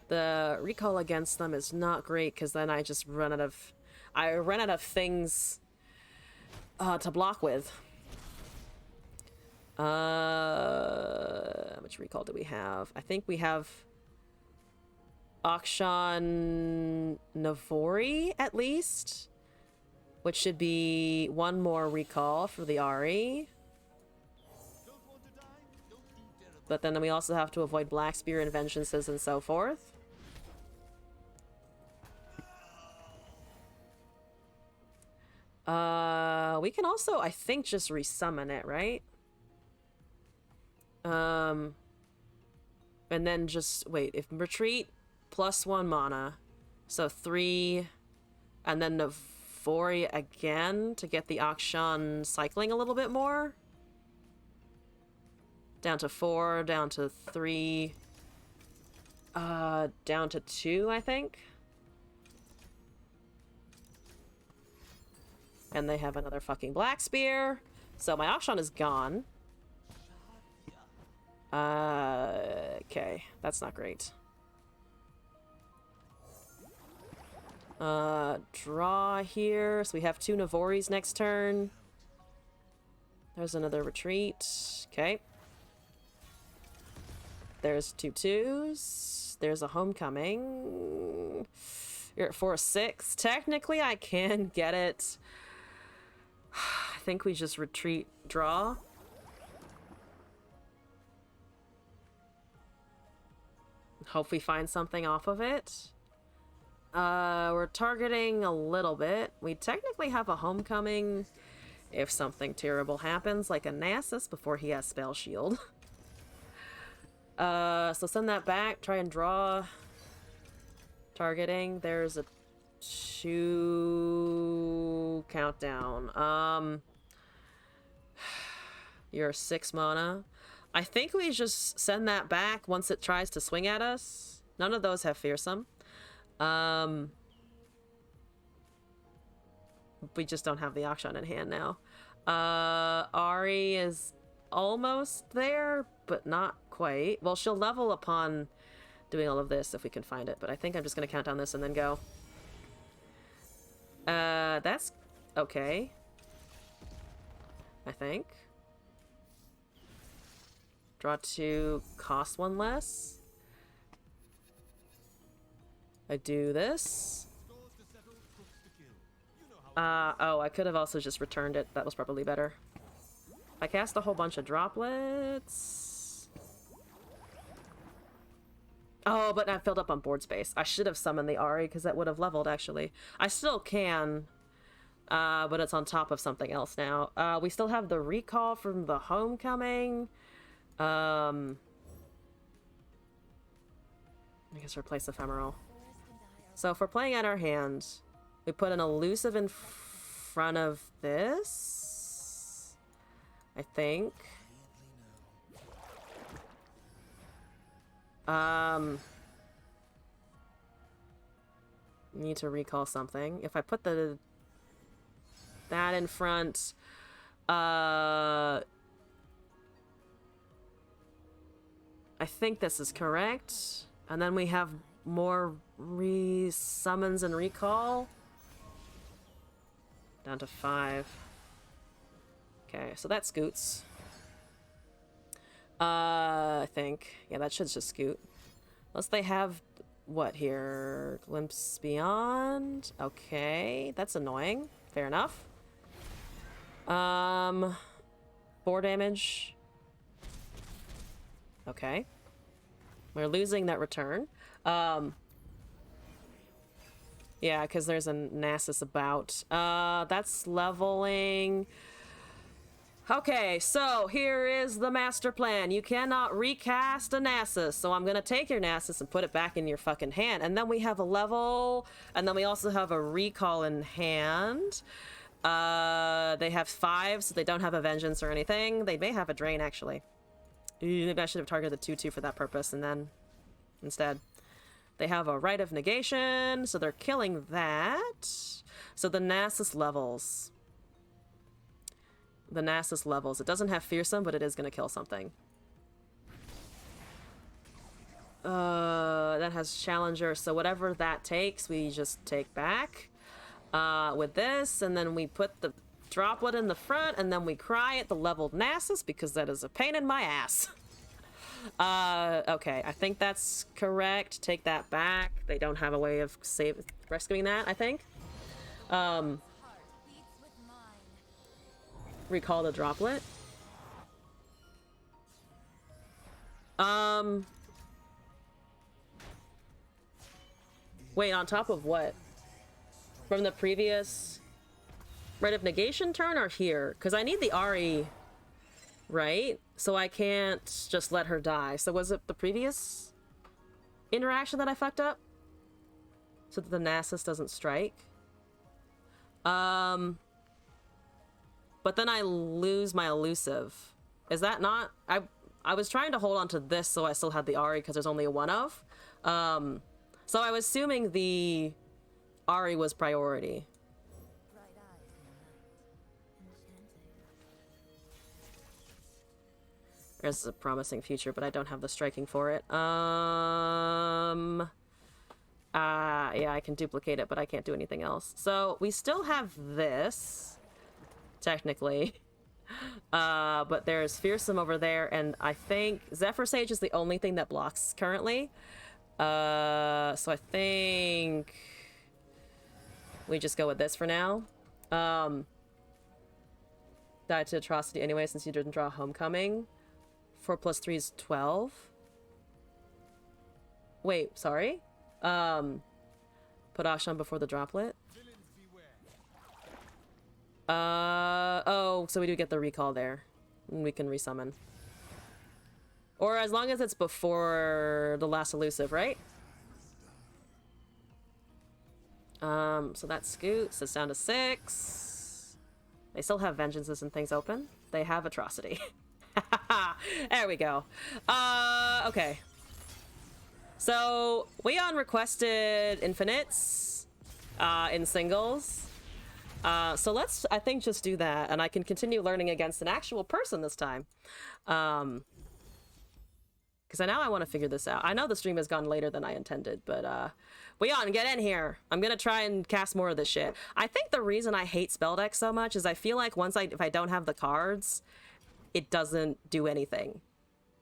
The recall against them is not great, because then I just run out of... I run out of things to block with. How much recall do we have? I think we have Akshan Navori, at least. Which should be 1 more recall for the Ari. But then we also have to avoid Black Spear and Vengeances and so forth. We can also, I think, just resummon it, right? And then just, wait, if retreat, +1 mana. So 3, and then Navori again to get the Akshan cycling a little bit more. Down to 4, down to 3, down to 2, I think. And they have another fucking black spear. So my Akshan is gone. Okay. That's not great. Draw here. So we have 2 Navoris next turn. There's another retreat. Okay. There's 2 2s. There's a homecoming. You're at 4-6. Technically, I can get it. I think we just retreat, draw. Hope we find something off of it. We're targeting a little bit. We technically have a homecoming if something terrible happens, like a Nasus before he has Spell Shield. So send that back, try and draw. Targeting, there's a 2 countdown. You're 6 mana. I think we just send that back once it tries to swing at us. None of those have fearsome. We just don't have the Akshan in hand now. Ari is almost there, but not quite. Well, she'll level upon doing all of this if we can find it, but I think I'm just gonna count down this and then go. That's okay. I think. Draw 2, cost 1 less. I do this. Oh, I could have also just returned it. That was probably better. I cast a whole bunch of droplets. Oh, but I filled up on board space. I should have summoned the Ari because that would have leveled, actually. I still can, but it's on top of something else now. We still have the recall from the homecoming. I guess replace ephemeral. So if we're playing at our hand, we put an elusive in front of this, I think. Need to recall something. If I put that in front, I think this is correct. And then we have more summons and recall. Down to 5. Okay, so that scoots. I think. Yeah, that should just scoot. Unless they have, what here? Glimpse Beyond? Okay, that's annoying. Fair enough. 4 damage. Okay. We're losing that return. Yeah, because there's a Nasus about. That's leveling. Okay, so here is the master plan. You cannot recast a Nasus, so I'm gonna take your Nasus and put it back in your fucking hand. And then we have a level, and then we also have a recall in hand. They have 5, so they don't have a vengeance or anything. They may have a drain, actually. Maybe I should have targeted the 2-2 for that purpose, and then instead. They have a Rite of Negation, so they're killing that. So the Nasus levels. The Nasus levels. It doesn't have Fearsome, but it is going to kill something. That has Challenger, so whatever that takes, we just take back. With this, and then we put the droplet in the front, and then we cry at the leveled Nasus, because that is a pain in my ass. Okay, I think that's correct. Take that back. They don't have a way of rescuing that, I think. Recall the droplet. Wait, on top of what? From the previous Rite of Negation turn or here? Because I need the Ari, right? So I can't just let her die. So was it the previous interaction that I fucked up? So that the Nasus doesn't strike? But then I lose my elusive. Is that not... I was trying to hold on to this so I still had the Ari because there's only a 1 of. So I was assuming the Ari was priority. There's a promising future, but I don't have the striking for it. Yeah, I can duplicate it, but I can't do anything else. So we still have this, technically. But there's Fearsome over there, and I think Zephyr Sage is the only thing that blocks currently. So I think we just go with this for now. Died to Atrocity anyway, since you didn't draw Homecoming. 4 + 3 is 12. Wait, sorry? Put Ashan before the droplet. Oh, so we do get the recall there. And we can resummon. Or as long as it's before the last elusive, right? So that scoots us down to 6. They still have vengeances and things open. They have atrocity. There we go. Okay. So, Weon requested infinites in singles. So let's, I think, just do that, and I can continue learning against an actual person this time. Because now I want to figure this out. I know the stream has gone later than I intended, but Weon, get in here. I'm gonna try and cast more of this shit. I think the reason I hate spell deck so much is I feel like if I don't have the cards, it doesn't do anything.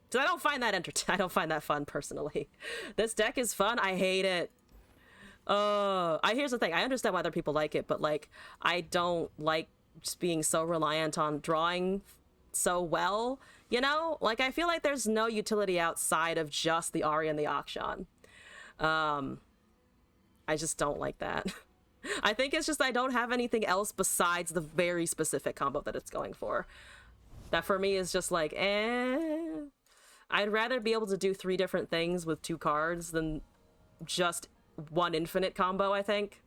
So I don't find that I don't find that fun personally. This deck is fun. I hate it. Here's the thing. I understand why other people like it, but like I don't like just being so reliant on drawing so well. You know, like I feel like there's no utility outside of just the Ari and the Akshan. I just don't like that. I think it's just I don't have anything else besides the very specific combo that it's going for. That for me is just like, I'd rather be able to do 3 different things with 2 cards than just one infinite combo, I think.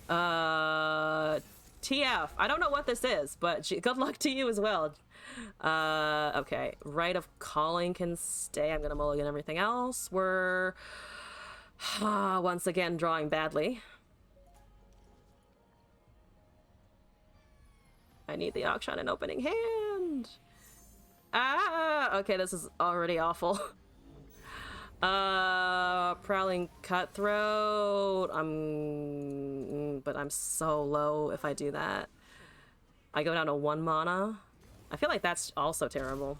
TF. I don't know what this is, but good luck to you as well. Okay. Rite of Calling can stay. I'm gonna mulligan everything else. We're once again drawing badly. I need the Akshan in opening hand. Okay, this is already awful. Prowling Cutthroat. But I'm so low if I do that. I go down to 1 mana. I feel like that's also terrible.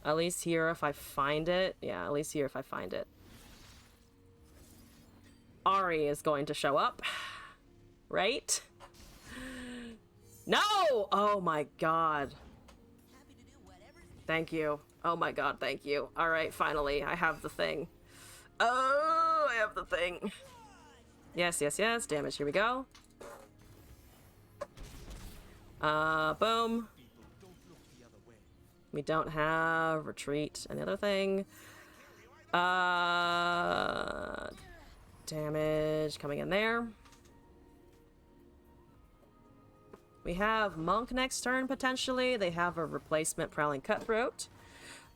At least here if I find it. Yeah, at least here if I find it. Ari is going to show up. Right? No! Oh my god. Thank you. Oh my god, thank you. Alright, finally, I have the thing. Oh, I have the thing. Yes, yes, yes. Damage, here we go. Boom. We don't have retreat. And the other thing. Damage coming in there. We have Monk next turn, potentially. They have a replacement Prowling Cutthroat.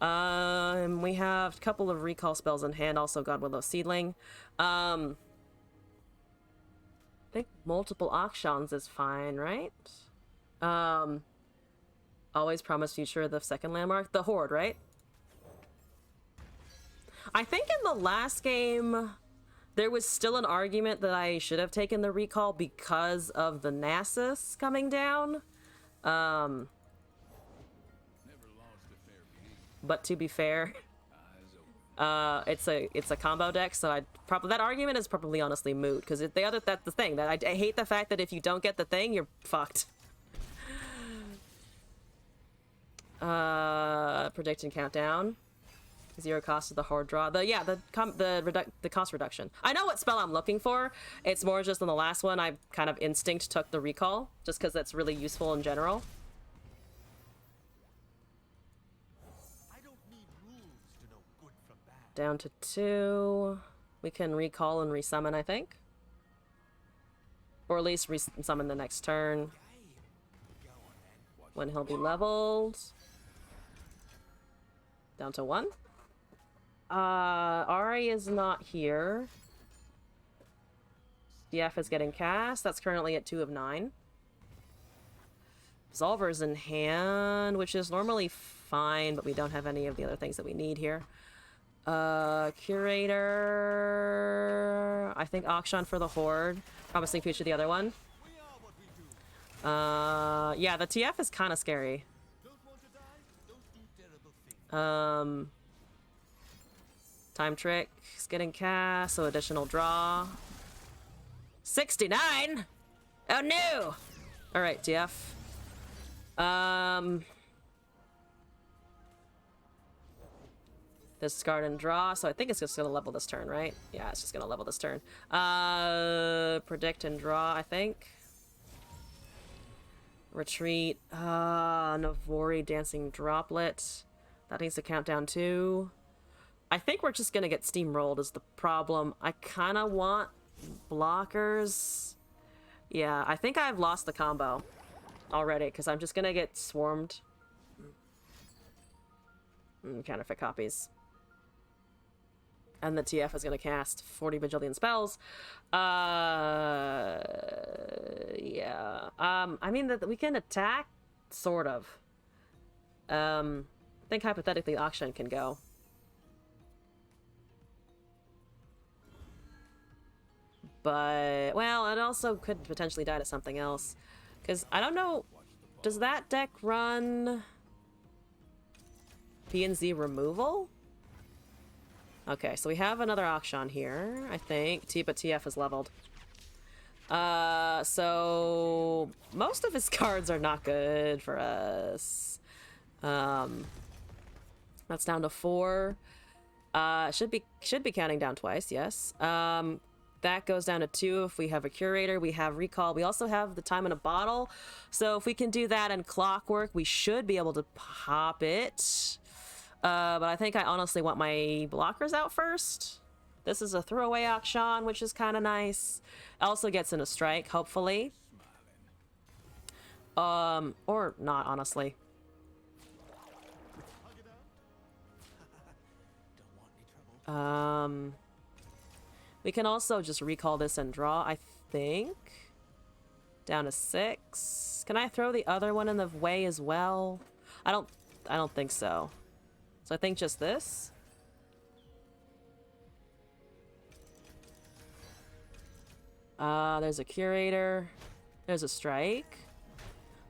We have a couple of recall spells in hand, also Godwillow Seedling. I think multiple Akshans is fine, right? Always Promise Future, the second landmark. The Horde, right? I think in the last game, there was still an argument that I should have taken the recall because of the Nasus coming down. But to be fair, it's a combo deck, so that argument is probably honestly moot because that's the thing that I hate the fact that if you don't get the thing, you're fucked. Predicting countdown. 0 cost of the horde draw. The cost reduction. I know what spell I'm looking for. It's more just in the last one I kind of instinct took the recall just because that's really useful in general. I don't need rules to know good from bad. Down to 2. We can recall and resummon, I think. Or at least resummon the next turn. When he'll be leveled. Down to 1. Ari is not here. DF is getting cast. That's currently at 2 of 9. Absolver's in hand, which is normally fine, but we don't have any of the other things that we need here. Curator... I think Auction for the Horde. Promising Future the other one. Yeah, the TF is kind of scary. Time Trick is getting cast, so additional draw. 69? Oh no! Alright, TF. Discard and draw, so I think it's just gonna level this turn, right? Yeah, it's just gonna level this turn. Predict and draw, I think. Retreat. Navori Dancing Droplet. That needs to count down too. I think we're just gonna get steamrolled is the problem. I kinda want blockers. Yeah, I think I've lost the combo already, because I'm just gonna get swarmed. Counterfeit copies. And the TF is gonna cast 40 bajillion spells. Yeah. I mean, that we can attack, sort of. I think hypothetically Auction can go. But, well, it also could potentially die to something else. Because, I don't know, does that deck run P&Z removal? Okay, so we have another Auction here, I think. But TF is leveled. So most of his cards are not good for us. That's down to 4. Should be counting down twice, yes. That goes down to 2 if we have a Curator. We have Recall. We also have the Time in a Bottle. So if we can do that and Clockwork, we should be able to pop it. But I think I honestly want my blockers out first. This is a throwaway Auction, which is kind of nice. Also gets in a strike, hopefully. Or not, honestly. We can also just recall this and draw, I think. Down to 6. Can I throw the other one in the way as well? I don't think so. So I think just this. There's a Curator. There's a strike.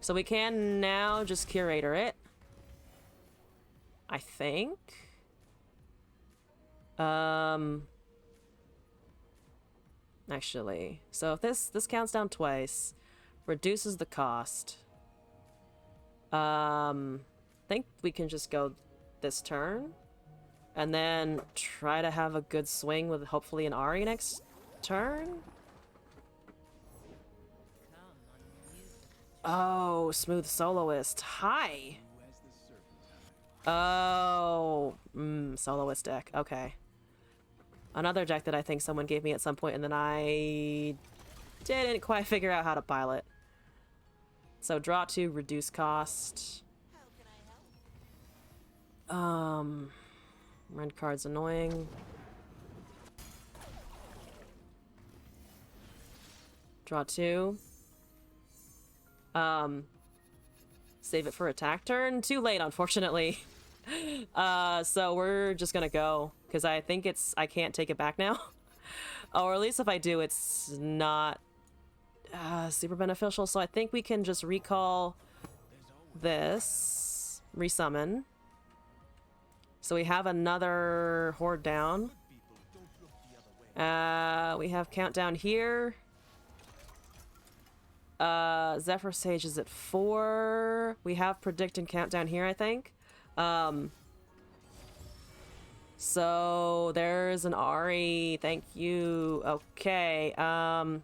So we can now just Curator it. I think. Actually, so if this counts down twice, reduces the cost. I think we can just go this turn, and then try to have a good swing with hopefully an Ari next turn. Oh, Smooth Soloist. Hi. Oh, Soloist deck. Okay. Another deck that I think someone gave me at some point and then I didn't quite figure out how to pilot. So draw 2, reduce cost. Red card's annoying. Draw 2. Save it for attack turn. Too late, unfortunately. So we're just gonna go, because I think I can't take it back now. Or at least if I do, it's not super beneficial. So I think we can just recall this, resummon. So we have another Horde down. We have countdown here. Zephyr Sage is at 4. We have Predict and Countdown here, I think. So there's an Ari. Thank you. Okay.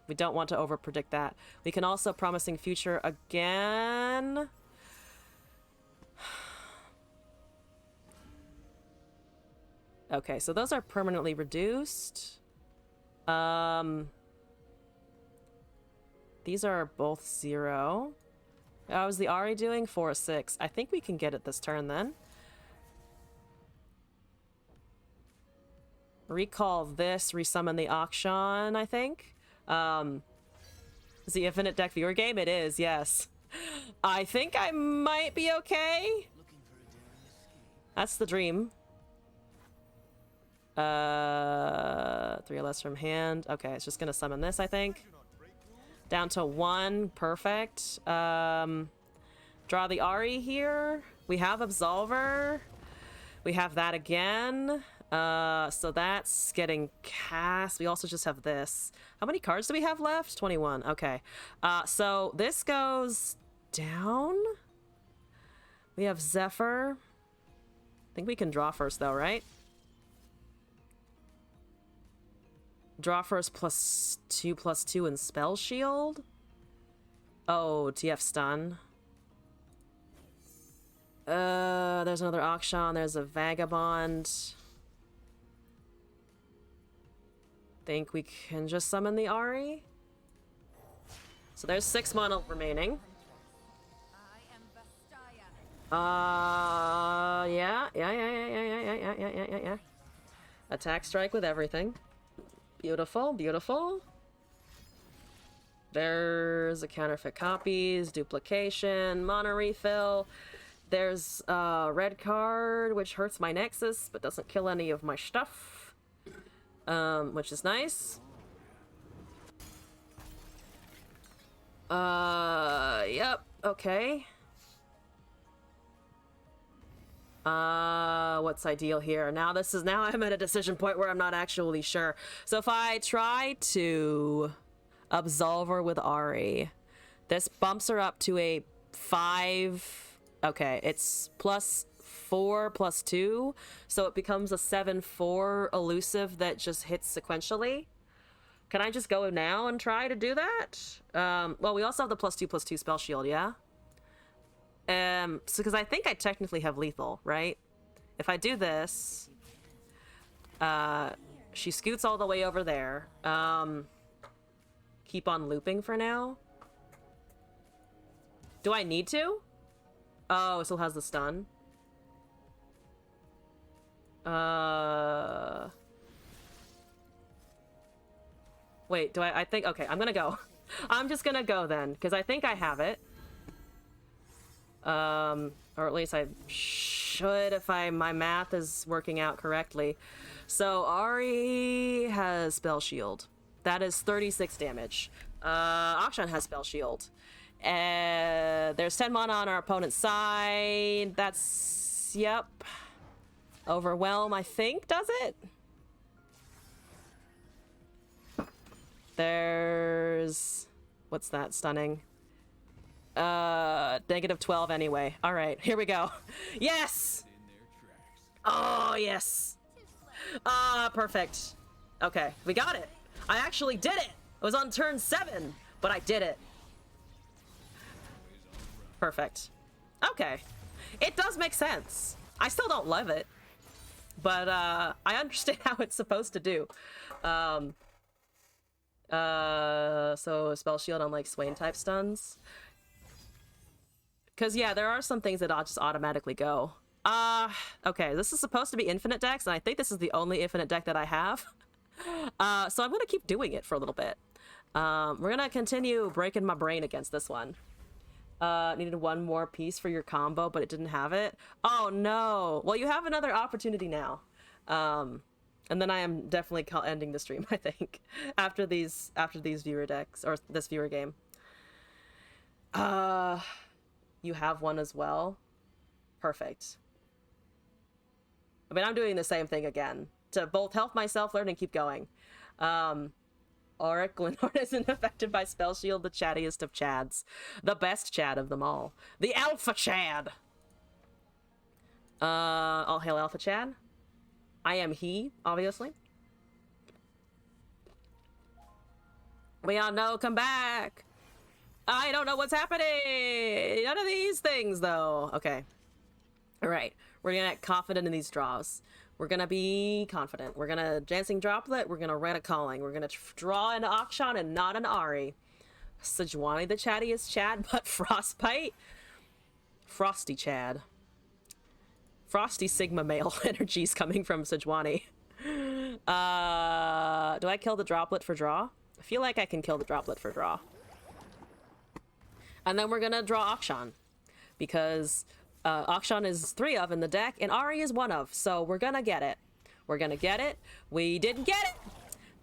We don't want to over-predict that. We can also Promising Future again. Okay, so those are permanently reduced. These are both 0. How is the Ari doing? 4 or 6. I think we can get it this turn then. Recall this, resummon the Auction, I think. Is the Infinite Deck Viewer game? It is, yes. I think I might be okay. That's the dream. 3 or less from hand. Okay, it's just gonna summon this, I think. Down to 1. Perfect. Draw the Ari here. We have Absolver. We have that again. So that's getting cast. We also just have this. How many cards do we have left? 21. Okay. So this goes down. We have Zephyr. I think we can draw first, though, right? Draw first +2/+2 and Spell Shield. Oh, TF Stun. There's another Akshan. There's a Vagabond. Think we can just summon the Ari. So there's 6 mana remaining. I am Vastaya. Yeah. Attack strike with everything. Beautiful, beautiful. There's a counterfeit copies, duplication, mana refill. There's a red card, which hurts my Nexus, but doesn't kill any of my stuff. Which is nice. Yep, okay. What's ideal here? Now I'm at a decision point where I'm not actually sure. So if I try to Absolver with Ari, this bumps her up to a 5. Okay, it's +4/+2, so it becomes a 7/4 elusive that just hits sequentially. Can I just go now and try to do that? Well, we also have the +2/+2 spell shield, yeah? So because I think I technically have lethal, right? If I do this, she scoots all the way over there. Keep on looping for now. Do I need to? Oh, it still has the stun. Wait, do I think, okay, I'm gonna go. I'm just gonna go then, because I think I have it. Or at least I should if my math is working out correctly. So Ari has Spell Shield. That is 36 damage. Akshan has Spell Shield. There's 10 mana on our opponent's side. That's, yep. Overwhelm, I think, does it? There's, what's that, stunning? -12 anyway. All right, here we go. Yes! Oh, yes. Perfect. Okay, we got it. I actually did it. It was on turn 7, but I did it. Perfect. Okay. It does make sense. I still don't love it, but I understand how it's supposed to do. So spell shield on like Swain type stuns. Because yeah, there are some things that I'll just automatically go. Okay, this is supposed to be infinite decks, and I think this is the only infinite deck that I have. So I'm gonna keep doing it for a little bit. We're gonna continue breaking my brain against this one. Needed 1 more piece for your combo, but it didn't have it. Oh no! Well, you have another opportunity now. And then I am definitely ending the stream, I think, after these viewer decks, or this viewer game. You have one as well? Perfect. I mean, I'm doing the same thing again, to both help myself learn and keep going. Auric Glenhorn isn't affected by Spell Shield, the chattiest of chads. The best chad of them all. The Alpha Chad! All hail Alpha Chad. I am he, obviously. We all know, come back! I don't know what's happening! None of these things, though. Okay. Alright. We're gonna get confident in these draws. We're gonna be confident. We're gonna Dancing Droplet. We're gonna Red a Calling. We're gonna draw an Akshan and not an Ari. Sejuani the chattiest Chad, but Frostbite? Frosty Chad. Frosty Sigma male energies coming from Sejuani. Do I kill the Droplet for draw? I feel like I can kill the Droplet for draw. And then we're gonna draw Akshan, because Akshan is 3 of in the deck, and Ari is 1 of, so we're gonna get it. We're gonna get it. We didn't get it!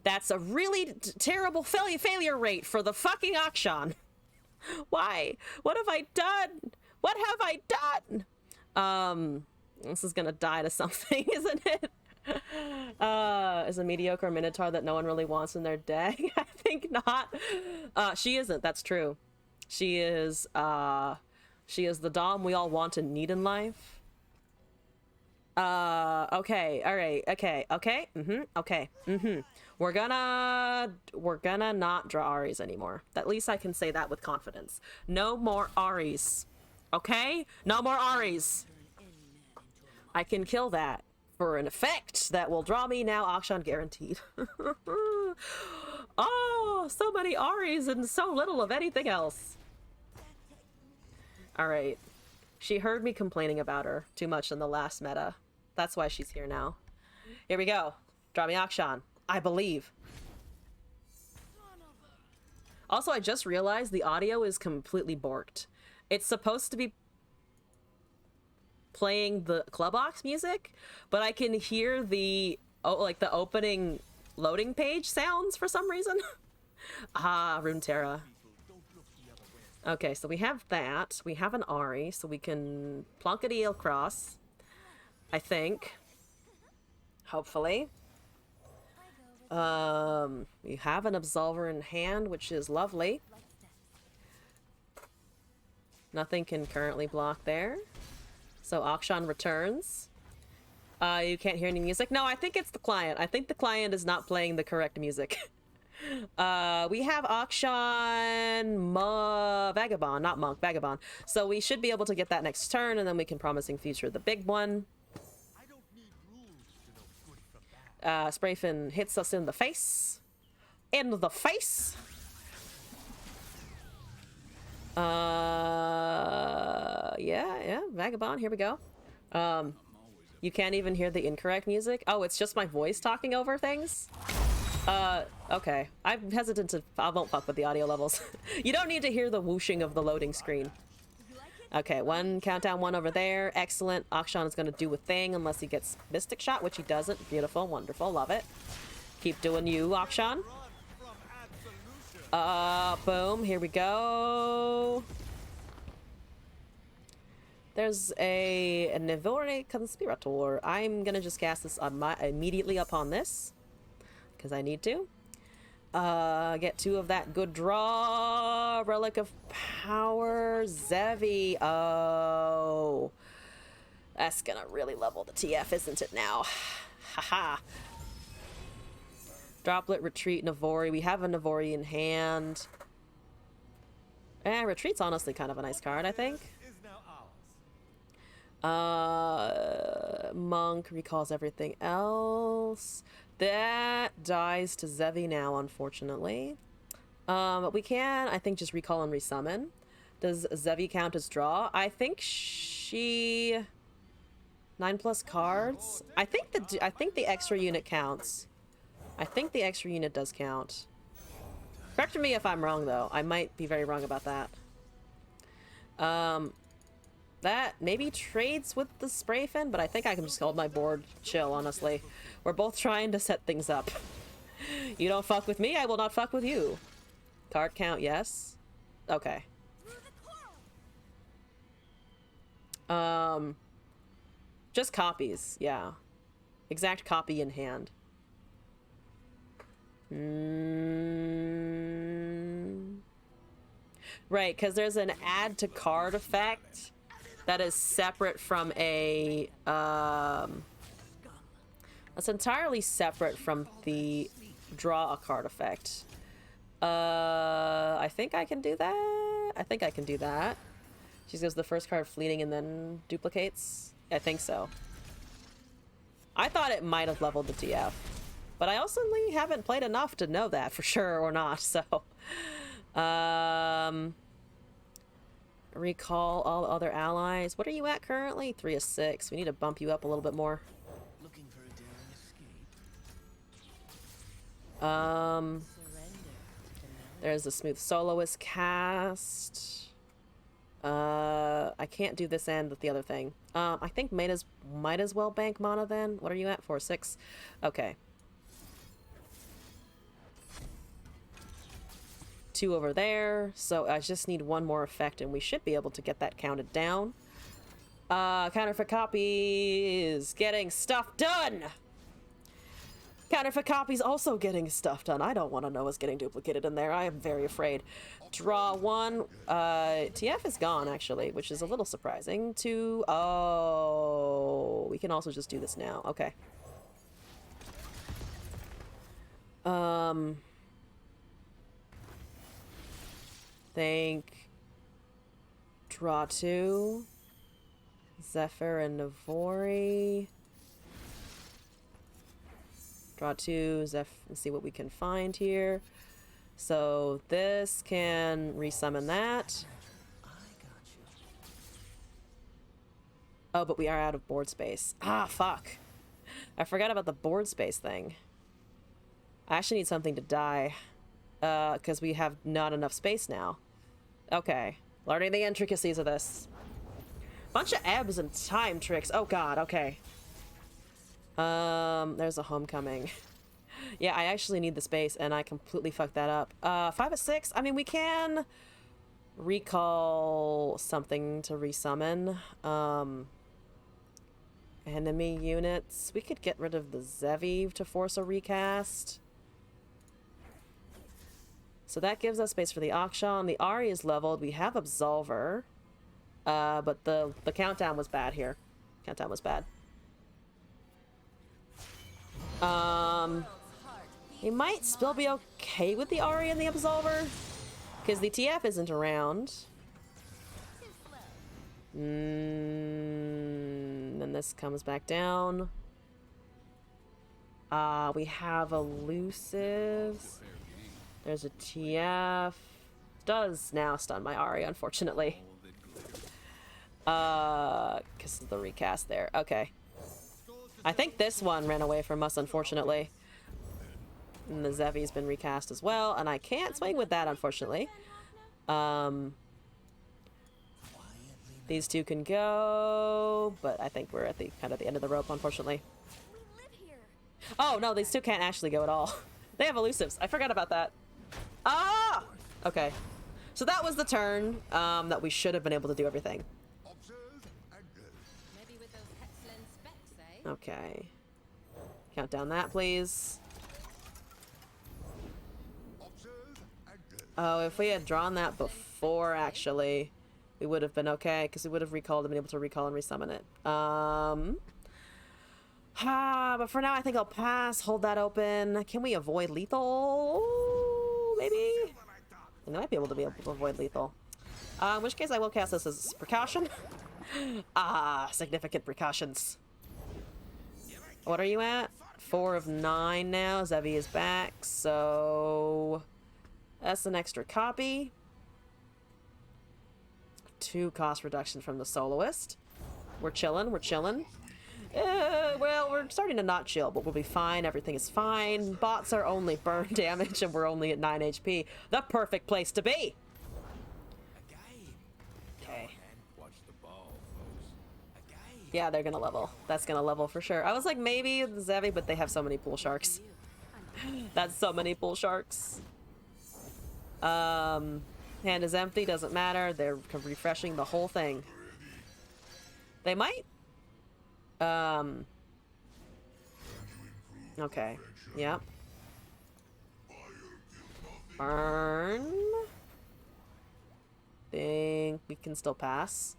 That's a really terrible failure rate for the fucking Akshan. Why? What have I done? What have I done? This is gonna die to something, isn't it? Is a mediocre Minotaur that no one really wants in their deck? I think not. She isn't, that's true. She is the Dom we all want and need in life. Okay, alright, okay. We're gonna not draw Aries anymore. At least I can say that with confidence. No more Aries. Okay? No more Aries. I can kill that for an effect that will draw me now Akshan guaranteed. Oh, so many Aries and so little of anything else. Alright. She heard me complaining about her too much in the last meta. That's why she's here now. Here we go. Draw me Akshan. I believe. Also, I just realized the audio is completely borked. It's supposed to be playing the Clubox music, but I can hear the the opening loading page sounds for some reason. Ah, Runeterra. Okay, so we have that. We have an Ari, so we can Plunkety across. I think. Hopefully. We have an Absolver in hand, which is lovely. Nothing can currently block there. So Akshan returns. You can't hear any music? No, I think it's the client. I think the client is not playing the correct music. We have Akshan Vagabond, not Monk, Vagabond. So we should be able to get that next turn, and then we can Promising Future the big one. I don't need rules to know good from bad. Sprayfin hits us in the face. In the face! Yeah, Vagabond, here we go. You can't even hear the incorrect music? Oh, it's just my voice talking over things? Okay. I'm hesitant to... I won't fuck with the audio levels. You don't need to hear the whooshing of the loading screen. Okay, countdown 1 over there. Excellent. Akshan is gonna do a thing unless he gets Mystic Shot, which he doesn't. Beautiful, wonderful, love it. Keep doing you, Akshan. Boom, here we go. There's a Nivore Conspirator. I'm gonna just cast this on immediately upon this, because I need to. Get 2 of that good draw. Relic of Power. Zevi. Oh. That's gonna really level the TF, isn't it now? Haha. Droplet, Retreat, Navori. We have a Navori in hand. Retreat's honestly kind of a nice card, I think. Monk recalls everything else. That dies to Zevi now, unfortunately. But we can, I think, just recall and resummon. Does Zevi count as draw? I think she... 9+ cards? I think the extra unit counts. I think the extra unit does count. Correct me if I'm wrong, though. I might be very wrong about that. That maybe trades with the Sprayfin, but I think I can just hold my board chill, honestly. We're both trying to set things up. You don't fuck with me, I will not fuck with you. Card count, yes. Okay. Just copies, yeah. Exact copy in hand. Right, because there's an add to card effect that is separate from a that's entirely separate from the draw a card effect. I think I can do that. I think I can do that. She goes the first card fleeting and then duplicates. I think so. I thought it might have leveled the TF, but I also haven't played enough to know that for sure or not. So recall all other allies. What are you at currently? 3 of 6. We need to bump you up a little bit more. Looking for a daring escape. There's a Smooth Soloist cast. I can't do this end with the other thing. I think might as well bank mana then. What are you at? 4-6? Okay. 2 over there. So I just need one more effect and we should be able to get that counted down. Counterfeit copy is getting stuff done! Counterfeit copy's also getting stuff done. I don't want to know what's getting duplicated in there. I am very afraid. Draw 1. TF is gone, actually, which is a little surprising. 2. Oh, we can also just do this now. Okay. Think. Draw 2. Zephyr and Navori. Draw 2, Zeph, and see what we can find here. So this can resummon that. Oh, but we are out of board space. Ah, fuck. I forgot about the board space thing. I actually need something to die. Because we have not enough space now. Okay. Learning the intricacies of this. Bunch of ebbs and time tricks. Oh god, okay. There's a homecoming. Yeah, I actually need the space, and I completely fucked that up. 5-6? I mean, we can recall something to resummon. Enemy units. We could get rid of the Zevi to force a recast. So that gives us space for the Akshan. The Ari is leveled. We have Absolver. But the countdown was bad here. Countdown was bad. He might still be okay with the Ari and the Absolver, because the TF isn't around. Then this comes back down. We have Elusives. There's a TF. Does now stun my Ari, unfortunately. Because of the recast there. Okay. I think this one ran away from us, unfortunately. And the Zevi's been recast as well, and I can't swing with that, unfortunately. These two can go, but I think we're at the kind of the end of the rope, unfortunately. Oh, no, these two can't actually go at all. They have elusives. I forgot about that. Ah! Okay. So that was the turn that we should have been able to do everything. Maybe with those excellent specs, eh? Okay. Count down that, please. Oh, if we had drawn that before, actually, we would have been okay, because we would have recalled and been able to recall and resummon it. But for now, I think I'll pass. Hold that open. Can we avoid lethal? Maybe? I might be able to avoid lethal. In which case, I will cast this as precaution. Significant precautions. What are you at? 4 of 9 now. Zevi is back, so that's an extra copy. 2 cost reduction from the soloist. We're chilling, we're chilling. Well, we're starting to not chill, but we'll be fine. Everything is fine. Bots are only burn damage, and we're only at 9 HP. The perfect place to be! Okay. Yeah, they're gonna level. That's gonna level for sure. I was like, maybe the Zevi, but they have so many pool sharks. That's so many pool sharks. Hand is empty, doesn't matter. They're refreshing the whole thing. They might. Okay. Yep. Burn. Think we can still pass.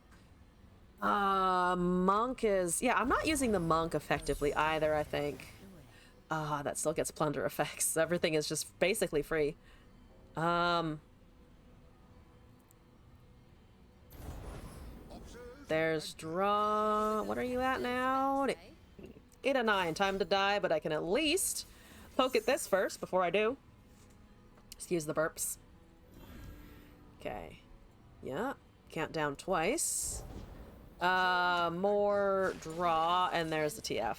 Monk is... Yeah, I'm not using the monk effectively either, I think. That still gets plunder effects. Everything is just basically free. There's draw... What are you at now? 8 of 9. Time to die, but I can at least poke at this first before I do. Excuse the burps. Okay. Yeah. Count down twice. More draw, and there's the TF.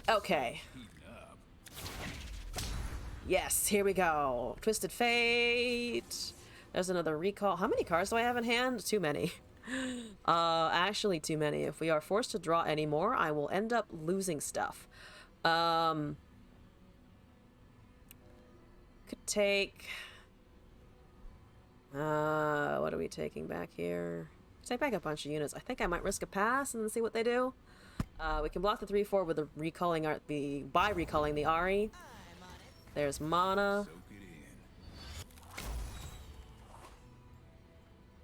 Okay. Yes, here we go. Twisted Fate. There's another recall. How many cards do I have in hand? Too many. Actually too many. If we are forced to draw any more, I will end up losing stuff. Could take... what are we taking back here? Take back a bunch of units. I think I might risk a pass and see what they do. We can block the 3/4 with the recalling by recalling the Ari. There's mana.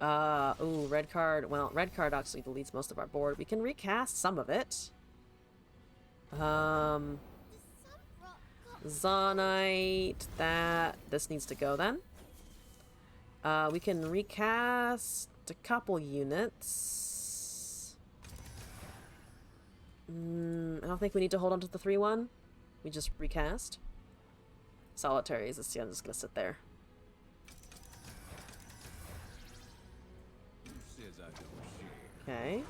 Ooh, red card. Well, red card actually deletes most of our board. We can recast some of it. Zonite. This needs to go then. We can recast a couple units. I don't think we need to hold on to the 3/1. We just recast. Solitaries. I'm just gonna sit there. Okay.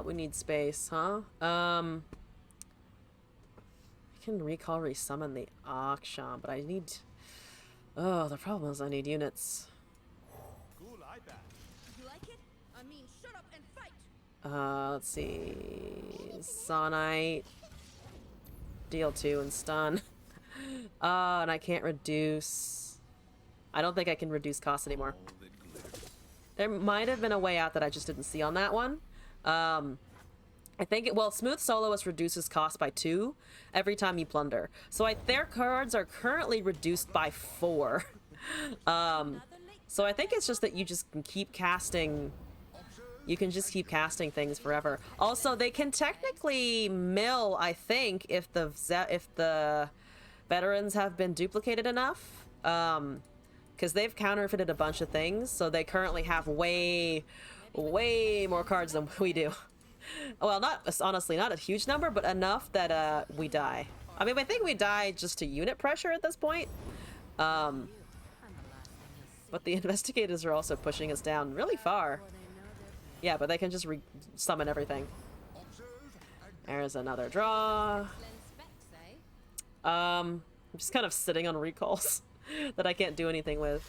We need space, huh? I can recall resummon the Akshan, but I need... Oh, the problem is I need units. Cool, I bet. You like it? I mean, shut up and fight. Let's see... Sonite. Deal 2 and stun. And I can't reduce... I don't think I can reduce costs anymore. There might have been a way out that I just didn't see on that one. I think well, Smooth Soloist reduces cost by 2 every time you plunder. So their cards are currently reduced by 4. So I think it's just that you just can keep casting. You can just keep casting things forever. Also, they can technically mill, I think, if the veterans have been duplicated enough. Because they've counterfeited a bunch of things, so they currently have way more cards than we do. Well, honestly, not a huge number, but enough that we die. I mean, I think we die just to unit pressure at this point. But the investigators are also pushing us down really far. Yeah, but they can just summon everything. There's another draw. I'm just kind of sitting on recalls that I can't do anything with.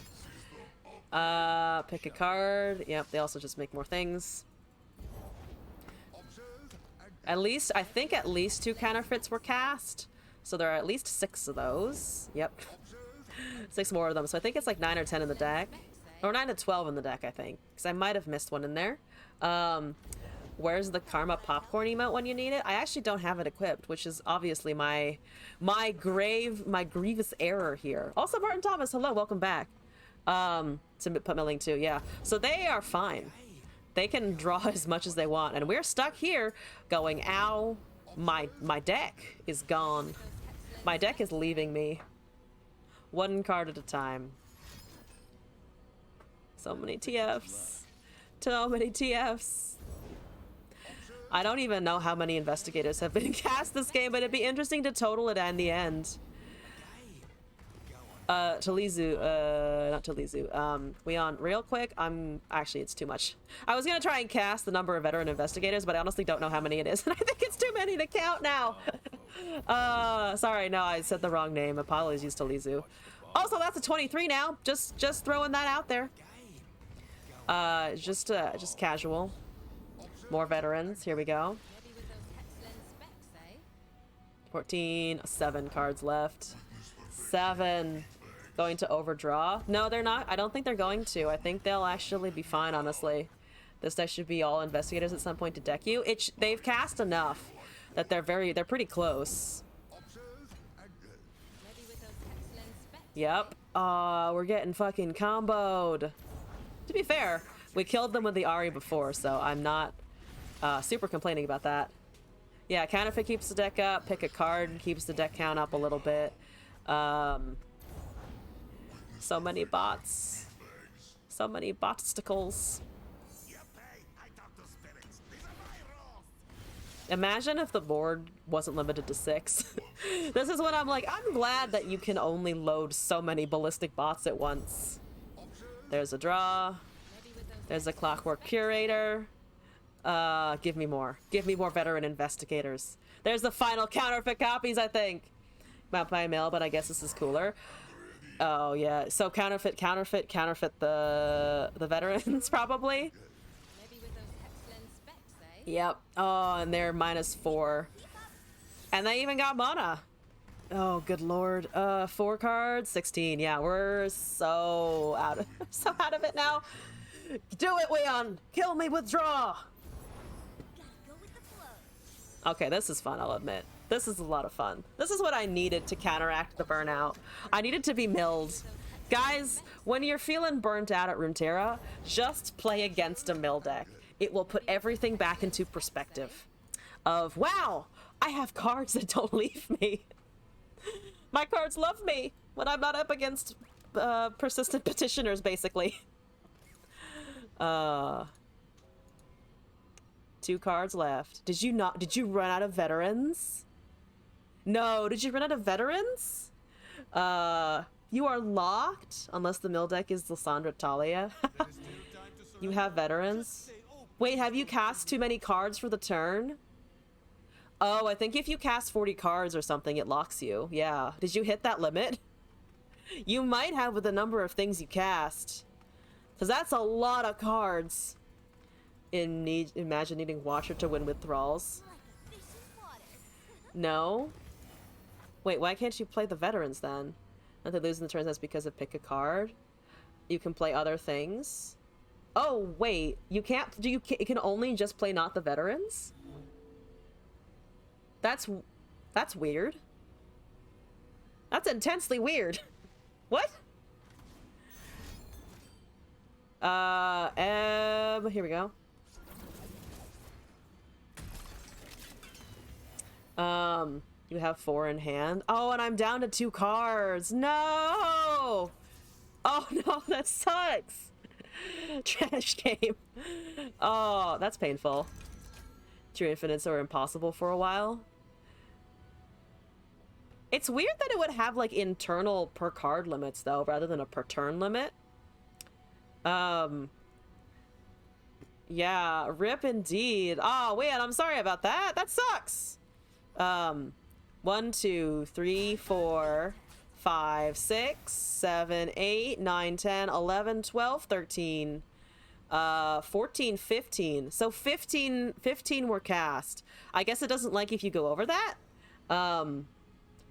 Pick a card. Yep, they also just make more things. I think at least 2 counterfeits were cast. So there are at least 6 of those. Yep. 6 more of them. So I think it's like 9 or 10 in the deck. Or 9 to 12 in the deck, I think. Because I might have missed one in there. Where's the Karma Popcorn emote when you need it? I actually don't have it equipped, which is obviously my grievous error here. Also, Martin Thomas, hello, welcome back. To put my link too, yeah. So they are fine. They can draw as much as they want, and we're stuck here going, ow, my deck is gone. My deck is leaving me. 1 card at a time. So many TFs. So many TFs. I don't even know how many investigators have been cast this game, but it'd be interesting to total it in the end. Talizu, not Talizu, Weon, real quick, actually, it's too much. I was gonna try and cast the number of veteran investigators, but I honestly don't know how many it is, and I think it's too many to count now. Sorry, no, I said the wrong name. Apologies, Talizu. Also, that's a 23 now. Just throwing that out there. Just casual. More veterans. Here we go. 14, 7 cards left. 7. Going to overdraw. No, they're not. I don't think they're going to. I think they'll actually be fine, honestly. This deck should be all investigators at some point to deck you. They've cast enough that they're pretty close. Yep. We're getting fucking comboed. To be fair, we killed them with the Ari before, so I'm not super complaining about that. Yeah, counterfeit keeps the deck up. Pick a card keeps the deck count up a little bit. So many bots. So many botsticles. Imagine if the board wasn't limited to 6. This is what I'm like. I'm glad that you can only load so many ballistic bots at once. There's a draw. There's a Clockwork Curator. Give me more. Give me more veteran investigators. There's the final counterfeit copies, I think. Not by mail, but I guess this is cooler. Oh yeah, so counterfeit the veterans probably. Maybe with those excellent specs, eh? Yep. Oh, and they're -4, and they even got mana. Oh, good lord. 4 cards, 16. Yeah, we're so out of it now. Do it, Leon. Kill me with draw. Gotta go with the flow. Okay, this is fun, I'll admit. This is a lot of fun. This is what I needed to counteract the burnout. I needed to be milled. Guys, when you're feeling burnt out at Runeterra, just play against a mill deck. It will put everything back into perspective. Of, wow, I have cards that don't leave me. My cards love me when I'm not up against persistent petitioners, basically. 2 cards left. Did you run out of veterans? No, did you run out of veterans? You are locked, unless the mill deck is Lysandra Talia. You have veterans? Wait, have you cast too many cards for the turn? Oh, I think if you cast 40 cards or something, it locks you. Yeah. Did you hit that limit? You might have with the number of things you cast. Because that's a lot of cards. Imagine needing Watcher to win withdrawals. Like a fish in water. No? Wait, why can't you play the veterans then? If they lose in the turns, that's because of pick a card. You can play other things. Oh, wait. You can't... you can only just play not the veterans? That's weird. That's intensely weird. What? Here we go. You have 4 in hand. Oh, and I'm down to 2 cards. No! Oh no, that sucks. Trash game. Oh, that's painful. True infinites are impossible for a while. It's weird that it would have like internal per card limits though, rather than a per turn limit. Yeah, rip indeed. Oh, wait, I'm sorry about that. That sucks. 1, 2, 3, 4, 5, 6, 7, 8, 9, 10, 11, 12, 13, 14, 15. So 15 were cast. I guess it doesn't like if you go over that.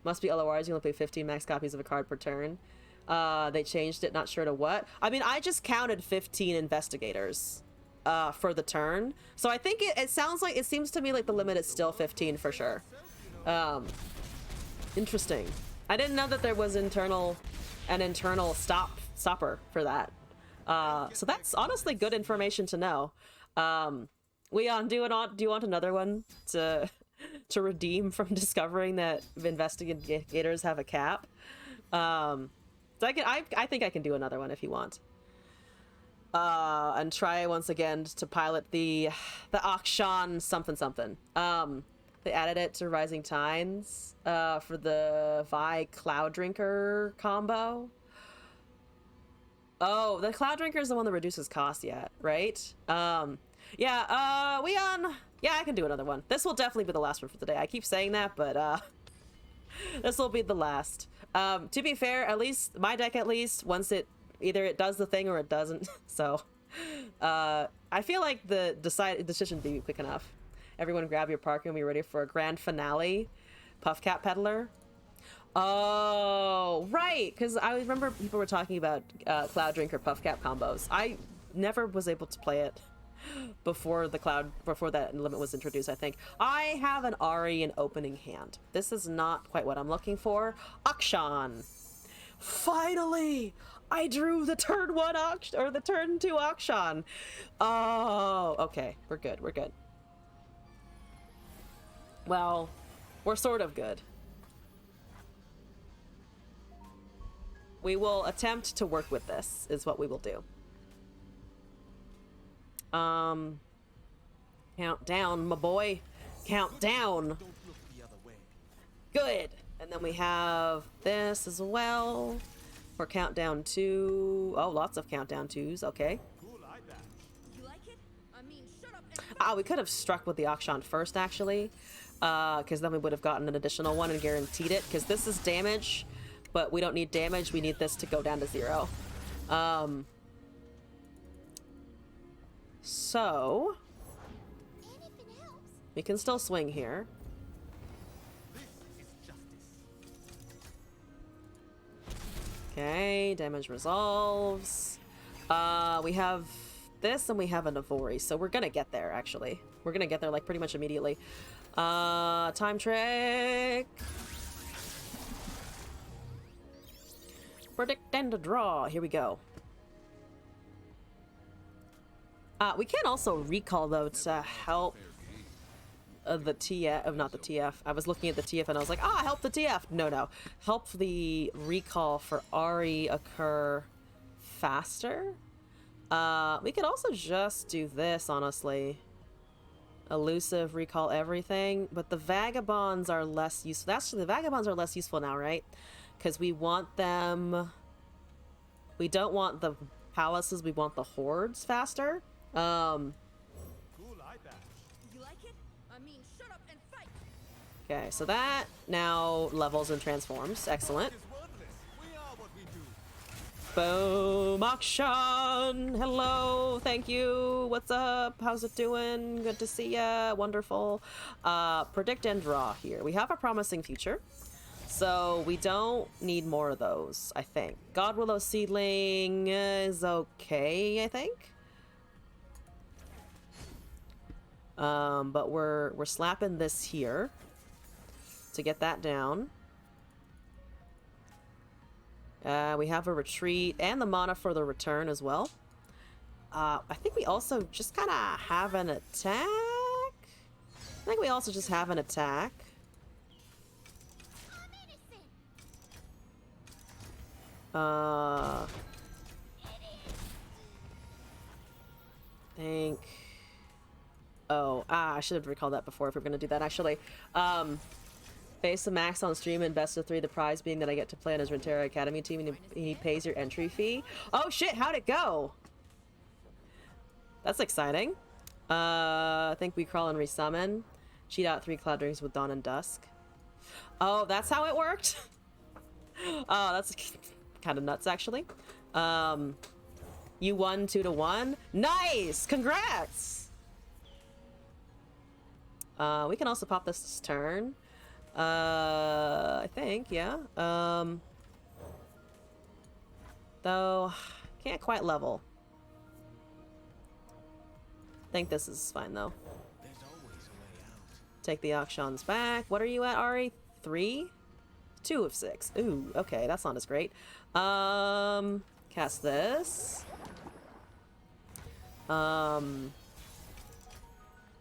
Must be otherwise you only play 15 max copies of a card per turn. They changed it, not sure to what. I mean, I just counted 15 investigators for the turn. So I think it seems to me like the limit is still 15 for sure. Interesting. I didn't know that there was an internal stopper for that. So that's honestly good information to know. Leon, do you want another one to redeem from discovering that investigators have a cap? So I think I can do another one if you want. And try once again to pilot the Akshan something. They added it to Rising Tides for the Vi Cloud Drinker combo. Oh, the Cloud Drinker is the one that reduces cost yet, right? Leon, yeah, I can do another one. This will definitely be the last one for the day. I keep saying that, but this will be the last. To be fair, at least my deck, once it does the thing or it doesn't. So I feel like the decision be quick enough. Everyone grab your parker and be ready for a grand finale. Puffcat Peddler. Oh, right, because I remember people were talking about Cloud Drinker Puffcat combos. I never was able to play it before that limit was introduced, I think. I have an Ari in opening hand. This is not quite what I'm looking for. Akshan. Finally! I drew the turn 1 Akshan, or the turn 2 Akshan. Oh, okay. We're good. Well, we're sort of good. We will attempt to work with this, is what we will do. Count down, my boy. Count down. Don't look the other way. Good. And then we have this as well. For countdown 2. Oh, lots of countdown 2s. Okay. Cool eye back. You like it? I mean, shut up and We could have struck with the Akshan first, actually. Because then we would have gotten an additional one and guaranteed it. Because this is damage but we don't need damage. We need this to go down to 0. So Anything else? we can still swing here. This is justice. Okay, damage resolves. We have this and we have a Navori, so we're gonna get there, actually. We're gonna get there, like, pretty much immediately. Time trick! Predict and draw. Here we go. We can also recall, though, to help the TF, not the TF. I was looking at the TF and I was like, ah, help the TF. No. Help the recall for Ari occur faster. We could also just do this, honestly. Elusive, recall everything. But the Vagabonds are less useful. Actually, the Vagabonds are less useful now, right? Because we want them... We don't want the palaces, we want the hordes faster. Cool eye patch. You like it? I mean, shut up and fight. Okay, so that now levels and transforms. Excellent. It is worthless. We are what we do. Boom! Auction! Hello! Thank you! What's up? How's it doing? Good to see ya. Wonderful. Predict and draw here. We have a promising future. So we don't need more of those, I think. God Willow Seedling is okay, I think. But we're slapping this here to get that down. We have a retreat and the mana for the return as well. I think we also just kind of have an attack. I think we also just have an attack. I'm innocent. Think. I should have recalled that before if we're gonna do that, actually. Face the max on stream in best of 3, the prize being that I get to play on his Runeterra Academy team and he pays your entry fee. Oh shit, how'd it go? That's exciting. I think we crawl and resummon. Cheat out 3 cloud rings with dawn and dusk. Oh, that's how it worked? Oh, that's kind of nuts, actually. You won 2-1. Nice! Congrats! We can also pop this turn. I think, yeah. Though, can't quite level. I think this is fine, though. There's always a way out. Take the auctions back. What are you at, Ari? 3? 2 of 6. Ooh, okay, that's not as great. Cast this.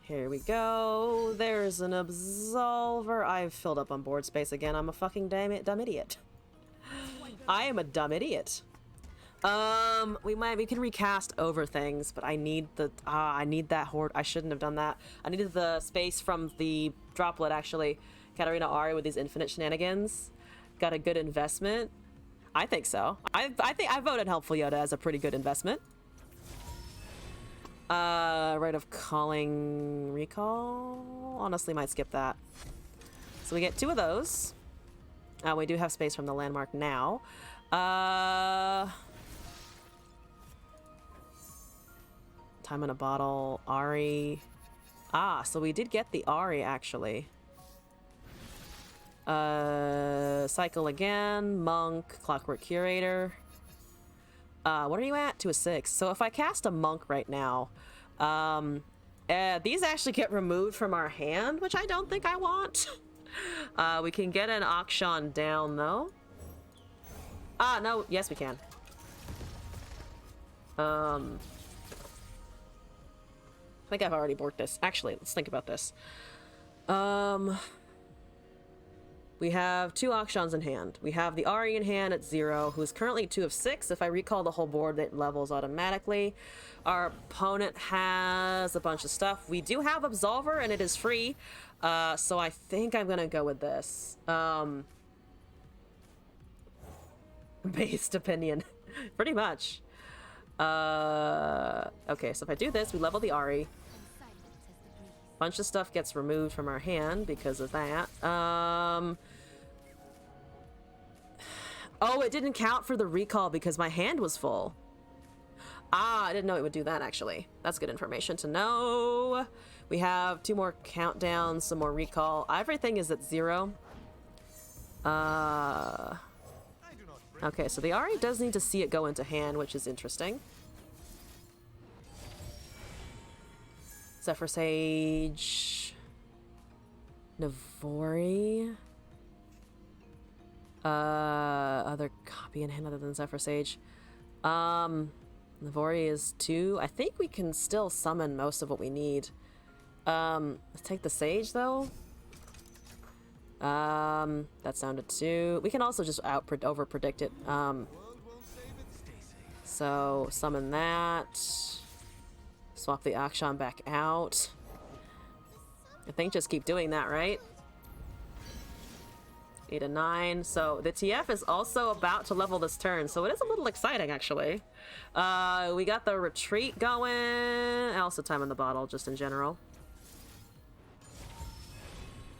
Here we go. There's an Absolver. I've filled up on board space again. I'm a fucking dumb idiot. I am a dumb idiot. We can recast over things, but I need the I need that horde. I shouldn't have done that. I needed the space from the droplet, actually. Katarina Ari with these infinite shenanigans. Got a good investment. I think so. I think I voted Helpful Yoda as a pretty good investment. Rite of Calling recall. Honestly, might skip that. So we get 2 of those. We do have space from the landmark now. Time in a bottle. Ari. So we did get the Ari, actually. Cycle again. Monk. Clockwork Curator. What are you at? 2 of 6. So if I cast a Monk right now, these actually get removed from our hand, which I don't think I want. We can get an auction down, though. No. Yes, we can. I think I've already borked this. Actually, let's think about this. We have 2 auctions in hand. We have the Ari in hand at 0, who is currently 2 of 6. If I recall the whole board, it levels automatically. Our opponent has a bunch of stuff. We do have Absolver, and it is free. So I think I'm gonna go with this. Based opinion. Pretty much. Okay, so if I do this, we level the Ari. Bunch of stuff gets removed from our hand because of that. Oh, it didn't count for the recall because my hand was full. Ah, I didn't know it would do that, actually. That's good information to know. We have 2 more countdowns, some more recall. Everything is at 0. Okay, so the Ari does need to see it go into hand, which is interesting. Zephyr Sage. Navori. Other copy in hand other than Zephyr Sage. Navori is 2. I think we can still summon most of what we need. Let's take the Sage, though. That's down to 2. We can also just over predict it. So summon that. Swap the Akshan back out. I think just keep doing that, right? 8 and 9. So the TF is also about to level this turn, so it is a little exciting, actually. We got the retreat going. And also time in the bottle, just in general.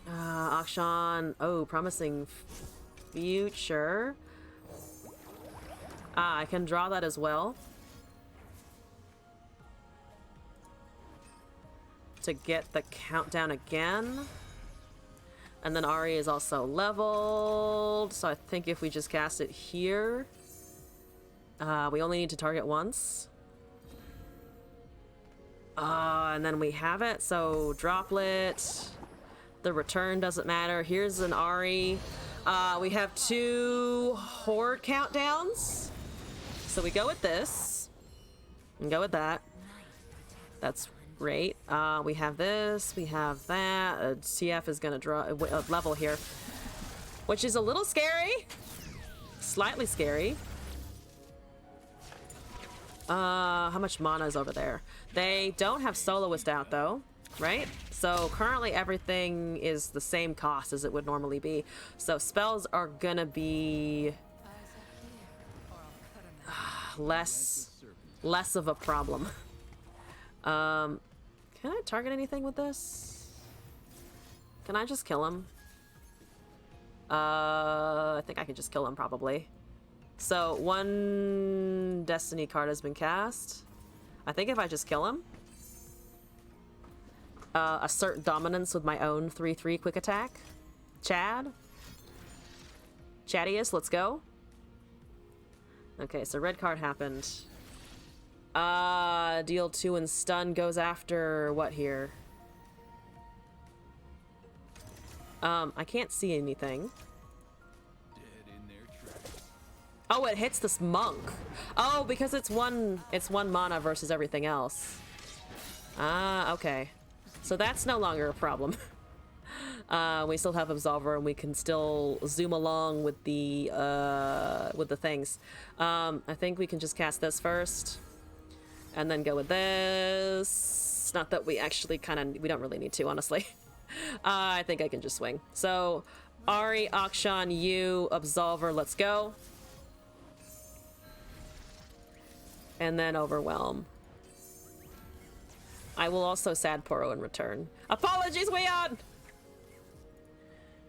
Akshan. Oh, promising future. Ah, I can draw that as well. To get the countdown again. And then Ari is also leveled. So I think if we just cast it here, we only need to target once. And then we have it. So droplet. The return doesn't matter. Here's an Ari. We have 2 horde countdowns. So we go with this. And go with that. That's great. We have this. We have that. TF is going to draw a level here. Which is a little scary. Slightly scary. How much mana is over there? They don't have Soloist out, though. Right? So currently everything is the same cost as it would normally be. So spells are gonna be less of a problem. Can I target anything with this? Can I just kill him? I think I can just kill him probably. So 1 destiny card has been cast. I think if I just kill him, assert dominance with my own 3/3 quick attack. Chadius, let's go. Okay, so red card happened. Deal 2 and stun goes after what here? I can't see anything. Oh, it hits this monk. Oh, because it's one mana versus everything else. Ah, okay. So that's no longer a problem. We still have Absolver, and we can still zoom along with the things. I think we can just cast this first, and then go with this. Not that we actually we don't really need to, honestly. I think I can just swing. So, Ari, Akshan, you, Absolver, let's go. And then Overwhelm. I will also Sad Poro in return. Apologies, Weon!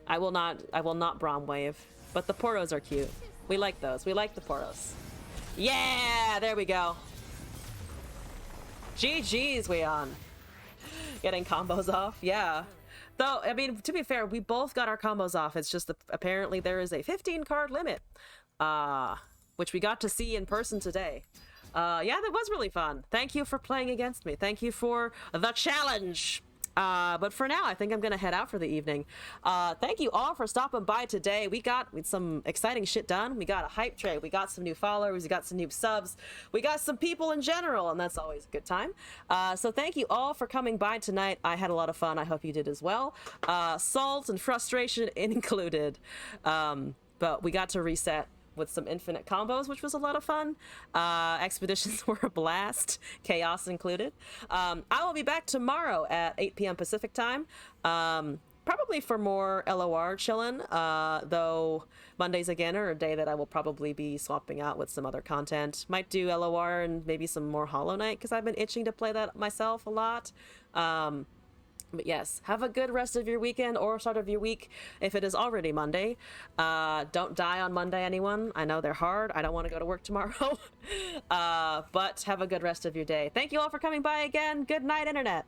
I will not Braum Wave. But the Poros are cute. We like those. We like the Poros. Yeah! There we go. GG's, Weon. Getting combos off. Yeah. Though, I mean, to be fair, we both got our combos off. It's just that apparently there is a 15-card limit. Which we got to see in person today. Yeah, that was really fun. Thank you for playing against me. Thank you for the challenge. But for now, I think I'm gonna head out for the evening. Thank you all for stopping by today. We got some exciting shit done. We got a hype train. We got some new followers. We got some new subs. We got some people in general, and that's always a good time. So thank you all for coming by tonight. I had a lot of fun. I hope you did as well. Salt and frustration included. But we got to reset with some infinite combos, which was a lot of fun. Expeditions were a blast, chaos included. I will be back tomorrow at 8 p.m. Pacific time, probably for more LOR chillin', though Mondays again are a day that I will probably be swapping out with some other content. Might do LOR and maybe some more Hollow Knight, because I've been itching to play that myself a lot. But yes, have a good rest of your weekend or start of your week if it is already Monday. Don't die on Monday, anyone. I know they're hard. I don't want to go to work tomorrow. But have a good rest of your day. Thank you all for coming by again. Good night, Internet.